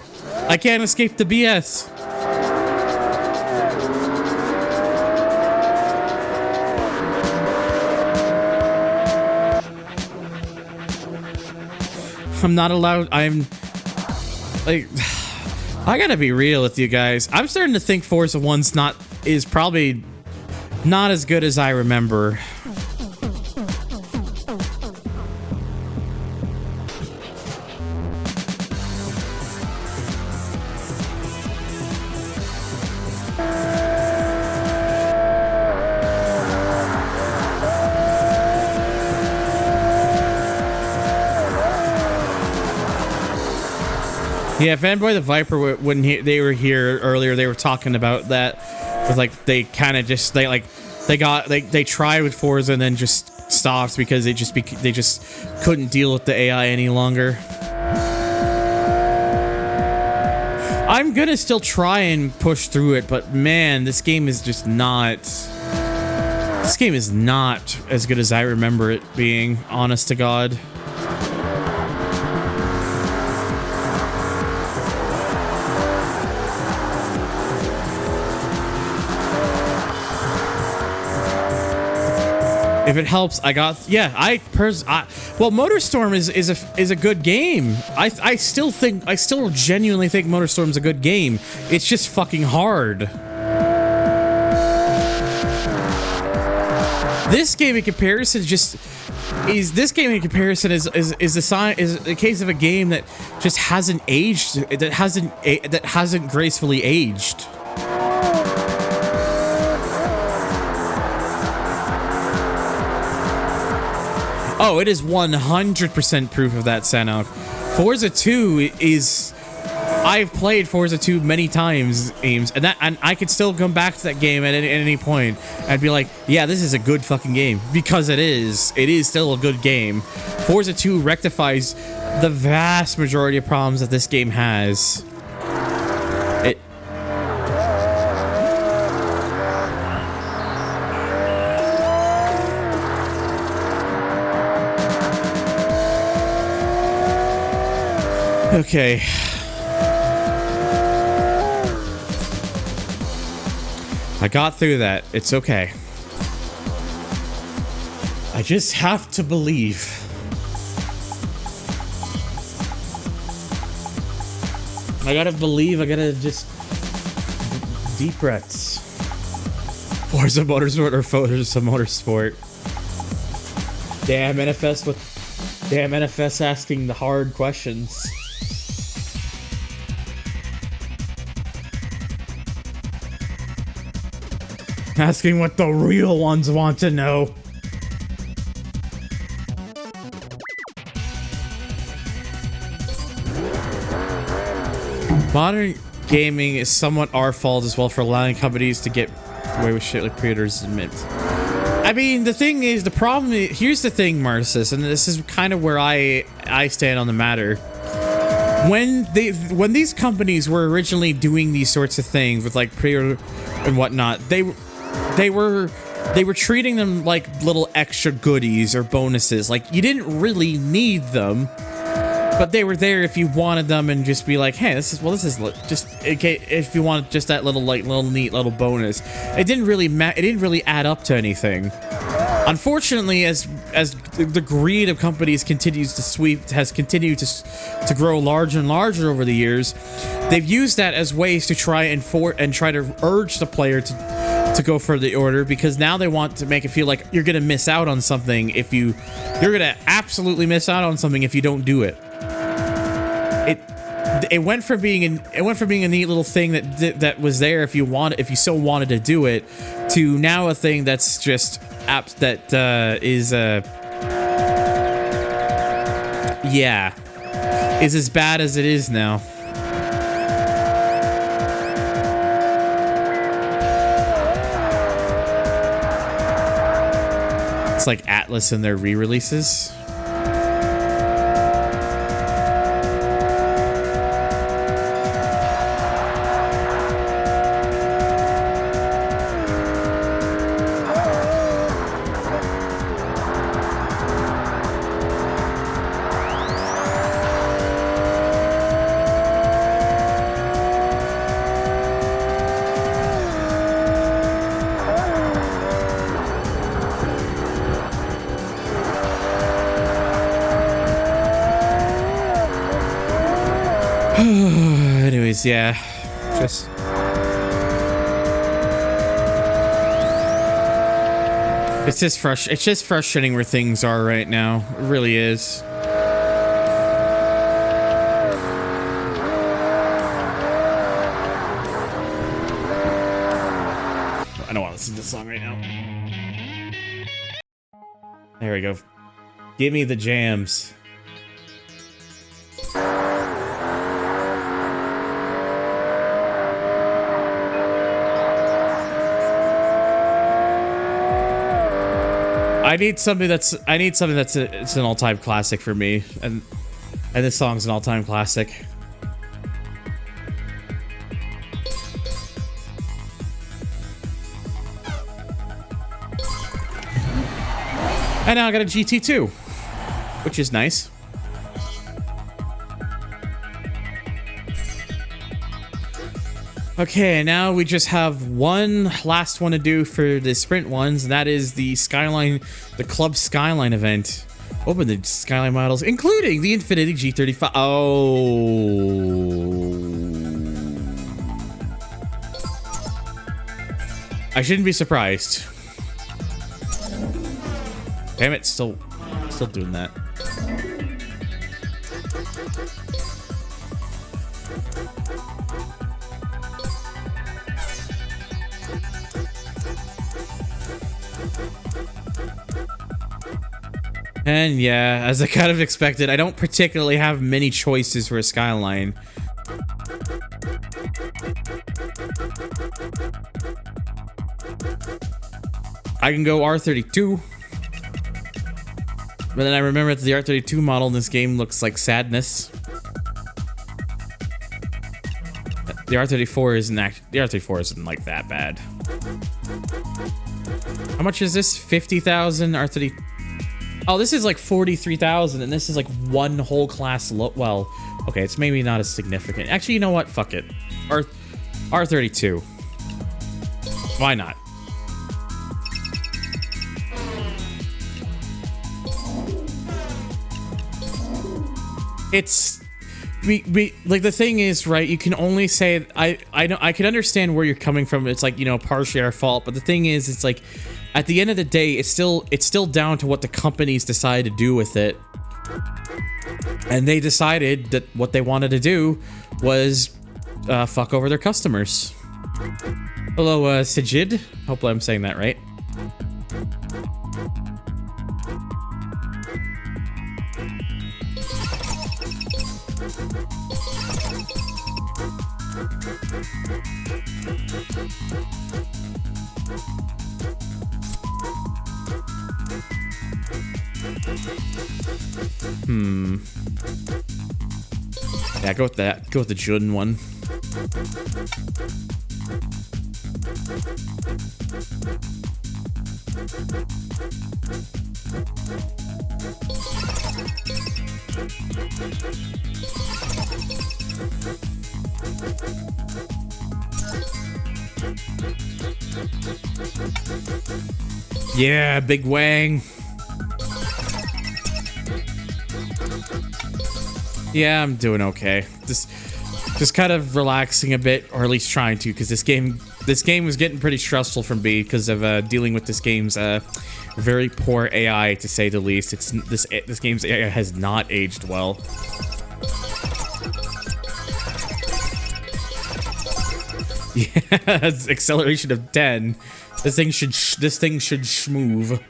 [SPEAKER 1] I can't escape the BS. I'm not allowed. I'm like, I gotta be real with you guys. I'm starting to think Forza 1's is probably not as good as I remember. Yeah, Fanboy the Viper, when they were here earlier, they were talking about that. With like they kind of just they tried with Forza and then just stopped because they just couldn't deal with the AI any longer. I'm gonna still try and push through it, but man, this game is just not. This game is not as good as I remember it being. Honest to God. If it helps, well, MotorStorm is a good game. I still genuinely think MotorStorm's a good game. It's just fucking hard. This game in comparison is a case of a game that just hasn't aged, that hasn't gracefully aged. Oh, it is 100% proof of that, Sanok. Forza 2 is... I've played Forza 2 many times, Ames, and I could still come back to that game at any point. I'd be like, yeah, this is a good fucking game. Because it is. It is still a good game. Forza 2 rectifies the vast majority of problems that this game has. Okay. I got through that. It's okay. I just have to believe. I gotta believe. I gotta just... Deep breaths. Forza Motorsport or Forza Motorsport. Damn, NFS asking the hard questions. Asking what the real ones want to know. Modern gaming is somewhat our fault as well for allowing companies to get away with shit like pre-orders admit. I mean, the thing is, the problem is, here's the thing, Marcus, and this is kind of where I stand on the matter. When these companies were originally doing these sorts of things with like pre-order and whatnot, they were treating them like little extra goodies or bonuses. Like, you didn't really need them, but they were there if you wanted them, and just be like, hey, this is just okay, if you wanted just that little neat little bonus. It didn't really add up to anything. Unfortunately, as the greed of companies has continued to grow larger and larger over the years, they've used that as ways to try to urge the player to go for the order, because now they want to make it feel like you're gonna miss out on something if you're gonna absolutely miss out on something if you don't do it. It went from being a neat little thing that was there if you so wanted to do it, to now a thing that's just apps that is as bad as it is now. It's like Atlas and their re-releases. Anyways, yeah, it's just frustrating where things are right now. It really is. I don't want to listen to this song right now. There we go. Give me the jams. I need something that's it's an all-time classic for me, and this song's an all-time classic. And now I got a GT2, which is nice. Okay, now we just have one last one to do for the sprint ones, and that is the Club Skyline event. Open the Skyline models, including the Infiniti G35. Oh. I shouldn't be surprised. Damn it, still doing that. And yeah, as I kind of expected, I don't particularly have many choices for a Skyline. I can go R32. But then I remember that the R32 model in this game looks like sadness. The R34 isn't like that bad. How much is this? 50,000 R30. Oh, this is like 43,000, and this is like one whole class low. Well, okay, it's maybe not as significant. Actually, you know what? Fuck it. R32. Why not? It's we like the thing is, right, you can only say I know I can understand where you're coming from. It's like, you know, partially our fault, but the thing is, it's like at the end of the day, it's still down to what the companies decide to do with it. And they decided that what they wanted to do was fuck over their customers. Hello, Sajid. Hope I'm saying that right. Yeah, go with that. Go with the Jun one. Yeah, Big Wang. Yeah, I'm doing okay. Just kind of relaxing a bit, or at least trying to, because this game was getting pretty stressful for me because of dealing with this game's very poor AI, to say the least. This game's AI has not aged well. Yeah, it's acceleration of 10. This thing should schmoove.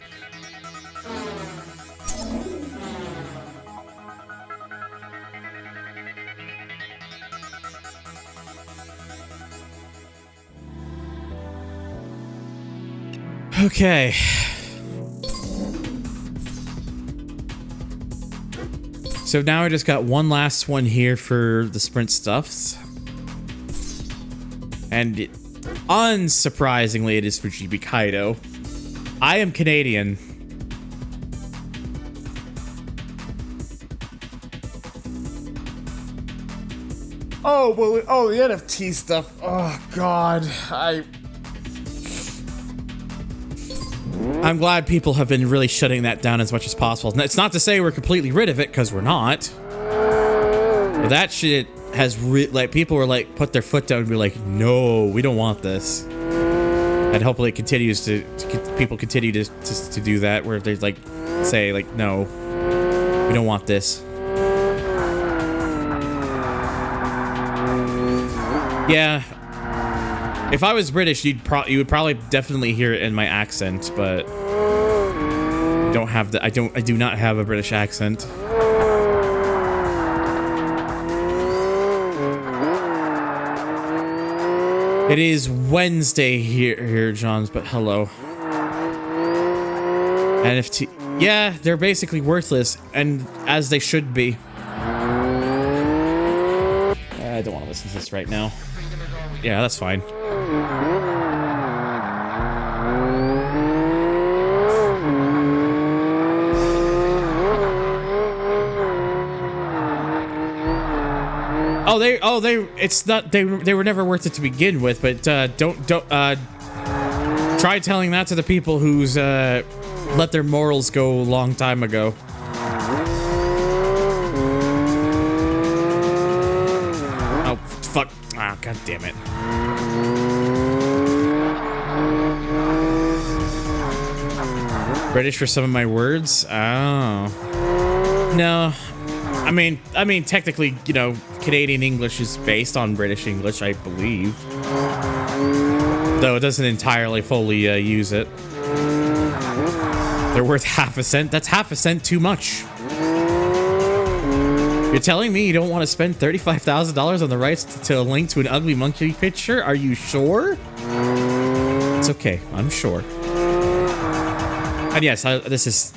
[SPEAKER 1] Okay. So now I just got one last one here for the sprint stuffs. And unsurprisingly, it is for GB Kaido. I am Canadian. Oh, well, oh, the NFT stuff. Oh, God. I'm glad people have been really shutting that down as much as possible. It's not to say we're completely rid of it, because we're not. But that shit has like, people were like, put their foot down and be like, no, we don't want this. And hopefully it continues to people continue to do that, where they like say like, no, we don't want this. Yeah. If I was British, you would probably definitely hear it in my accent, but I don't have the I do not have a British accent. It is Wednesday here, Johns, but hello. NFT, yeah, they're basically worthless, and as they should be. I don't want to listen to this right now. Yeah, that's fine. It's not, they were never worth it to begin with, but don't try telling that to the people who's let their morals go a long time ago. Oh, fuck. Ah, god damn it. British for some of my words? Oh. No. I mean, technically, you know, Canadian English is based on British English, I believe. Though it doesn't entirely fully use it. They're worth half a cent. That's half a cent too much. You're telling me you don't want to spend $35,000 on the rights to a link to an ugly monkey picture? Are you sure? It's okay. I'm sure. And yes, this is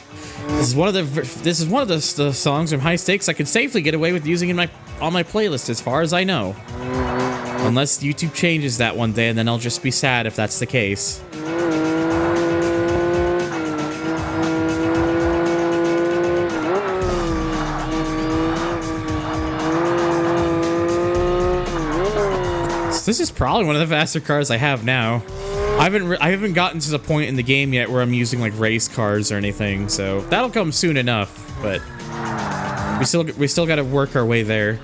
[SPEAKER 1] one of the songs from High Stakes I can safely get away with using on my playlist, as far as I know. Unless YouTube changes that one day, and then I'll just be sad if that's the case. This is probably one of the faster cars I have now. I haven't gotten to the point in the game yet where I'm using like race cars or anything, so that'll come soon enough. But we still got to work our way there.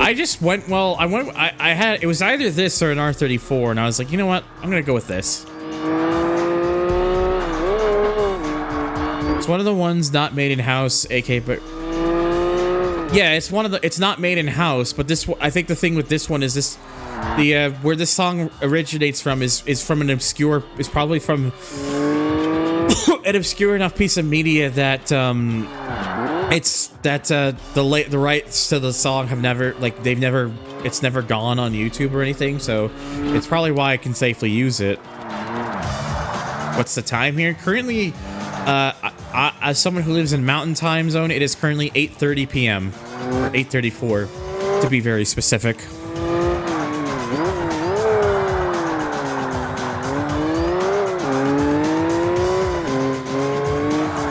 [SPEAKER 1] I just went, well, I had, it was either this or an R34, and I was like, you know what? I'm gonna go with this. It's one of the ones not made in-house, AK, but yeah, it's one of the, it's not made in-house, but this, I think the thing with this one is this, where this song originates from is from an obscure, is probably from an obscure enough piece of media that, it's that the rights to the song have never, like, it's never gone on YouTube or anything, so it's probably why I can safely use it. What's the time here? Currently, as someone who lives in Mountain Time Zone, it is currently 8:30 p.m. or 8:34 to be very specific.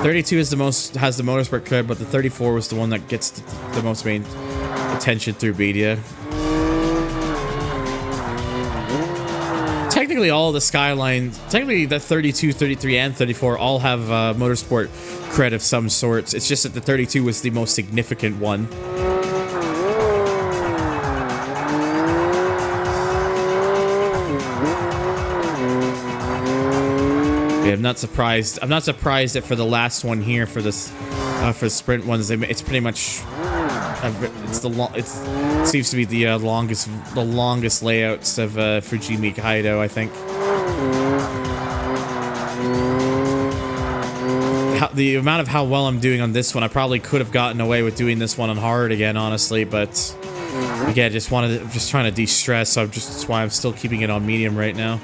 [SPEAKER 1] .32 is has the motorsport cred, but the 34 was the one that gets the most main attention through media. Technically, all the Skylines, technically the 32, 33, and 34 all have motorsport cred of some sorts. It's just that the 32 was the most significant one. Yeah, I'm not surprised. I'm not surprised that for the last one here, for this, for the sprint ones, it's pretty much, it seems to be the longest layouts of Fujimi Kaido, I think. The amount of how well I'm doing on this one, I probably could have gotten away with doing this one on hard again, honestly, but again, just trying to de-stress, so that's why I'm still keeping it on medium right now.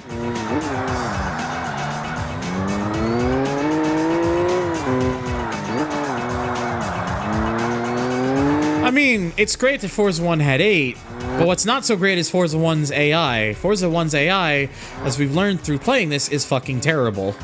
[SPEAKER 1] I mean, it's great that Forza 1 had 8, but what's not so great is Forza 1's AI. Forza 1's AI, as we've learned through playing this, is fucking terrible.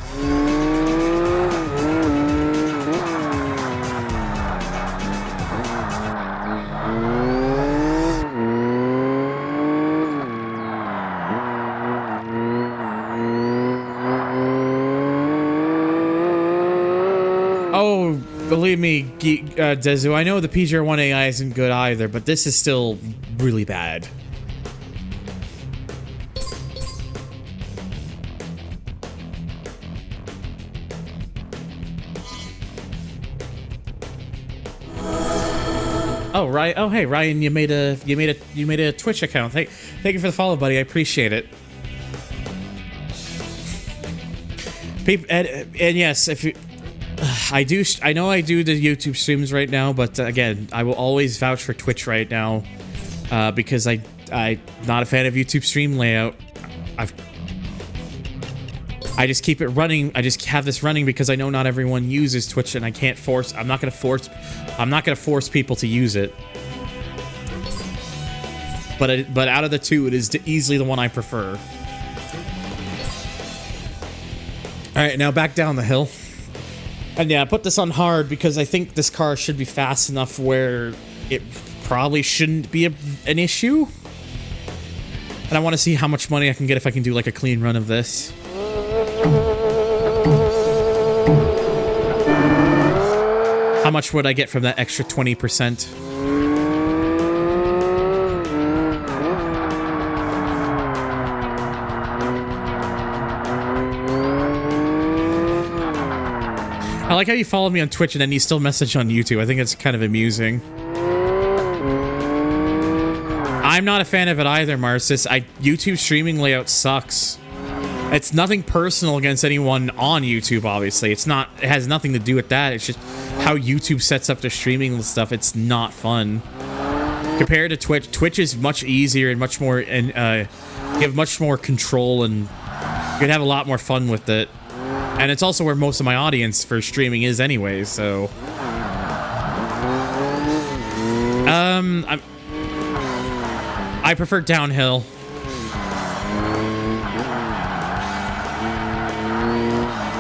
[SPEAKER 1] Believe me, Dezu, I know the PGR1 AI isn't good either, but this is still really bad. Oh, right. Oh, hey, Ryan, you made a Twitch account. Hey, thank you for the follow, buddy. I appreciate it. And yes, if you. I know I do the YouTube streams right now, but again, I will always vouch for Twitch right now, because I'm not a fan of YouTube stream layout. I just keep it running. I just have this running because I know not everyone uses Twitch, and I can't force. I'm not gonna force people to use it. But out of the two, it is easily the one I prefer. All right, now back down the hill. And yeah, I put this on hard because I think this car should be fast enough where it probably shouldn't be an issue. And I want to see how much money I can get if I can do like a clean run of this. how much would I get from that extra 20%? I like how you followed me on Twitch and then you still message on YouTube. I think it's kind of amusing. I'm not a fan of it either, Marcis. YouTube streaming layout sucks. It's nothing personal against anyone on YouTube, obviously. It has nothing to do with that. It's just how YouTube sets up their streaming stuff. It's not fun. Compared to Twitch, Twitch is much easier and much more, and you have much more control, and you can have a lot more fun with it. And it's also where most of my audience for streaming is anyway, so... I prefer downhill.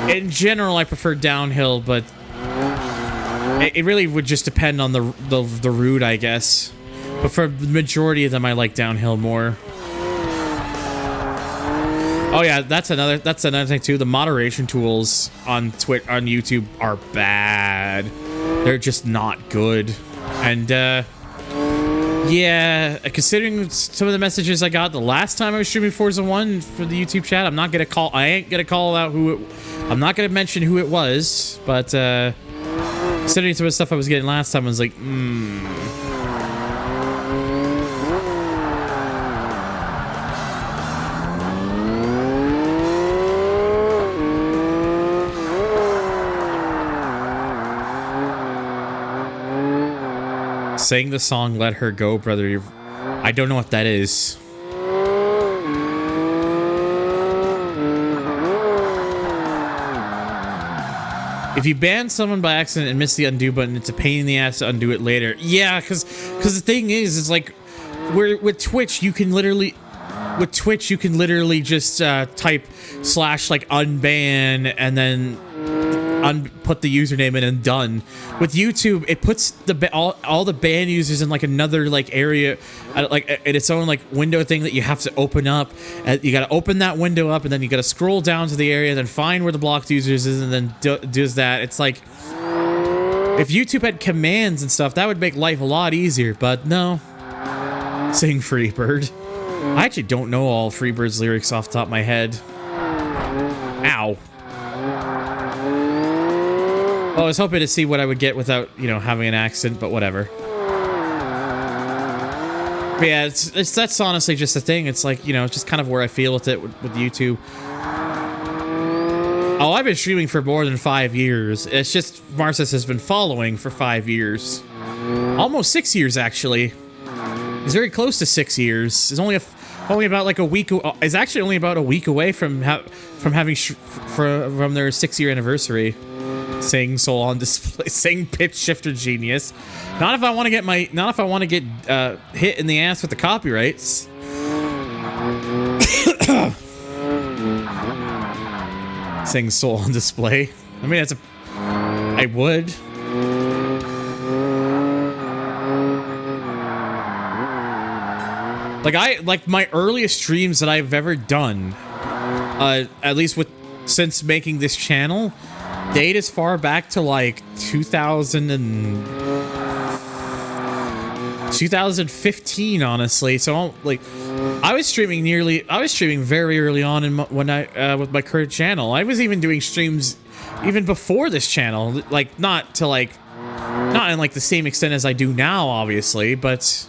[SPEAKER 1] In general, I prefer downhill, but it really would just depend on the route, I guess. But for the majority of them, I like downhill more. Oh yeah, that's another thing too. The moderation tools on YouTube are bad. They're just not good. And yeah, considering some of the messages I got the last time I was streaming Forza 1 for the YouTube chat, I'm not gonna call out who it, I'm not gonna mention who it was, but considering some of the stuff I was getting last time, I was like, Sang the song Let Her Go, brother. I don't know what that is. If you ban someone by accident and miss the undo button, it's a pain in the ass to undo it later. Yeah, because the thing is like, with Twitch, you can literally... With Twitch, you can literally just type / like unban and then put the username in and done. With YouTube, it puts all the ban users in like another like area, like in its own like window thing that you have to open up. You got to open that window up, and then you got to scroll down to the area, then find where the blocked users is, and then does that. It's like, if YouTube had commands and stuff, that would make life a lot easier. But no, sing Freebird. I actually don't know all Freebird's lyrics off the top of my head. Ow. Well, I was hoping to see what I would get without, you know, having an accent, but whatever. But yeah, that's honestly just the thing. It's like, you know, it's just kind of where I feel with it with YouTube. Oh, I've been streaming for more than 5 years. It's just Marcis has been following for 5 years. Almost 6 years, actually. It's very close to 6 years. It's only about like a week. It's actually only about a week away from their 6-year anniversary. Sing Soul on Display. Sing Pitch Shifter Genius. Not if I want to get hit in the ass with the copyrights. Sing Soul on Display. I mean, I would. Like my earliest streams that I've ever done, at least since making this channel, date as far back to like 2015, honestly. So like, I was streaming very early on with my current channel. I was even doing streams even before this channel, like not in like the same extent as I do now, obviously, but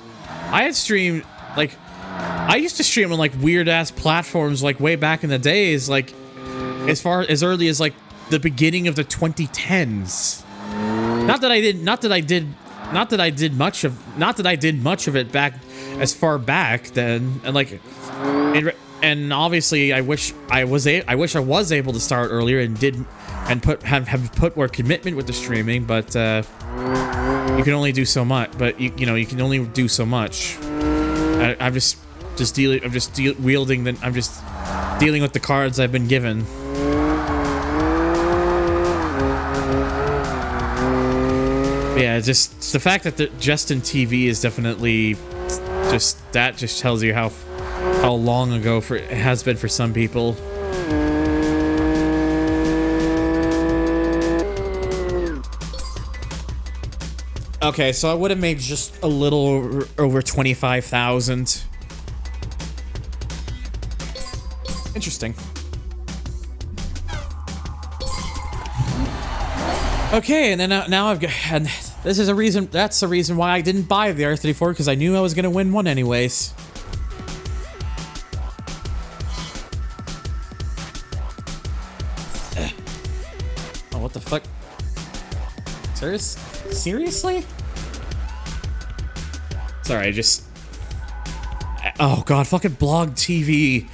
[SPEAKER 1] I had streamed like. I used to stream on like weird ass platforms like way back in the days, like as early as like the beginning of the 2010s. Not that I did much of it back as far back then, and like and obviously I wish I was able to start earlier and have put more commitment with the streaming, but you can only do so much. But you can only do so much. I'm just dealing with the cards I've been given. Yeah, just the fact that the Justin TV is definitely just tells you how long ago it has been for some people. Okay, so I would have made just a little over 25,000. Interesting. Okay, and then now I've got, and this is a reason, that's the reason why I didn't buy the R34, because I knew I was going to win one anyways. Oh, what the fuck? Seriously? Sorry, I just... Oh god, fucking Blog TV.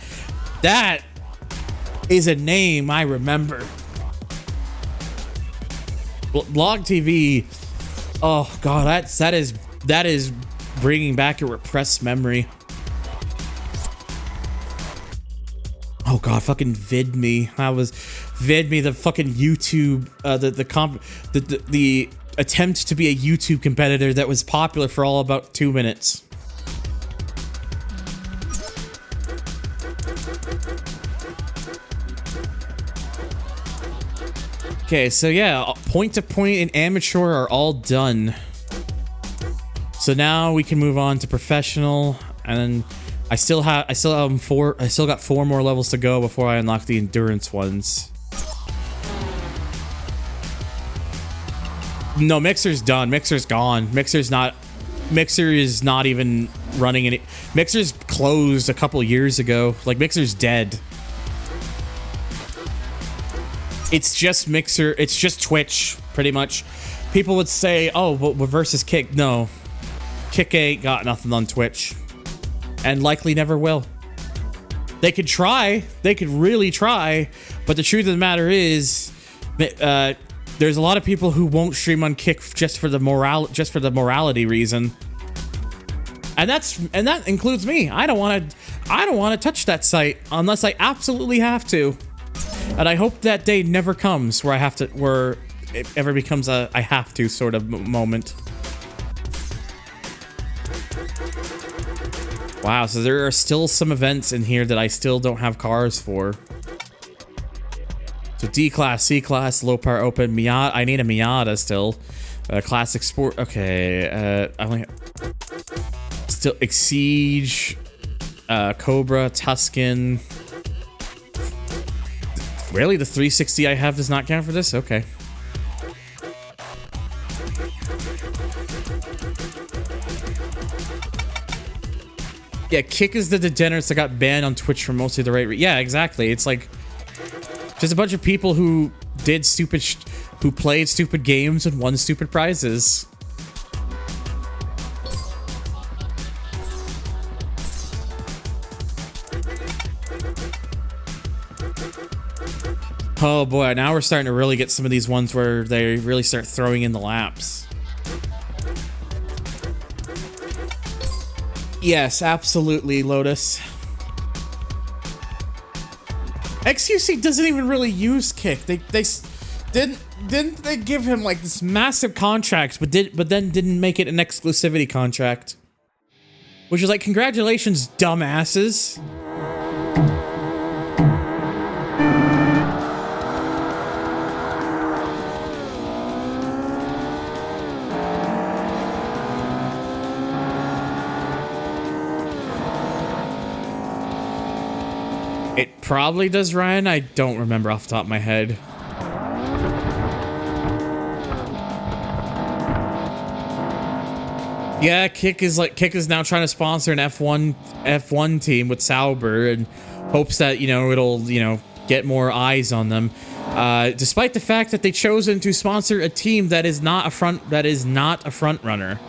[SPEAKER 1] That is a name I remember. Blog TV. Oh god, that is bringing back a repressed memory. Oh god, fucking VidMe. I was VidMe, the fucking YouTube, the attempt to be a YouTube competitor that was popular for all about 2 minutes. Okay, so yeah, point to point and amateur are all done. So now we can move on to professional, and then I still got 4 more levels to go before I unlock the endurance ones. No, Mixer's done. Mixer's gone. Mixer is not even running any. Mixer's closed a couple years ago. Like, Mixer's dead. It's just Mixer. It's just Twitch, pretty much. People would say, oh, but versus Kick. No. Kick ain't got nothing on Twitch. And likely never will. They could try. They could really try. But the truth of the matter is, there's a lot of people who won't stream on Kick just for the morality reason. And that includes me. I don't want to touch that site unless I absolutely have to. And I hope that day never comes where it ever becomes a I have to sort of moment. Wow, so there are still some events in here that I still don't have cars for. So D-Class, C-Class, Low Power Open, Miata. I need a Miata still. Classic Sport. Okay. I only still Exige, Cobra, Tuscan. Really? The 360 I have does not count for this? Okay. Yeah, Kick is the degenerates that got banned on Twitch for mostly the right reason. Yeah, exactly. It's like just a bunch of people who did who played stupid games and won stupid prizes. Oh boy, now we're starting to really get some of these ones where they really start throwing in the laps. Yes, absolutely, Lotus. XQC doesn't even really use Kick. They didn't they give him like this massive contract, but then didn't make it an exclusivity contract. Which is like, congratulations, dumbasses. It probably does, Ryan. I don't remember off the top of my head. Yeah, Kick is now trying to sponsor an F1 team with Sauber and hopes that, it'll, get more eyes on them. Despite the fact that they've chosen to sponsor a team that is not a front runner.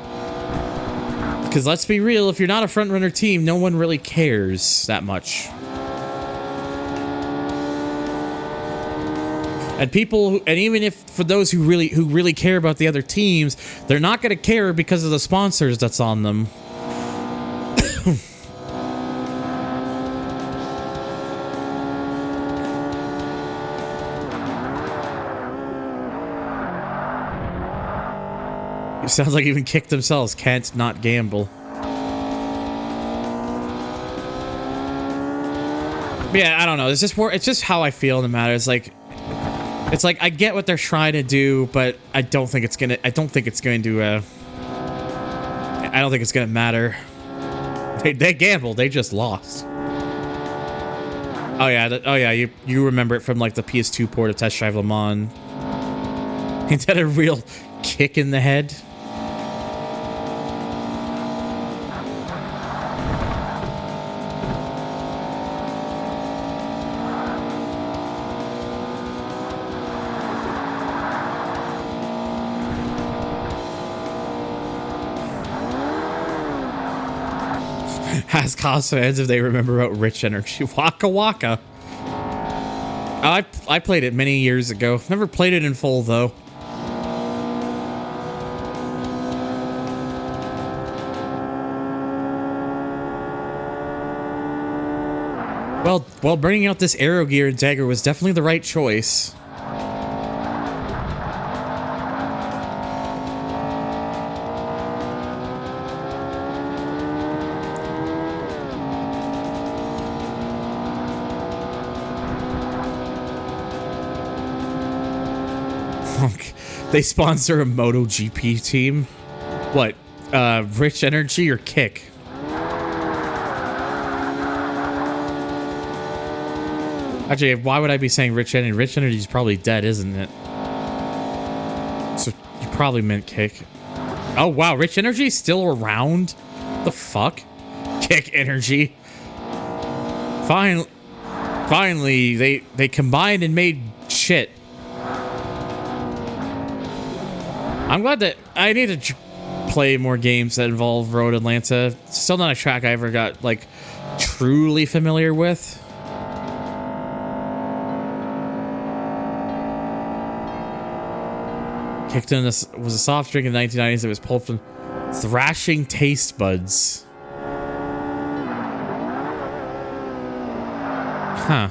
[SPEAKER 1] Because let's be real, if you're not a front runner team, no one really cares that much. And even if for those who really care about the other teams, they're not going to care because of the sponsors that's on them. It sounds like even Kick themselves can't not gamble. Yeah, I don't know. It's just how I feel in the matter. It's like I get what they're trying to do, but I don't think it's going to I don't think it's gonna matter. They gambled. They just lost. Oh yeah. You remember it from like the PS2 port of Test Drive Le Mans. Is that a real kick in the head? Ask Cost fans if they remember about Rich Energy. Waka Waka. I played it many years ago. Never played it in full though. Well, bringing out this Aero Gear and Dagger was definitely the right choice. They sponsor a MotoGP team. What? Rich Energy or Kick? Actually, why would I be saying Rich Energy? Rich Energy is probably dead, isn't it? So you probably meant Kick. Oh wow, Rich Energy is still around? The fuck? Kick Energy. Finally, they combined and made shit. I'm glad that I need to play more games that involve Road Atlanta. Still not a track I ever got like truly familiar with. Kicked in this was a soft drink in the 1990s that was pulled from thrashing taste buds. Huh.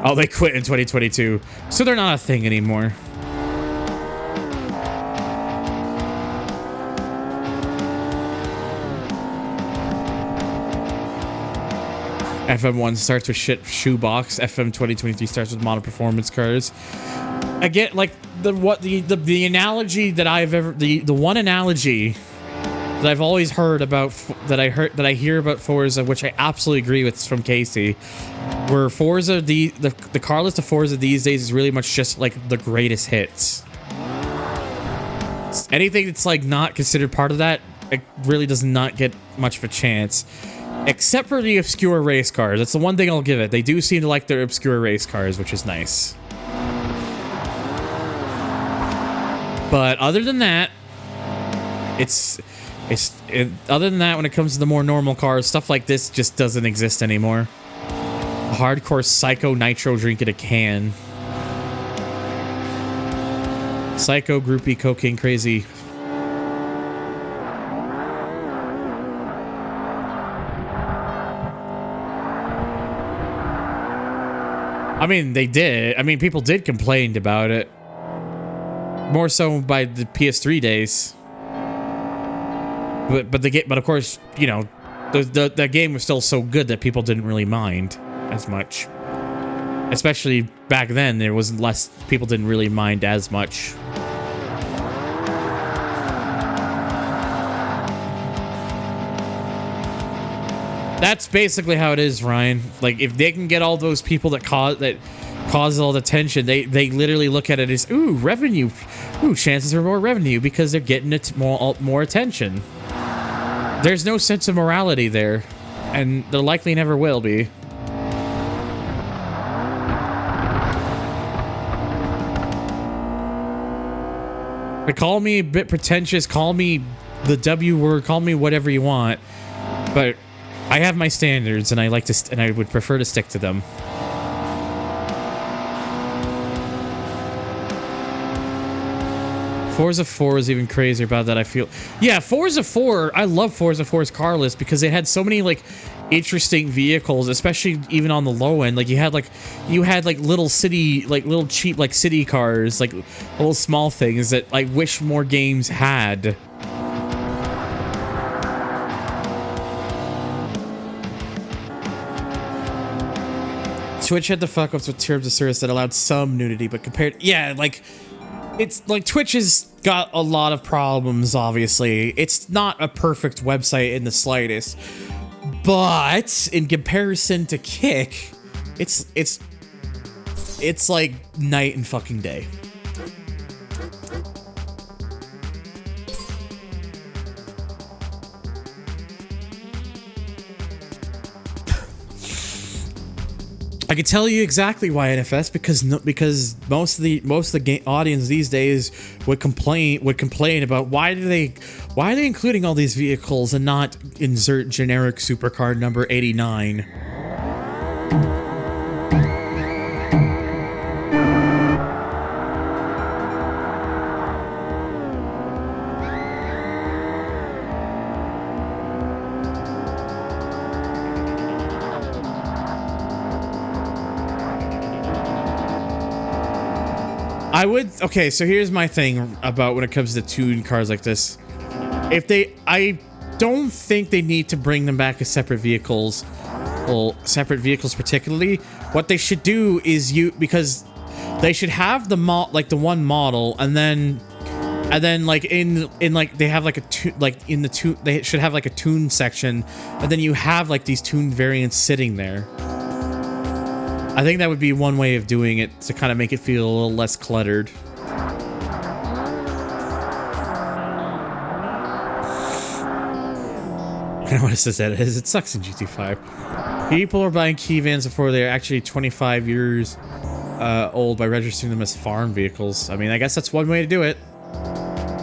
[SPEAKER 1] Oh, they quit in 2022, so they're not a thing anymore. FM1 starts with shit shoebox. FM 2023 starts with mono performance cars. Again, like the analogy that the one analogy that I've always heard about that I hear about Forza, which I absolutely agree with, is from Casey, where Forza the car list of Forza these days is really much just like the greatest hits. Anything that's like not considered part of that, it really does not get much of a chance. Except for the obscure race cars. That's the one thing I'll give it. They do seem to like their obscure race cars, which is nice. But other than that, other than that, when it comes to the more normal cars, stuff like this just doesn't exist anymore. A hardcore psycho nitro drink in a can. Psycho groupie cocaine crazy. I mean, they did. I mean, people did complain about it. More so by the PS3 days. But of course, you know, the game was still so good that people didn't really mind as much. Especially back then, there was less. People didn't really mind as much. That's basically how it is, Ryan. Like, if they can get all those people that cause all the tension, they literally look at it as, ooh, revenue, ooh, chances for more revenue because they're getting it more attention. There's no sense of morality there, and there likely never will be. But call me a bit pretentious, call me the W word, call me whatever you want, but I have my standards, and I would prefer to stick to them. Forza 4 is even crazier about that, I feel. Yeah, Forza 4, I love Forza 4's car list because it had so many like interesting vehicles, especially even on the low end. Like you had little city, like little cheap like city cars, like little small things that I wish more games had. Twitch had the fuck ups with terms of service that allowed some nudity, but compared, yeah, like it's like Twitch has got a lot of problems, obviously. It's not a perfect website in the slightest. But in comparison to Kick, it's like night and fucking day. I can tell you exactly why NFS, because most of the game audience these days would complain about why are they including all these vehicles and not insert generic supercar number 89. Okay, so here's my thing about when it comes to tuned cars like this. I don't think they need to bring them back as separate vehicles. Well, separate vehicles particularly. What they should do is because they should have the one model, and then like in like they have like they should have like a tune section, and then you have like these tuned variants sitting there. I think that would be one way of doing it to kind of make it feel a little less cluttered. I know what it says that is. It sucks in GT5. People are buying key vans before they're actually 25 years old by registering them as farm vehicles. I mean, I guess that's one way to do it.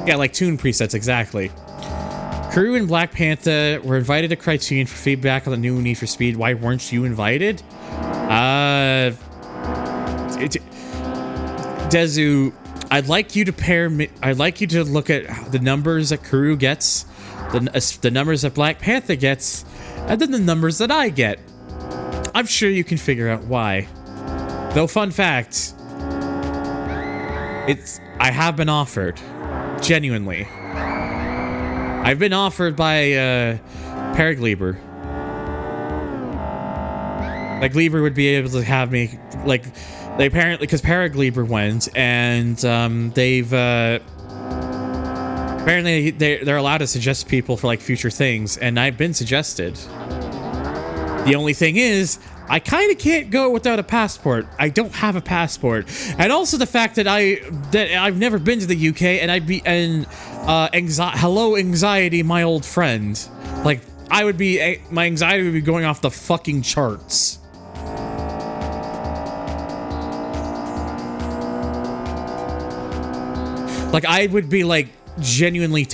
[SPEAKER 1] Yeah, like tune presets, exactly. Crew and Black Panther were invited to Criterion for feedback on the new Need for Speed. Why weren't you invited? Dezu, I'd like you to look at the numbers that Crew gets, the numbers that Black Panther gets, and then the numbers that I get. I'm sure you can figure out why. Though, fun fact, I have been offered, genuinely. I've been offered by Paragleber. Like, Gleber would be able to have me, like, they apparently, because Paragleber went, and they've apparently they're allowed to suggest people for like future things, and I've been suggested. The only thing is, I kind of can't go without a passport. I don't have a passport, and also the fact that I've never been to the UK, and hello anxiety, my old friend. Like, my anxiety would be going off the fucking charts. Like, I would be like genuinely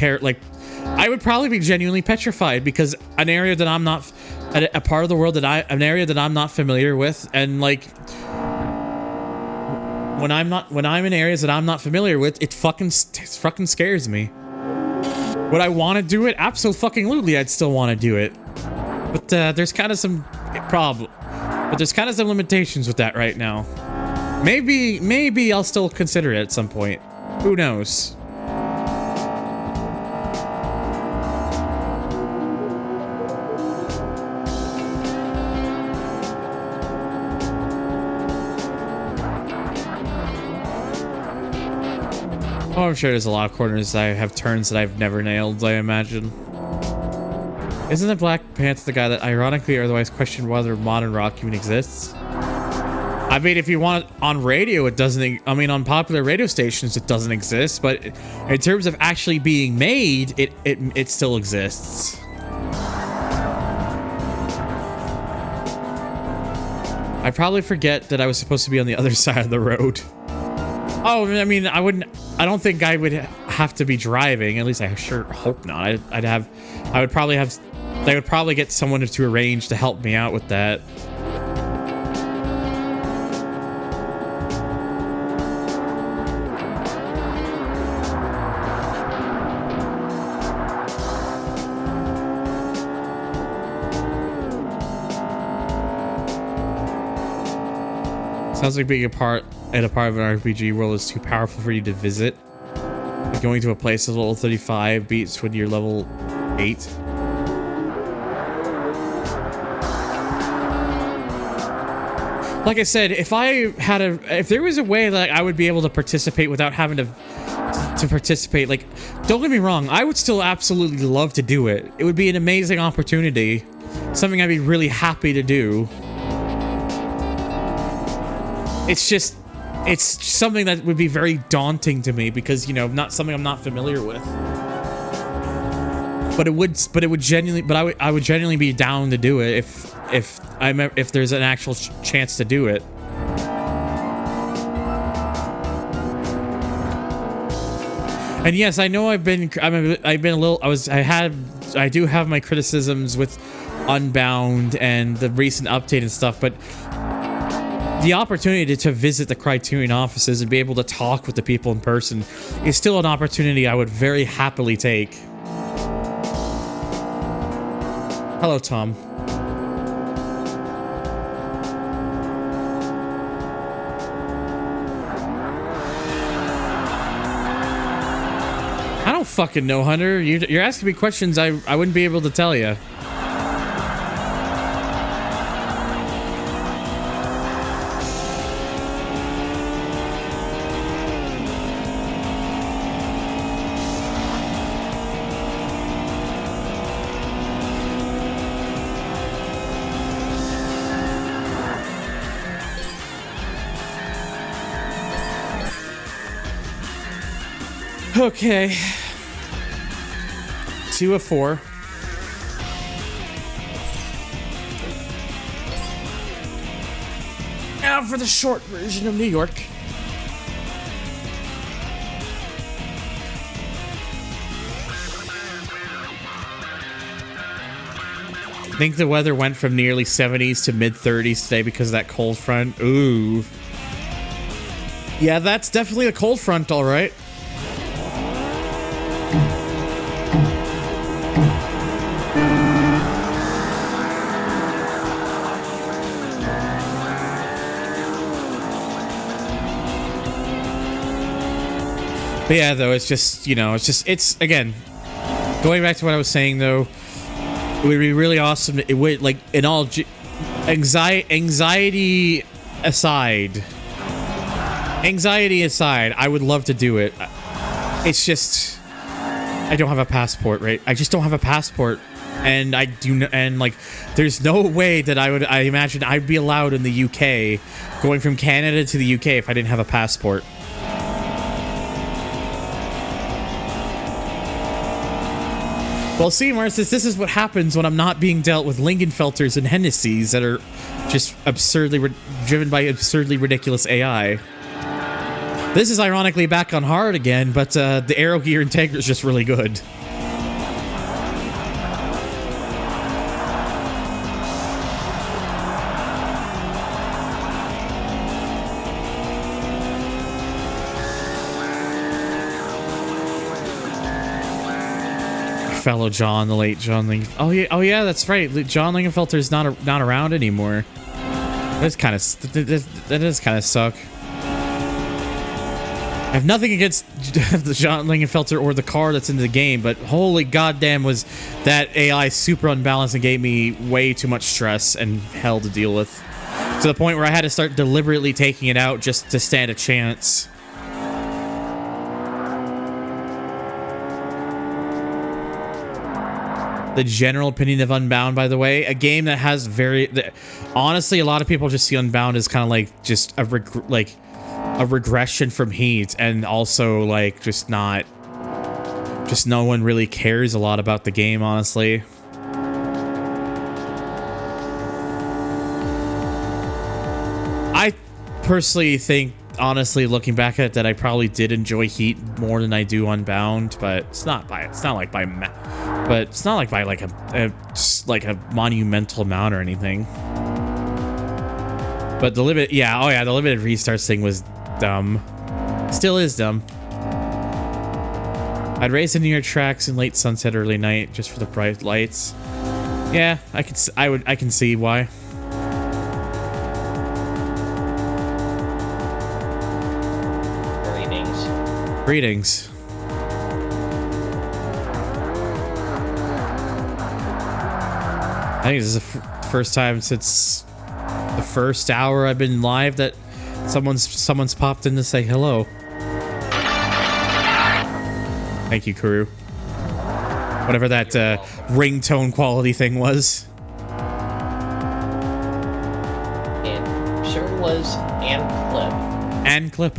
[SPEAKER 1] I would probably be genuinely petrified, because an area that I'm not, a part of the world an area that I'm not familiar with, and like when I'm in areas that I'm not familiar with, it fucking scares me. Would I want to do it? Absolutely, I'd still want to do it. But there's kind of some limitations with that right now. Maybe I'll still consider it at some point. Who knows? Oh, I'm sure there's a lot of corners that have turns that I've never nailed, I imagine. Isn't the Black Panther the guy that ironically or otherwise questioned whether modern rock even exists? I mean, if you want it on radio, it doesn't. I mean, on popular radio stations, it doesn't exist. But in terms of actually being made, it still exists. I probably forget that I was supposed to be on the other side of the road. Oh, I mean, I don't think I would have to be driving. At least I sure hope not. They would probably get someone to arrange to help me out with that. Sounds like being a part of an RPG world is too powerful for you to visit. Like going to a place at level 35 beats when you're level 8. like I said, if there was a way that I would be able to participate without having to participate, like, don't get me wrong, I would still absolutely love to do it. It would be an amazing opportunity, something I'd be really happy to do. It's just, it's something that would be very daunting to me because, you know, not something I'm not familiar with. But I would genuinely be down to do it if there's an actual chance to do it. And yes, I know I do have my criticisms with Unbound and the recent update and stuff, but the opportunity to visit the Criterion offices and be able to talk with the people in person is still an opportunity I would very happily take. Hello, Tom. I don't fucking know, Hunter. You're asking me questions I wouldn't be able to tell you. Okay. 2 of 4. Now for the short version of New York. I think the weather went from nearly 70s to mid 30s today because of that cold front. Ooh. Yeah, that's definitely a cold front, all right. But yeah, though, it's just, you know, it's again, going back to what I was saying, though, it would be really awesome. It would, like, in all, anxiety aside, I would love to do it. It's just, I don't have a passport, right? I just don't have a passport. And like, there's no way that I imagine I'd be allowed in the UK, going from Canada to the UK if I didn't have a passport. Well, see, Marcus, this is what happens when I'm not being dealt with Lingenfelters and Hennessy's that are just absurdly driven by absurdly ridiculous AI. This is ironically back on hard again, but the Aero Gear Integra is just really good. Fellow John, the late John Lingenfelter. Oh yeah, that's right. John Lingenfelter is not around anymore. That does kind of suck. I have nothing against the John Lingenfelter or the car that's in the game, but holy goddamn, was that AI super unbalanced and gave me way too much stress and hell to deal with, to the point where I had to start deliberately taking it out just to stand a chance. The general opinion of Unbound, by the way, a game that has honestly, a lot of people just see Unbound as kind of like just a regression from Heat, and also like just no one really cares a lot about the game, honestly. I personally think, honestly, looking back at it, that I probably did enjoy Heat more than I do Unbound, but it's not like by like a monumental amount or anything. But the limited, the limited restarts thing was dumb. Still is dumb. I'd race the New York tracks in late sunset, early night, just for the bright lights. Yeah, I can see why. Greetings. I think this is the first time since the first hour I've been live that someone's popped in to say hello. Thank you, Kuru. Whatever that ringtone quality thing was.
[SPEAKER 8] It sure was. And clip.
[SPEAKER 1] And clip.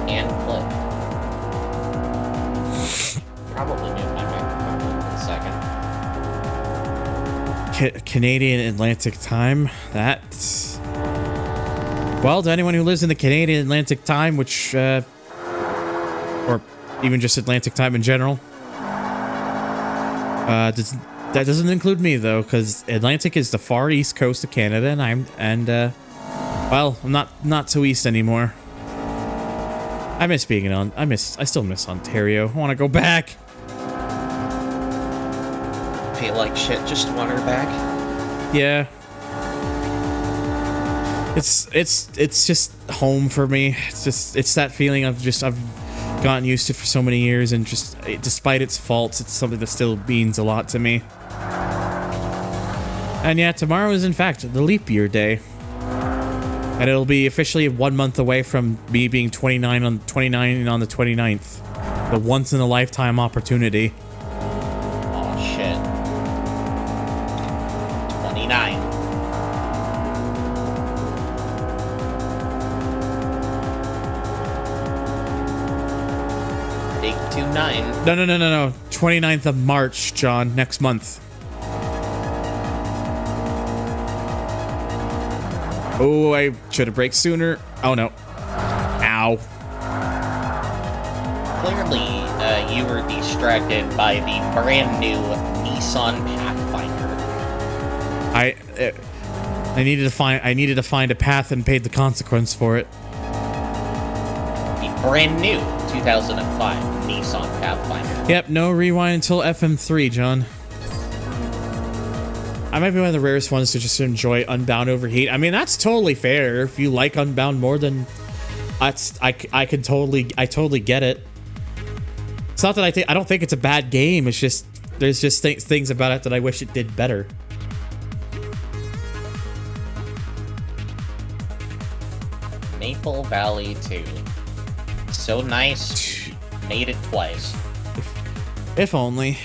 [SPEAKER 8] And clip. Probably mute my microphone in a second.
[SPEAKER 1] Canadian Atlantic Time. That's... Well, to anyone who lives in the Canadian Atlantic Time, which... or even just Atlantic Time in general. That doesn't include me, though, because Atlantic is the far east coast of Canada, and well, I'm not so east anymore. I miss being on. I still miss Ontario. I want to go back.
[SPEAKER 8] Feel like shit, just want her back.
[SPEAKER 1] Yeah. It's just home for me. It's that feeling I've gotten used to for so many years, and just despite its faults, it's something that still means a lot to me. And yeah, tomorrow is in fact the leap year day. And it'll be officially 1 month away from me being 29 on the 29th. The once in a lifetime opportunity.
[SPEAKER 8] Oh shit. 29. Big 29.
[SPEAKER 1] No. 29th of March, John, next month. Oh, I should have braked sooner. Oh, no. Ow.
[SPEAKER 8] Clearly, you were distracted by the brand new Nissan Pathfinder.
[SPEAKER 1] I needed to find a path and paid the consequence for it.
[SPEAKER 8] The brand new 2005 Nissan Pathfinder.
[SPEAKER 1] Yep, no rewind until FM3, John. I might be one of the rarest ones to just enjoy Unbound Overheat. I mean, that's totally fair. If you like Unbound more than I totally get it. It's not that I don't think it's a bad game. It's just there's just things about it that I wish it did better.
[SPEAKER 8] Maple Valley 2. So nice. Made it twice.
[SPEAKER 1] If only.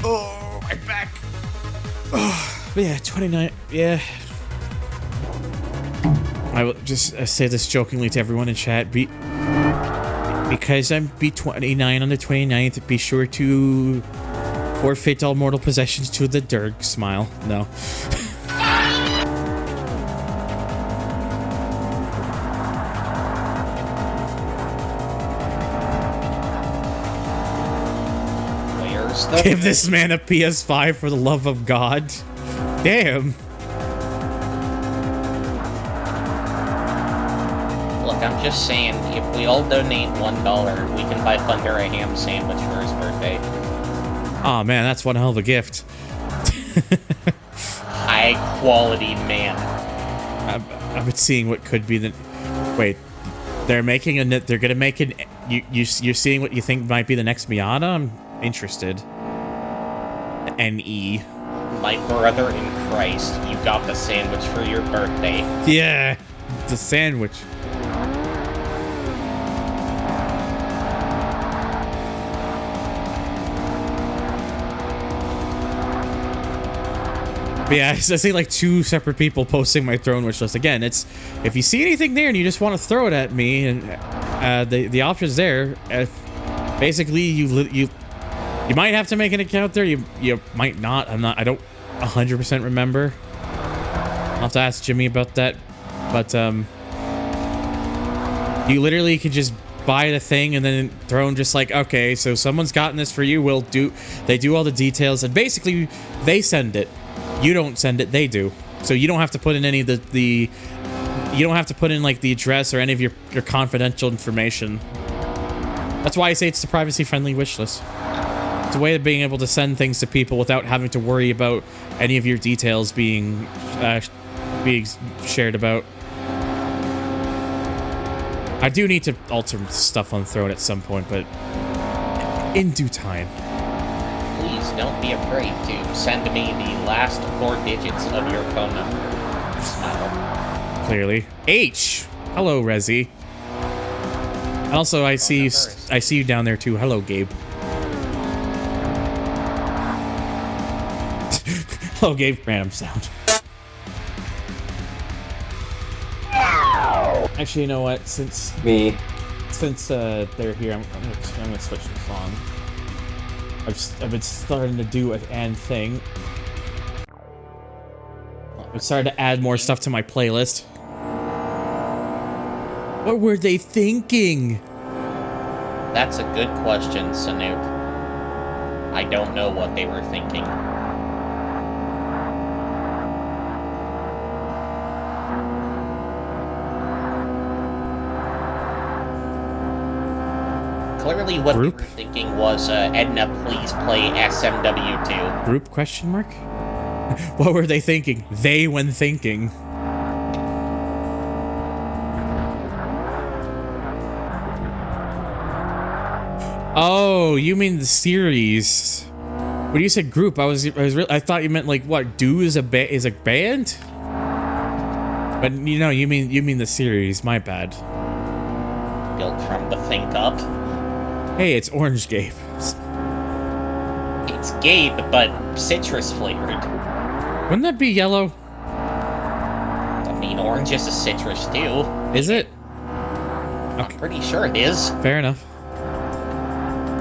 [SPEAKER 1] Oh, my back. Oh, but yeah, 29. Yeah. I will just say this jokingly to everyone in chat. Because I'm B29 on the 29th, be sure to forfeit all mortal possessions to the Derg. Smile. No. Give this man a PS5 for the love of God. Damn.
[SPEAKER 8] Look, I'm just saying, if we all donate $1, we can buy Thunder a ham sandwich for his birthday.
[SPEAKER 1] Oh man, that's one hell of a gift.
[SPEAKER 8] High quality man.
[SPEAKER 1] I've been seeing what could be the... Wait. They're gonna make an... You're seeing what you think might be the next Miata? I'm interested. NE.
[SPEAKER 8] My brother in Christ, you got the sandwich for your birthday.
[SPEAKER 1] Yeah, the sandwich. But yeah, I see like 2 separate people posting my throne wish list. Again, it's if you see anything there and you just want to throw it at me, and the option's there. If basically you might have to make an account there. You might not. I don't 100% remember. I'll have to ask Jimmy about that. But you literally could just buy the thing and then Throne just like, okay, so someone's gotten this for you. They do all the details, and basically they send it. You don't send it. They do. So you don't have to put in any of you don't have to put in like the address or any of your confidential information. That's why I say it's the privacy-friendly wish list. It's a way of being able to send things to people without having to worry about any of your details being shared about. I do need to alter stuff on Throne at some point, but in due time.
[SPEAKER 8] please don't be afraid to send me the last 4 digits of your phone number. Smile.
[SPEAKER 1] Clearly. H. Hello, Rezi. Also, I see you down there too. Hello, Gabe. Hello, Gabe. Random sound. Actually, you know what? Since they're here, I'm gonna switch the song. I've been starting to do an and thing. I've started to add more stuff to my playlist. What were they thinking?
[SPEAKER 8] That's a good question, Sanook. I don't know what they were thinking. Clearly what
[SPEAKER 1] Group?
[SPEAKER 8] they were thinking was, Edna, please play SMW2.
[SPEAKER 1] Group question mark? What were they thinking? They when thinking. Oh, you mean the series? When you said group, I thought you meant like what? Do is a band? But you know, you mean the series. My bad.
[SPEAKER 8] Built from the think up.
[SPEAKER 1] Hey, it's Orange Gabe.
[SPEAKER 8] It's Gabe, but citrus flavored.
[SPEAKER 1] Wouldn't that be yellow?
[SPEAKER 8] I mean, orange is a citrus too.
[SPEAKER 1] Is it?
[SPEAKER 8] I'm pretty sure it is.
[SPEAKER 1] Fair enough.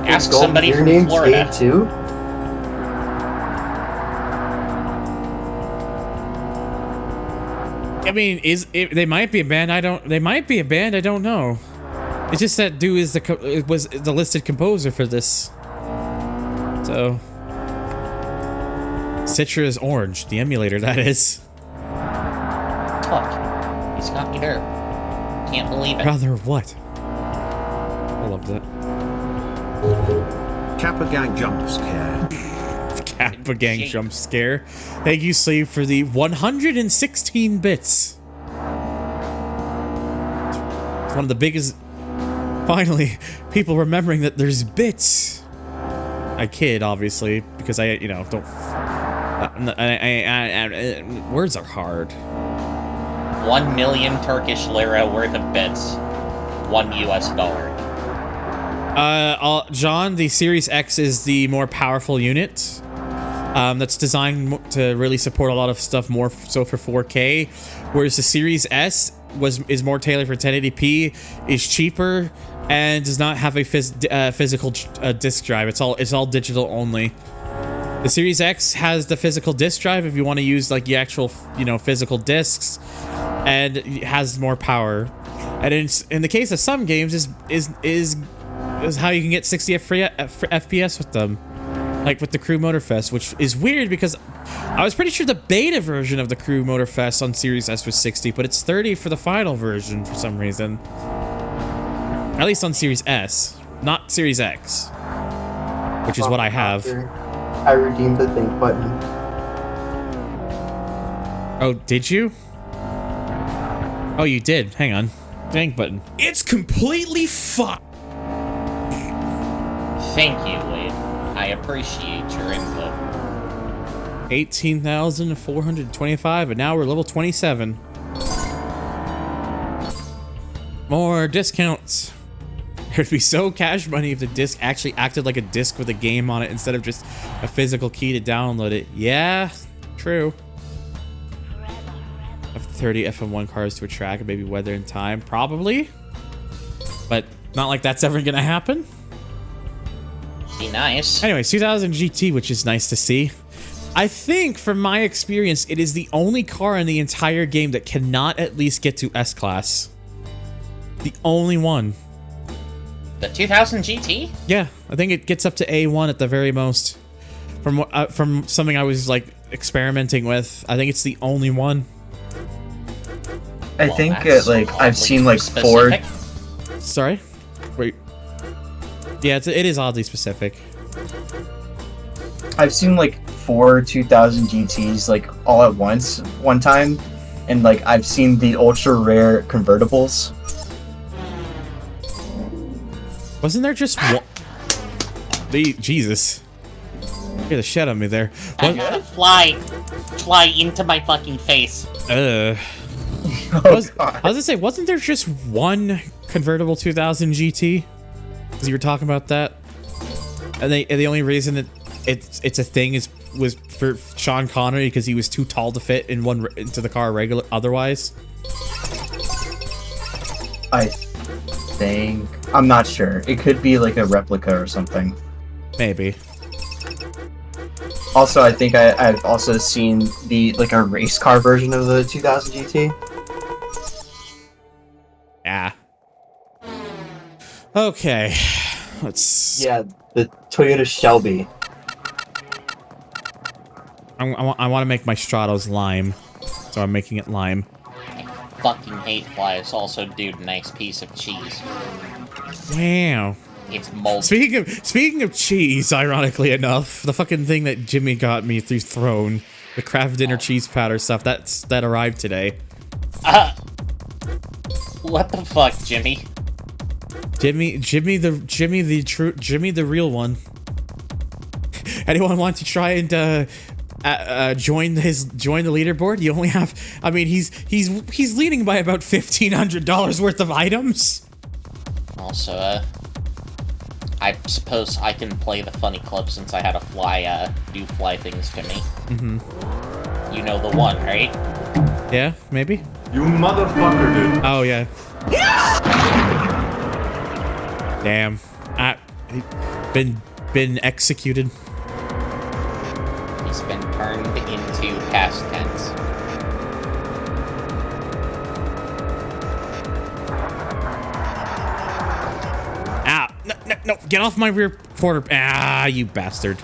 [SPEAKER 8] Ask somebody from Florida.
[SPEAKER 9] Gabe too?
[SPEAKER 1] I mean, they might be a band? They might be a band. I don't know. It's just that dude was the listed composer for this. So, Citra is orange, the emulator that is.
[SPEAKER 8] Fuck. He's got me there. Can't believe it.
[SPEAKER 1] Rather what? I love that.
[SPEAKER 3] Kappa Gang jump scare.
[SPEAKER 1] Kappa Gang jump scare. Thank you, Slave, for the 116 bits. It's one of the biggest. Finally, people remembering that there's bits. I kid, obviously, because I don't. Words are hard.
[SPEAKER 8] 1 million Turkish lira worth of bits. $1 US.
[SPEAKER 1] John, the Series X is the more powerful unit. That's designed to really support a lot of stuff more so for 4K, whereas the Series S is more tailored for 1080p, is cheaper, and does not have a physical disk drive. It's all digital only. The Series X has the physical disk drive if you want to use like the actual physical discs, and it has more power. And in the case of some games, is how you can get 60 FPS with them. Like with the Crew Motorfest, which is weird because I was pretty sure the beta version of the Crew Motorfest on Series S was 60, but it's 30 for the final version for some reason. At least on Series S, not Series X, which is what I have.
[SPEAKER 9] I redeemed the think button.
[SPEAKER 1] Oh, did you? Oh, you did. Hang on. Think button. It's completely fucked.
[SPEAKER 8] Thank you, Wade. I appreciate your input.
[SPEAKER 1] 18,425, and now we're level 27. More discounts. It'd be so cash money if the disc actually acted like a disc with a game on it instead of just a physical key to download it. Yeah, true. Of 30 FM1 cars to a track and maybe weather in time, probably. But not like that's ever gonna happen.
[SPEAKER 8] Be nice.
[SPEAKER 1] Anyways, 2000 GT, which is nice to see. I think, from my experience, it is the only car in the entire game that cannot at least get to S-Class. The only one.
[SPEAKER 8] The 2000 GT?
[SPEAKER 1] Yeah, I think it gets up to A1 at the very most. From something I was, like, experimenting with, I think it's the only one.
[SPEAKER 9] I think, I've seen, like,
[SPEAKER 8] specific.
[SPEAKER 9] 4...
[SPEAKER 1] Sorry? Wait. Yeah, it is oddly specific.
[SPEAKER 9] I've seen like 4 2000 GTs like all at once one time, and like I've seen the ultra rare convertibles.
[SPEAKER 1] Wasn't there just one? Jesus. Get the shit out of me there.
[SPEAKER 8] I
[SPEAKER 1] What?
[SPEAKER 8] gotta fly into my fucking face.
[SPEAKER 9] Oh,
[SPEAKER 1] I was
[SPEAKER 9] God.
[SPEAKER 1] gonna say, wasn't there just one convertible 2000 GT? Because you were talking about that, and the only reason that it's a thing was for Sean Connery because he was too tall to fit into the car regular otherwise.
[SPEAKER 9] I think I'm not sure. It could be like a replica or something.
[SPEAKER 1] Maybe.
[SPEAKER 9] Also, I think I've also seen like a race car version of the 2000 GT.
[SPEAKER 1] Yeah. Okay. Let's.
[SPEAKER 9] Yeah, the Toyota Shelby.
[SPEAKER 1] I want to make my Stratos lime, so I'm making it lime.
[SPEAKER 8] I fucking hate flies. Also, dude, nice piece of cheese.
[SPEAKER 1] Damn.
[SPEAKER 8] It's moldy.
[SPEAKER 1] Speaking of cheese, ironically enough, the fucking thing that Jimmy got me through Throne, the Kraft Dinner cheese powder stuff, that arrived today.
[SPEAKER 8] What the fuck, Jimmy?
[SPEAKER 1] Jimmy the real one. Anyone want to try and join the leaderboard? You only have, I mean, he's leading by about $1,500 worth of items.
[SPEAKER 8] Also, I suppose I can play the funny club since I had a fly do fly things to me.
[SPEAKER 1] Mm-hmm.
[SPEAKER 8] You know the one, right?
[SPEAKER 1] Yeah, maybe.
[SPEAKER 3] You motherfucker, dude.
[SPEAKER 1] Oh yeah. Damn. Been executed.
[SPEAKER 8] He's been turned into past tense.
[SPEAKER 1] Ah, no, get off my rear quarter. Ah, you bastard.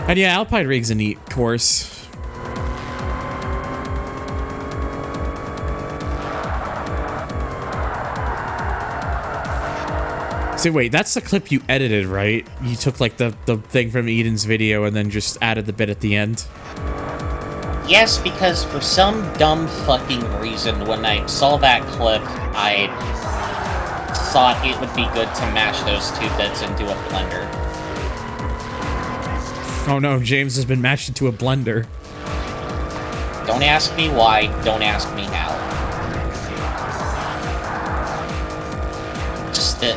[SPEAKER 1] And yeah, Alpine Rig's a neat course. So wait, that's the clip you edited, right? You took like the thing from Eden's video and then just added the bit at the end?
[SPEAKER 8] Yes, because for some dumb fucking reason, when I saw that clip, I thought it would be good to mash those two bits into a blender.
[SPEAKER 1] Oh no, James has been mashed into a blender.
[SPEAKER 8] Don't ask me why, don't ask me how. Just that.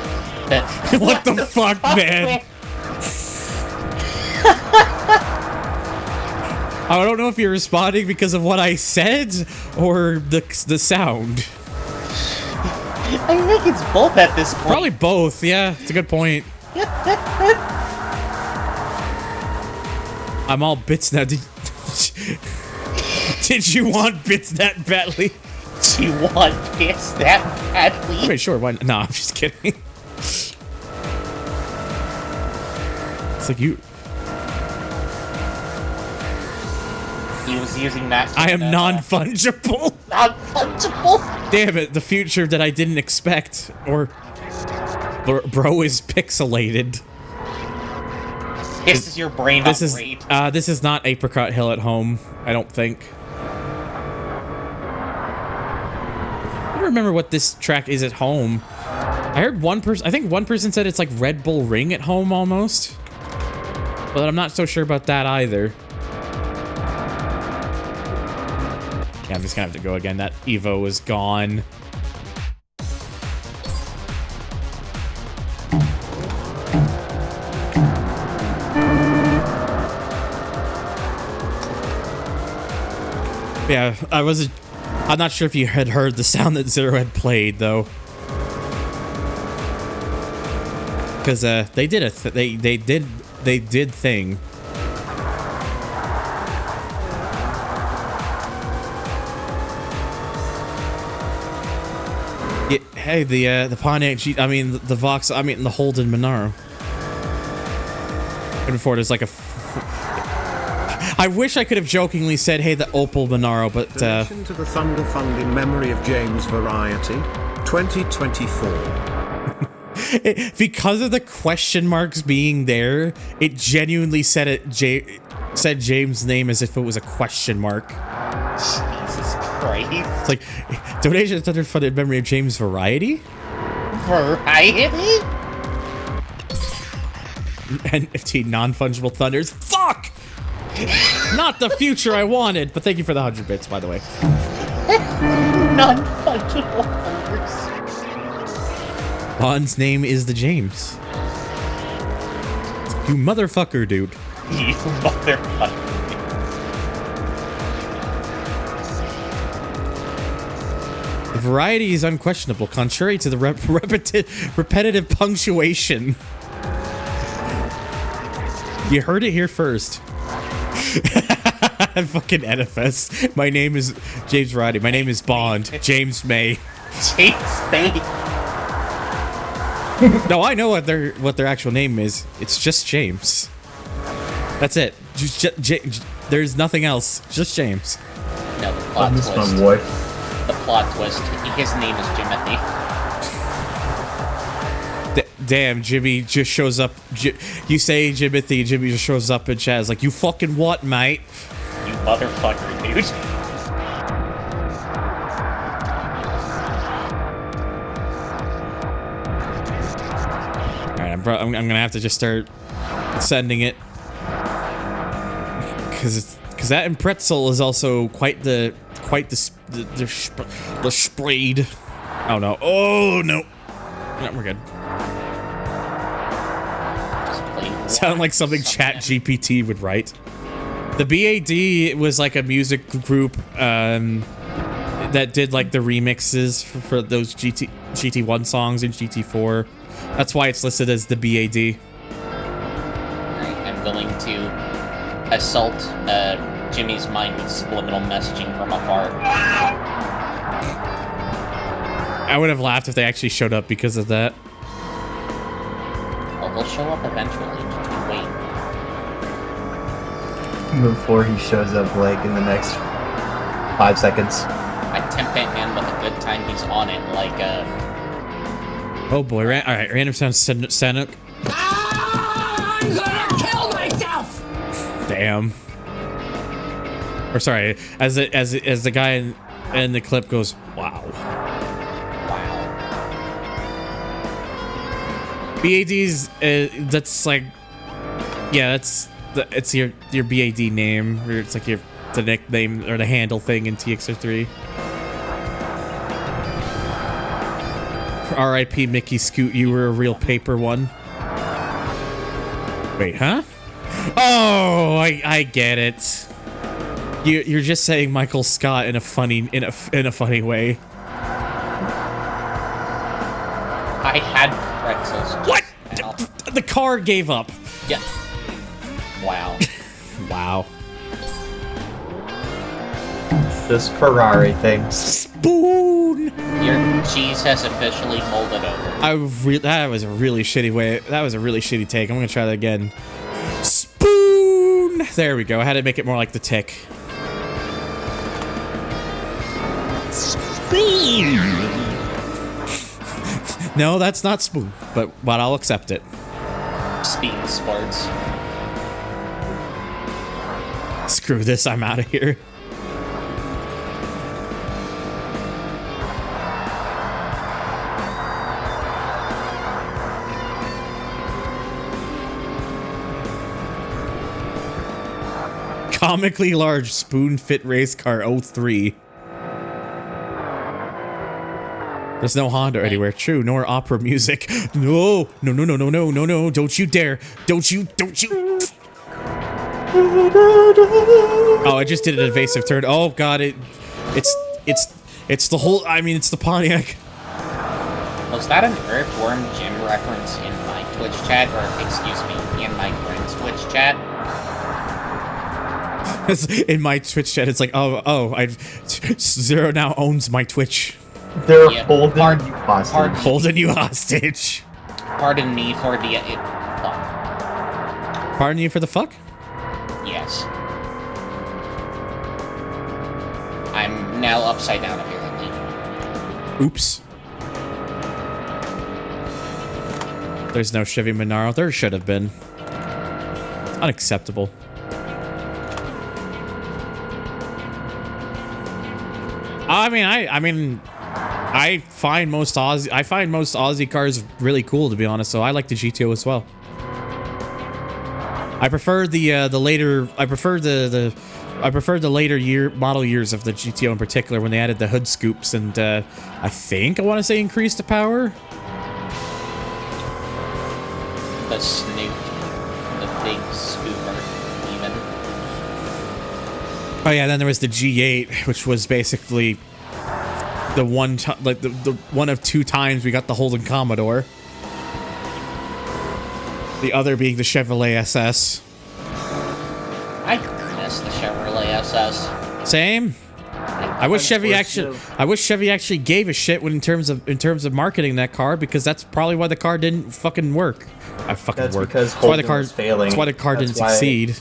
[SPEAKER 1] What the fuck, man? I don't know if you're responding because of what I said or the sound.
[SPEAKER 8] I think it's both at this point.
[SPEAKER 1] Probably both, yeah. It's a good point. I'm all bits now. Did you want bits that badly?
[SPEAKER 8] Do you want bits that badly?
[SPEAKER 1] Okay, sure. Why? No, I'm just kidding. It's like you.
[SPEAKER 8] He was using that.
[SPEAKER 1] I am non-fungible.
[SPEAKER 8] Non-fungible.
[SPEAKER 1] Damn it! The future that I didn't expect, or bro is pixelated.
[SPEAKER 8] This is your brain
[SPEAKER 1] This
[SPEAKER 8] upgrade.
[SPEAKER 1] is this is not Apricot Hill at home. I don't think. I don't remember what this track is at home. I heard one person. I think one person said it's like Red Bull Ring at home almost, but I'm not so sure about that either. Yeah, I'm just gonna have to go again. That Evo is gone. Yeah, I'm not sure if you had heard the sound that Zero had played though, because they did they did thing. Yeah, hey, the Pontiac I mean the Vox, I mean the Holden Monaro. And before there's like a. I wish I could have jokingly said, "Hey, the Opel Monaro," but
[SPEAKER 3] Donation to the Thunder Fund in memory of James Variety, 2024.
[SPEAKER 1] because of the question marks being there, it genuinely said said James' name as if it was a question mark.
[SPEAKER 8] Jesus Christ.
[SPEAKER 1] It's like donation to Thunder Fund in memory of James Variety.
[SPEAKER 8] Variety?
[SPEAKER 1] NFT non-fungible thunders. Fuck! Not the future I wanted, but thank you for the 100 bits, by the way.
[SPEAKER 8] Non-fungible thunders.
[SPEAKER 1] Bond's name is the James. You motherfucker, dude.
[SPEAKER 8] You motherfucker.
[SPEAKER 1] The variety is unquestionable, contrary to the repetitive punctuation. You heard it here first. Fucking NFS. My name is James Variety. My name is Bond. James May.
[SPEAKER 8] James May.
[SPEAKER 1] No, I know what their actual name is. It's just James. That's it. There's nothing else. Just James.
[SPEAKER 8] No, the plot twist.
[SPEAKER 9] My boy.
[SPEAKER 8] The plot twist. His name is Jimothy.
[SPEAKER 1] Damn, Jimmy just shows up. You say Jimothy, Jimmy just shows up in chat. Like, you fucking what, mate?
[SPEAKER 8] You motherfucker, dude.
[SPEAKER 1] Alright, I'm gonna have to just start sending it. Because that and pretzel is also quite the spread. Oh no! Oh no! No, we're good. Sound like something Chat GPT would write. The BAD was like a music group that did like the remixes for those GT1 songs and GT4. That's why it's listed as the BAD.
[SPEAKER 8] Alright, I'm going to assault Jimmy's mind with subliminal messaging from afar.
[SPEAKER 1] I would have laughed if they actually showed up because of that.
[SPEAKER 8] Well, they'll show up eventually. Just wait.
[SPEAKER 9] Before he shows up, like, in the next 5 seconds.
[SPEAKER 8] I tempt that man with a good time. He's on it like
[SPEAKER 1] Oh boy! Alright, random sound Sanuk.
[SPEAKER 7] I'm gonna kill myself!
[SPEAKER 1] Damn. Or sorry, as the guy in the clip goes, wow. BAD's that's like, yeah, it's your BAD name, or it's like the nickname or the handle thing in TXR3. R.I.P. Mickey Scoot, you were a real paper one. Wait, huh? Oh, I get it. You're just saying Michael Scott in a funny funny way.
[SPEAKER 8] I had pretzels.
[SPEAKER 1] What? The car gave up.
[SPEAKER 8] Yeah. Wow.
[SPEAKER 1] Wow.
[SPEAKER 9] This Ferrari thing.
[SPEAKER 1] Spoon.
[SPEAKER 8] Your cheese has officially molded over.
[SPEAKER 1] That was a really shitty way. That was a really shitty take. I'm gonna try that again. Spoon. There we go. I had to make it more like the tick. No, that's not spoon, but I'll accept it.
[SPEAKER 8] Speed sports.
[SPEAKER 1] Screw this, I'm out of here. Comically large spoon fit race car 03. There's no Honda anywhere. True, nor opera music. No, no, no, no, no, no, no, no. Don't you dare. Don't you. Oh, I just did an evasive turn. Oh god, it's the whole, I mean, it's the Pontiac.
[SPEAKER 8] Was that an Earthworm Jim reference in my Twitch chat? Or, excuse me, in my friend's Twitch chat?
[SPEAKER 1] In my Twitch chat, it's like, Zero now owns my Twitch.
[SPEAKER 9] They're holding you hostage.
[SPEAKER 1] Holding you hostage.
[SPEAKER 8] Pardon me for the fuck.
[SPEAKER 1] Pardon you for the fuck?
[SPEAKER 8] Yes. I'm now upside down apparently.
[SPEAKER 1] Oops. There's no Chevy Monaro. There should have been. Unacceptable. I find most Aussie cars really cool, to be honest. So I like the GTO as well. I prefer the later. I prefer the later model years of the GTO in particular when they added the hood scoops and I want to say increased the power.
[SPEAKER 8] The Snoop, the big scooper, even.
[SPEAKER 1] Oh yeah, then there was the G8, which was basically the one the one of 2 times we got the Holden Commodore. The other being the Chevrolet SS.
[SPEAKER 8] I miss the Chevrolet SS.
[SPEAKER 1] Same. I wish Chevy actually gave a shit in terms of marketing that car, because that's probably why the car didn't fucking work.
[SPEAKER 9] That's because Holden was failing.
[SPEAKER 1] That's why the car didn't succeed.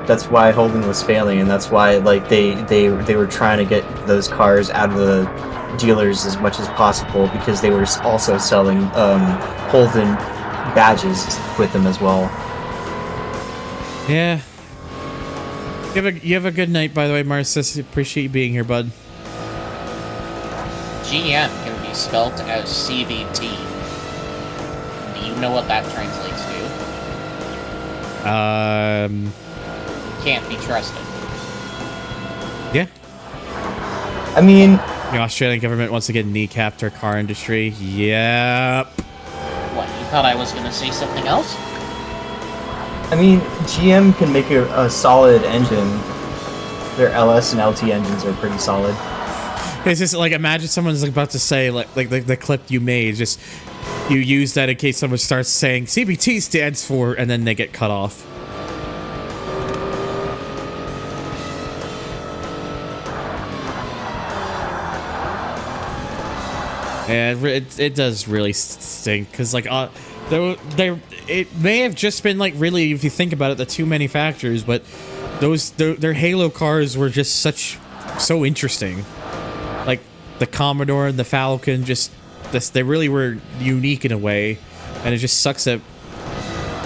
[SPEAKER 9] That's why Holden was failing, and that's why like they were trying to get those cars out of the dealers as much as possible, because they were also selling Holden badges with them as well.
[SPEAKER 1] Yeah. You have a good night, by the way, Marcus. Appreciate you being here, bud.
[SPEAKER 8] GM can be spelt as CVT. Do you know what that translates to? Can't be trusted.
[SPEAKER 1] Yeah.
[SPEAKER 9] I mean,
[SPEAKER 1] the Australian government wants to get kneecapped our car industry. Yep.
[SPEAKER 8] What, you thought I was gonna say something else?
[SPEAKER 9] I mean, GM can make a solid engine. Their LS and LT engines are pretty solid.
[SPEAKER 1] It's just like, imagine someone's about to say like the clip you made, just you use that in case someone starts saying CBT stands for, and then they get cut off. Yeah, it does really stink, because like it may have just been like, really, if you think about it, the 2 manufacturers, but their Halo cars were just so interesting. Like the Commodore and the Falcon, they really were unique in a way, and it just sucks that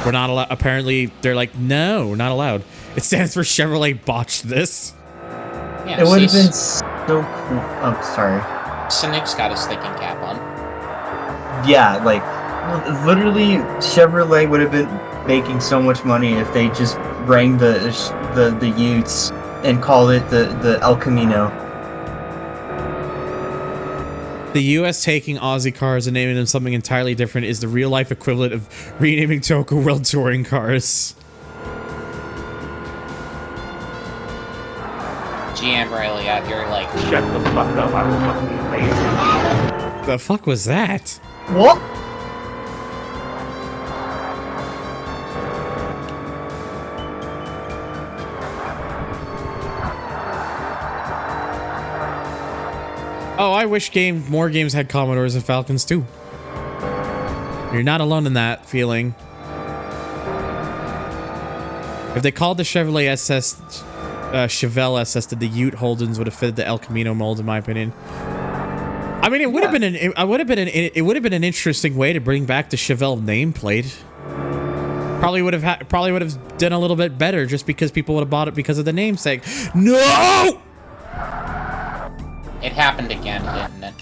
[SPEAKER 1] we're not allowed. Apparently, they're like, no, we're not allowed. It stands for Chevrolet botched this.
[SPEAKER 8] Yeah,
[SPEAKER 9] it would have been so cool. Oh, sorry.
[SPEAKER 8] Cynic's got his thinking cap on.
[SPEAKER 9] Yeah, like, literally, Chevrolet would have been making so much money if they just rang the Utes and called it the El Camino.
[SPEAKER 1] The U.S. taking Aussie cars and naming them something entirely different is the real-life equivalent of renaming Toka World Touring cars.
[SPEAKER 8] GM Riley out here like,
[SPEAKER 6] Shut the fuck up, I will fucking amazing.
[SPEAKER 1] The fuck was that?
[SPEAKER 9] What?
[SPEAKER 1] Oh, I wish more games had Commodores and Falcons too. You're not alone in that feeling. If they called the Chevrolet SS Chevelle SS, the Ute Holdens would have fitted the El Camino mold, in my opinion. I mean, it would have been an interesting way to bring back the Chevelle nameplate. Probably would have done a little bit better, just because people would have bought it because of the namesake. No!
[SPEAKER 8] it happened again, didn't it?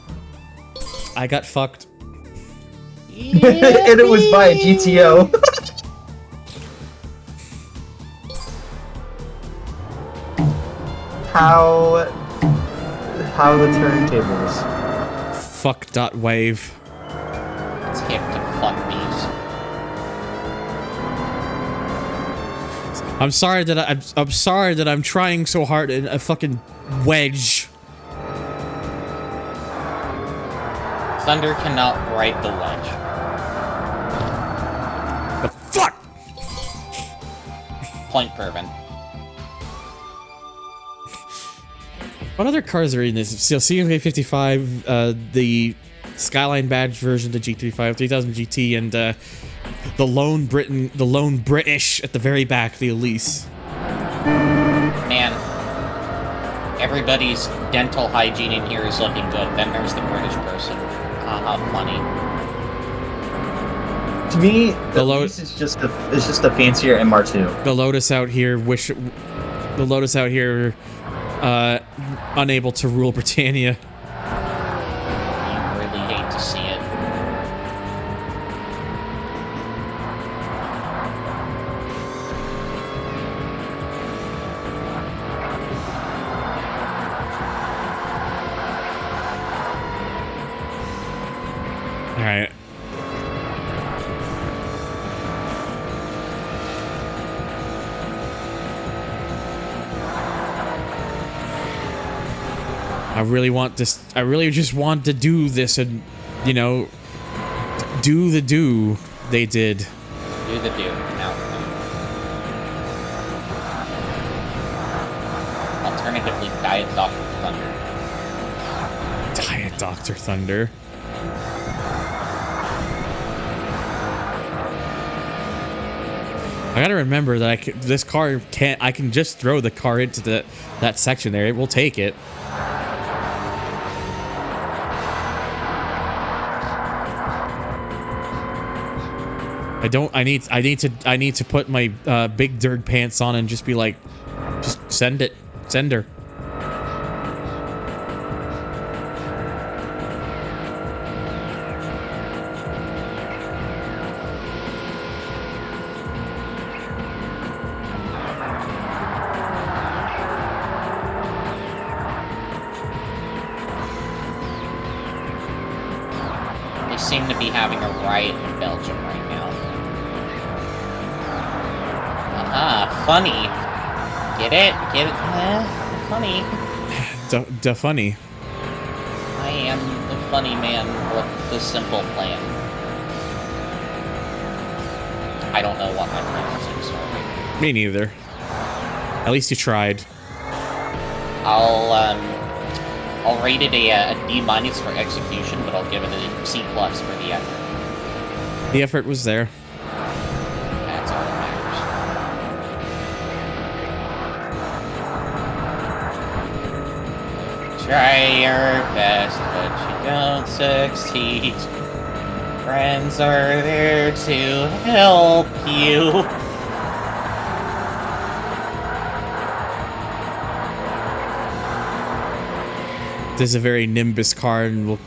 [SPEAKER 1] I got fucked.
[SPEAKER 9] And it was by a GTO. How the turntables?
[SPEAKER 1] Fuck.wave.
[SPEAKER 8] Let's hip to fuck these.
[SPEAKER 1] I'm sorry that I'm trying so hard in a fucking wedge.
[SPEAKER 8] Thunder cannot ride the wedge.
[SPEAKER 1] The fuck?
[SPEAKER 8] Point proven.
[SPEAKER 1] What other cars are in this? So CLK55, the Skyline badge version, the G35, 3000 GT, and the lone British at the very back, the Elise.
[SPEAKER 8] Man, everybody's dental hygiene in here is looking good. Then there's the British person. How funny.
[SPEAKER 9] To me, the Lotus is just a fancier MR2.
[SPEAKER 1] The Lotus out here, unable to rule Britannia.
[SPEAKER 8] You really hate to see it.
[SPEAKER 1] I really want this. I really just want to do this and, you know, do the do they did.
[SPEAKER 8] Do the do. Now. Alternatively, Diet Dr. Thunder.
[SPEAKER 1] Diet Dr. Thunder. I gotta remember that this car can't. I can just throw the car into that section there. It will take it. I need to put my big dirt pants on and just be like, just send her.
[SPEAKER 8] They seem to be having a riot in Belgium right now. Funny. Get it? Get it? Funny.
[SPEAKER 1] The funny.
[SPEAKER 8] I am the funny man with the simple plan. I don't know what my plan is, I'm sorry.
[SPEAKER 1] Me neither. At least you tried.
[SPEAKER 8] I'll rate it a D- for execution, but I'll give it a C+ for the effort.
[SPEAKER 1] The effort was there.
[SPEAKER 8] That's all that matters. Try your best, but you don't succeed. Friends are there to help you.
[SPEAKER 1] This is a very Nimbus car, and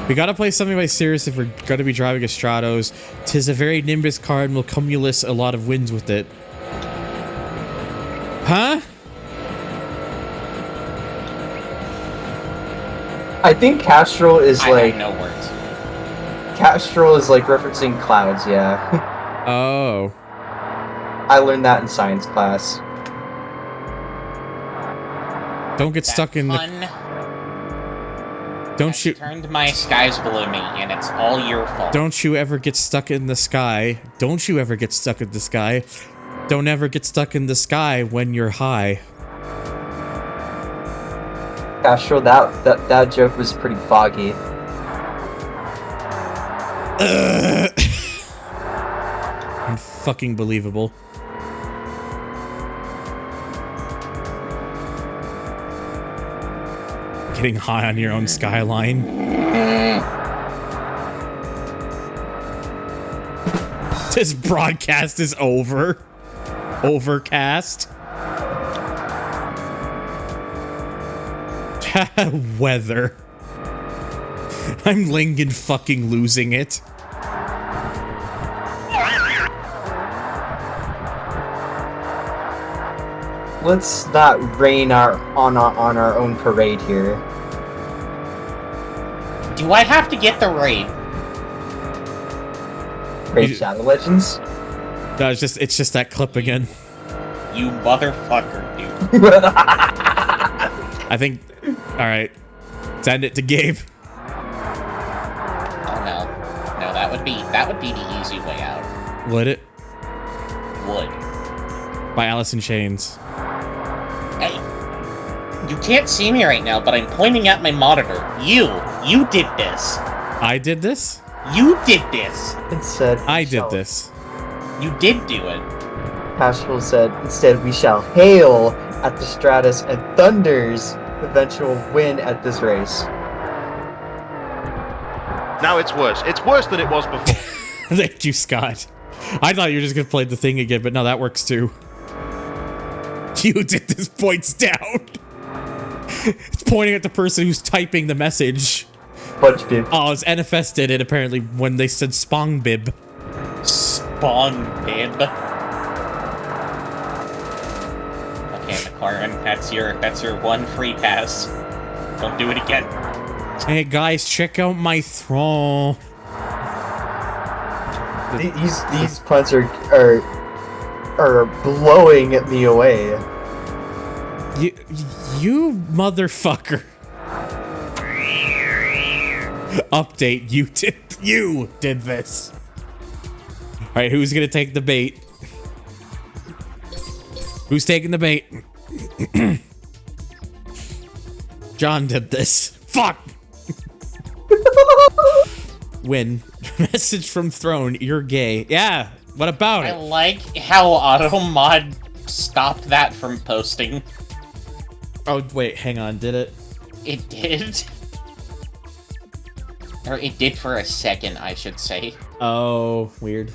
[SPEAKER 1] we gotta play something by Sirius if we're gonna be driving a Stratos. 'Tis a very Nimbus car, and will cumulus a lot of wins with it. Huh?
[SPEAKER 9] I think Castrol is like...
[SPEAKER 8] I have no words.
[SPEAKER 9] Castrol is like referencing clouds, yeah.
[SPEAKER 1] Oh.
[SPEAKER 9] I learned that in science class.
[SPEAKER 1] Don't get stuck in the... Don't you...
[SPEAKER 8] Turned my skies below me, and it's all your fault.
[SPEAKER 1] Don't you ever get stuck in the sky. Don't you ever get stuck in the sky. Don't ever get stuck in the sky when you're high.
[SPEAKER 9] Castrol, that joke was pretty foggy.
[SPEAKER 1] Unfucking believable. Getting high on your own skyline. This broadcast is over. Overcast. Weather. I'm Lingen fucking losing it.
[SPEAKER 9] Let's not rain on our own parade here.
[SPEAKER 8] Do I have to get the raid?
[SPEAKER 9] Raid Shadow Legends?
[SPEAKER 1] No, it's just that clip again.
[SPEAKER 8] You motherfucker, dude.
[SPEAKER 1] I think. All right, send it to Gabe.
[SPEAKER 8] Oh no, that would be the easy way out.
[SPEAKER 1] Would it?
[SPEAKER 8] Would.
[SPEAKER 1] By Alice in Chains.
[SPEAKER 8] Hey, you can't see me right now, but I'm pointing at my monitor. You did this.
[SPEAKER 1] I did this?
[SPEAKER 8] You did this.
[SPEAKER 9] Instead,
[SPEAKER 1] I did this.
[SPEAKER 8] You did do it.
[SPEAKER 9] Castrol said, instead we shall hail at the Stratus and Thunder's eventual win at this race.
[SPEAKER 10] Now it's worse. It's worse than it was before.
[SPEAKER 1] Thank you, Scott. I thought you were just gonna play the thing again, but no, that works too. You did this points down. It's pointing at the person who's typing the message.
[SPEAKER 9] Punch bib.
[SPEAKER 1] Oh, it's NFS did it apparently when they said Spong bib.
[SPEAKER 8] Spong bib. Okay, McLaren, that's your one free pass. Don't do it again.
[SPEAKER 1] Hey guys, check out my throne.
[SPEAKER 9] These punts are blowing me away.
[SPEAKER 1] You motherfucker. Update, you did this. All right, who's gonna take the bait? Who's taking the bait? John did this. Fuck. Win. Message from Throne, you're gay. Yeah, what about
[SPEAKER 8] I
[SPEAKER 1] it?
[SPEAKER 8] like how Automod stopped that from posting.
[SPEAKER 1] Oh, wait, hang on, did it?
[SPEAKER 8] It did. Or it did for a second, I should say.
[SPEAKER 1] Oh, weird.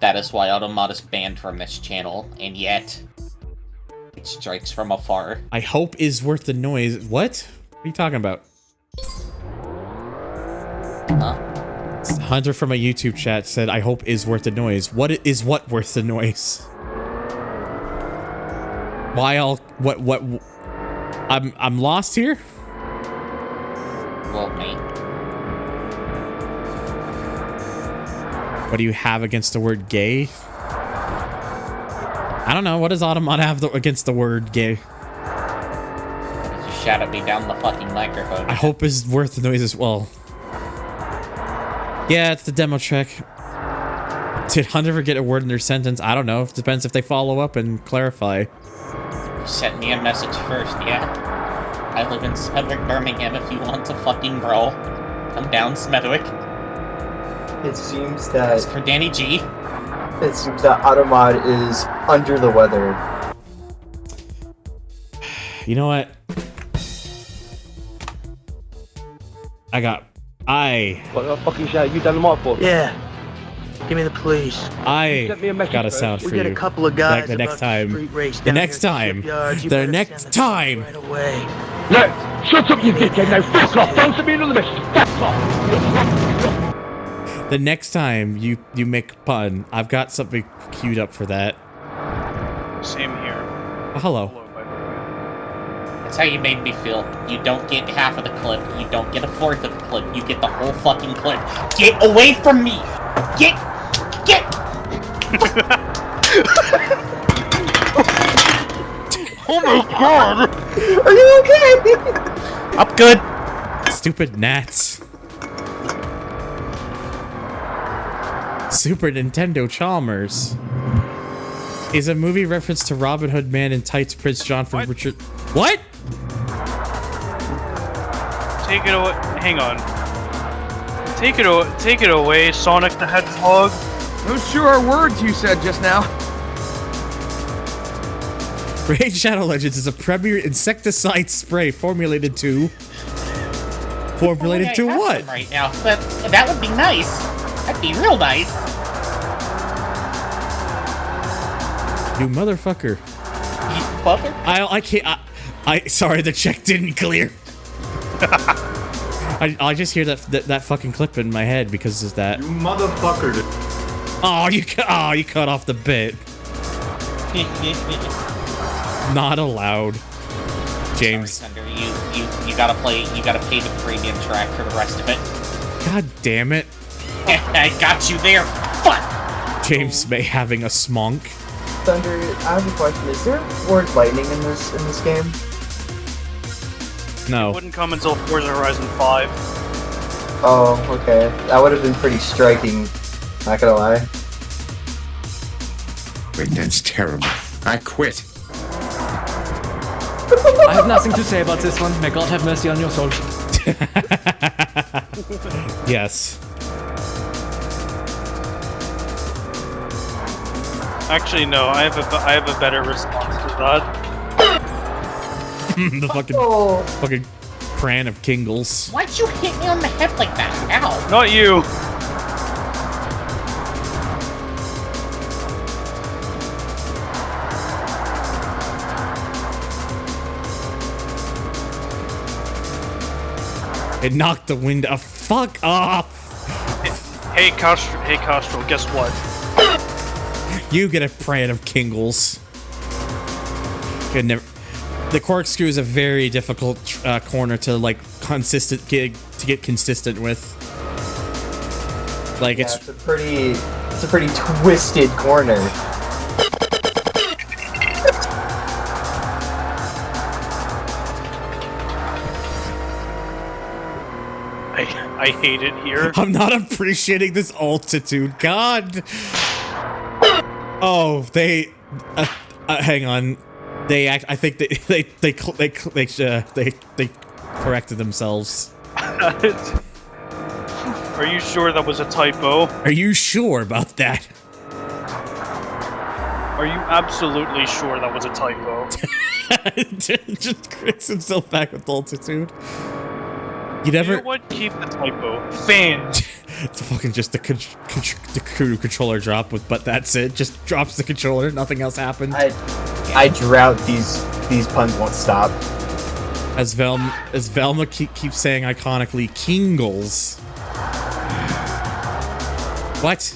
[SPEAKER 8] That is why Automod is banned from this channel, and yet it strikes from afar.
[SPEAKER 1] I hope is worth the noise. What? What are you talking about?
[SPEAKER 8] Huh?
[SPEAKER 1] Hunter from a YouTube chat said, I hope is worth the noise. What is what worth the noise? Why all what I'm lost here?
[SPEAKER 8] Well, me.
[SPEAKER 1] What do you have against the word gay? I don't know. What does Automod have against the word gay?
[SPEAKER 8] You shouted me down the fucking microphone.
[SPEAKER 1] I hope is worth the noise as well. Yeah, it's the demo track. Did Hunter ever get a word in their sentence? I don't know. It depends if they follow up and clarify.
[SPEAKER 8] You sent me a message first, yeah? I live in Smethwick, Birmingham. If you want to fucking brawl, come down Smethwick.
[SPEAKER 9] It seems that
[SPEAKER 8] As for Danny G.
[SPEAKER 9] it seems that Automod is under the weather.
[SPEAKER 1] You know what?
[SPEAKER 6] What the fucking shit have you done the mic for?
[SPEAKER 7] Yeah. Give me the police.
[SPEAKER 1] I
[SPEAKER 6] sent me a message
[SPEAKER 1] got a
[SPEAKER 6] first.
[SPEAKER 1] sound
[SPEAKER 7] We
[SPEAKER 1] for
[SPEAKER 7] get
[SPEAKER 1] you.
[SPEAKER 7] a couple of guys
[SPEAKER 1] the next
[SPEAKER 7] about
[SPEAKER 1] time.
[SPEAKER 7] street race
[SPEAKER 1] The
[SPEAKER 7] down
[SPEAKER 1] next
[SPEAKER 7] here at
[SPEAKER 1] time.
[SPEAKER 7] shipyard. You
[SPEAKER 1] The
[SPEAKER 7] better
[SPEAKER 1] next
[SPEAKER 7] send
[SPEAKER 1] time.
[SPEAKER 7] Right away.
[SPEAKER 6] Look, shut up, you dickhead. Now, fuck off. Don't me another message. Fuck off.
[SPEAKER 1] The next time you make a pun, I've got something queued up for that.
[SPEAKER 11] Same here.
[SPEAKER 1] Oh, hello.
[SPEAKER 11] Hello, by the way.
[SPEAKER 8] That's how you made me feel. You don't get half of the clip. You don't get a fourth of the clip. You get the whole fucking clip. Get away from me! Get!
[SPEAKER 11] Oh my god!
[SPEAKER 9] Are you okay?
[SPEAKER 8] I'm good!
[SPEAKER 1] Stupid gnats. Super Nintendo Chalmers is a movie reference to Robin Hood Man in Tights Prince John from
[SPEAKER 11] What?
[SPEAKER 1] Richard. What?
[SPEAKER 11] Take it away. Hang on. Take it away, Sonic the Hedgehog.
[SPEAKER 12] Those sure are words you said just now.
[SPEAKER 1] Raid Shadow Legends is a premier insecticide spray formulated to
[SPEAKER 8] I have
[SPEAKER 1] what?
[SPEAKER 8] some right now, but that would be nice. That'd be real nice.
[SPEAKER 1] You motherfucker.
[SPEAKER 8] You fucker.
[SPEAKER 1] I can't. Sorry, the check didn't clear. I just hear that fucking clip in my head because of that.
[SPEAKER 4] You motherfucker.
[SPEAKER 1] Oh, you cut off the bit. Not allowed. James.
[SPEAKER 8] Sorry, Thunder. You gotta play. You gotta pay the premium track for the rest of it.
[SPEAKER 1] God damn it.
[SPEAKER 8] I got you there. Fuck.
[SPEAKER 1] James May having a smonk.
[SPEAKER 9] Thunder, I have a question. Is there Lord Lightning in this game?
[SPEAKER 1] No.
[SPEAKER 11] Wouldn't come until Forza Horizon 5.
[SPEAKER 9] Oh, okay. That would have been pretty striking. Not gonna lie.
[SPEAKER 2] Wait, that's terrible. I quit.
[SPEAKER 12] I have nothing to say about this one. May God have mercy on your soul.
[SPEAKER 1] Yes.
[SPEAKER 11] Actually, no. I have a better response to that.
[SPEAKER 1] The fucking Pran of Kingles.
[SPEAKER 8] Why'd you hit me on the head like that? Ow.
[SPEAKER 11] Not you.
[SPEAKER 1] It knocked the wind. Fuck off.
[SPEAKER 11] Hey, Castro. Guess what?
[SPEAKER 1] You get a Pran of Kingles. Could never. The corkscrew is a very difficult corner to like get consistent with. Like
[SPEAKER 9] Yeah, it's a pretty twisted corner.
[SPEAKER 11] I hate it here.
[SPEAKER 1] I'm not appreciating this altitude. God. Oh, they. Hang on. I think they corrected themselves.
[SPEAKER 11] Are you sure that was a typo?
[SPEAKER 1] Are you sure about that?
[SPEAKER 11] Are you absolutely sure that was a typo?
[SPEAKER 1] Just corrects himself back with altitude. You
[SPEAKER 11] know what? Keep the typo. Fans.
[SPEAKER 1] It's fucking just the controller drop but that's it. Just drops the controller. Nothing else happened.
[SPEAKER 9] I drought these puns won't stop.
[SPEAKER 1] As Velma keeps saying iconically, Kingles. What?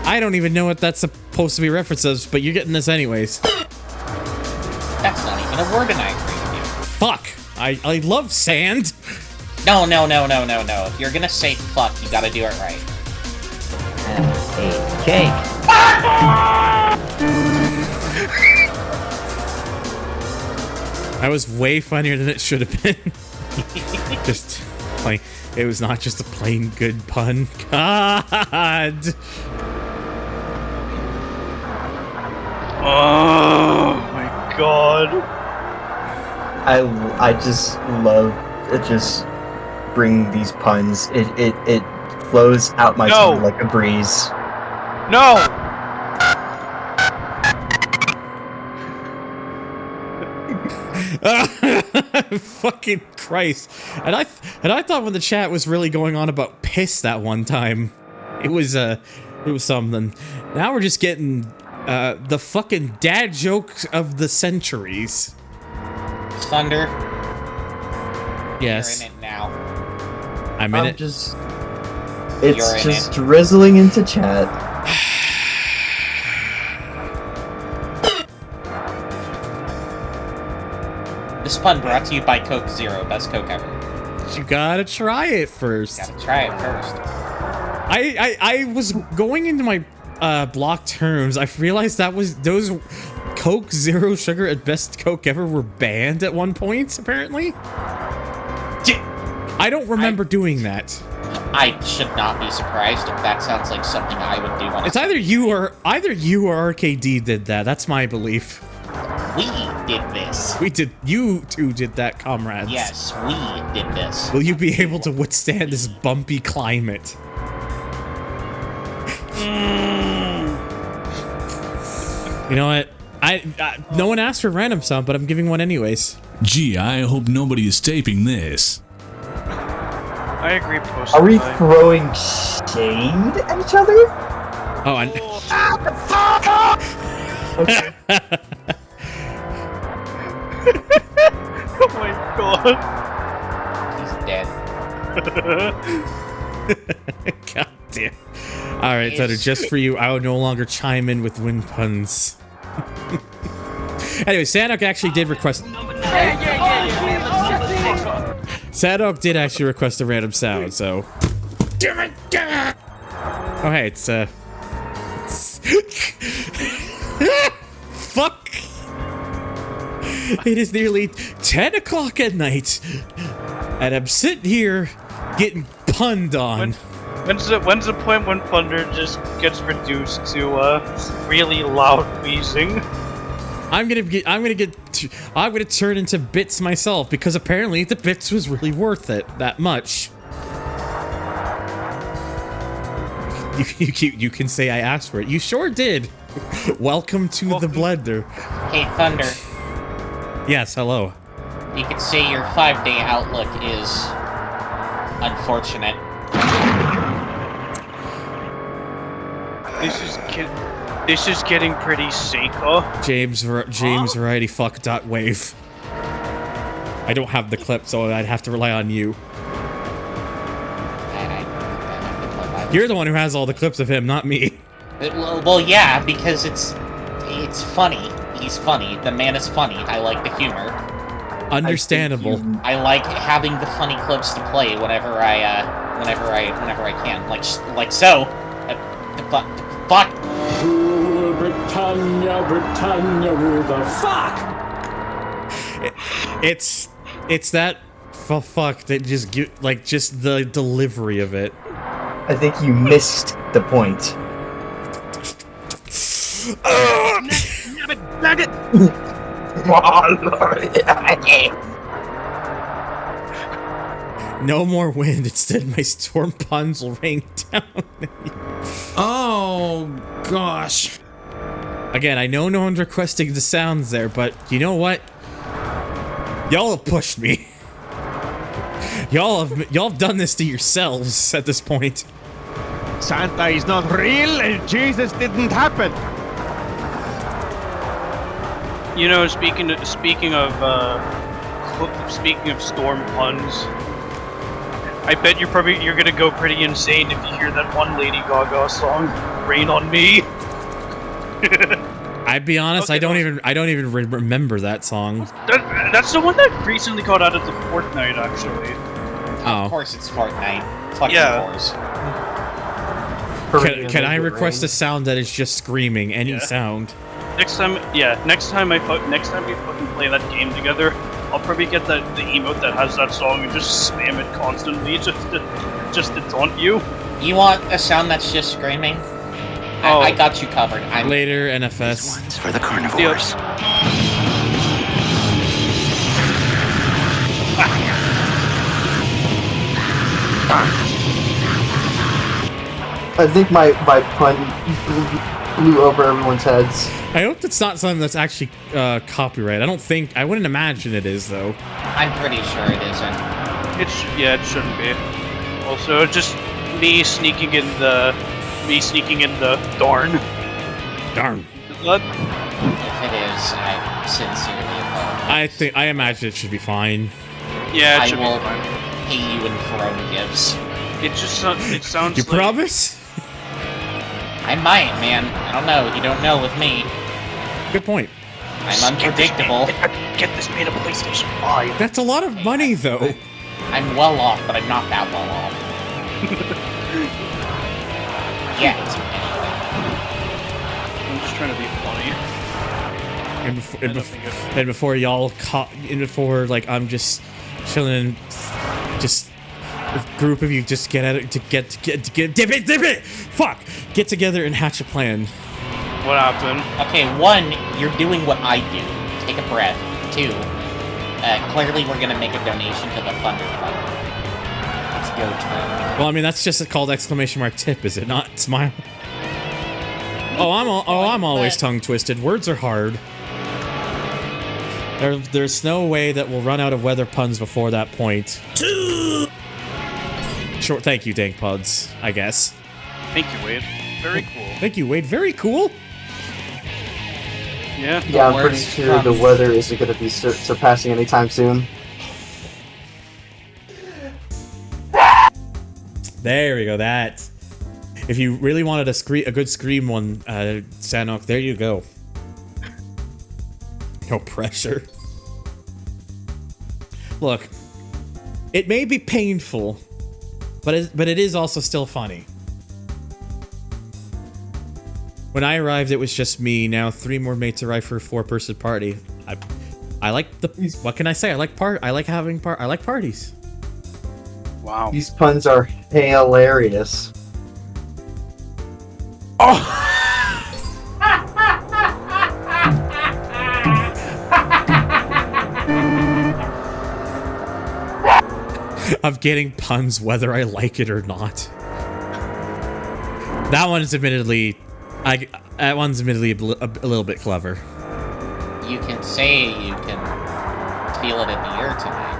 [SPEAKER 1] I don't even know what that's supposed to be references, but you're getting this anyways.
[SPEAKER 8] That's not even a word, and I agree with you.
[SPEAKER 1] Fuck. I love sand.
[SPEAKER 8] No. If you're gonna say fuck, you gotta do it right.
[SPEAKER 9] F-A-K.
[SPEAKER 1] That was way funnier than it should have been. Just like it was not just a plain good pun. God.
[SPEAKER 11] Oh my god.
[SPEAKER 9] I just love just bring these puns. It flows out my tongue like a breeze.
[SPEAKER 11] No.
[SPEAKER 1] Fucking Christ. And I thought when the chat was really going on about piss that one time, it was something. Now we're just getting the fucking dad jokes of the centuries.
[SPEAKER 8] Thunder.
[SPEAKER 1] Yes.
[SPEAKER 8] You're in it now.
[SPEAKER 1] I'm in it.
[SPEAKER 9] It's just drizzling into chat.
[SPEAKER 8] This pun brought to you by Coke Zero, best Coke ever.
[SPEAKER 1] You gotta try it first.
[SPEAKER 8] Gotta try it first.
[SPEAKER 1] I was going into my block terms. I realized that was those Coke Zero Sugar at best Coke ever were banned at one point. Apparently, I don't remember doing that.
[SPEAKER 8] I should not be surprised if that sounds like something I would do.
[SPEAKER 1] It's either you or RKD did that. That's my belief.
[SPEAKER 8] We did this.
[SPEAKER 1] We did. You two did that, comrades.
[SPEAKER 8] Yes, we did this.
[SPEAKER 1] Will you be able to withstand this bumpy climate? You know what? No one asked for random sound, but I'm giving one anyways.
[SPEAKER 13] Gee, I hope nobody is taping this.
[SPEAKER 11] I agree.
[SPEAKER 9] Are we throwing shade at each other?
[SPEAKER 1] Oh, and
[SPEAKER 9] okay.
[SPEAKER 11] Oh my god.
[SPEAKER 8] He's dead.
[SPEAKER 1] God damn. Alright, Thunder, just for you, I will no longer chime in with wind puns. Anyway, Sadok actually did request... Sadok did actually request a random sound, so... Oh, hey, it's, Fuck! It is nearly 10 o'clock at night, and I'm sitting here getting punned on.
[SPEAKER 11] When's the point when Thunder just gets reduced to really loud wheezing?
[SPEAKER 1] I'm gonna turn into bits myself because apparently the bits was really worth it that much. You can say I asked for it. You sure did. Welcome to the blender.
[SPEAKER 8] Hey, Thunder.
[SPEAKER 1] Yes, hello.
[SPEAKER 8] You could say your 5-day outlook is unfortunate.
[SPEAKER 11] This is getting pretty Seiko.
[SPEAKER 1] James Variety Fuck dot wave. I don't have the clip, so I'd have to rely on you. You're the one who has all the clips of him, not me.
[SPEAKER 8] Well, yeah, because it's funny. He's funny. The man is funny. I like the humor.
[SPEAKER 1] Understandable.
[SPEAKER 8] I like having the funny clips to play whenever I can. Like so. Fuck.
[SPEAKER 7] Britannia, who the fuck?
[SPEAKER 1] It's that fuck, they just get like just the delivery of it.
[SPEAKER 9] I think you missed the point.
[SPEAKER 1] No more wind. Instead, my storm puns will rain down.
[SPEAKER 14] Oh gosh.
[SPEAKER 1] Again, I know no one's requesting the sounds there, but you know what? Y'all have pushed me. Y'all have done this to yourselves at this point.
[SPEAKER 15] Santa is not real and Jesus didn't happen.
[SPEAKER 11] You know, speaking of storm puns, I bet you're gonna go pretty insane if you hear that one Lady Gaga song, "Rain on Me."
[SPEAKER 1] I'd be honest,
[SPEAKER 11] Okay,
[SPEAKER 1] I don't even remember that song.
[SPEAKER 11] That's the one that recently got out of the Fortnite, actually.
[SPEAKER 8] Of course, it's Fortnite. Fucking wars.
[SPEAKER 1] Can I request a sound that is just screaming? Any sound?
[SPEAKER 11] Next time we fucking play that game together, I'll probably get the emote that has that song and just spam it constantly, just to taunt you.
[SPEAKER 8] You want a sound that's just screaming?
[SPEAKER 11] Oh.
[SPEAKER 8] I got you covered.
[SPEAKER 1] Later, NFS.
[SPEAKER 2] It's for the carnivores.
[SPEAKER 9] I think my pun blew over everyone's heads.
[SPEAKER 1] I hope it's not something that's actually copyright. I wouldn't imagine it is, though.
[SPEAKER 8] I'm pretty sure it isn't.
[SPEAKER 11] It shouldn't be. Also, just me sneaking in the darn.
[SPEAKER 1] Darn.
[SPEAKER 8] If it is, I sincerely apologize.
[SPEAKER 1] I imagine it should be fine.
[SPEAKER 11] Yeah,
[SPEAKER 8] I
[SPEAKER 11] it should
[SPEAKER 8] will
[SPEAKER 11] be fine.
[SPEAKER 8] pay you in throne gifts.
[SPEAKER 11] It sounds.
[SPEAKER 1] You
[SPEAKER 11] like,
[SPEAKER 1] promise?
[SPEAKER 8] I might, man. I don't know. You don't know with me.
[SPEAKER 1] Good point.
[SPEAKER 8] I'm unpredictable.
[SPEAKER 11] Get this made a PlayStation 5.
[SPEAKER 1] That's a lot of money, though.
[SPEAKER 8] I'm well off, but I'm not that well off. Yet.
[SPEAKER 11] I'm just trying to be funny.
[SPEAKER 1] And before y'all before like I'm just chilling, just a group of you just get together and hatch a plan.
[SPEAKER 11] What happened?
[SPEAKER 8] Okay, 1, you're doing what I do. Take a breath. 2, clearly we're gonna make a donation to the Thunder Fund. It's go time.
[SPEAKER 1] Well, I mean that's just a called exclamation mark tip, is it not? Smile. I'm always tongue twisted. Words are hard. There's no way that we'll run out of weather puns before that point. Sure, thank you, Dank Puds, I guess.
[SPEAKER 11] Thank you, Wade. Very cool.
[SPEAKER 1] Thank you, Wade. Very cool.
[SPEAKER 11] Yeah.
[SPEAKER 9] Yeah, I'm pretty sure the weather isn't going to be surpassing anytime soon.
[SPEAKER 1] There we go. That. If you really wanted a good scream one, Sanok, there you go. No pressure. Look, it may be painful, but it is also still funny. When I arrived, it was just me. Now 3 more mates arrive for a 4-person party. I like the. What can I say? I like parties.
[SPEAKER 11] Wow.
[SPEAKER 9] These puns are hilarious.
[SPEAKER 1] Of getting puns whether I like it or not. That one's admittedly a little bit clever.
[SPEAKER 8] You can say you can feel it in the air tonight.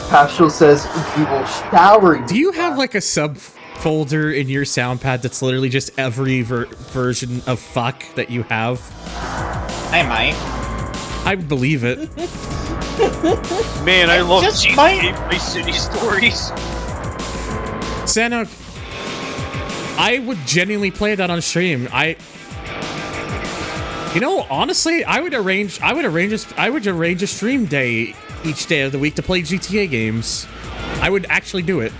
[SPEAKER 9] Paschal says we will shower you.
[SPEAKER 1] Do you have like a subfolder in your sound pad that's literally just every version of fuck that you have?
[SPEAKER 8] I might.
[SPEAKER 1] I believe it.
[SPEAKER 11] Man, I love
[SPEAKER 8] just
[SPEAKER 11] GTA Vice City stories.
[SPEAKER 1] Sanok, I would genuinely play that on stream. Honestly, I would arrange a stream day each day of the week to play GTA games. I would actually do it.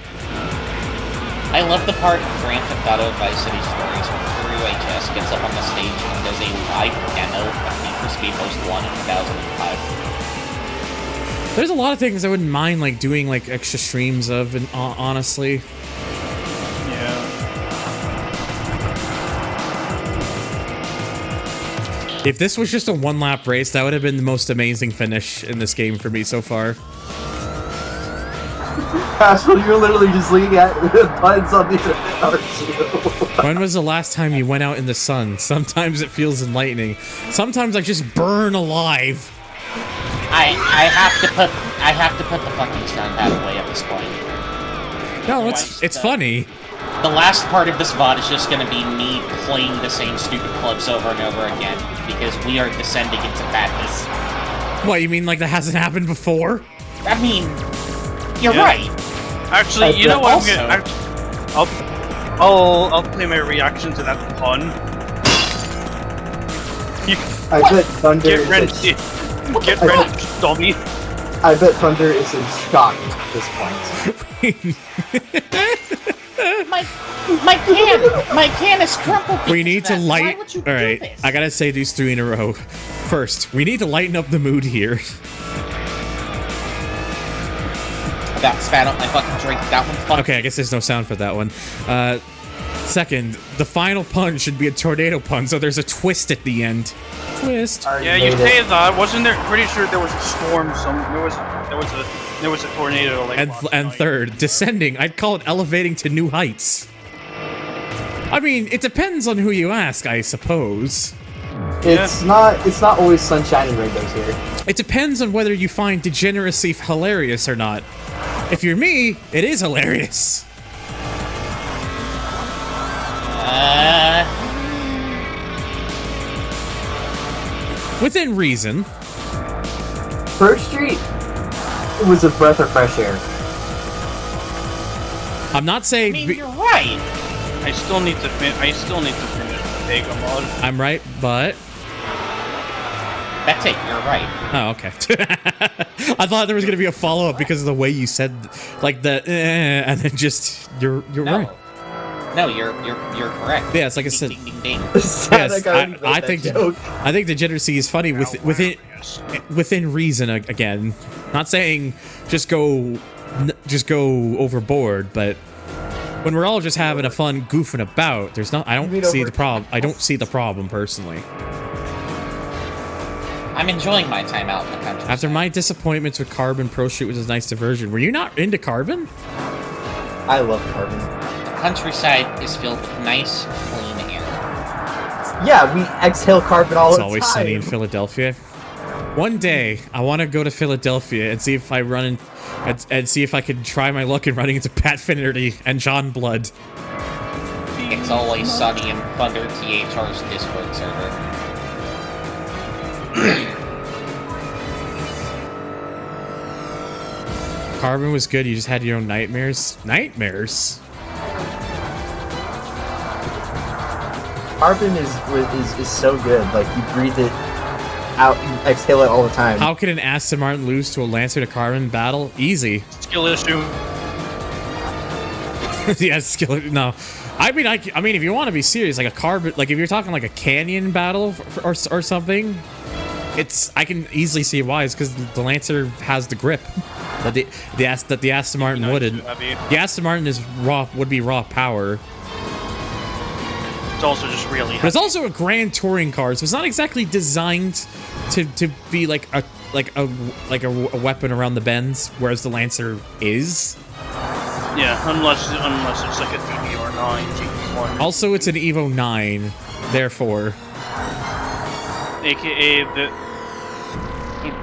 [SPEAKER 8] I love the part of Grand Theft Auto Vice City stories with true HS Alex gets up on the stage and does a live demo of Need for Speed Most 1 in 2005.
[SPEAKER 1] There's a lot of things I wouldn't mind like doing like extra streams of, and honestly.
[SPEAKER 11] Yeah.
[SPEAKER 1] If this was just a one-lap race, that would have been the most amazing finish in this game for me so far.
[SPEAKER 9] Pascal, you're literally just leaning at buttons on the RC.
[SPEAKER 1] When was the last time you went out in the sun? Sometimes it feels enlightening. Sometimes I just burn alive.
[SPEAKER 8] I have to put the fucking sun hat away at this point.
[SPEAKER 1] No, it's funny.
[SPEAKER 8] The last part of this VOD is just gonna be me playing the same stupid clubs over and over again, because we are descending into madness.
[SPEAKER 1] What, you mean like that hasn't happened before?
[SPEAKER 8] I mean, you're right.
[SPEAKER 11] Actually, you know what? I'll play my reaction to that pun.
[SPEAKER 9] I bet Thunder
[SPEAKER 11] Get ready, dummy.
[SPEAKER 9] I bet Thunder is in shock at this point.
[SPEAKER 8] my can is crumpled.
[SPEAKER 1] We need to light.
[SPEAKER 8] Why would you
[SPEAKER 1] All right,
[SPEAKER 8] do this?
[SPEAKER 1] I gotta say these 3 in a row. First, we need to lighten up the mood here.
[SPEAKER 8] I got spat out my fucking drink. That one fucking.
[SPEAKER 1] Okay, I guess there's no sound for that one. Second, the final pun should be a tornado pun, so there's a twist at the end. Twist.
[SPEAKER 11] Yeah, you say that. Wasn't there? Pretty sure there was a storm. There was a tornado. Like
[SPEAKER 1] And third, descending. I'd call it elevating to new heights. I mean, it depends on who you ask, I suppose.
[SPEAKER 9] It's not always sunshine and rainbows here.
[SPEAKER 1] It depends on whether you find degeneracy hilarious or not. If you're me, it is hilarious. Within reason.
[SPEAKER 9] First Street was a breath of fresh air.
[SPEAKER 1] I'm not saying.
[SPEAKER 8] I mean, you're right.
[SPEAKER 11] I still need to finish the Vega mod.
[SPEAKER 1] I'm right, but.
[SPEAKER 8] That's it. You're right.
[SPEAKER 1] Oh, okay. I thought there was gonna be a follow up because of the way you said, like the, and then just you're right.
[SPEAKER 8] No, you're correct.
[SPEAKER 1] Yes, like I said.
[SPEAKER 8] Ding, ding, ding.
[SPEAKER 1] Yes, I think degeneracy is funny within reason. Again, not saying just go overboard, but when we're all just having a fun goofing about, there's not. I don't see the problem. I don't see the problem personally.
[SPEAKER 8] I'm enjoying my time out in the country.
[SPEAKER 1] After my disappointments with Carbon Pro Street was a nice diversion, were you not into Carbon?
[SPEAKER 9] I love Carbon.
[SPEAKER 8] The countryside is filled with nice, clean air.
[SPEAKER 9] Yeah, we exhale carbon all the time.
[SPEAKER 1] It's always sunny in Philadelphia. One day, I want to go to Philadelphia and see if I run and see if I can try my luck in running into Pat Finnerty and John Blood.
[SPEAKER 8] It's always sunny in ThunderTHR's Discord server.
[SPEAKER 1] Carbon was good. You just had your own nightmares. Nightmares.
[SPEAKER 9] Carbon is so good. Like you breathe it out, you exhale it all the time.
[SPEAKER 1] How can an Aston Martin lose to a Lancer to Carbon battle? Easy.
[SPEAKER 11] Skill issue.
[SPEAKER 1] Yeah, skill. No, I mean, if you want to be serious, like a Carbon, like if you're talking like a Canyon battle or something, I can easily see why. It's because the Lancer has the grip that the Aston Martin wouldn't. The Aston Martin would be raw power.
[SPEAKER 11] It's also just really heavy.
[SPEAKER 1] But it's also a grand touring car, so it's not exactly designed to be like a weapon around the bends, whereas the Lancer is.
[SPEAKER 11] Yeah, unless it's like a DDR9, GT1.
[SPEAKER 1] Also, it's an Evo 9, therefore.
[SPEAKER 11] AKA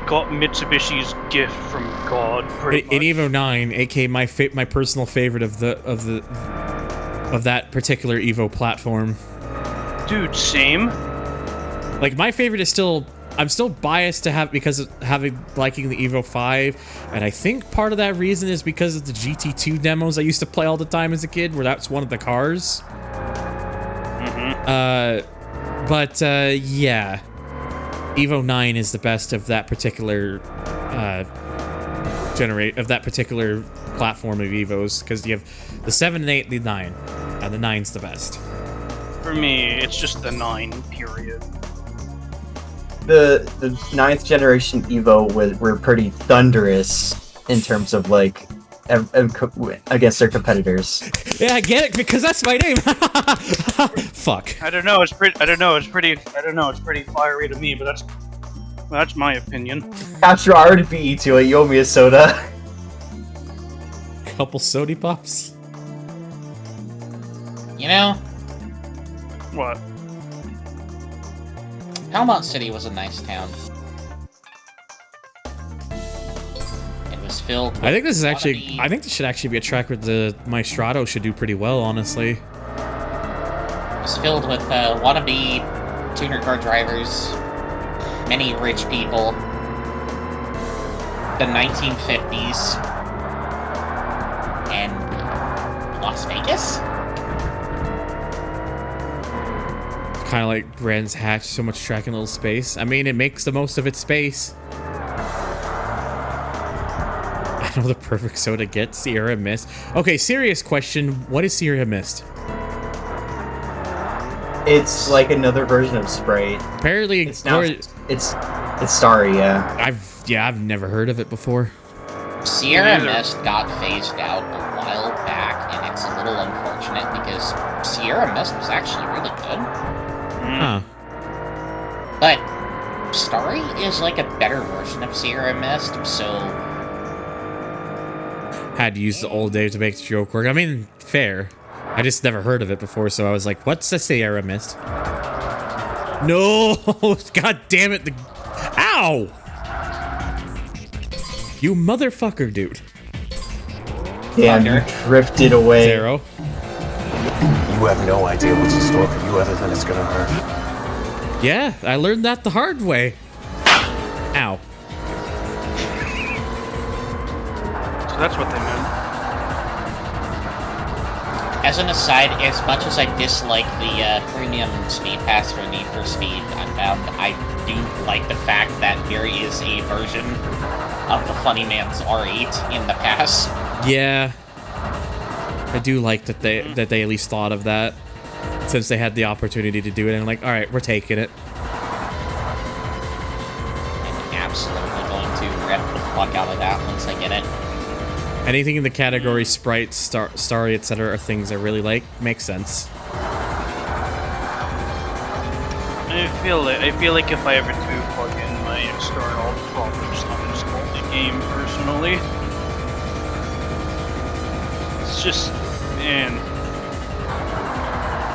[SPEAKER 11] got Mitsubishi's gift from God. Pretty much.
[SPEAKER 1] An Evo 9, aka my personal favorite of that particular Evo platform.
[SPEAKER 11] Dude, same.
[SPEAKER 1] Like my favorite is still. I'm still biased to have because of liking the Evo 5, and I think part of that reason is because of the GT2 demos I used to play all the time as a kid, where that's one of the cars. Yeah, Evo 9 is the best of that particular particular platform of Evos, because you have the 7 and 8, the 9, and the 9's the best.
[SPEAKER 11] For for me, it's just the 9 period.
[SPEAKER 9] The 9th generation Evo were pretty thunderous in terms of like against their competitors.
[SPEAKER 1] Yeah, I get it because that's my name. Fuck.
[SPEAKER 11] I don't know. It's pretty fiery to me, but that's my opinion.
[SPEAKER 9] After I already beat you to it, you owe me a soda.
[SPEAKER 1] Couple sody pops.
[SPEAKER 8] You know?
[SPEAKER 11] What?
[SPEAKER 8] Helmont City was a nice town. It was filled with
[SPEAKER 1] I think this is actually. I think this should actually be a track where the Maestrado should do pretty well, honestly.
[SPEAKER 8] It was filled with wannabe tuner car drivers, many rich people, the 1950s, and Las Vegas?
[SPEAKER 1] Kind of like Brands Hatch, so much track in a little space. I mean, it makes the most of its space. I know the perfect soda get Sierra Mist. Okay, serious question. What is Sierra Mist?
[SPEAKER 9] It's like another version of Sprite.
[SPEAKER 1] Apparently,
[SPEAKER 9] it's Starry, yeah.
[SPEAKER 1] I've never heard of it before.
[SPEAKER 8] Sierra Mist got phased out a while back, and it's a little unfortunate because Sierra Mist was actually really good.
[SPEAKER 1] Huh.
[SPEAKER 8] But Starry is like a better version of Sierra Mist, so
[SPEAKER 1] Had to use the old days to make the joke work. I mean, fair. I just never heard of it before, so I was like, what's the Sierra Mist? No! God damn it! Ow! You motherfucker, dude.
[SPEAKER 9] Damn, you drifted away.
[SPEAKER 1] Zero.
[SPEAKER 14] You have no idea what's in store for you other than it's gonna hurt.
[SPEAKER 1] Yeah, I learned that the hard way. Ow.
[SPEAKER 11] So that's what they meant.
[SPEAKER 8] as an aside, as much as I dislike the premium speed pass for Need for Speed Unbound, I do like the fact that there is a version of the Funny Man's R8 in the pass.
[SPEAKER 1] Yeah. I do like that they at least thought of that, since they had the opportunity to do it, and I'm like, alright, we're taking it.
[SPEAKER 8] I'm absolutely going to rip the fuck out of that once I get it.
[SPEAKER 1] Anything in the category Sprite, Starry, etc. are things I really like. Makes sense.
[SPEAKER 11] I feel like if I ever do plug in my external, I'll probably just uninstall the game personally. It's just, man,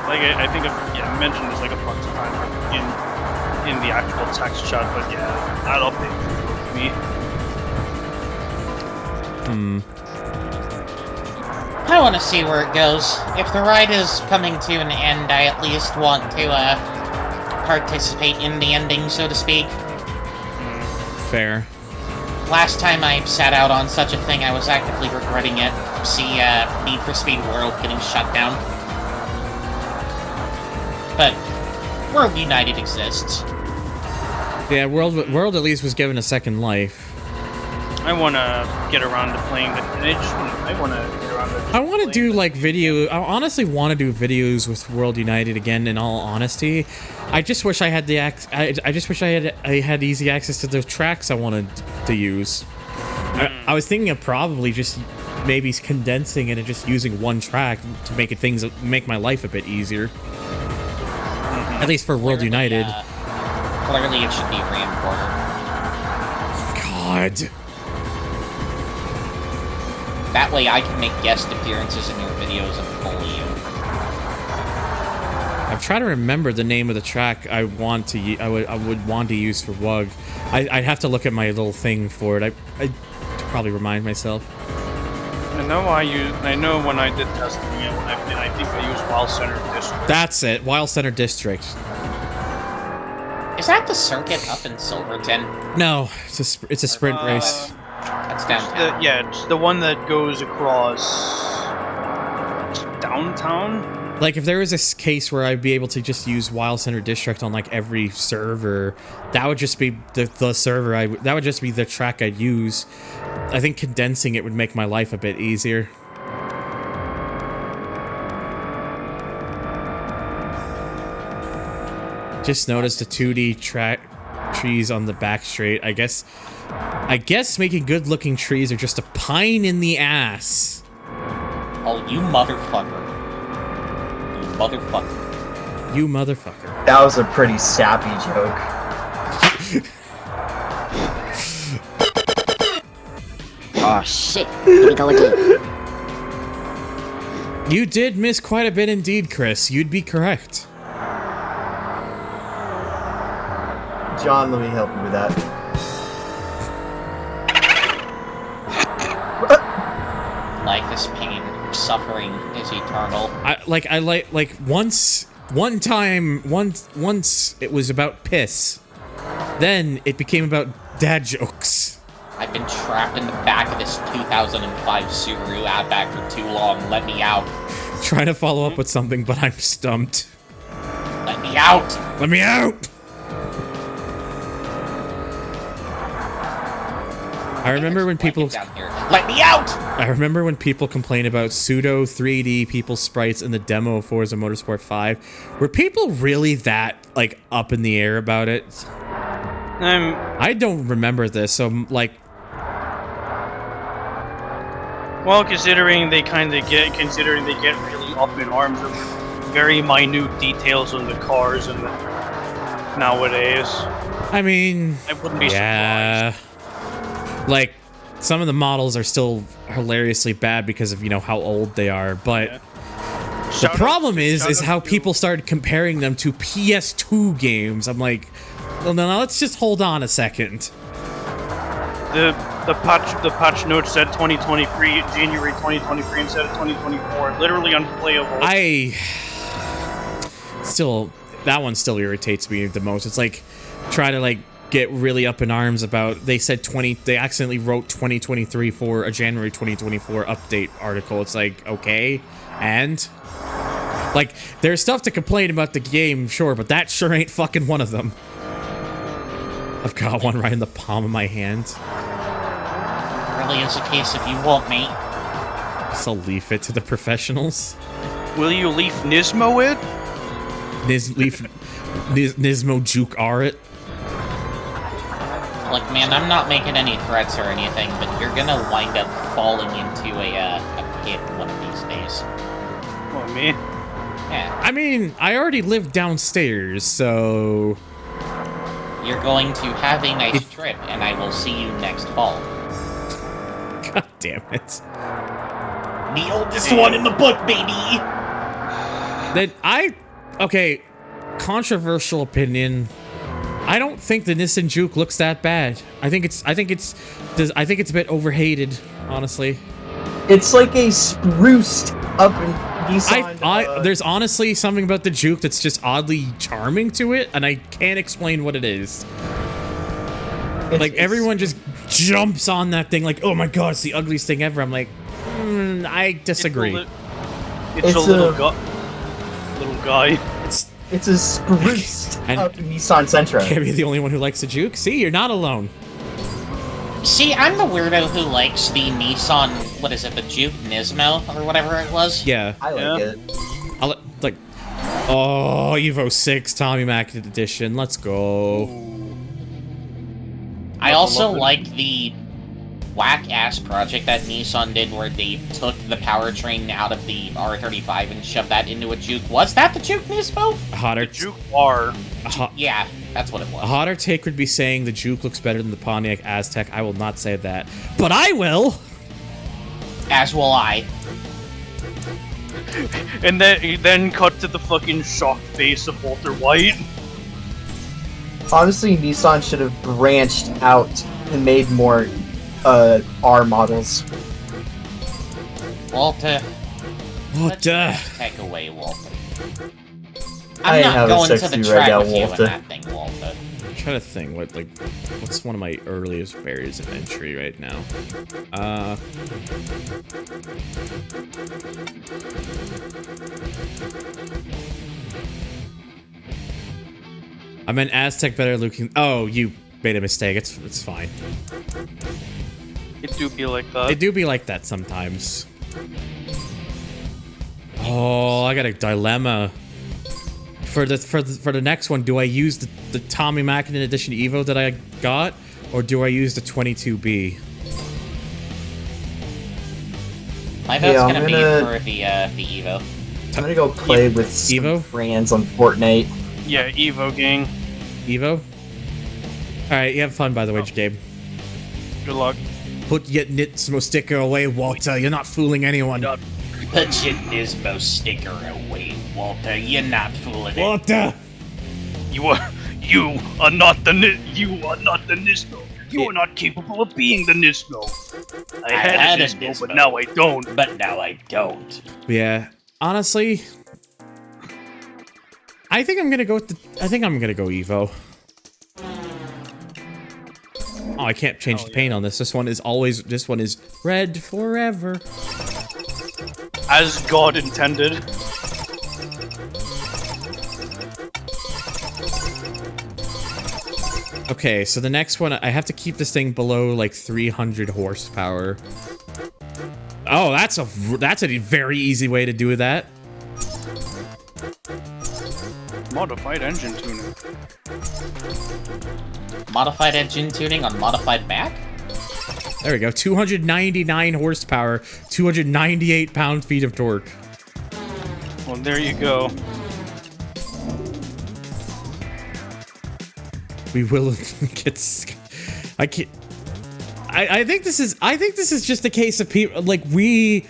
[SPEAKER 11] like I think I mentioned this like a bunch of times in the actual text chat, but yeah, that'll pay for me.
[SPEAKER 8] I want to see where it goes. If the ride is coming to an end, I at least want to participate in the ending, so to speak.
[SPEAKER 1] Fair.
[SPEAKER 8] Last time I sat out on such a thing, I was actively regretting it. See Need for Speed World getting shut down. But World United exists.
[SPEAKER 1] Yeah, World at least was given a second life.
[SPEAKER 11] I want to get around to playing the. I want to get around to.
[SPEAKER 1] I want to do like video. I honestly want to do videos with World United again. In all honesty, I just wish I had the I just wish I had easy access to the tracks I wanted to use. I was thinking of probably just maybe condensing it and just using one track to make my life a bit easier. At least for World United.
[SPEAKER 8] Clearly, it should be re-imported.
[SPEAKER 1] God.
[SPEAKER 8] That way I can make guest appearances in your videos and bully you.
[SPEAKER 1] I'm trying to remember the name of the track I would want to use for WUG. I'd have to look at my little thing for it. I probably remind myself.
[SPEAKER 11] I know when I did testing it, I think I used Wild Center District.
[SPEAKER 1] That's it, Wild Center District.
[SPEAKER 8] Is that the circuit up in Silverton?
[SPEAKER 1] No, it's a sprint race.
[SPEAKER 8] That's downtown.
[SPEAKER 11] It's the one that goes across downtown.
[SPEAKER 1] Like, if there was a case where I'd be able to just use Wild Center District on like every server, that would just be the server that would just be the track I'd use. I think condensing it would make my life a bit easier. Just noticed the 2D trees on the back straight. I guess making good-looking trees are just a pain in the ass.
[SPEAKER 8] Oh, you motherfucker. You motherfucker.
[SPEAKER 1] You motherfucker.
[SPEAKER 9] That was a pretty sappy joke.
[SPEAKER 16] Oh shit. Here we go again.
[SPEAKER 1] You did miss quite a bit indeed, Chris. You'd be correct.
[SPEAKER 9] John, let me help you with that.
[SPEAKER 8] Life is pain. Suffering is eternal.
[SPEAKER 1] Once it was about piss. Then it became about dad jokes.
[SPEAKER 8] I've been trapped in the back of this 2005 Subaru Outback for too long. Let me out.
[SPEAKER 1] Trying to follow up with something, but I'm stumped.
[SPEAKER 8] Let me out.
[SPEAKER 1] Let me out. I remember when people
[SPEAKER 8] let me out.
[SPEAKER 1] I remember when people complain about pseudo 3D people sprites in the demo of Forza Motorsport 5. Were people really that like up in the air about it? I don't remember this, so like.
[SPEAKER 11] Well, considering they get really up in arms of very minute details on the cars and nowadays.
[SPEAKER 1] I mean,
[SPEAKER 11] I wouldn't be surprised.
[SPEAKER 1] Like, some of the models are still hilariously bad because of, you know, how old they are, but the problem is how people started comparing them to PS2 games. I'm like, well, no, let's just hold on a second.
[SPEAKER 11] The patch notes said 2023, January 2023 instead of 2024. Literally unplayable.
[SPEAKER 1] That one still irritates me the most. It's like, try to like get really up in arms about, they accidentally wrote 2023 for a January 2024 update article. It's like, okay, and? Like, there's stuff to complain about the game, sure, but that sure ain't fucking one of them. I've got one right in the palm of my hand.
[SPEAKER 8] Really is a case if you want me.
[SPEAKER 1] Guess I'll leave it to the professionals.
[SPEAKER 11] Will you leave Nismo it?
[SPEAKER 1] Nismo Juke R it.
[SPEAKER 8] Look, man, I'm not making any threats or anything, but you're gonna wind up falling into a pit one of these days.
[SPEAKER 11] What, me?
[SPEAKER 8] Yeah.
[SPEAKER 1] I mean, I already live downstairs, so...
[SPEAKER 8] You're going to have a nice trip, and I will see you next fall.
[SPEAKER 1] God damn it.
[SPEAKER 8] The oldest one in the book, baby!
[SPEAKER 1] Okay, controversial opinion. I don't think the Nissan Juke looks that bad. I think it's a bit overhated, honestly.
[SPEAKER 9] It's like a spruced up in Nissan.
[SPEAKER 1] There's honestly something about the Juke that's just oddly charming to it, and I can't explain what it is. Like, everyone just jumps on that thing like, oh my god, it's the ugliest thing ever. I'm like, I disagree.
[SPEAKER 11] It's a little guy.
[SPEAKER 9] It's a spruced up Nissan Sentra.
[SPEAKER 1] Can't be the only one who likes the Juke. See, you're not alone.
[SPEAKER 8] See, I'm the weirdo who likes the Nissan, what is it, the Juke Nismo, or whatever it was?
[SPEAKER 1] Yeah.
[SPEAKER 9] I like it.
[SPEAKER 1] Oh, Evo 6 Tommy Mac edition. Let's go.
[SPEAKER 8] I also like the whack-ass project that Nissan did where they took the powertrain out of the R35 and shoved that into a Juke. Was that the Juke Nismo?
[SPEAKER 11] The Juke R.
[SPEAKER 8] Yeah, that's what it was.
[SPEAKER 1] A hotter take would be saying the Juke looks better than the Pontiac Aztek. I will not say that, but I will.
[SPEAKER 8] As will I.
[SPEAKER 11] And then cut to the fucking shocked face of Walter White.
[SPEAKER 9] Honestly, Nissan should have branched out and made more R models.
[SPEAKER 8] Walter. Take away, Walter. I'm not going to the track with you in that thing, Walter.
[SPEAKER 1] I'm trying to think what's one of my earliest barriers of entry right now. I meant Aztec better looking. Oh, you made a mistake. It's fine.
[SPEAKER 11] It do be like that.
[SPEAKER 1] It do be like that sometimes. Oh, I got a dilemma. For the next one, do I use the Tommy Mackinnon Edition Evo that I got, or do I use the 22B?
[SPEAKER 8] My vote's gonna be for the Evo.
[SPEAKER 9] I'm gonna go play with some friends on Fortnite.
[SPEAKER 11] Yeah, Evo gang.
[SPEAKER 1] Evo? Alright, you have fun, by the way, Gabe.
[SPEAKER 11] Good luck.
[SPEAKER 1] Put your Nismo sticker away, Walter. You're not fooling anyone.
[SPEAKER 8] Put your Nismo sticker away, Walter. You're not fooling
[SPEAKER 1] Walter!
[SPEAKER 11] You are not the Nismo. You are not capable of being the Nismo. I had a Nismo, but now I don't.
[SPEAKER 8] But now I don't.
[SPEAKER 1] Yeah. Honestly, I think I'm gonna go Evo. Oh, I can't change the paint on this. This one is red forever.
[SPEAKER 11] As God intended.
[SPEAKER 1] Okay, so the next one, I have to keep this thing below like 300 horsepower. Oh, that's a very easy way to do that.
[SPEAKER 11] Modified engine tuning.
[SPEAKER 8] Modified engine tuning on modified Mac?
[SPEAKER 1] There we go. 299 horsepower, 298 pound-feet of torque.
[SPEAKER 11] Well, there you go.
[SPEAKER 1] We will get. I can't. I think this is just a case of people like we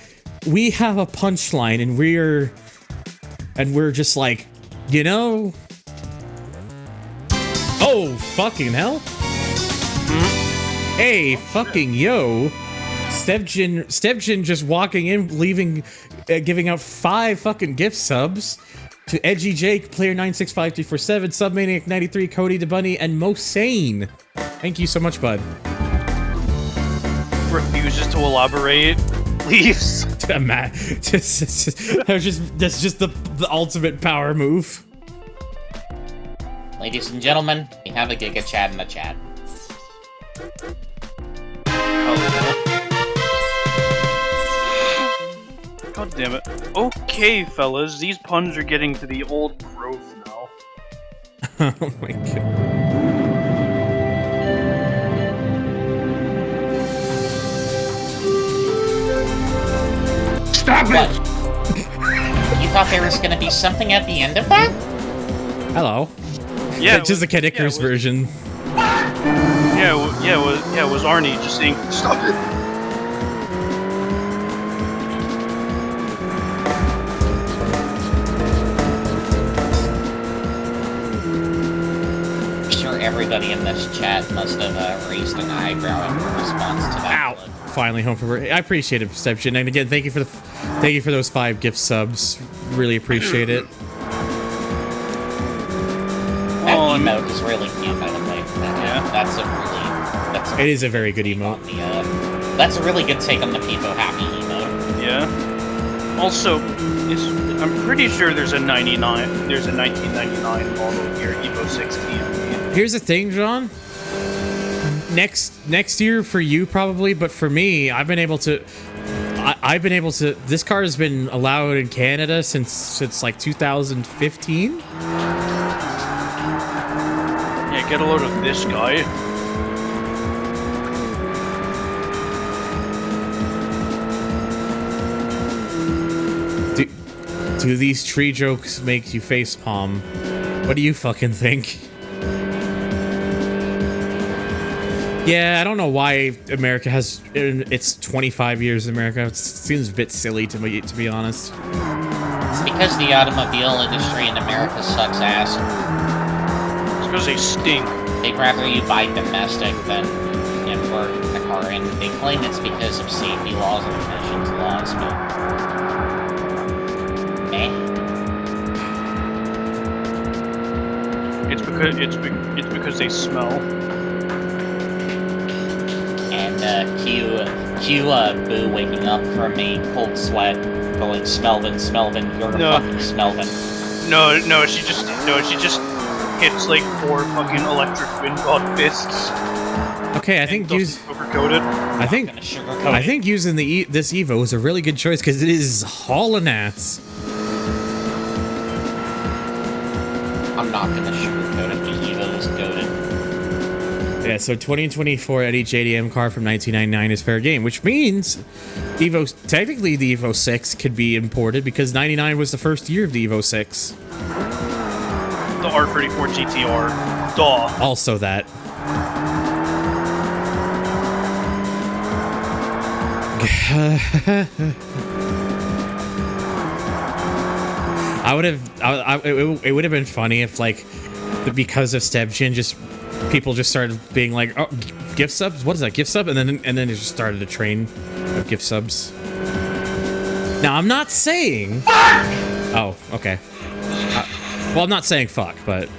[SPEAKER 1] have a punchline and we're just like, you know. Oh fucking hell! Hey fucking yo, Stevjin just walking in, leaving, giving out 5 fucking gift subs to Edgy Jake, Player 965347, Submaniac 93, Cody DeBunny, and Most Sane. Thank you so much, bud.
[SPEAKER 11] Refuses to elaborate. Leaves.
[SPEAKER 1] That's just the ultimate power move.
[SPEAKER 8] Ladies and gentlemen, we have a Giga Chat in the chat.
[SPEAKER 11] God damn it. Okay, fellas, these puns are getting to the old growth now.
[SPEAKER 1] Oh my god.
[SPEAKER 8] Stop it! You thought there was gonna be something at the end of that?
[SPEAKER 1] Hello.
[SPEAKER 11] Yeah,
[SPEAKER 1] it's just the Kid Icarus version.
[SPEAKER 11] Yeah, it was Arnie just saying, stop it!
[SPEAKER 8] Everybody in this chat must have raised an eyebrow in response to that.
[SPEAKER 1] Ow! Finally home from work. I appreciate it, Stepchen. And again, thank you for those 5 gift subs. Really appreciate it.
[SPEAKER 8] That emote is really cute, by the way. Yeah.
[SPEAKER 1] It is a very good emote.
[SPEAKER 8] That's a really good take on the Peepo Happy emote.
[SPEAKER 11] Yeah. Also, I'm pretty sure there's a 1999 model here, Evo 16.
[SPEAKER 1] Here's the thing, John. Next year for you probably, but for me, I've been able to. This car has been allowed in Canada since like 2015.
[SPEAKER 11] Yeah, get a load of this guy.
[SPEAKER 1] Do these tree jokes make you facepalm? What do you fucking think? Yeah, I don't know why America has it's 25 years in America. It seems a bit silly to me, to be honest.
[SPEAKER 8] It's because the automobile industry in America sucks ass.
[SPEAKER 11] It's because they stink.
[SPEAKER 8] They'd rather you buy domestic than import the car in. They claim it's because of safety laws and emissions laws, but meh.
[SPEAKER 11] It's because they smell.
[SPEAKER 8] Cue Boo waking up from a cold sweat, going, Smelvin, you're a fucking Smelvin.
[SPEAKER 11] No, she just hits like 4 fucking electric wind god fists.
[SPEAKER 1] Okay, I think using this Evo is a really good choice because it is hauling ass.
[SPEAKER 8] I'm not gonna sugarcoat it. The Evo is goated.
[SPEAKER 1] Yeah, so 2024 at each JDM car from 1999 is fair game, which means technically the Evo 6 could be imported because 99 was the first year of the Evo 6.
[SPEAKER 11] The R34 GTR. Duh.
[SPEAKER 1] Also that. It would have been funny if, like, because of Stebchin, people just started being like, oh, gift subs? What is that, gift sub? And then it just started a train of gift subs. Now, I'm not saying... Fuck! Oh, okay. Well, I'm not saying fuck, but...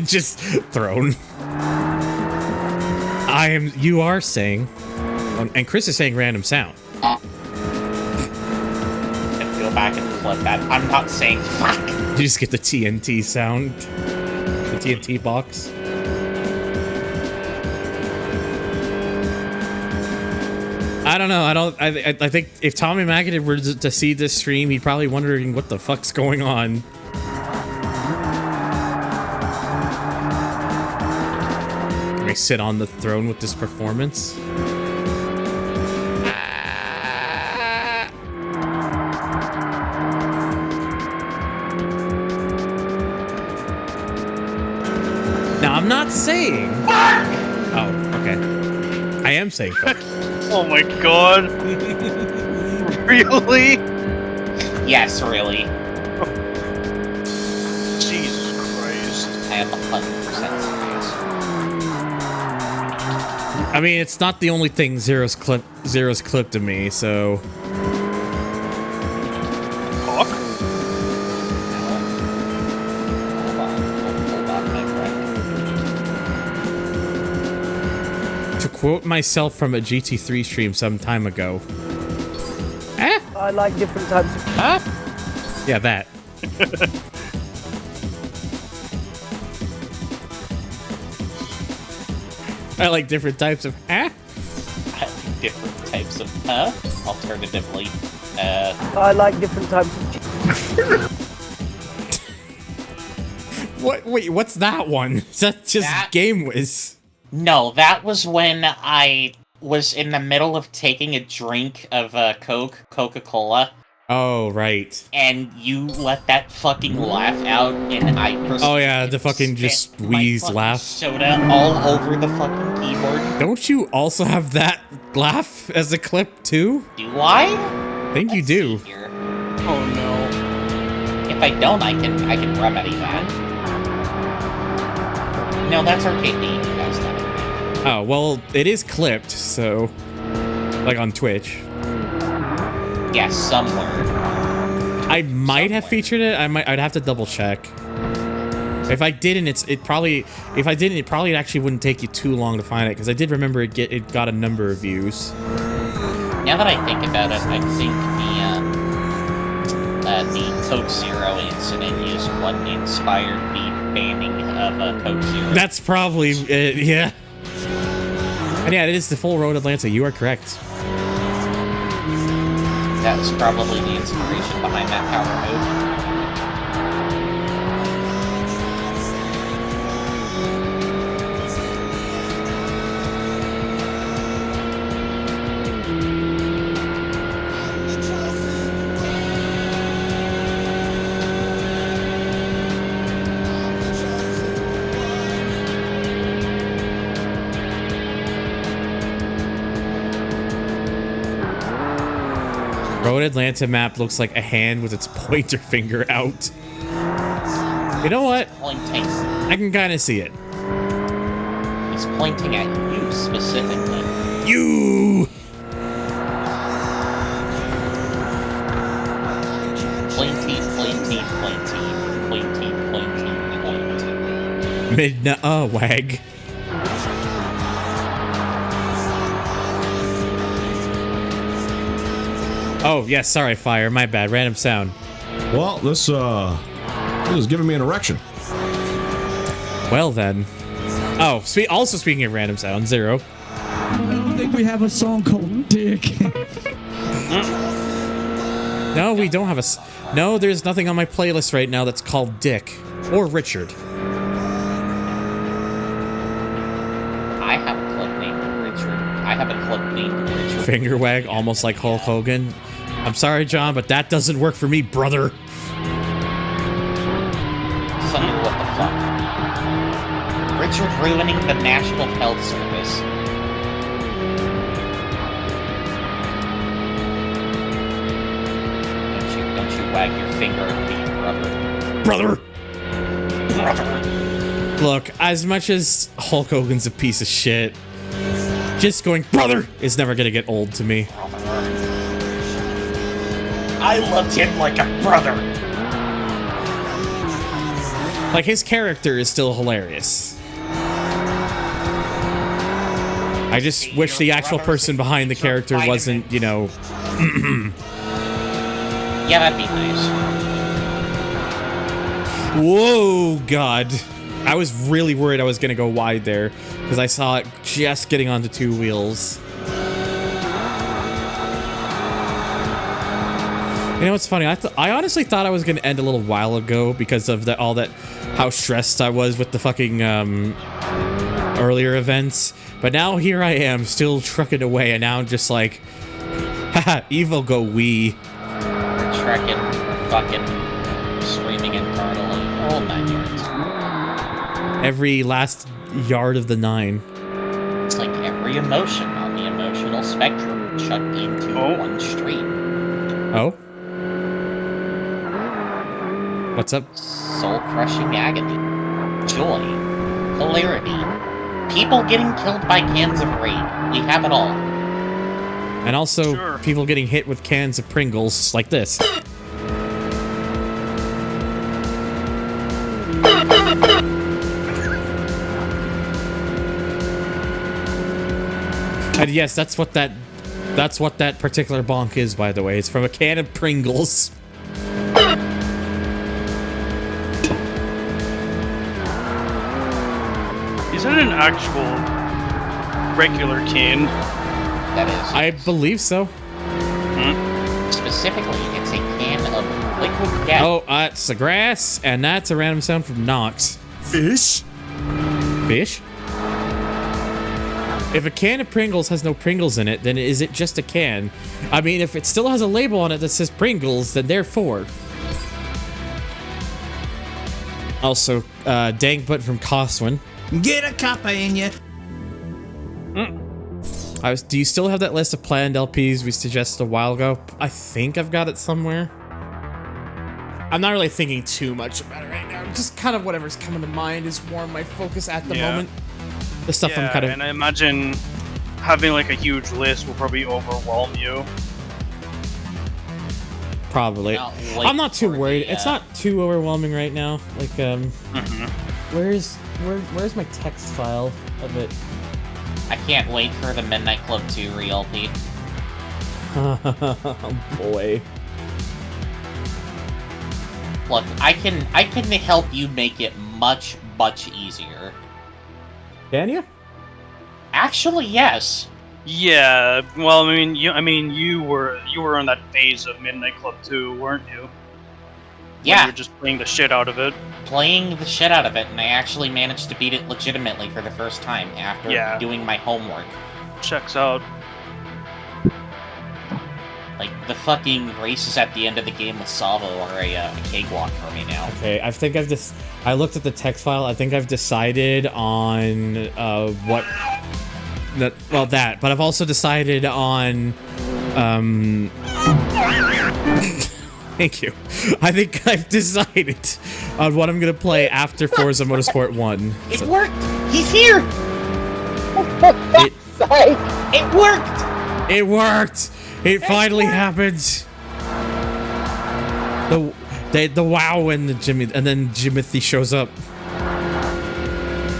[SPEAKER 1] just thrown. You are saying... And Chris is saying random sound.
[SPEAKER 8] Go back and flip that. I'm not saying fuck.
[SPEAKER 1] You just get the TNT sound. The TNT box. I don't know. I think if Tommy Magadan were to see this stream, he'd probably wondering what the fuck's going on. Can I sit on the throne with this performance? Now, I'm not saying... Fuck! Oh, okay. I am saying fuck.
[SPEAKER 11] Oh my god. Really?
[SPEAKER 8] Yes, really.
[SPEAKER 11] Jesus Christ.
[SPEAKER 8] I am 100% serious.
[SPEAKER 1] I mean, it's not the only thing Zero's clipped to me, so... Quote myself from a GT3 stream some time ago.
[SPEAKER 17] I like different types of...
[SPEAKER 1] Yeah, that. I like different types of...
[SPEAKER 8] I like different types of... Alternatively,
[SPEAKER 17] I like different types of...
[SPEAKER 1] What? Wait, what's that one? Is that just Game Whiz?
[SPEAKER 8] No, that was when I was in the middle of taking a drink of Coca-Cola.
[SPEAKER 1] Oh, right.
[SPEAKER 8] And you let that fucking laugh out, and I proceeded
[SPEAKER 1] Oh yeah, the fucking just wheeze laugh.
[SPEAKER 8] Soda all over the fucking keyboard.
[SPEAKER 1] Don't you also have that laugh as a clip too?
[SPEAKER 8] Do I?
[SPEAKER 1] I think you do.
[SPEAKER 8] Oh no. If I don't, I can remedy that. No, that's Arcade D.
[SPEAKER 1] Oh, well, it is clipped, so... Like on Twitch.
[SPEAKER 8] Yeah, somewhere.
[SPEAKER 1] I might have featured it. I'd have to double check. If I didn't, it probably actually wouldn't take you too long to find it, because I did remember it got a number of views.
[SPEAKER 8] Now that I think about it, I think the Coke Zero incident is what inspired the banning of Coke Zero.
[SPEAKER 1] That's probably it, yeah. And yeah, it is the full road Atlanta. You are correct.
[SPEAKER 8] That was probably the inspiration behind that power move.
[SPEAKER 1] Road Atlanta map looks like a hand with its pointer finger out. You know what?
[SPEAKER 8] Pointing.
[SPEAKER 1] I can kind of see it.
[SPEAKER 8] He's pointing at you specifically.
[SPEAKER 1] You!
[SPEAKER 8] Pointy, pointy, pointy, pointy, pointy,
[SPEAKER 1] Midna wag. Oh, yes, sorry, Fire. My bad. Random sound.
[SPEAKER 18] Well, this is giving me an erection.
[SPEAKER 1] Well, then. Oh, also speaking of random sound, Zero.
[SPEAKER 19] I don't think we have a song called Dick.
[SPEAKER 1] No, we don't have a... No, there's nothing on my playlist right now that's called Dick. Or Richard.
[SPEAKER 8] I have a clip named Richard. I have a clip named Richard.
[SPEAKER 1] Finger wag, almost like Hulk Hogan. I'm sorry, John, but that doesn't work for me, brother.
[SPEAKER 8] Thunder, what the fuck? Richard ruining the National Health Service. Don't you wag your finger at me, brother. Brother!
[SPEAKER 1] Look, as much as Hulk Hogan's a piece of shit, just going, brother, is never gonna get old to me.
[SPEAKER 8] I loved him like a brother.
[SPEAKER 1] Like, his character is still hilarious. I just wish the actual person behind the character wasn't, you know...
[SPEAKER 8] Yeah, that'd be nice.
[SPEAKER 1] Whoa, God. I was really worried I was gonna go wide there, because I saw it just getting onto two wheels. You know what's funny? I honestly thought I was gonna end a little while ago because of how stressed I was with the fucking earlier events. But now here I am, still trucking away, and now I'm just like, haha, evil go wee.
[SPEAKER 8] We're trekking, we're fucking screaming internally, all 9 yards.
[SPEAKER 1] Every last yard of the 9.
[SPEAKER 8] It's like every emotion on the emotional spectrum chucked into one stream.
[SPEAKER 1] Oh? What's up?
[SPEAKER 8] Soul-crushing agony, joy, hilarity, people getting killed by cans of rain. We have it all.
[SPEAKER 1] And also people getting hit with cans of Pringles like this. And yes, that's what that particular bonk is, by the way. It's from a can of Pringles.
[SPEAKER 11] Is it an actual regular cane?
[SPEAKER 8] That is.
[SPEAKER 1] I believe so.
[SPEAKER 8] Specifically, it's a can of liquid gas.
[SPEAKER 1] Oh, it's a grass, and that's a random sound from Nox.
[SPEAKER 18] Fish?
[SPEAKER 1] Fish? If a can of Pringles has no Pringles in it, then is it just a can? I mean, if it still has a label on it that says Pringles, then therefore. Also, dang butt from Coswin.
[SPEAKER 7] Get a copper in you.
[SPEAKER 1] Do you still have that list of planned LPs we suggested a while ago? I think I've got it somewhere. I'm not really thinking too much about it right now. Just kind of whatever's coming to mind is more my focus at the moment. The stuff I'm kind of...
[SPEAKER 11] and I imagine having like a huge list will probably overwhelm you.
[SPEAKER 1] Probably. I'm not too worried. It's not too overwhelming right now. Like, where's my text file of it?
[SPEAKER 8] I can't wait for the Midnight Club 2 re-LP.
[SPEAKER 1] Oh boy.
[SPEAKER 8] Look, I can help you make it much easier.
[SPEAKER 1] Can you?
[SPEAKER 8] Actually, yes.
[SPEAKER 11] Yeah, well, you were in that phase of Midnight Club 2, weren't you?
[SPEAKER 8] Yeah.
[SPEAKER 11] You were just playing the shit out of it.
[SPEAKER 8] Playing the shit out of it, and I actually managed to beat it legitimately for the first time after doing my homework.
[SPEAKER 11] Checks out.
[SPEAKER 1] Like,
[SPEAKER 8] the fucking races at the end of the game with Salvo are a cakewalk for me now.
[SPEAKER 1] Okay, I think I looked at the text file. I think I've decided on what... that, but I've also decided on... Thank you. I think I've decided on what I'm gonna play after Forza Motorsport 1.
[SPEAKER 8] It worked! He's here! It worked!
[SPEAKER 1] It worked! It finally happened! The wow and then Jimothy shows up.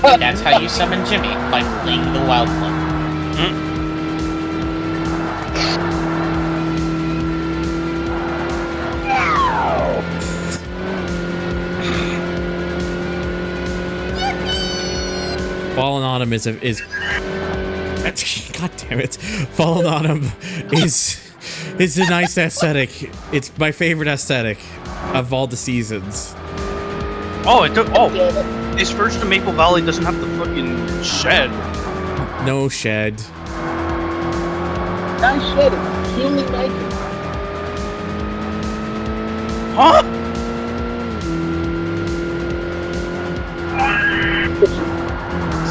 [SPEAKER 8] That's how you summon Jimmy, by playing the Wild Club.
[SPEAKER 1] Falling on him is God damn it. Falling on him is It's a nice aesthetic. It's my favorite aesthetic of all the seasons.
[SPEAKER 11] Oh, this version of Maple Valley doesn't have the fucking shed.
[SPEAKER 1] No shed.
[SPEAKER 19] Not shed, it's human naked.
[SPEAKER 11] Huh?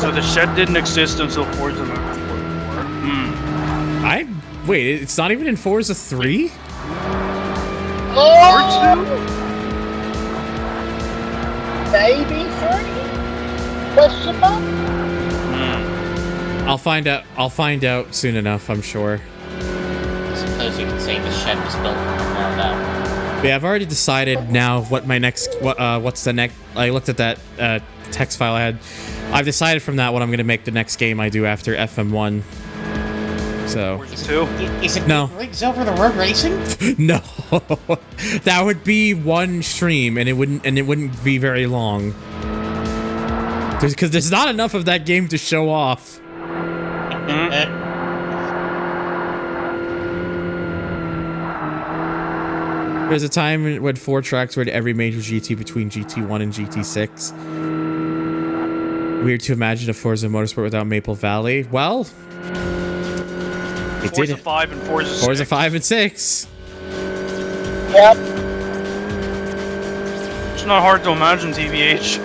[SPEAKER 11] So the shed didn't exist until Forza Motorsport 4.
[SPEAKER 1] Wait, it's not even in Forza 3?
[SPEAKER 19] Oh! Maybe 3? Question mark?
[SPEAKER 1] I'll find out soon enough, I'm sure.
[SPEAKER 8] I suppose you could say the shed was built from the ground up.
[SPEAKER 1] Yeah, I've already decided now what my next what's the next. I looked at that text file I had. I've decided from that what I'm gonna make the next game I do after FM1. So
[SPEAKER 8] Is it
[SPEAKER 1] no
[SPEAKER 8] rigs over the road racing?
[SPEAKER 1] no, that would be one stream and it wouldn't be very long. Because there's not enough of that game to show off. There's a time when 4 tracks were to every major GT between GT1 and GT6. Weird to imagine a Forza Motorsport without Maple Valley. Well, it
[SPEAKER 11] Forza
[SPEAKER 1] did.
[SPEAKER 11] 5 and Forza 6.
[SPEAKER 1] Forza 5 and 6.
[SPEAKER 19] Yep.
[SPEAKER 11] It's not hard to imagine, TVH.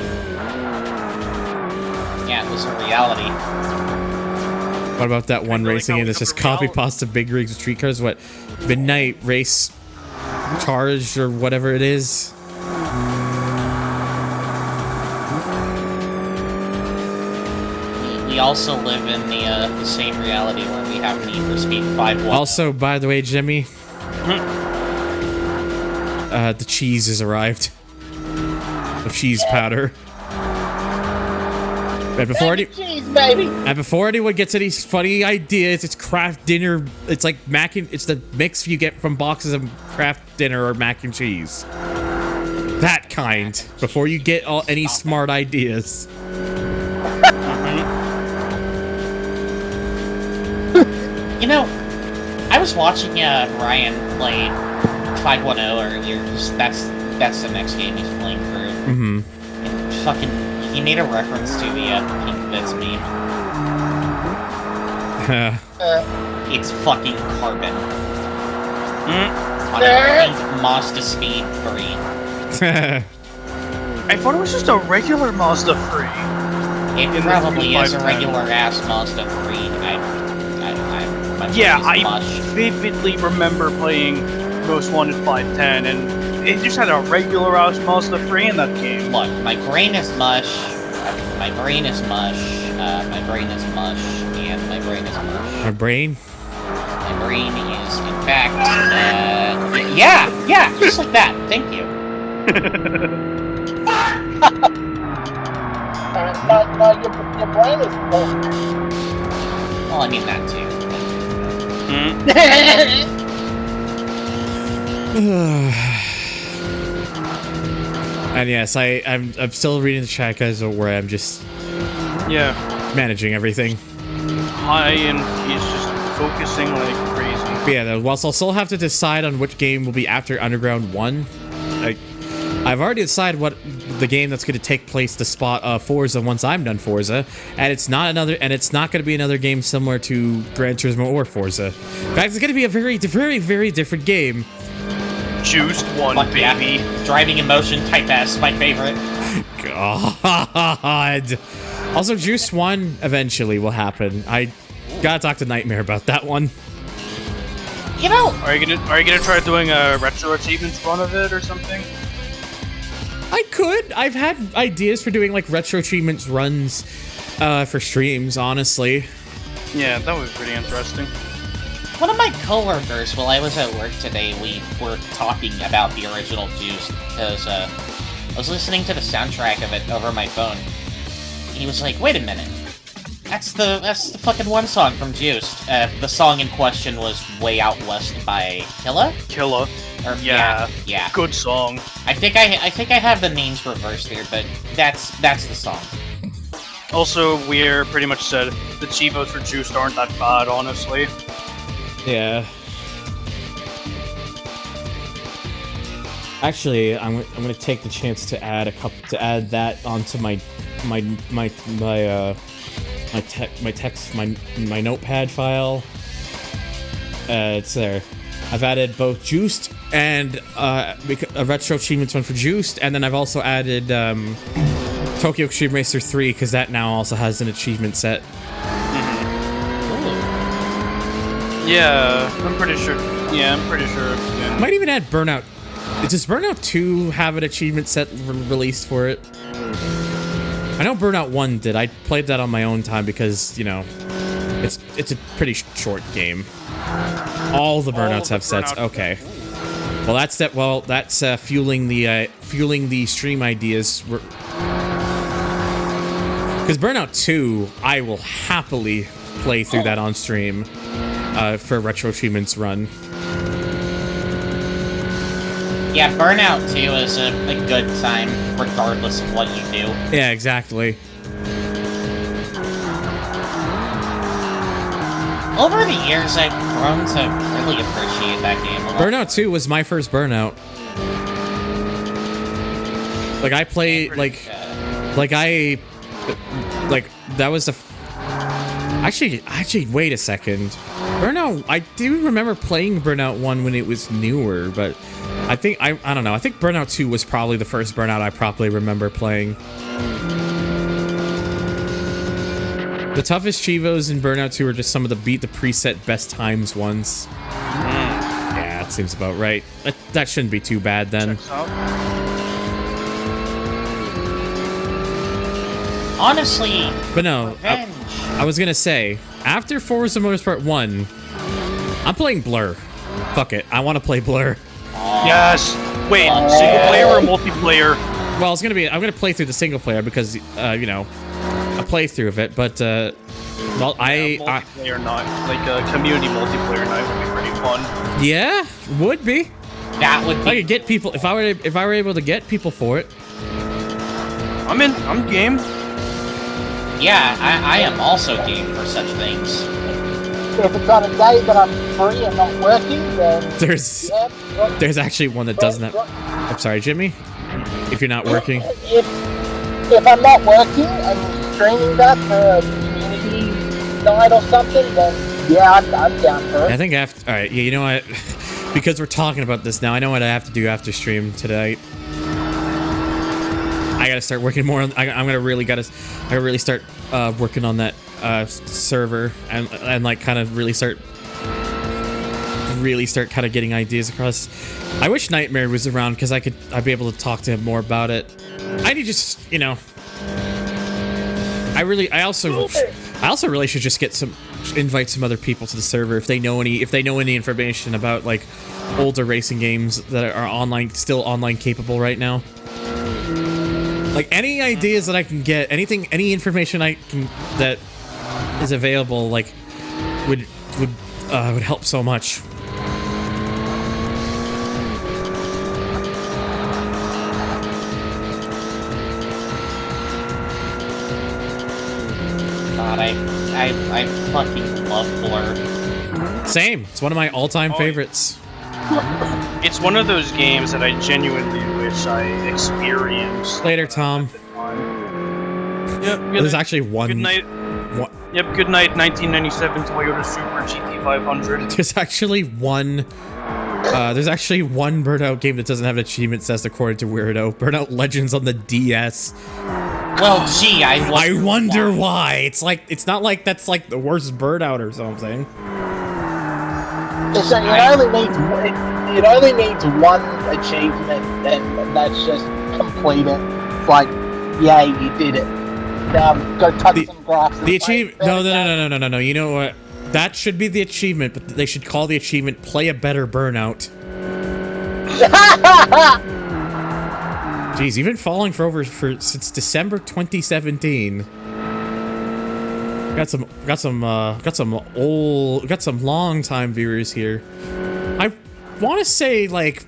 [SPEAKER 8] Yeah, it was a reality.
[SPEAKER 1] What about that one racing game that's just copy pasta big rigs with street cars? What? Midnight Race Charge or whatever it is?
[SPEAKER 8] We also live in the same reality where we have Need for Speed 5.
[SPEAKER 1] Also, by the way, Jimmy, the cheese has arrived. The cheese powder. And before anyone gets any funny ideas, it's craft dinner. It's like it's the mix you get from boxes of craft dinner or mac and cheese. That kind. Before you get any smart ideas.
[SPEAKER 8] You know, I was watching Ryan play 510 earlier. That's the next game he's playing through.
[SPEAKER 1] Mm-hmm.
[SPEAKER 8] And fucking, he made a reference to the Pink Fits meme. It's fucking Carbon. On a pink Mazda Speed 3.
[SPEAKER 11] I thought it was just a regular Mazda 3.
[SPEAKER 8] It probably is a regular ass Mazda 3.
[SPEAKER 11] I vividly remember playing Ghost 1 at 510, and it just had a regular ass Mazda 3 in that game.
[SPEAKER 8] Look, my brain is mush. My brain is mush. My brain is mush, and my brain is mush.
[SPEAKER 1] My brain?
[SPEAKER 8] My brain is, in fact, yeah, just like that. Thank you.
[SPEAKER 19] Your brain is full.
[SPEAKER 8] Well, I mean that too.
[SPEAKER 1] And yes, I'm still reading the chat guys where I'm just managing everything.
[SPEAKER 11] And he's just focusing like crazy.
[SPEAKER 1] But yeah, whilst I'll still have to decide on which game will be after Underground 1. I've already decided what the game that's going to take place to spot Forza once I'm done Forza, and it's not going to be another game similar to Gran Turismo or Forza. In fact, it's going to be a very, very, very different game.
[SPEAKER 11] Juiced 1, baby.
[SPEAKER 8] Yeah. Driving Emotion Type S, my favorite.
[SPEAKER 1] God. Also, Juice 1 eventually will happen. I gotta talk to Nightmare about that one.
[SPEAKER 8] You know,
[SPEAKER 11] are you gonna try doing a retro achievements run of it or something?
[SPEAKER 1] I could. I've had ideas for doing like retro achievements runs for streams, honestly.
[SPEAKER 11] Yeah, that was pretty interesting.
[SPEAKER 8] One of my coworkers, while I was at work today, we were talking about the original Juice because I was listening to the soundtrack of it over my phone. He was like, "Wait a minute, that's the fucking one song from Juiced." The song in question was "Way Out West" by Killa. Or, yeah.
[SPEAKER 11] Good song.
[SPEAKER 8] I think I have the names reversed here, but that's the song.
[SPEAKER 11] Also, we're pretty much said the Chivos for Juiced aren't that bad, honestly.
[SPEAKER 1] Yeah. Actually, I'm gonna take the chance to add that onto my notepad file. It's there. I've added both Juiced and a retro achievements one for Juiced, and then I've also added Tokyo Extreme Racer 3 because that now also has an achievement set.
[SPEAKER 11] Yeah, I'm pretty sure. Yeah, I'm pretty sure. Yeah.
[SPEAKER 1] Might even add Burnout. Does Burnout 2 have an achievement set released for it? I know Burnout 1 did. I played that on my own time because, you know, it's a pretty short game. All the Burnouts have sets. Okay. Well, that's that. Well, that's fueling the stream ideas. Because Burnout 2, I will happily play through that on stream for Retro Achievements run.
[SPEAKER 8] Yeah, Burnout 2 is a good time, regardless of what you do.
[SPEAKER 1] Yeah, exactly.
[SPEAKER 8] Over the years, I've grown to really appreciate that game a lot.
[SPEAKER 1] Burnout 2 was my first Burnout. Like, I played, like, that was the... Actually, wait a second. Burnout, I do remember playing Burnout 1 when it was newer, but I think, I don't know, I think Burnout 2 was probably the first Burnout I properly remember playing. The toughest Chivos in Burnout 2 are just some of the beat the preset best times ones. Yeah, that seems about right. That shouldn't be too bad then.
[SPEAKER 8] Honestly,
[SPEAKER 1] but no, I was gonna say, after Forza Motorsport 1, I'm playing Blur. Fuck it, I want to play Blur.
[SPEAKER 11] Yes! Wait, single player or multiplayer?
[SPEAKER 1] Well, I'm gonna play through the single player because, you know, a playthrough of it, but, well,
[SPEAKER 11] multiplayer night, like a community multiplayer night would be pretty fun.
[SPEAKER 1] Yeah, would be.
[SPEAKER 8] That would be.
[SPEAKER 1] I could get people, if I were able to get people for it.
[SPEAKER 11] I'm game.
[SPEAKER 8] Yeah, I am also game for such things.
[SPEAKER 19] If it's on a day that I'm free and not working, then...
[SPEAKER 1] There's actually one that doesn't have... I'm sorry, Jimmy? If you're not working?
[SPEAKER 19] If I'm not working and streaming that for a community night or something, then yeah, I'm down for it.
[SPEAKER 1] I think after... Alright, yeah, you know what? Because we're talking about this now, I know what I have to do after stream tonight. I gotta start working more on... I gotta really start working on that server and like kind of really start kind of getting ideas across. I wish Nightmare was around because I'd be able to talk to him more about it. I need just, you know, I also really should just invite some other people to the server if they know any information about like older racing games that are still online capable right now. Like any ideas that I can get, any information I can that is available, like would help so much.
[SPEAKER 8] God, I fucking love Blur.
[SPEAKER 1] Same. It's one of my all-time favorites.
[SPEAKER 11] It's one of those games that I genuinely wish I experienced.
[SPEAKER 1] Later, Tom.
[SPEAKER 11] Yep.
[SPEAKER 1] There's actually one.
[SPEAKER 11] Good night. Yep. Good night, 1997 Toyota Super GT500.
[SPEAKER 1] There's actually one. There's actually one Burnout game that doesn't have an achievement set according to Weirdo. Burnout Legends on the DS.
[SPEAKER 8] Well, gee, I
[SPEAKER 1] wonder why. It's not like that's like the worst Burnout or something.
[SPEAKER 19] So it only needs one achievement, and that's just complete it. It's like, yay, you did it. Now go cut some grass.
[SPEAKER 1] The achievement? No. You know what? That should be the achievement, but they should call the achievement "Play a Better Burnout." Jeez, you've been falling since December 2017. Got some long time viewers here. I want to say like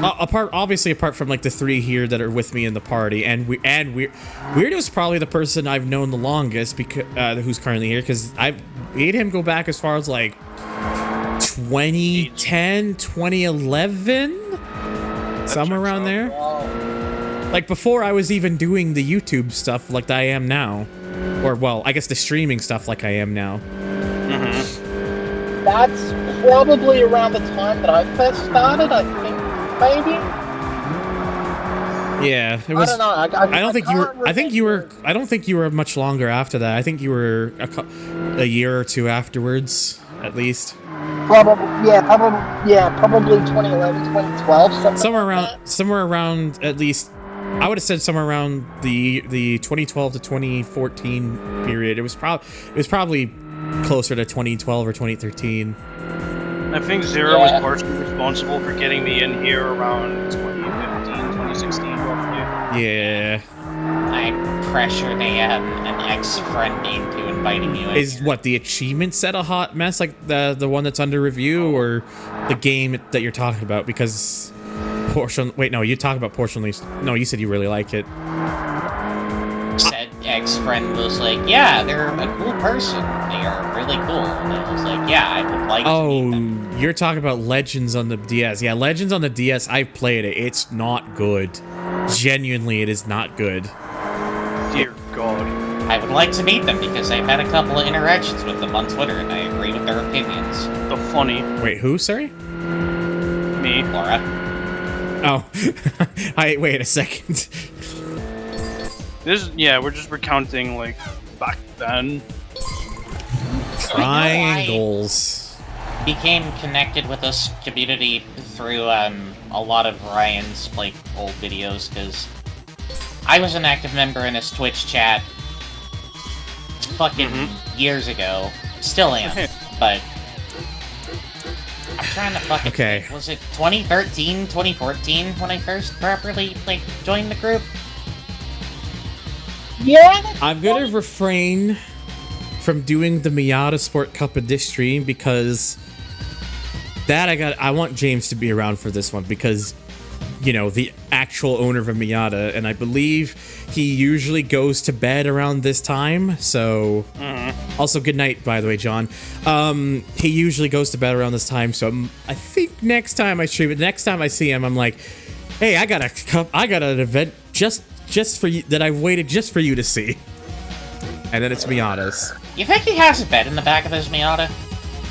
[SPEAKER 1] apart from like the three here that are with me in the party, and Weirdo's probably the person I've known the longest because who's currently here because I've made him go back as far as like 2010, 2011. somewhere around there. Like before I was even doing the YouTube stuff like I am now. Or, well, I guess the streaming stuff like I am now.
[SPEAKER 19] That's probably around the time that I first started, I think, maybe?
[SPEAKER 1] Yeah, it was.
[SPEAKER 19] I don't know.
[SPEAKER 1] I don't think you were. I think you were. I don't think you were much longer after that. I think you were a year or two afterwards, at least.
[SPEAKER 19] Probably 2011, 2012,
[SPEAKER 1] somewhere around at least. I would have said somewhere around the 2012 to 2014 period. It was probably closer to 2012 or 2013.
[SPEAKER 11] I think Zero was partially responsible for getting me in here around 2015, 2016, roughly.
[SPEAKER 1] Yeah.
[SPEAKER 8] I pressured an ex-friend into inviting you in.
[SPEAKER 1] Is what the achievement set a hot mess, like the one that's under review, or the game that you're talking about? Because portion. Wait, no, you talk about portionally. No, you said you really like it.
[SPEAKER 8] Said ex-friend was like, yeah, they're a cool person. They are really cool. And I was like, yeah, I would like to meet them.
[SPEAKER 1] You're talking about Legends on the DS. Yeah, Legends on the DS, I've played it. It's not good. Genuinely, it is not good.
[SPEAKER 11] Dear God.
[SPEAKER 8] I would like to meet them because I've had a couple of interactions with them on Twitter and I agree with their opinions.
[SPEAKER 11] The funny.
[SPEAKER 1] Wait, who, sorry?
[SPEAKER 11] Me.
[SPEAKER 8] Laura.
[SPEAKER 1] Oh. Wait a second.
[SPEAKER 11] We're just recounting, like, back then.
[SPEAKER 1] Triangles.
[SPEAKER 8] Became connected with this community through a lot of Ryan's like old videos, because I was an active member in his Twitch chat fucking years ago. Still am, but I'm trying to fucking think. Was it 2013, 2014 when I first properly like joined the group?
[SPEAKER 19] Yeah.
[SPEAKER 1] I'm gonna refrain from doing the Motorsport Cup of this stream because I want James to be around for this one because, you know, the actual owner of a Miata, and I believe he usually goes to bed around this time, so... Also, good night, by the way, John. He usually goes to bed around this time, so I think next time I stream it, next time I see him, I'm like, hey, I got an event just for you that I've waited just for you to see. And then it's Miatas.
[SPEAKER 8] You think he has a bed in the back of his Miata?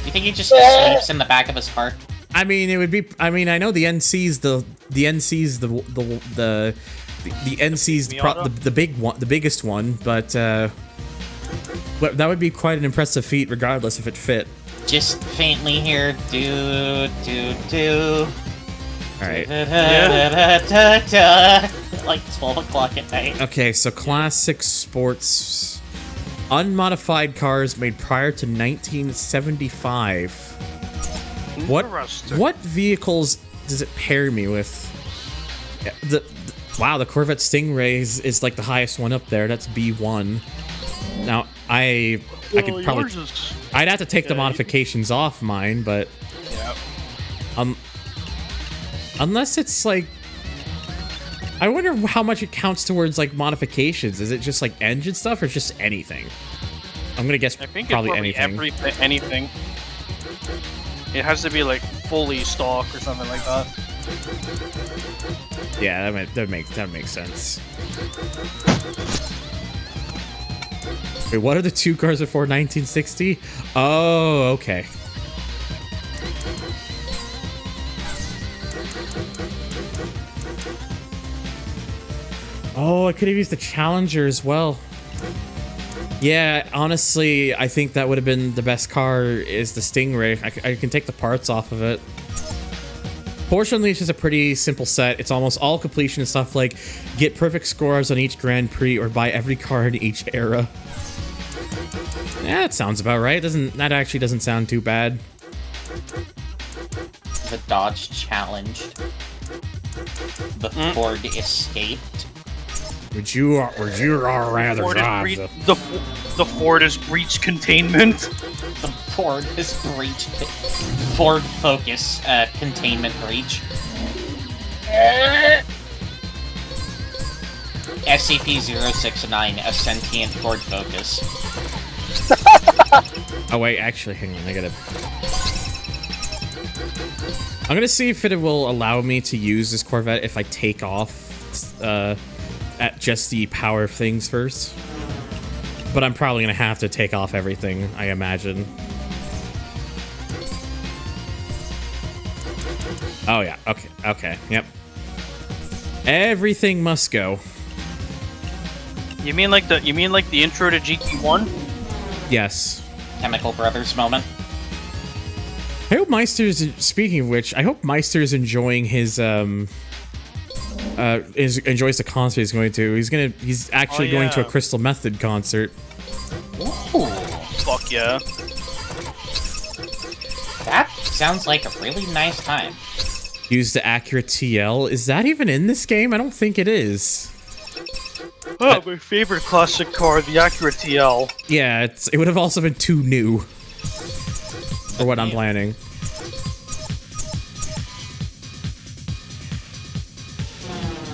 [SPEAKER 8] You think he just sleeps in the back of his car?
[SPEAKER 1] I mean, it would be. I mean, I know the NC's the big one, the biggest one, but that would be quite an impressive feat, regardless if it fit.
[SPEAKER 8] Just faintly here, do.
[SPEAKER 1] All right.
[SPEAKER 8] Like 12 o'clock at night.
[SPEAKER 1] Okay, so Classic Sports. Unmodified cars made prior to 1975. What vehicles does it pair me with? Wow, the Corvette Stingray is like the highest one up there. That's B1. Now I could probably I'd have to take the modifications off mine, but unless it's like, I wonder how much it counts towards like modifications. Is it just like engine stuff or just anything? I'm gonna guess probably anything.
[SPEAKER 11] Anything. It has to be like fully stock or something like that.
[SPEAKER 1] Yeah, that makes sense. Wait, what are the two cars before 1960? Oh, okay. Oh, I could have used the Challenger as well. Yeah, honestly, I think that would have been the best car is the Stingray. I can take the parts off of it. Fortunately, it's just a pretty simple set. It's almost all completion and stuff like get perfect scores on each Grand Prix or buy every car in each era. Yeah, that sounds about right. That actually doesn't sound too bad.
[SPEAKER 8] The Dodge challenged. The Ford escaped.
[SPEAKER 1] Would you rather drive
[SPEAKER 11] the Ford is breach containment?
[SPEAKER 8] The Ford is breach. Ford Focus containment breach. SCP-069, a sentient Ford Focus.
[SPEAKER 1] Oh wait, actually, hang on, I gotta... I'm gonna see if it will allow me to use this Corvette if I take off at just the power things first. But I'm probably gonna have to take off everything, I imagine. Oh yeah, okay, yep. Everything must go.
[SPEAKER 11] You mean like the intro to GT1?
[SPEAKER 1] Yes.
[SPEAKER 8] Chemical Brothers moment.
[SPEAKER 1] I hope Meister's, speaking of which, I hope Meister's enjoying his enjoys the concert he's going to. He's actually going to a Crystal Method concert.
[SPEAKER 8] Ooh.
[SPEAKER 11] Fuck yeah.
[SPEAKER 8] That sounds like a really nice time.
[SPEAKER 1] Use the Acura TL. Is that even in this game? I don't think it is.
[SPEAKER 11] Oh, my favorite classic car, the Acura TL.
[SPEAKER 1] Yeah, it would have also been too new for what I'm planning.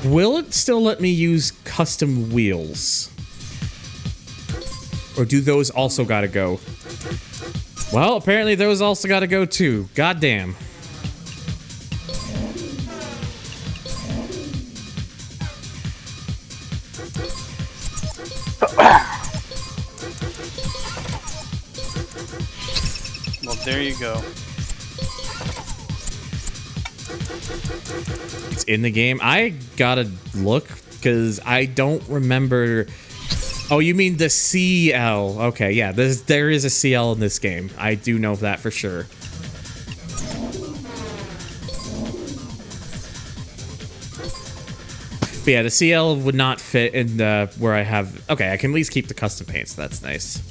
[SPEAKER 1] Will it still let me use custom wheels? Or do those also gotta go? Well, apparently those also gotta go too. Goddamn.
[SPEAKER 11] Well, there you go.
[SPEAKER 1] It's in the game. I gotta look because I don't remember. Oh, you mean the CL? Okay, yeah. There is a CL in this game. I do know that for sure. But yeah, the CL would not fit in where I have. Okay, I can at least keep the custom paint, so that's nice.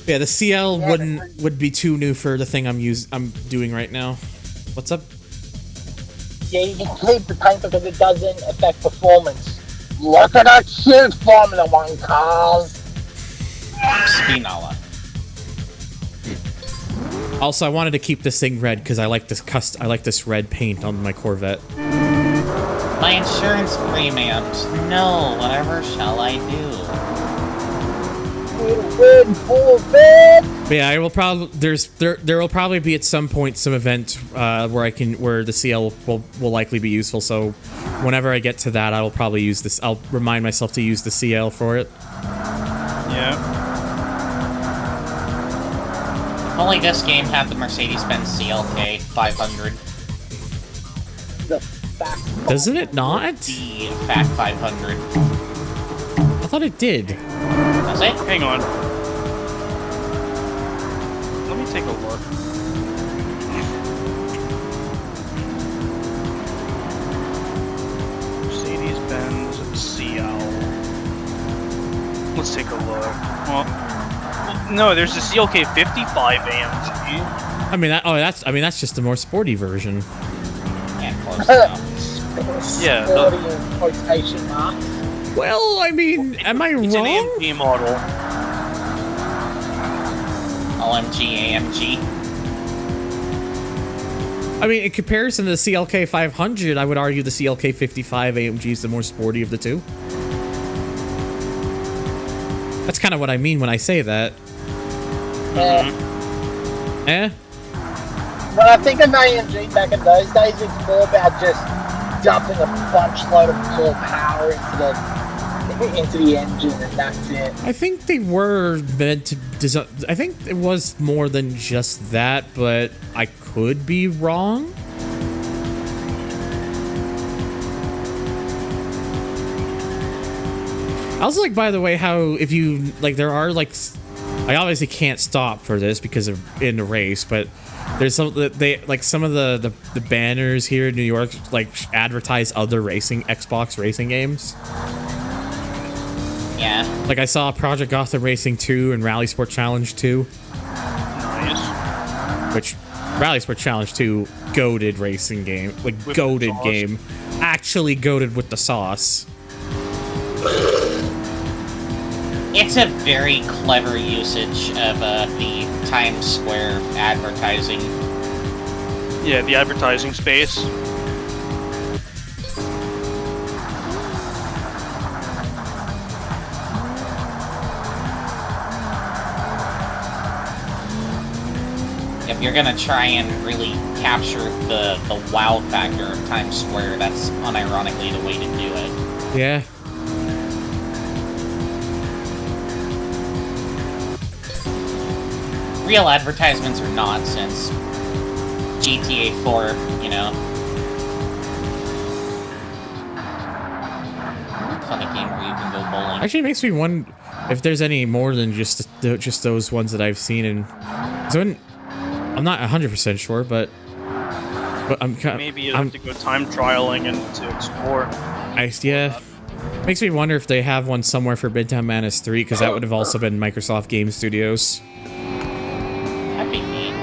[SPEAKER 1] Yeah, the CL would be too new for the thing I'm doing right now. What's up?
[SPEAKER 19] Yeah, you can keep the paint because it doesn't affect performance. Look at that shit, Formula 1 cars!
[SPEAKER 8] Spinala.
[SPEAKER 1] Also, I wanted to keep this thing red because I like this red paint on my Corvette.
[SPEAKER 8] My insurance premiums. No, whatever shall I do?
[SPEAKER 1] But yeah, I will probably there will probably be at some point some event where the CL will likely be useful. So whenever I get to that, I will probably use this. I'll remind myself to use the CL for it.
[SPEAKER 11] Yeah.
[SPEAKER 8] If only this game had the Mercedes-Benz CLK 500.
[SPEAKER 1] Doesn't it not?
[SPEAKER 8] The FAC 500.
[SPEAKER 1] I thought it did.
[SPEAKER 8] Does it?
[SPEAKER 11] Hang on. Let me take a look. Mercedes-Benz CL. Let's take a look. Well, no, there's a CLK 55 AMG.
[SPEAKER 1] I mean, that's just a more sporty version.
[SPEAKER 8] Yeah, close enough.
[SPEAKER 11] Yeah.
[SPEAKER 19] Quotation marks.
[SPEAKER 1] Well, I mean, am I
[SPEAKER 11] It's
[SPEAKER 1] wrong?
[SPEAKER 11] an AMG model.
[SPEAKER 8] OMG AMG.
[SPEAKER 1] I mean, in comparison to the CLK 500, I would argue the CLK 55 AMG is the more sporty of the two. That's kind of what I mean when I say that. Eh?
[SPEAKER 19] When I think of AMG back in those days, it's more about just dumping a bunch load of more power into the engine, and that's it.
[SPEAKER 1] I think they were meant to design. I think it was more than just that, but I could be wrong. I also like, by the way, how if you like, there are like, I obviously can't stop for this because of in the race, but there's some they like some of the banners here in New York like advertise other Xbox racing games.
[SPEAKER 8] Yeah.
[SPEAKER 1] Like I saw Project Gotham Racing 2 and Rally Sport Challenge 2.
[SPEAKER 11] Nice.
[SPEAKER 1] Which Rally Sport Challenge 2 goated racing game, like
[SPEAKER 11] with
[SPEAKER 1] goated game, actually goated with the sauce.
[SPEAKER 8] It's a very clever usage of the Times Square advertising.
[SPEAKER 11] Yeah, the advertising space.
[SPEAKER 8] if you're gonna try and really capture the wow factor of Times Square, that's unironically the way to do it.
[SPEAKER 1] Yeah.
[SPEAKER 8] Real advertisements are nonsense. GTA 4, you know. Funny game where you can go bowling.
[SPEAKER 1] Actually, it makes me wonder if there's any more than just those ones that I've seen. And so I'm not 100% sure, but I'm kind of,
[SPEAKER 11] maybe you have to go time trialing and to explore.
[SPEAKER 1] Yeah. Makes me wonder if they have one somewhere for Midtown Madness 3, because that would have also been Microsoft Game Studios.
[SPEAKER 8] That'd be neat.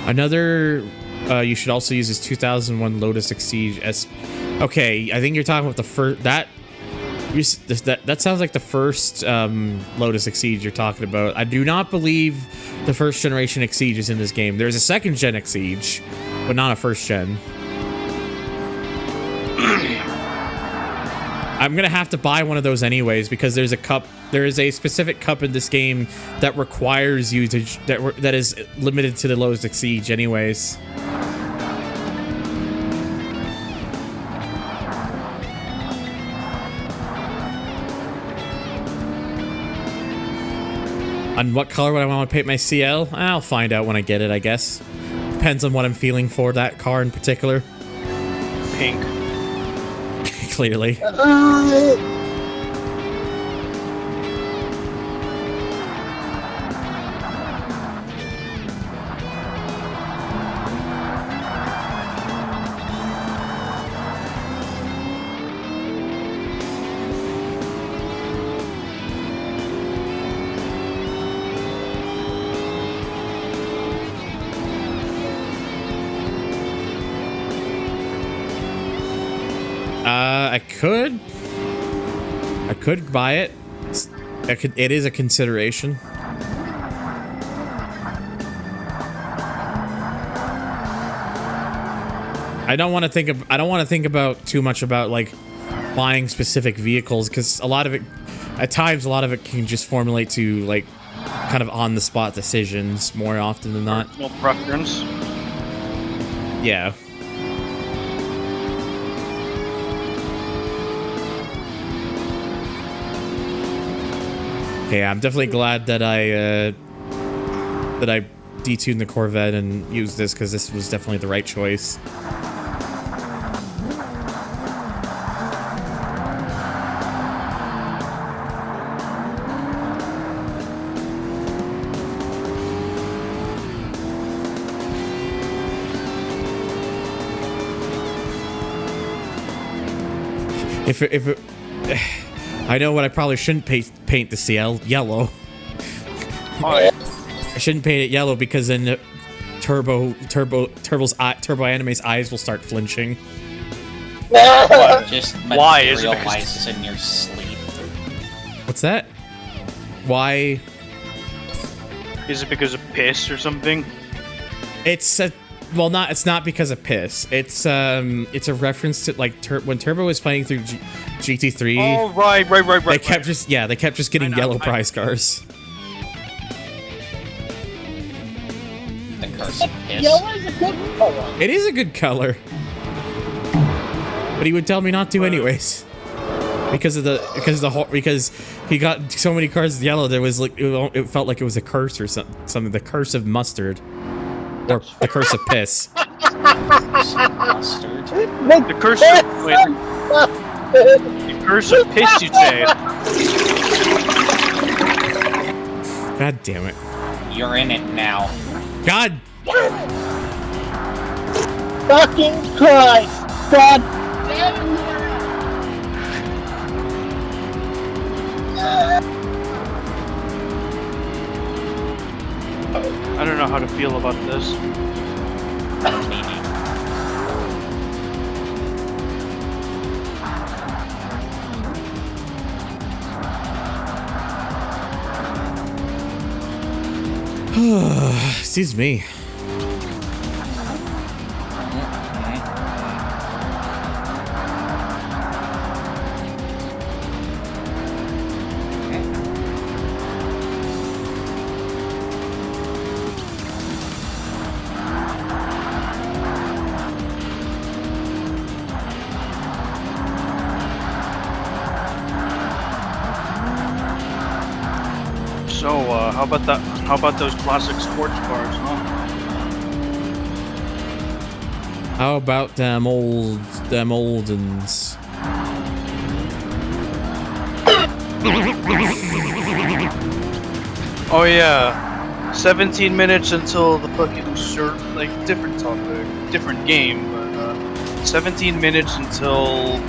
[SPEAKER 1] Another you should also use is 2001 Lotus Exige S. Okay, I think you're talking about the first that sounds like the first Lotus Exige you're talking about. I do not believe the first generation Exige is in this game. There's a second gen Exige, but not a first gen. I'm gonna have to buy one of those anyways, because there is a specific cup in this game that requires you to that is limited to the Lotus Exige anyways. On what color would I want to paint my CL? I'll find out when I get it, I guess. Depends on what I'm feeling for that car in particular.
[SPEAKER 11] Pink.
[SPEAKER 1] Clearly. I could buy it. It is a consideration. I don't want to think about too much about like buying specific vehicles, because a lot of it can just formulate to like kind of on the spot decisions more often than not.
[SPEAKER 11] No preference.
[SPEAKER 1] Yeah. Okay, I'm definitely glad that I detuned the Corvette and used this, because this was definitely the right choice. I know what I probably shouldn't paint the CL yellow.
[SPEAKER 11] Why?
[SPEAKER 1] I shouldn't paint it yellow, because then Turbo Anime's eyes will start flinching.
[SPEAKER 8] Just
[SPEAKER 11] why is it
[SPEAKER 8] material-wise in your sleep?
[SPEAKER 1] What's that? Why?
[SPEAKER 11] Is it because of piss or something?
[SPEAKER 1] It's not because of piss. It's a reference to like when Turbo was playing through GT3.
[SPEAKER 11] Oh right.
[SPEAKER 1] They kept just getting yellow prize cars.
[SPEAKER 8] The curse of piss.
[SPEAKER 19] Yellow is a good color.
[SPEAKER 1] It is a good color, but he would tell me not to anyways, because he got so many cars yellow. There was like it felt like it was a curse or something. The curse of mustard. Or the curse of piss.
[SPEAKER 8] Mustard.
[SPEAKER 11] The curse of the curse of piss, you'd say.
[SPEAKER 1] God damn it.
[SPEAKER 8] You're in it now.
[SPEAKER 1] God.
[SPEAKER 19] Fucking Christ! God damn
[SPEAKER 11] I don't know how to feel about this.
[SPEAKER 1] Excuse me.
[SPEAKER 11] So, how about that? How about those classic sports cars, huh?
[SPEAKER 1] How about them oldens?
[SPEAKER 11] Oh yeah, 17 minutes until the fucking different topic, different game, but 17 minutes until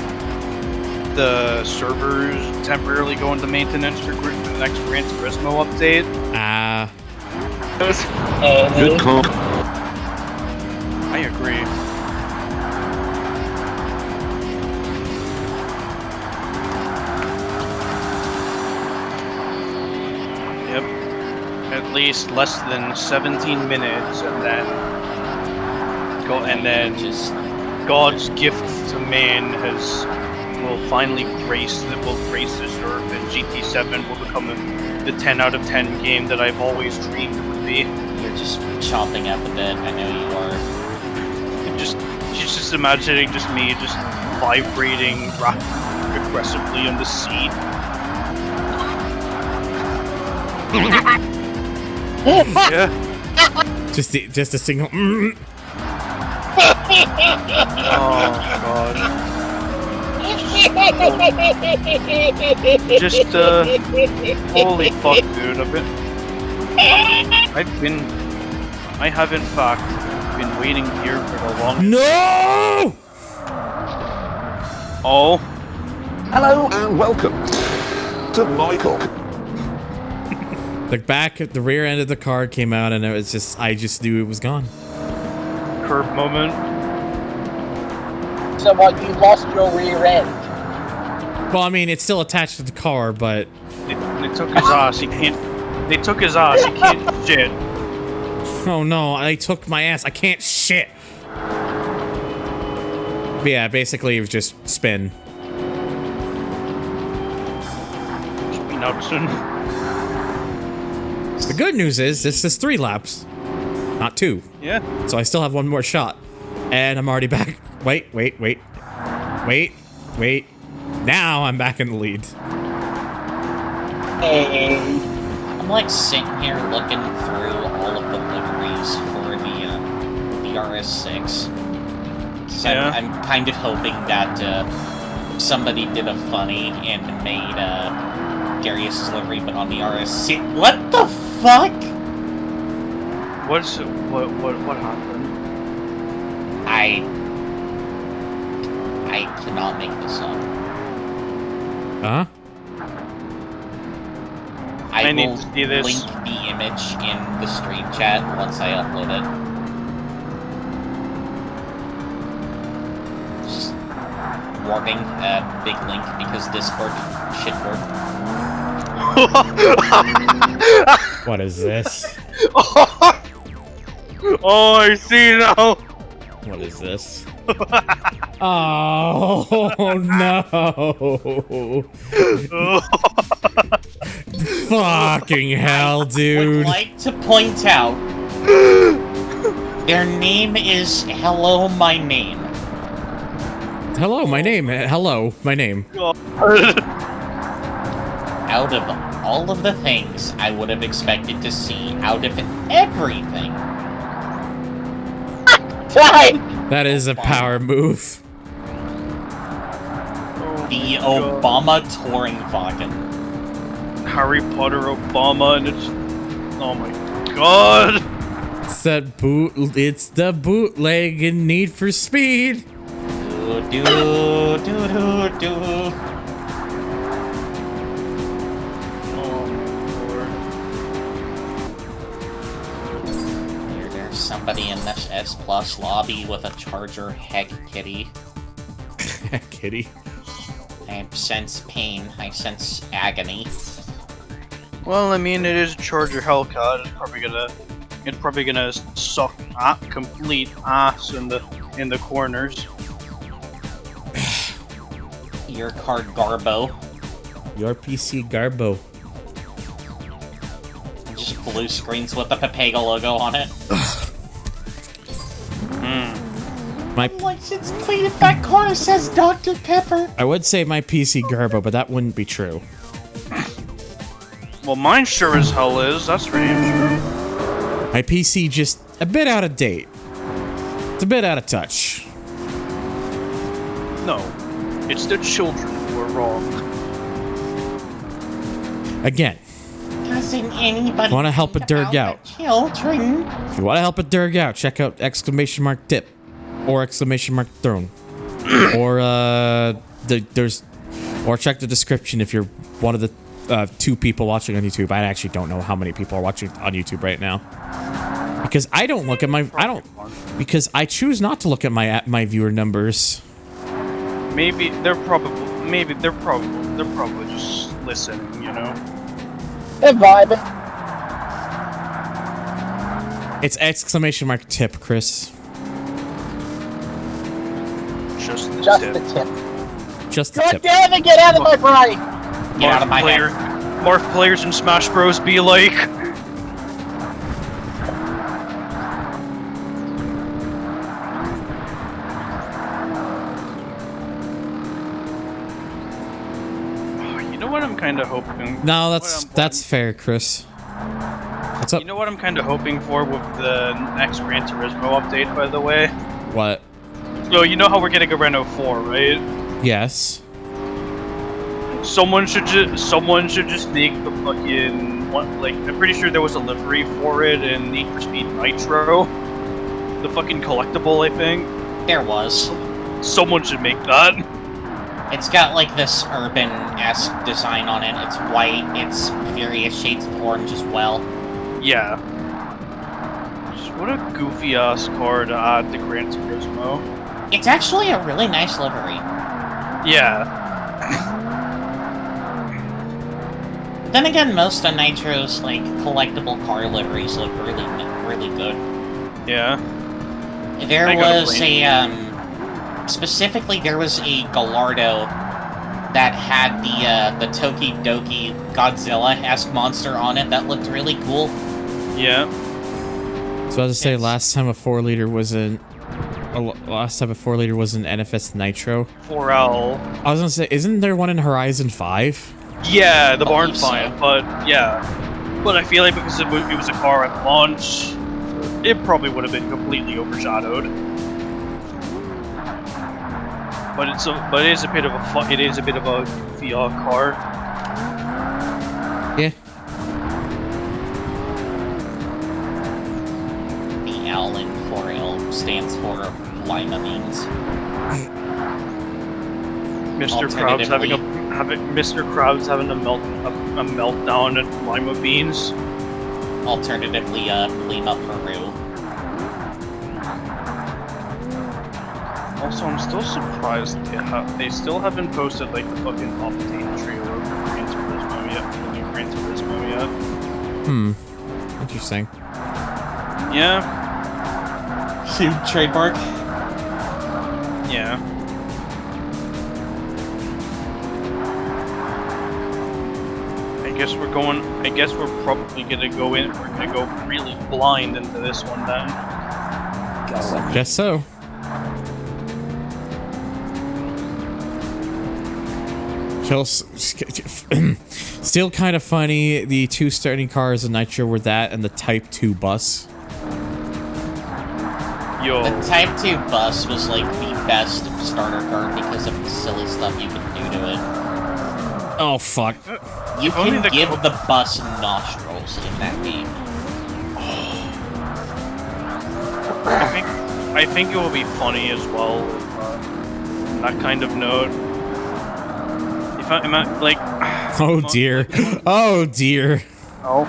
[SPEAKER 11] the servers temporarily go into maintenance for the next Gran Turismo update.
[SPEAKER 14] Good call.
[SPEAKER 11] I agree. Yep. At least less than 17 minutes, and then just God's gift to man will finally grace this earth, and GT7 will become the 10 out of 10 game that I've always dreamed it would be.
[SPEAKER 8] You're just chomping at the bit. I know you are.
[SPEAKER 11] She's just imagining just me just vibrating aggressively on the seat. Yeah.
[SPEAKER 1] Just a single.
[SPEAKER 11] Oh god. Just holy fuck, dude! I have in fact been waiting here for the longest.
[SPEAKER 1] No!
[SPEAKER 11] Oh.
[SPEAKER 14] Hello and welcome to Michael.
[SPEAKER 1] The rear end of the car came out, and I just knew it was gone.
[SPEAKER 11] Curb moment.
[SPEAKER 19] So what? You lost your rear end?
[SPEAKER 1] Well, I mean, it's still attached to the car, but
[SPEAKER 11] they took his ass. He can't. They took his ass. He can't shit.
[SPEAKER 1] Oh no! I took my ass. I can't shit. But yeah, basically it was just spin. The good news is this is 3 laps, not 2.
[SPEAKER 11] Yeah.
[SPEAKER 1] So I still have 1 more shot, and I'm already back. Wait. Now I'm back in the lead.
[SPEAKER 19] Hey.
[SPEAKER 8] I'm like sitting here looking through all of the liveries for the RS6. So
[SPEAKER 11] Yeah.
[SPEAKER 8] I'm kind of hoping that somebody did a funny and made Darius's livery, but on the RS6. What the fuck?
[SPEAKER 11] What happened?
[SPEAKER 8] I cannot make this up.
[SPEAKER 1] Huh?
[SPEAKER 8] I
[SPEAKER 11] need
[SPEAKER 8] will
[SPEAKER 11] to see this.
[SPEAKER 8] link the image in the stream chat once I upload it. Just warning, big link because Discord shit work.
[SPEAKER 1] What is this?
[SPEAKER 11] Oh, I see now.
[SPEAKER 1] What is this? Oh no! Fucking hell, dude!
[SPEAKER 8] Would like to point out their name is Hello My Name.
[SPEAKER 1] Hello, my name. Hello, my name.
[SPEAKER 8] Out of all of the things I would have expected to see, out of everything.
[SPEAKER 1] That is a power move.
[SPEAKER 8] The Obama touring wagon.
[SPEAKER 11] Harry Potter Obama, and it's oh my god.
[SPEAKER 1] It's the bootleg in Need for Speed.
[SPEAKER 8] Do. There's somebody in this S Plus lobby with a charger. Heck, kitty.
[SPEAKER 1] Heck, kitty.
[SPEAKER 8] I sense pain. I sense agony.
[SPEAKER 11] Well, I mean, it is a Charger Hellcat. It's probably gonna It's probably gonna suck complete ass in the corners.
[SPEAKER 8] Your card Garbo.
[SPEAKER 1] Your PC Garbo.
[SPEAKER 8] Just blue screens with the Pepega logo on it.
[SPEAKER 1] My
[SPEAKER 8] license plate if that car says Dr. Pepper.
[SPEAKER 1] I would say my PC Garbo, but that wouldn't be true.
[SPEAKER 11] Well, mine sure as hell is. That's for damn sure.
[SPEAKER 1] My PC just a bit out of date. It's a bit out of touch.
[SPEAKER 11] No, it's the children who are wrong.
[SPEAKER 1] Again,
[SPEAKER 8] Doesn't anybody
[SPEAKER 1] if you want to help a Durg out,
[SPEAKER 8] children?
[SPEAKER 1] if you want to help a Durg out, check out !tip or !throne or or check the description if you're one of the 2 people watching on YouTube. I actually don't know how many people are watching on YouTube right now because I don't look at because I choose not to look at my viewer numbers.
[SPEAKER 11] Maybe they're probably just listening, you know.
[SPEAKER 19] They're vibing.
[SPEAKER 1] It's !tip, Chris.
[SPEAKER 11] Just the
[SPEAKER 19] tip.
[SPEAKER 1] Just the
[SPEAKER 19] God
[SPEAKER 1] tip.
[SPEAKER 19] damn it, get out of my brain!
[SPEAKER 8] Get out of my head.
[SPEAKER 11] Morph players in Smash Bros. Be like. You know what I'm kind of hoping.
[SPEAKER 1] No, that's fair, Chris. What's up?
[SPEAKER 11] You know what I'm kind of hoping for with the next Gran Turismo update, by the way?
[SPEAKER 1] What?
[SPEAKER 11] So you know how we're getting a Renault 4, right?
[SPEAKER 1] Yes.
[SPEAKER 11] Someone should just make the fucking one, like, I'm pretty sure there was a livery for it in Need for Speed Nitro. The fucking collectible, I think.
[SPEAKER 8] There was.
[SPEAKER 11] Someone should make that.
[SPEAKER 8] It's got like this urban-esque design on it. It's white. It's various shades of orange as well.
[SPEAKER 11] Yeah. Just what a goofy ass car to add to Gran Turismo.
[SPEAKER 8] It's actually a really nice livery.
[SPEAKER 11] Yeah.
[SPEAKER 8] Then again, most of Nitro's like collectible car liveries look really good.
[SPEAKER 11] Yeah.
[SPEAKER 8] There was specifically there was a Gallardo that had the Tokidoki Godzilla-esque monster on it that looked really cool.
[SPEAKER 11] Yeah.
[SPEAKER 1] So I was to say, last time a 4-liter was in NFS Nitro.
[SPEAKER 11] 4L.
[SPEAKER 1] I was gonna say, isn't there one in Horizon 5?
[SPEAKER 11] Yeah, the barn find, but yeah. But I feel like because it was a car at launch, it probably would have been completely overshadowed. But it is a bit of a Fiat car.
[SPEAKER 1] Yeah.
[SPEAKER 8] The L in 4L stands for Lima beans.
[SPEAKER 11] Mr. Krabs having a meltdown at Lima beans.
[SPEAKER 8] Alternatively, Lima Peru.
[SPEAKER 11] Also, I'm still surprised they still haven't posted like the fucking update trailer for Gran Turismo yet. For the new Gran Turismo yet.
[SPEAKER 1] Interesting.
[SPEAKER 11] Yeah.
[SPEAKER 8] Huge trademark.
[SPEAKER 11] Yeah. I guess we're probably gonna go in. We're gonna go really blind into this one then.
[SPEAKER 1] Guess so. Still kind of funny. The 2 starting cars in Nitro were that and the Type 2 bus.
[SPEAKER 11] Yo.
[SPEAKER 8] The Type 2 bus was like the best starter car because of the silly stuff you could do to it.
[SPEAKER 1] Oh fuck.
[SPEAKER 8] You can give the bus nostrils in that game.
[SPEAKER 11] I think it will be funny as well. That kind of note. If I like.
[SPEAKER 1] Oh dear. Oh dear.
[SPEAKER 19] Oh.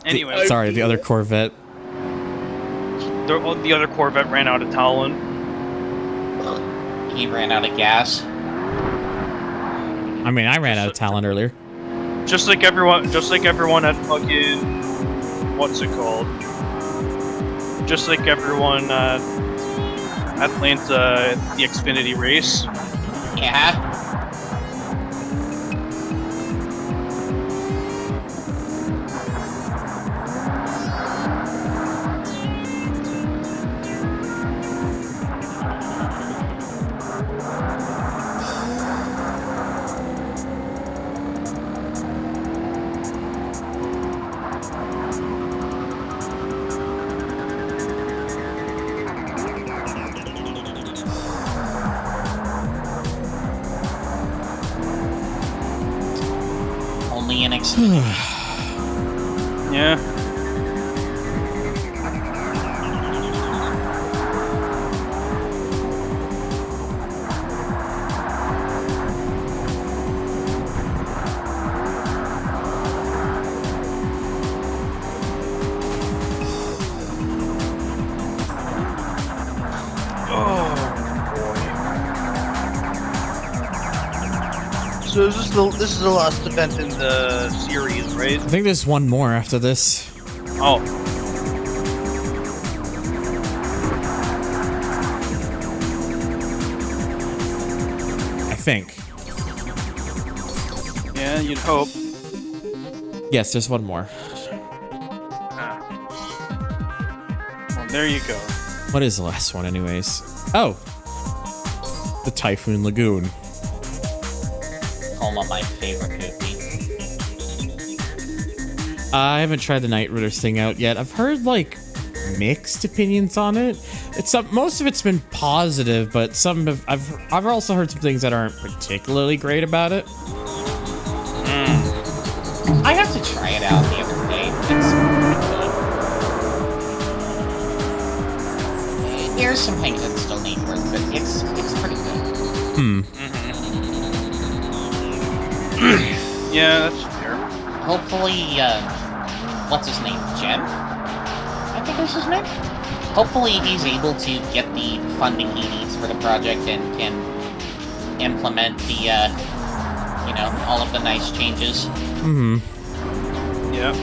[SPEAKER 11] Anyway.
[SPEAKER 1] Sorry, the other Corvette.
[SPEAKER 11] The other Corvette ran out of Talon.
[SPEAKER 8] He ran out of gas.
[SPEAKER 1] I mean, I ran out of talent earlier.
[SPEAKER 11] Just like everyone at fucking what's it called? Just like everyone at Atlanta, the Xfinity race.
[SPEAKER 8] Yeah. Only an
[SPEAKER 11] Yeah. So this is the last event in the series, right?
[SPEAKER 1] I think there's one more after this.
[SPEAKER 11] Oh.
[SPEAKER 1] I think.
[SPEAKER 11] Yeah, you'd hope.
[SPEAKER 1] Yes, there's one more.
[SPEAKER 11] Well, there you go.
[SPEAKER 1] What is the last one, anyways? Oh, the Typhoon Lagoon.
[SPEAKER 8] Home of my favorite movie.
[SPEAKER 1] I haven't tried the Night Ridders thing out yet. I've heard like mixed opinions on it. Most of it's been positive, but I've also heard some things that aren't particularly great about it.
[SPEAKER 8] I have to try it out the other day. There's some things that still need work, but it's pretty good.
[SPEAKER 11] Yeah, that's fair.
[SPEAKER 8] Hopefully, what's his name? Jen? I think that's his name. Hopefully he's able to get the funding he needs for the project and can implement the, all of the nice changes.
[SPEAKER 11] Yeah.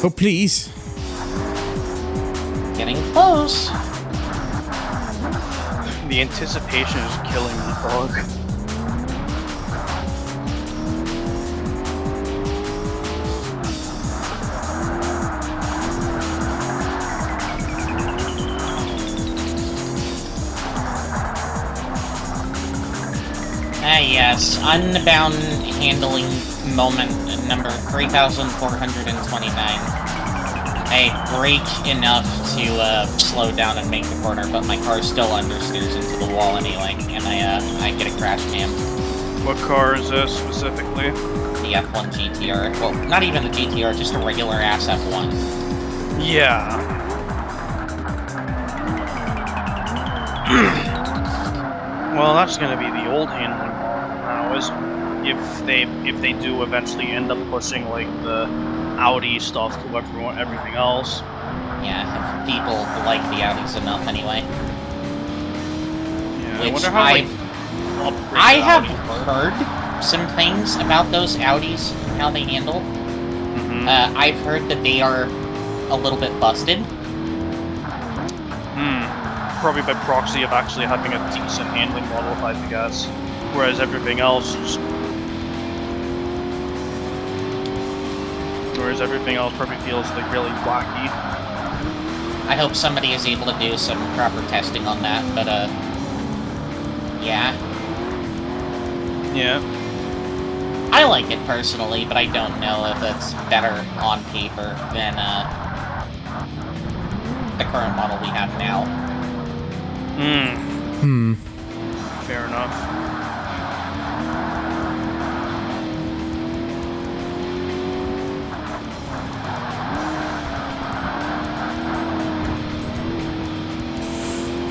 [SPEAKER 1] Oh, please.
[SPEAKER 8] Getting close.
[SPEAKER 11] The anticipation is killing me, dog.
[SPEAKER 8] Yes, Unbound handling moment number 3,429. I brake enough to slow down and make the corner, but my car still understeers into the wall anyway, and I get a crash cam.
[SPEAKER 11] What car is this specifically?
[SPEAKER 8] The F1 GTR. Well, not even the GTR, just a regular ass F1.
[SPEAKER 11] Yeah. Well, that's gonna be the old handling now, is if they do eventually end up pushing like the Audi stuff to everything else.
[SPEAKER 8] Yeah, if people like the Audis enough anyway.
[SPEAKER 11] Yeah,
[SPEAKER 8] Which
[SPEAKER 11] I wonder how
[SPEAKER 8] I have heard some things about those Audis and how they handle. I've heard that they are a little bit busted.
[SPEAKER 11] Probably by proxy of actually having a decent handling model, I guess. Whereas everything else probably feels like really wacky.
[SPEAKER 8] I hope somebody is able to do some proper testing on that, but yeah.
[SPEAKER 11] Yeah.
[SPEAKER 8] I like it personally, but I don't know if it's better on paper than the current model we have now.
[SPEAKER 11] Fair enough.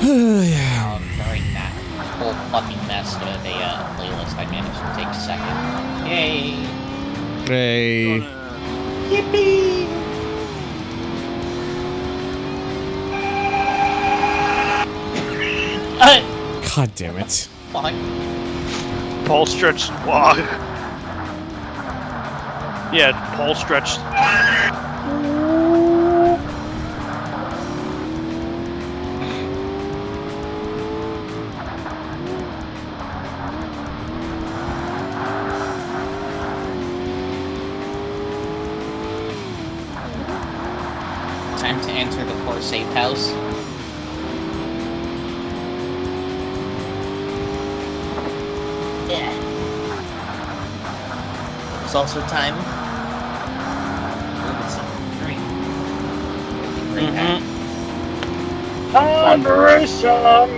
[SPEAKER 1] Yeah.
[SPEAKER 8] During that whole fucking mess with a playlist, I managed to take second. Yay!
[SPEAKER 1] Hey.
[SPEAKER 8] Yippee!
[SPEAKER 1] God damn it.
[SPEAKER 8] Fuck.
[SPEAKER 11] Paul stretched. Wow. Yeah, Paul stretched.
[SPEAKER 8] Time to enter the Forza safe house. Yeah. It's also time.
[SPEAKER 19] Thunderation!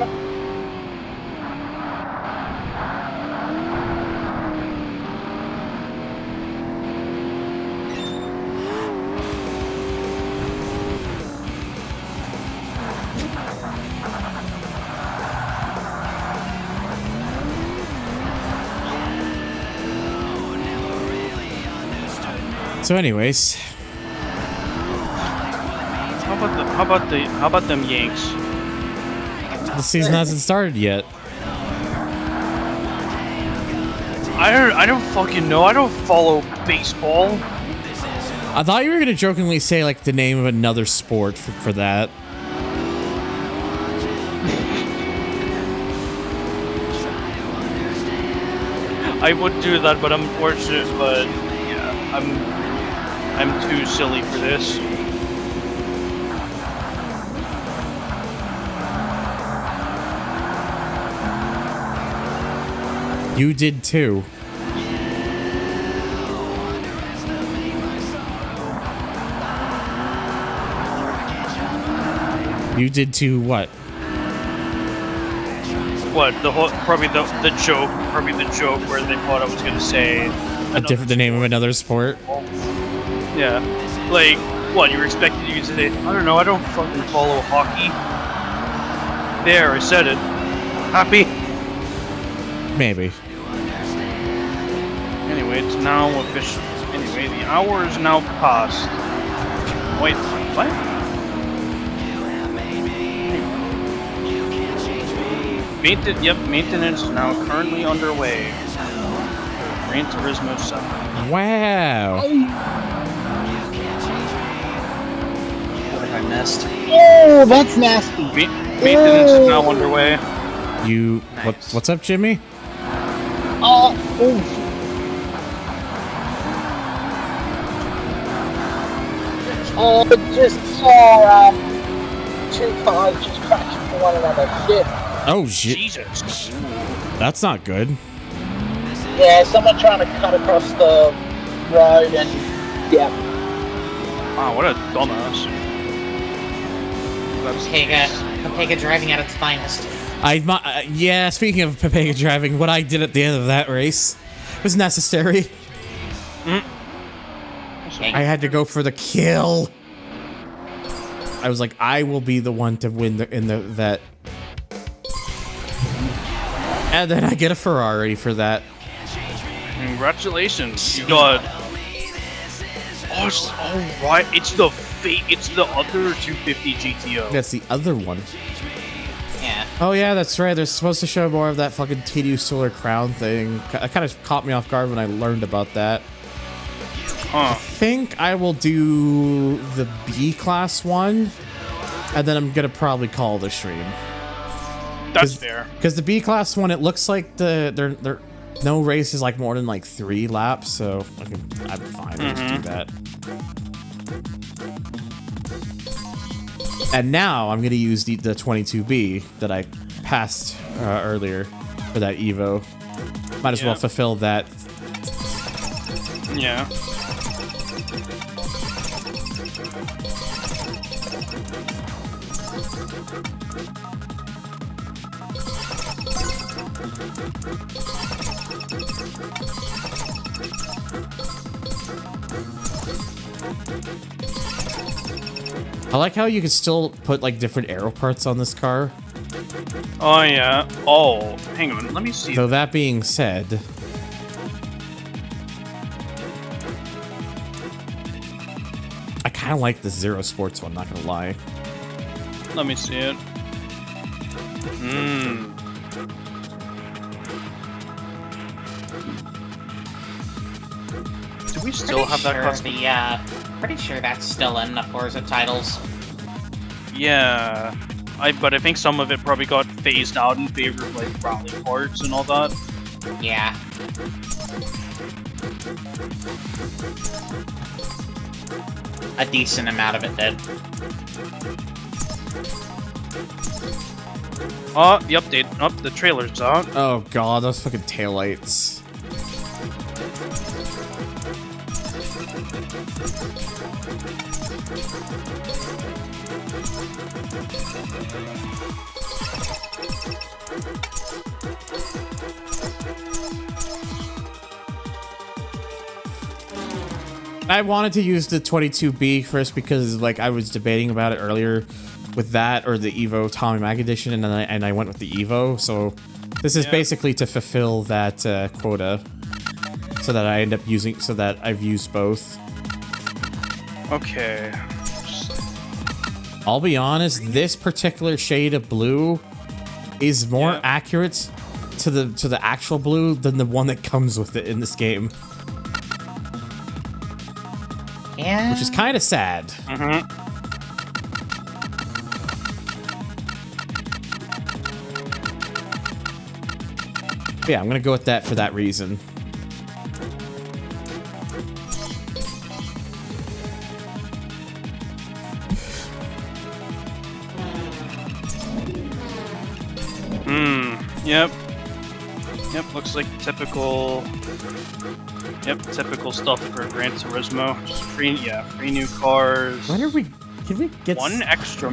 [SPEAKER 1] So anyways,
[SPEAKER 11] How about them Yanks?
[SPEAKER 1] the season hasn't started yet.
[SPEAKER 11] I don't fucking know. I don't follow baseball.
[SPEAKER 1] I thought you were gonna jokingly say like the name of another sport for that.
[SPEAKER 11] I would do that, but unfortunately, but yeah, I'm too silly for this.
[SPEAKER 1] You did too. You did too what?
[SPEAKER 11] What, the whole, probably the joke where they thought I was gonna say
[SPEAKER 1] The name of another sport?
[SPEAKER 11] Yeah. Like, what, you were expecting you to say, I don't know, I don't fucking follow hockey. There, I said it. Happy?
[SPEAKER 1] Maybe.
[SPEAKER 11] Anyway, it's now official. Anyway, the hour is now past. Wait, what? Maintenance is now currently underway. Gran Turismo 7.
[SPEAKER 1] Wow.
[SPEAKER 8] What have I missed?
[SPEAKER 19] Oh, that's nasty.
[SPEAKER 11] Maintenance is now underway.
[SPEAKER 1] You what's up, Jimmy?
[SPEAKER 19] Oh. Just saw two cars just crash into one another. Shit.
[SPEAKER 1] Oh shit.
[SPEAKER 11] Jesus.
[SPEAKER 1] That's not good.
[SPEAKER 19] Yeah, someone trying to cut across the road and yeah.
[SPEAKER 11] Wow, what a dumbass.
[SPEAKER 8] Pepega driving at its finest.
[SPEAKER 1] Yeah, speaking of Pepega driving, what I did at the end of that race was necessary. I had to go for the kill. I was like, I will be the one to win in the vet. And then I get a Ferrari for that.
[SPEAKER 11] Congratulations, you got. Oh, right. It's the other 250 GTO.
[SPEAKER 1] That's the other one.
[SPEAKER 8] Yeah.
[SPEAKER 1] Oh yeah, that's right. They're supposed to show more of that fucking TDU Solar Crown thing. That kind of caught me off guard when I learned about that. I think I will do the B class one, and then I'm gonna probably call the stream.
[SPEAKER 11] That's fair.
[SPEAKER 1] Because the B class one, it looks like they're no race is like more than like 3 laps, so I'm fine. Just do that. And now I'm gonna use the 22B that I passed earlier for that Evo. Might as well fulfill that.
[SPEAKER 11] Yeah.
[SPEAKER 1] I like how you can still put like different aero parts on this car.
[SPEAKER 11] Oh yeah. Oh, hang on. Let me see.
[SPEAKER 1] So that being said, I kind of like the Zero Sports one, not gonna lie.
[SPEAKER 11] Let me see it. Do we still have that custom?
[SPEAKER 8] Pretty sure that's still in the Forza titles.
[SPEAKER 11] Yeah. But I think some of it probably got phased out in favor of like rally parts and all that.
[SPEAKER 8] Yeah. A decent amount of it did.
[SPEAKER 11] Oh, the update. Oh, the trailer's out.
[SPEAKER 1] Oh god, those fucking taillights. I wanted to use the 22B first because, like, I was debating about it earlier with that or the Evo Tommy Mag edition, and I went with the Evo. So this is basically to fulfill that quota, so that I end up using, so that I've used both.
[SPEAKER 11] Okay.
[SPEAKER 1] I'll be honest, this particular shade of blue is more accurate to the actual blue than the one that comes with it in this game.
[SPEAKER 8] Yeah.
[SPEAKER 1] Which is kind of sad. Yeah, I'm gonna go with that for that reason.
[SPEAKER 11] Yep. Yep, looks like typical... Yep, typical stuff for Gran Turismo. Just free new cars.
[SPEAKER 1] When are we... Can we get...
[SPEAKER 11] One extra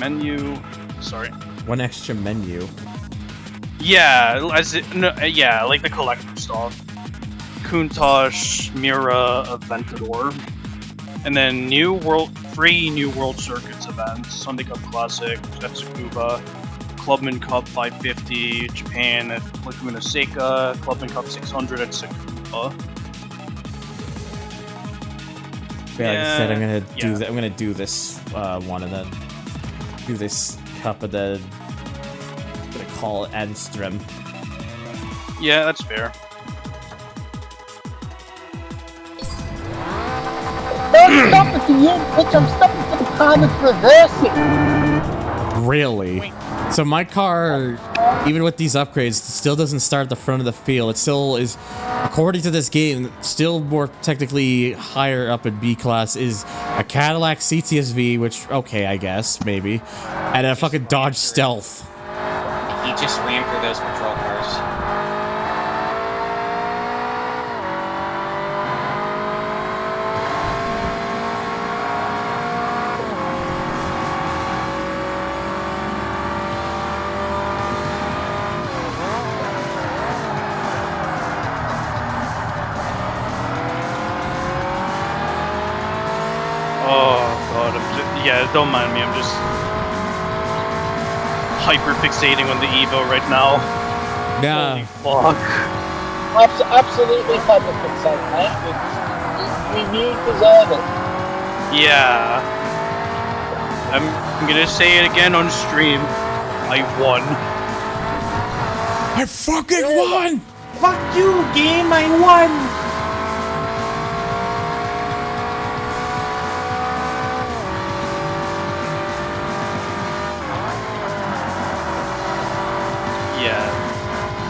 [SPEAKER 11] menu... Sorry.
[SPEAKER 1] One extra menu?
[SPEAKER 11] Yeah, yeah, like the collector stuff. Countach, Mira, Aventador. And then free new World Circuits events. Sunday Cup Classic, Jetsukuba, Clubman Cup 550, Japan at Laguna Seca, Clubman Cup 600 at Sakuba.
[SPEAKER 1] Yeah, like I said, I'm gonna do that. I'm gonna do this one and then do this cup and then I'm gonna call it Enstrom.
[SPEAKER 11] Yeah, that's fair.
[SPEAKER 19] Don't stop it, you bitch! I'm stopping for the car that's reversing.
[SPEAKER 1] Really? So my car, even with these upgrades, still doesn't start at the front of the field. It still is, according to this game, still more technically higher up in B class is a Cadillac CTSV, which, okay, I guess, maybe, and a fucking Dodge Stealth.
[SPEAKER 8] He just ran through those patrol cars.
[SPEAKER 11] Yeah, don't mind me, I'm just hyper-fixating on the Evo right now.
[SPEAKER 1] Yeah.
[SPEAKER 11] Holy fuck.
[SPEAKER 19] Absolutely hyper-fixating, mate. You deserve it.
[SPEAKER 11] Yeah. I'm gonna say it again on stream. I won.
[SPEAKER 1] I fucking won!
[SPEAKER 7] Fuck you, game, I won!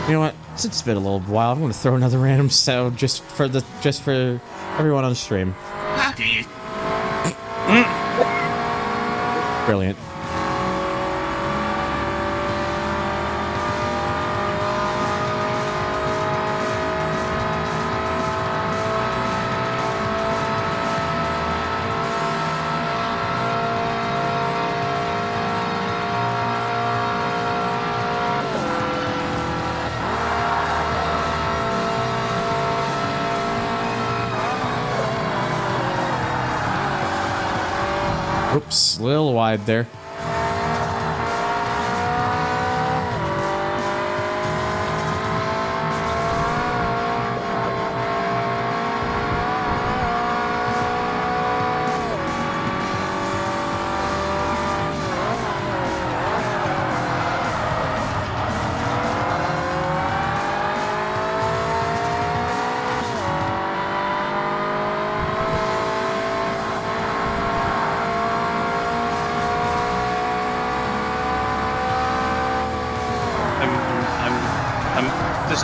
[SPEAKER 1] You know what? Since it's been a little while, I'm gonna throw another random sound just for everyone on stream. Brilliant. Oops, a little wide there.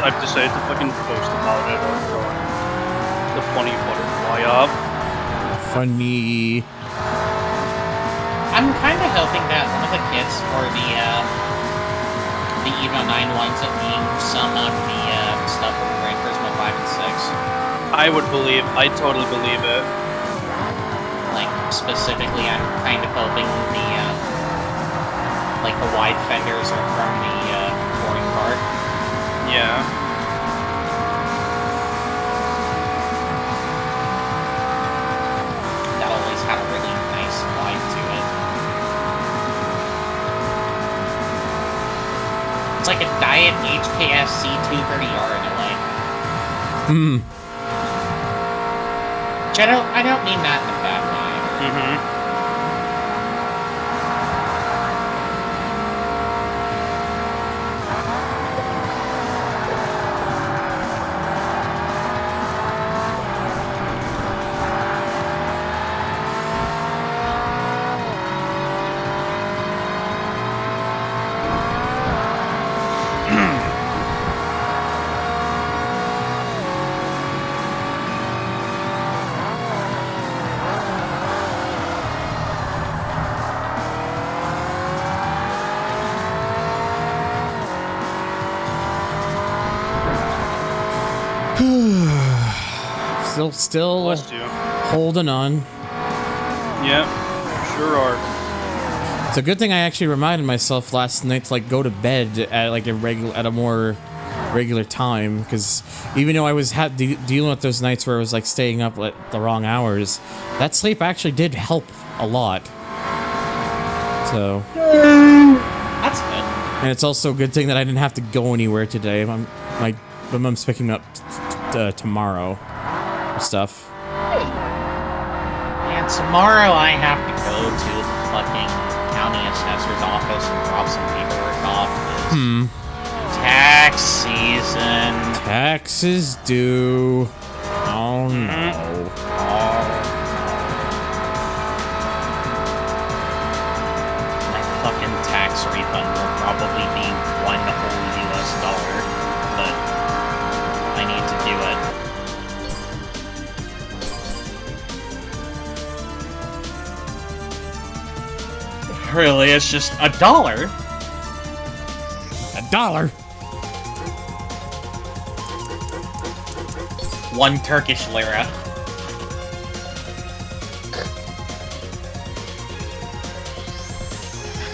[SPEAKER 11] I've decided to fucking post about it or throw the funny butterfly up.
[SPEAKER 1] Funny.
[SPEAKER 8] I'm kind of hoping that one of the kits for the Evo 9 winds up being some of the stuff from Gran Turismo 5 and 6.
[SPEAKER 11] I totally believe it.
[SPEAKER 8] Like, specifically, I'm kind of hoping the, like, the wide fenders are from the, touring car.
[SPEAKER 11] Yeah.
[SPEAKER 8] That always had a really nice vibe to it. It's like a diet HKS C230R in a way.
[SPEAKER 1] Hmm.
[SPEAKER 8] Which I don't mean that in a bad way.
[SPEAKER 11] Mm-hmm.
[SPEAKER 1] Still holding on.
[SPEAKER 11] Yep, sure are.
[SPEAKER 1] It's a good thing I actually reminded myself last night to like go to bed at like at a more regular time, because even though I was dealing with those nights where I was like staying up at the wrong hours, that sleep actually did help a lot. So
[SPEAKER 8] that's good.
[SPEAKER 1] And it's also a good thing that I didn't have to go anywhere today. My mom's picking me up tomorrow. Stuff.
[SPEAKER 8] And tomorrow I have to go to the fucking county assessor's office and drop some paperwork off. Tax season.
[SPEAKER 1] Taxes due. Oh no.
[SPEAKER 8] My fucking tax refund will probably be $1 whole US dollar, but I need to do it. Really, it's just $1. $1? One Turkish lira.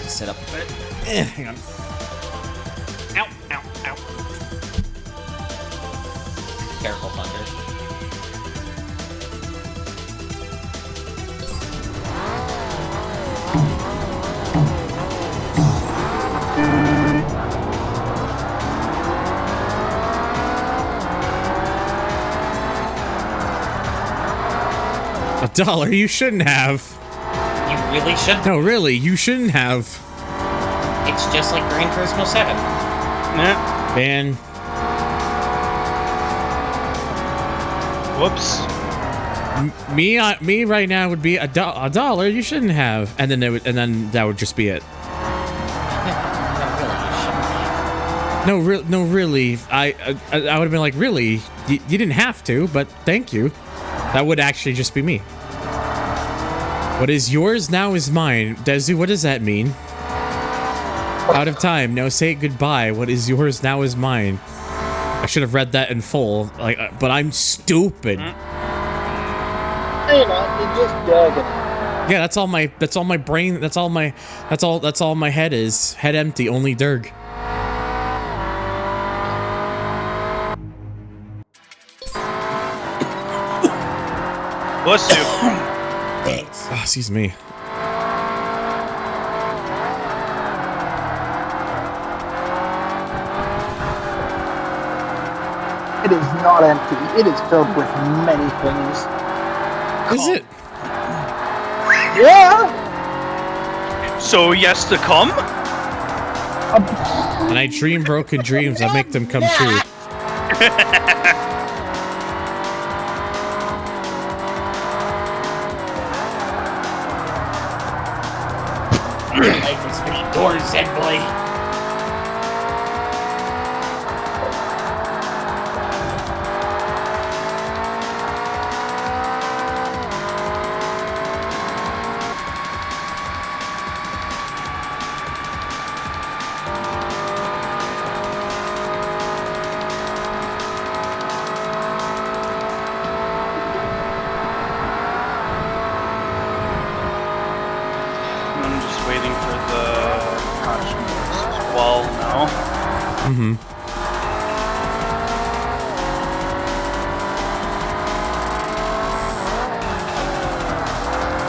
[SPEAKER 8] Sit up a bit. Hang on. Ow, ow, ow. Careful, Thunder.
[SPEAKER 1] $1? You shouldn't have.
[SPEAKER 8] You really shouldn't.
[SPEAKER 1] No, really, you shouldn't have.
[SPEAKER 8] It's just like Gran Turismo 7.
[SPEAKER 11] Yeah.
[SPEAKER 1] Man.
[SPEAKER 11] Whoops.
[SPEAKER 1] Me right now would be $1. You shouldn't have, and then that would just be it. No, really. I would have been like, really, you didn't have to, but thank you. That would actually just be me. What is yours now is mine. Dezu, what does that mean? Out of time. Now say goodbye. What is yours now is mine. I should have read that in full. Like, but I'm stupid.
[SPEAKER 19] Hey, man, you're just gagging.
[SPEAKER 1] Yeah, that's all my brain. That's all my head is. Head empty. Only Derg.
[SPEAKER 11] Bless you.
[SPEAKER 8] Thanks.
[SPEAKER 1] Oh, excuse me.
[SPEAKER 19] It is not empty. It is filled with many things.
[SPEAKER 1] Is it?
[SPEAKER 19] Yeah.
[SPEAKER 11] So yes to come?
[SPEAKER 1] And I dream broken dreams. I make them come true.
[SPEAKER 8] Life is many doors, said boy.
[SPEAKER 11] waiting for the patch notes as well now.
[SPEAKER 1] Mm-hmm.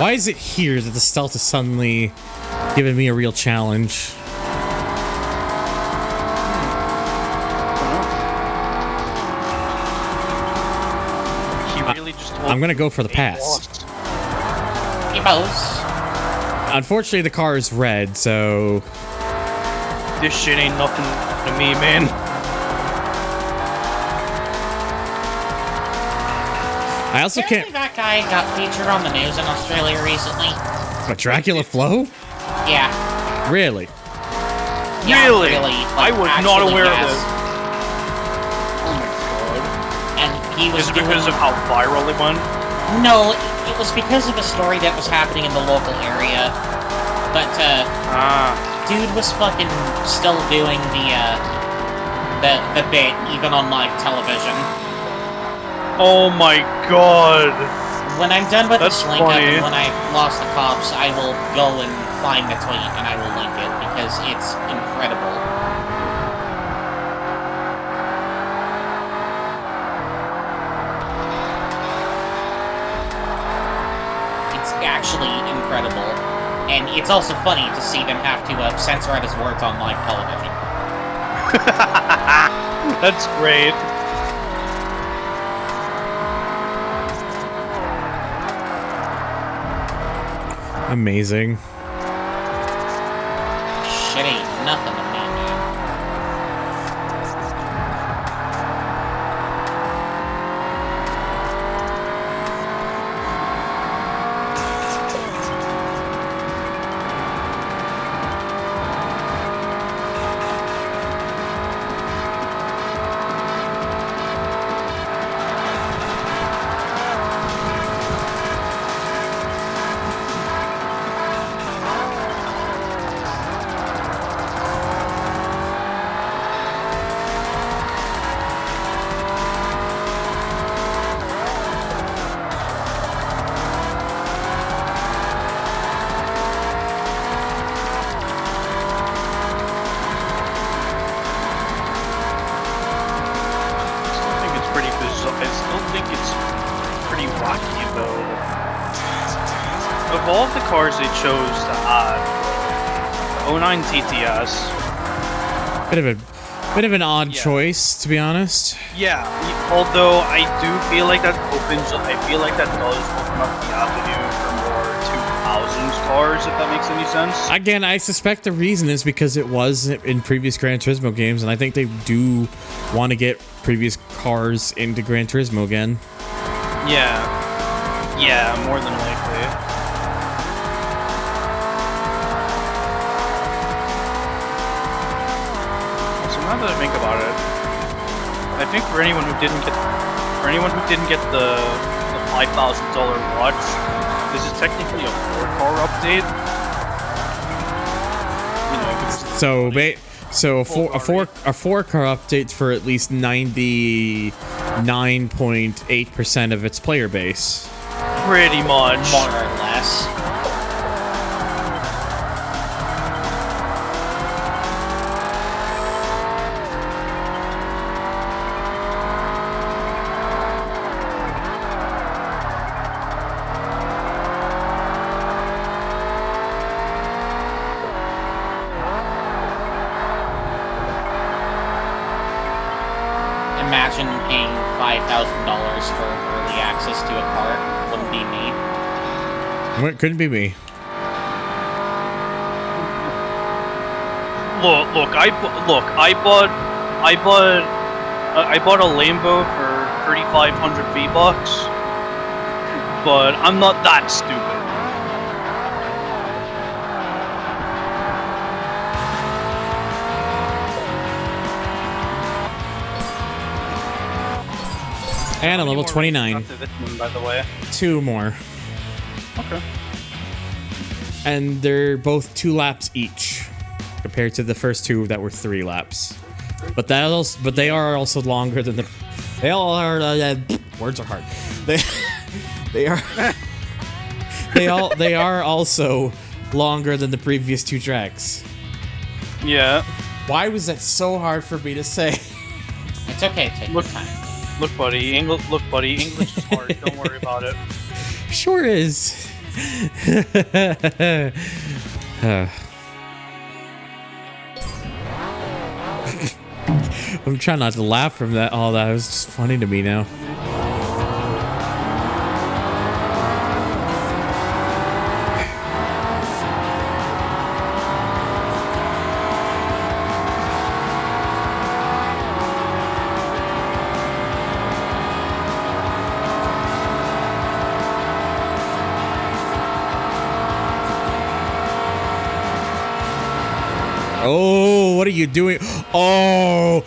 [SPEAKER 1] Why is it here that the stealth is suddenly giving me a real challenge?
[SPEAKER 11] He really just told
[SPEAKER 1] I'm gonna go for the pass.
[SPEAKER 8] He bows.
[SPEAKER 1] Unfortunately, the car is red, so
[SPEAKER 11] This shit ain't nothing to me, man.
[SPEAKER 1] I also can't.
[SPEAKER 8] Apparently that guy got featured on the news in Australia recently.
[SPEAKER 1] What, Dracula Flo?
[SPEAKER 8] Yeah.
[SPEAKER 1] Really?
[SPEAKER 8] Yeah,
[SPEAKER 11] Really?
[SPEAKER 8] Like,
[SPEAKER 11] I was not
[SPEAKER 8] actually,
[SPEAKER 11] aware of
[SPEAKER 8] yes.
[SPEAKER 11] this. Oh my god.
[SPEAKER 8] And he was
[SPEAKER 11] Is it because of how viral it went?
[SPEAKER 8] No, it was because of the story that was happening in the local area. But, dude was fucking still doing the bit, even on live television.
[SPEAKER 11] Oh my god.
[SPEAKER 8] When I'm done with
[SPEAKER 11] That's
[SPEAKER 8] this link up
[SPEAKER 11] funny.
[SPEAKER 8] and when I've lost the cops, I will go and find the tweet and I will link it because it's incredible. It's actually incredible. And it's also funny to see them have to censor out his words on live television.
[SPEAKER 11] That's great.
[SPEAKER 1] Amazing.
[SPEAKER 8] Shit ain't nothing to me, man.
[SPEAKER 11] Of all of the cars they chose to add, the 09 TTS.
[SPEAKER 1] Bit of an odd choice, to be honest.
[SPEAKER 11] Yeah, although I do feel like that does open up the avenue for more 2000s cars, if that makes any sense.
[SPEAKER 1] Again, I suspect the reason is because it was in previous Gran Turismo games, and I think they do want to get previous cars into Gran Turismo again.
[SPEAKER 11] Yeah, more than likely. So now that I think about it, I think for anyone who didn't get the $5,000 watch, this is technically a 4-car update. You know,
[SPEAKER 1] So a 4-car update for at least 99.8% of its player base.
[SPEAKER 11] Pretty much.
[SPEAKER 8] More or less. Imagine paying $5,000 for early access to a car. Wouldn't be me.
[SPEAKER 1] Well, it couldn't be me.
[SPEAKER 11] Look, I bought a Lambo for 3,500 V-Bucks, but I'm not that stupid.
[SPEAKER 1] And a level 29.
[SPEAKER 11] After this one, by the way.
[SPEAKER 1] 2 more.
[SPEAKER 11] Okay.
[SPEAKER 1] And they're both 2 laps each, compared to the first 2 that were 3 laps. But they are also longer than the. They all are. Words are hard. They are. They are also longer than the previous 2 tracks.
[SPEAKER 11] Yeah.
[SPEAKER 1] Why was that so hard for me to say?
[SPEAKER 8] It's okay. Take your time.
[SPEAKER 11] Look, buddy. English is hard. Don't worry about it.
[SPEAKER 1] Sure is. I'm trying not to laugh from that. All that was just funny to me now. Oh, what are you doing? Oh,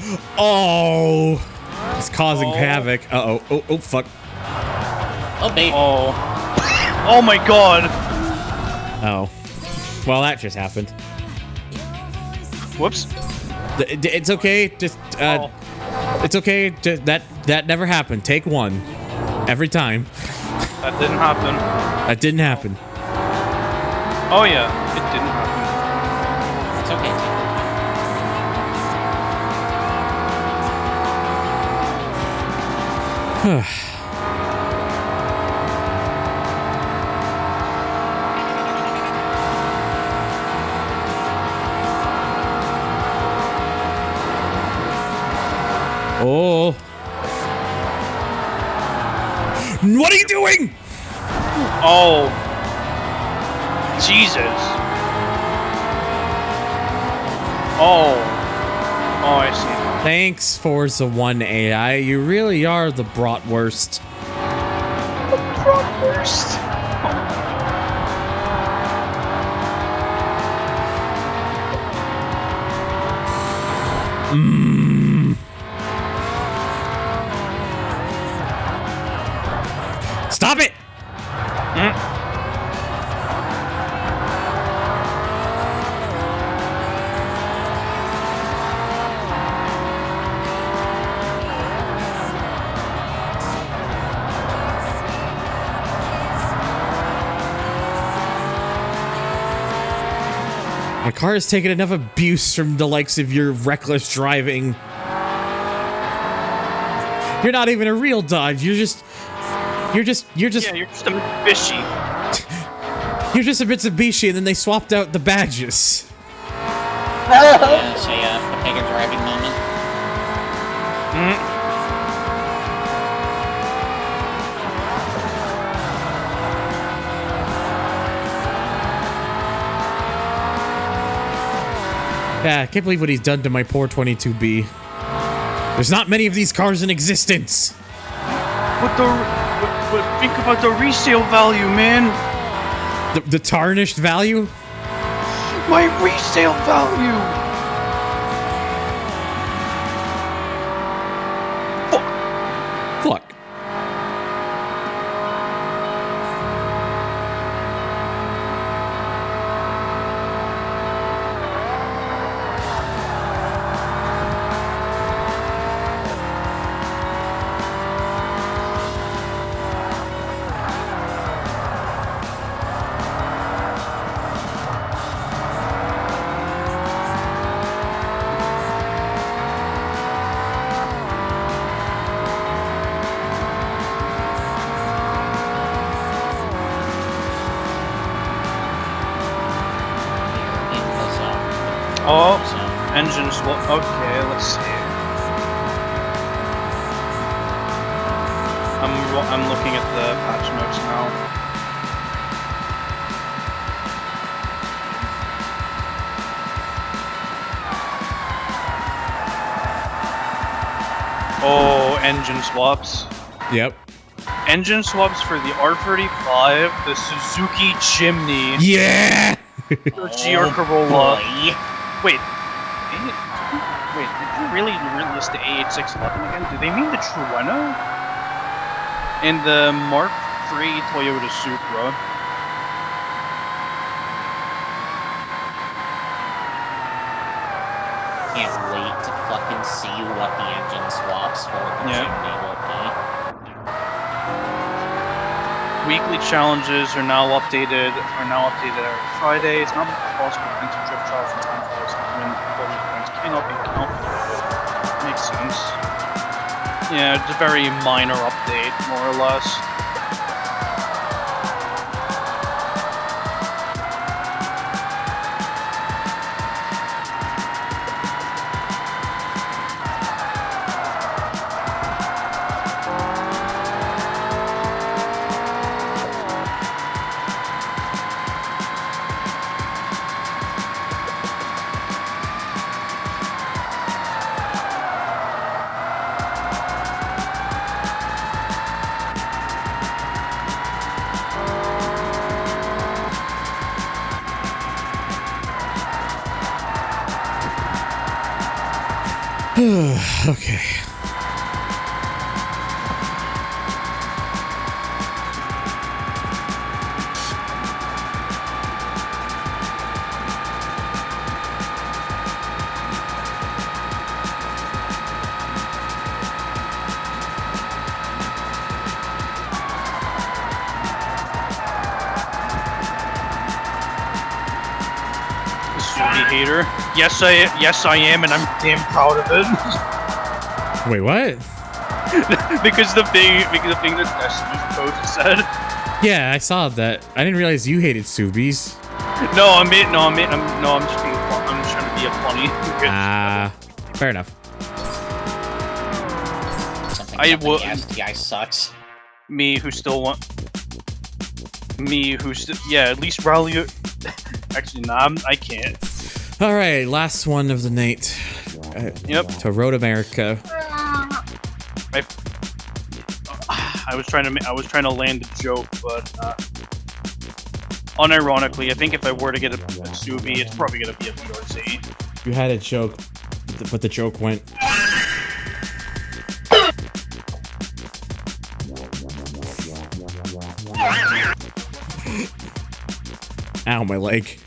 [SPEAKER 1] it's causing havoc. Oh, fuck.
[SPEAKER 8] Oh, baby.
[SPEAKER 11] Oh my god.
[SPEAKER 1] Oh, well, that just happened.
[SPEAKER 11] Whoops.
[SPEAKER 1] It's okay. Just it's okay. That never happened. Take 1 every time.
[SPEAKER 11] That didn't happen.
[SPEAKER 1] That didn't happen.
[SPEAKER 11] Oh yeah, it didn't happen.
[SPEAKER 8] It's okay.
[SPEAKER 1] Oh. What are you doing?
[SPEAKER 11] Oh. Jesus. Oh, I see.
[SPEAKER 1] Thanks, Forza 1 AI. You really are the bratwurst.
[SPEAKER 11] The bratwurst.
[SPEAKER 1] Stop it! My car has taken enough abuse from the likes of your reckless driving. You're not even a real Dodge. You're just.
[SPEAKER 11] Yeah, you're just a Mitsubishi.
[SPEAKER 1] You're just a Mitsubishi, and then they swapped out the badges.
[SPEAKER 8] Yeah, so take a driving moment.
[SPEAKER 1] Yeah, I can't believe what he's done to my poor 22B. There's not many of these cars in existence.
[SPEAKER 11] But think about the resale value, man.
[SPEAKER 1] The tarnished value?
[SPEAKER 11] My resale value.
[SPEAKER 1] Fuck.
[SPEAKER 11] Oh, engine swap. Okay, let's see. I'm looking at the patch notes now. Oh, engine swaps.
[SPEAKER 1] Yep.
[SPEAKER 11] Engine swaps for the R35, the Suzuki Jimny.
[SPEAKER 1] Yeah!
[SPEAKER 11] The GR Corolla. Wait, did you really list the A8611 again? Do they mean the Trueno? And the Mark III Toyota Supra.
[SPEAKER 8] Can't wait to fucking see what the engine swaps for the Jimny will be.
[SPEAKER 11] Weekly challenges are now updated. Every Friday. It's not possible to enter drift trial from time for when bonus points cannot be counted. Makes sense. Yeah, it's a very minor update, more or less.
[SPEAKER 1] Okay.
[SPEAKER 11] Hater. Yes, I am, and I'm damn proud of it.
[SPEAKER 1] Wait, what?
[SPEAKER 11] because the thing that Destiny's post said.
[SPEAKER 1] Yeah, I saw that. I didn't realize you hated Subies.
[SPEAKER 11] I'm just being fun. I'm just trying to be a funny.
[SPEAKER 1] Fair enough.
[SPEAKER 8] The STI sucks.
[SPEAKER 11] At least rally. Actually, nah, I can't.
[SPEAKER 1] All right, last one of the night.
[SPEAKER 11] Yep.
[SPEAKER 1] To Road America.
[SPEAKER 11] I was trying to land a joke, but unironically, I think if I were to get a Subi, it's probably gonna be a VRZ.
[SPEAKER 1] You had a joke, but the joke went. Ow, my leg.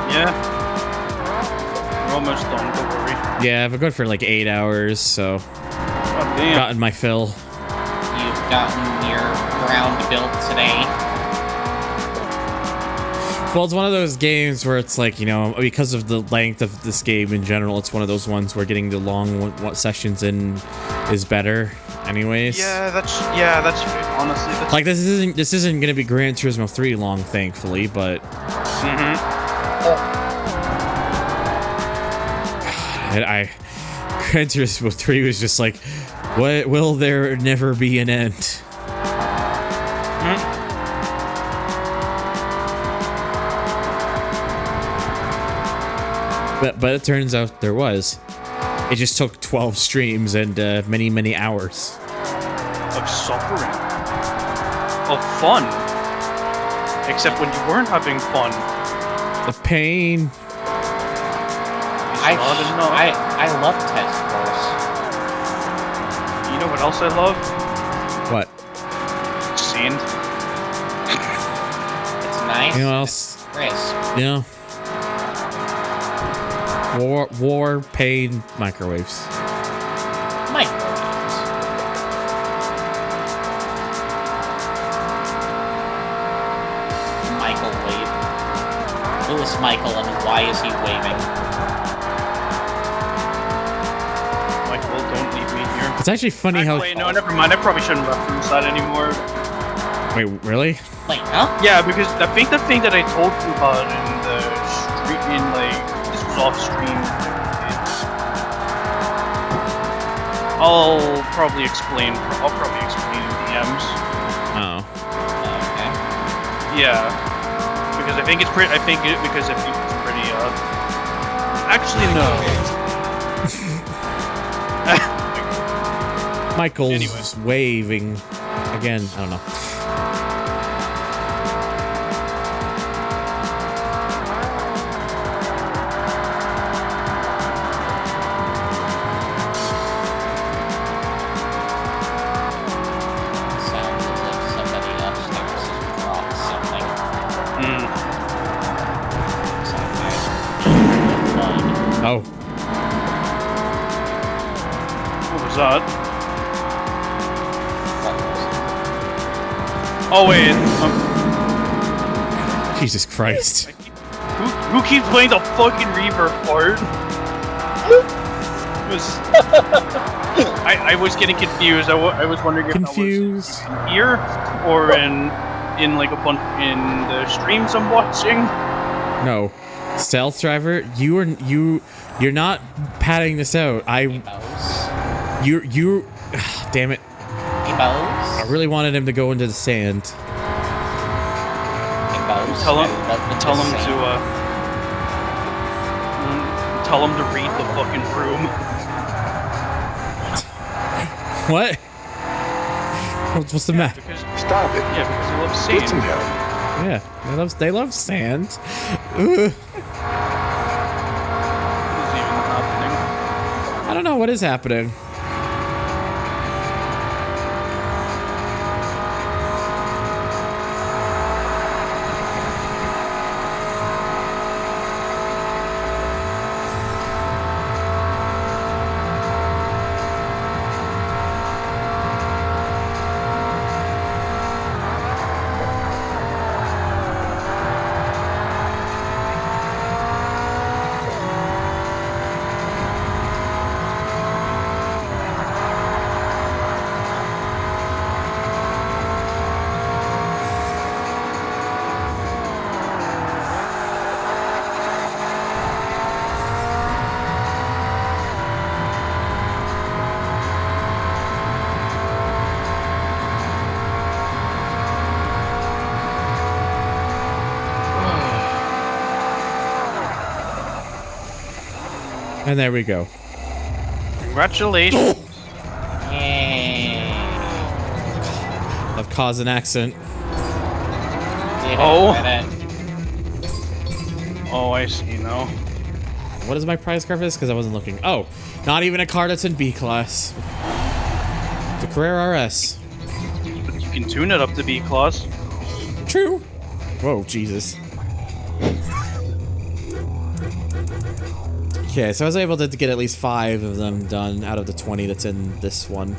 [SPEAKER 11] Yeah. We're almost done, don't worry.
[SPEAKER 1] Yeah, I've been going for like 8 hours, so gotten my fill.
[SPEAKER 8] You've gotten your ground built today.
[SPEAKER 1] Well, it's one of those games where it's like, you know, because of the length of this game in general, it's one of those ones where getting the long sessions in is better anyways.
[SPEAKER 11] Yeah, that's honestly. That's
[SPEAKER 1] like this isn't gonna be Gran Turismo 3 long, thankfully, but Gran Turismo 3 was just like, what will there never be an end? But it turns out there was. It just took 12 streams and many hours
[SPEAKER 11] of suffering, of fun. Except when you weren't having fun.
[SPEAKER 1] The pain.
[SPEAKER 8] I love test course.
[SPEAKER 11] You know what else I love?
[SPEAKER 1] What?
[SPEAKER 11] Sand.
[SPEAKER 8] It's nice.
[SPEAKER 1] You know what else?
[SPEAKER 8] It's crisp.
[SPEAKER 1] You know? War, pain, microwaves.
[SPEAKER 8] Michael wave. Who is Michael and why is he waving?
[SPEAKER 11] Michael, don't leave me here.
[SPEAKER 1] It's actually funny how.
[SPEAKER 11] Wait, no, never mind. I probably shouldn't reference that anymore.
[SPEAKER 1] Wait, really?
[SPEAKER 8] Like, huh?
[SPEAKER 11] Yeah, because I think the thing that I told you about in the street, this was off stream. I'll probably explain in DMs.
[SPEAKER 1] Oh.
[SPEAKER 8] Okay.
[SPEAKER 11] Yeah. Because I think it's pretty. Actually, no.
[SPEAKER 1] Michael's waving again. I don't know. Oh.
[SPEAKER 11] What was that? Oh wait.
[SPEAKER 1] Jesus Christ.
[SPEAKER 11] Who keeps playing the fucking reverb part? I was getting confused. I was wondering if
[SPEAKER 1] confused.
[SPEAKER 11] that was in here or in like a bunch in the streams I'm watching.
[SPEAKER 1] No, Stealth Driver, you're not padding this out. You damn it. I really wanted him to go into the sand.
[SPEAKER 11] Tell him to read the fucking room.
[SPEAKER 1] What? What's the matter?
[SPEAKER 14] Stop it.
[SPEAKER 11] Yeah, because he loves sand.
[SPEAKER 14] Get some help.
[SPEAKER 1] Yeah, they love sand. I don't know what is happening. And there we go.
[SPEAKER 11] Congratulations.
[SPEAKER 1] I've caused an accident.
[SPEAKER 11] Oh, I see now.
[SPEAKER 1] What is my prize car for this? Because I wasn't looking. Oh, not even a car that's in B class. The Carrera RS.
[SPEAKER 11] You can tune it up to B class.
[SPEAKER 1] True. Whoa, Jesus. Okay, so I was able to get at least 5 of them done out of the 20 that's in this one.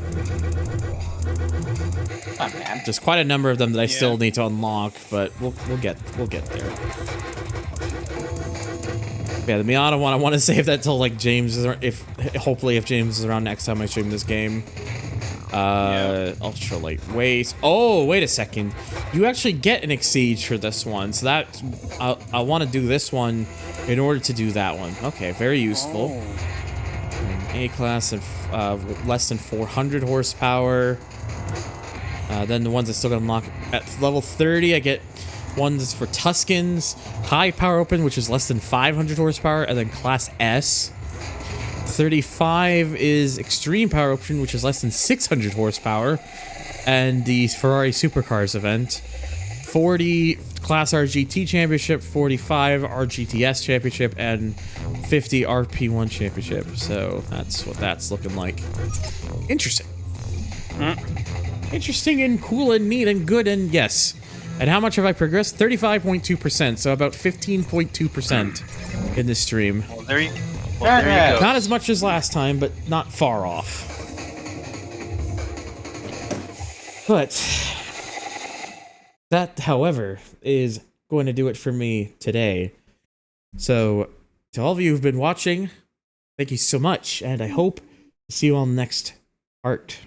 [SPEAKER 8] Not bad.
[SPEAKER 1] There's quite a number of them that I still need to unlock, but we'll get there. Yeah, the Miata one, I want to save that till like James is, hopefully if James is around next time I stream this game. Ultra lightweight. Oh, wait a second. You actually get an Exige for this one, so that I want to do this one in order to do that one. Okay, very useful. A class and less than 400 horsepower. Then the ones that still got unlocked at level 30, I get ones for Tuscans, high power open, which is less than 500 horsepower, and then class S. 35 is extreme power open, which is less than 600 horsepower, and the Ferrari Supercars event. 40 class RGT championship, 45 RGTS championship, and 50 RP1 championship. So that's what that's looking like. Interesting. Interesting and cool and neat and good and yes. And how much have I progressed? 35.2%, so about 15.2% in this stream.
[SPEAKER 11] Well, there you go.
[SPEAKER 1] Not as much as last time, but not far off. But that, however, is going to do it for me today. So, to all of you who've been watching, thank you so much, and I hope to see you on the next part.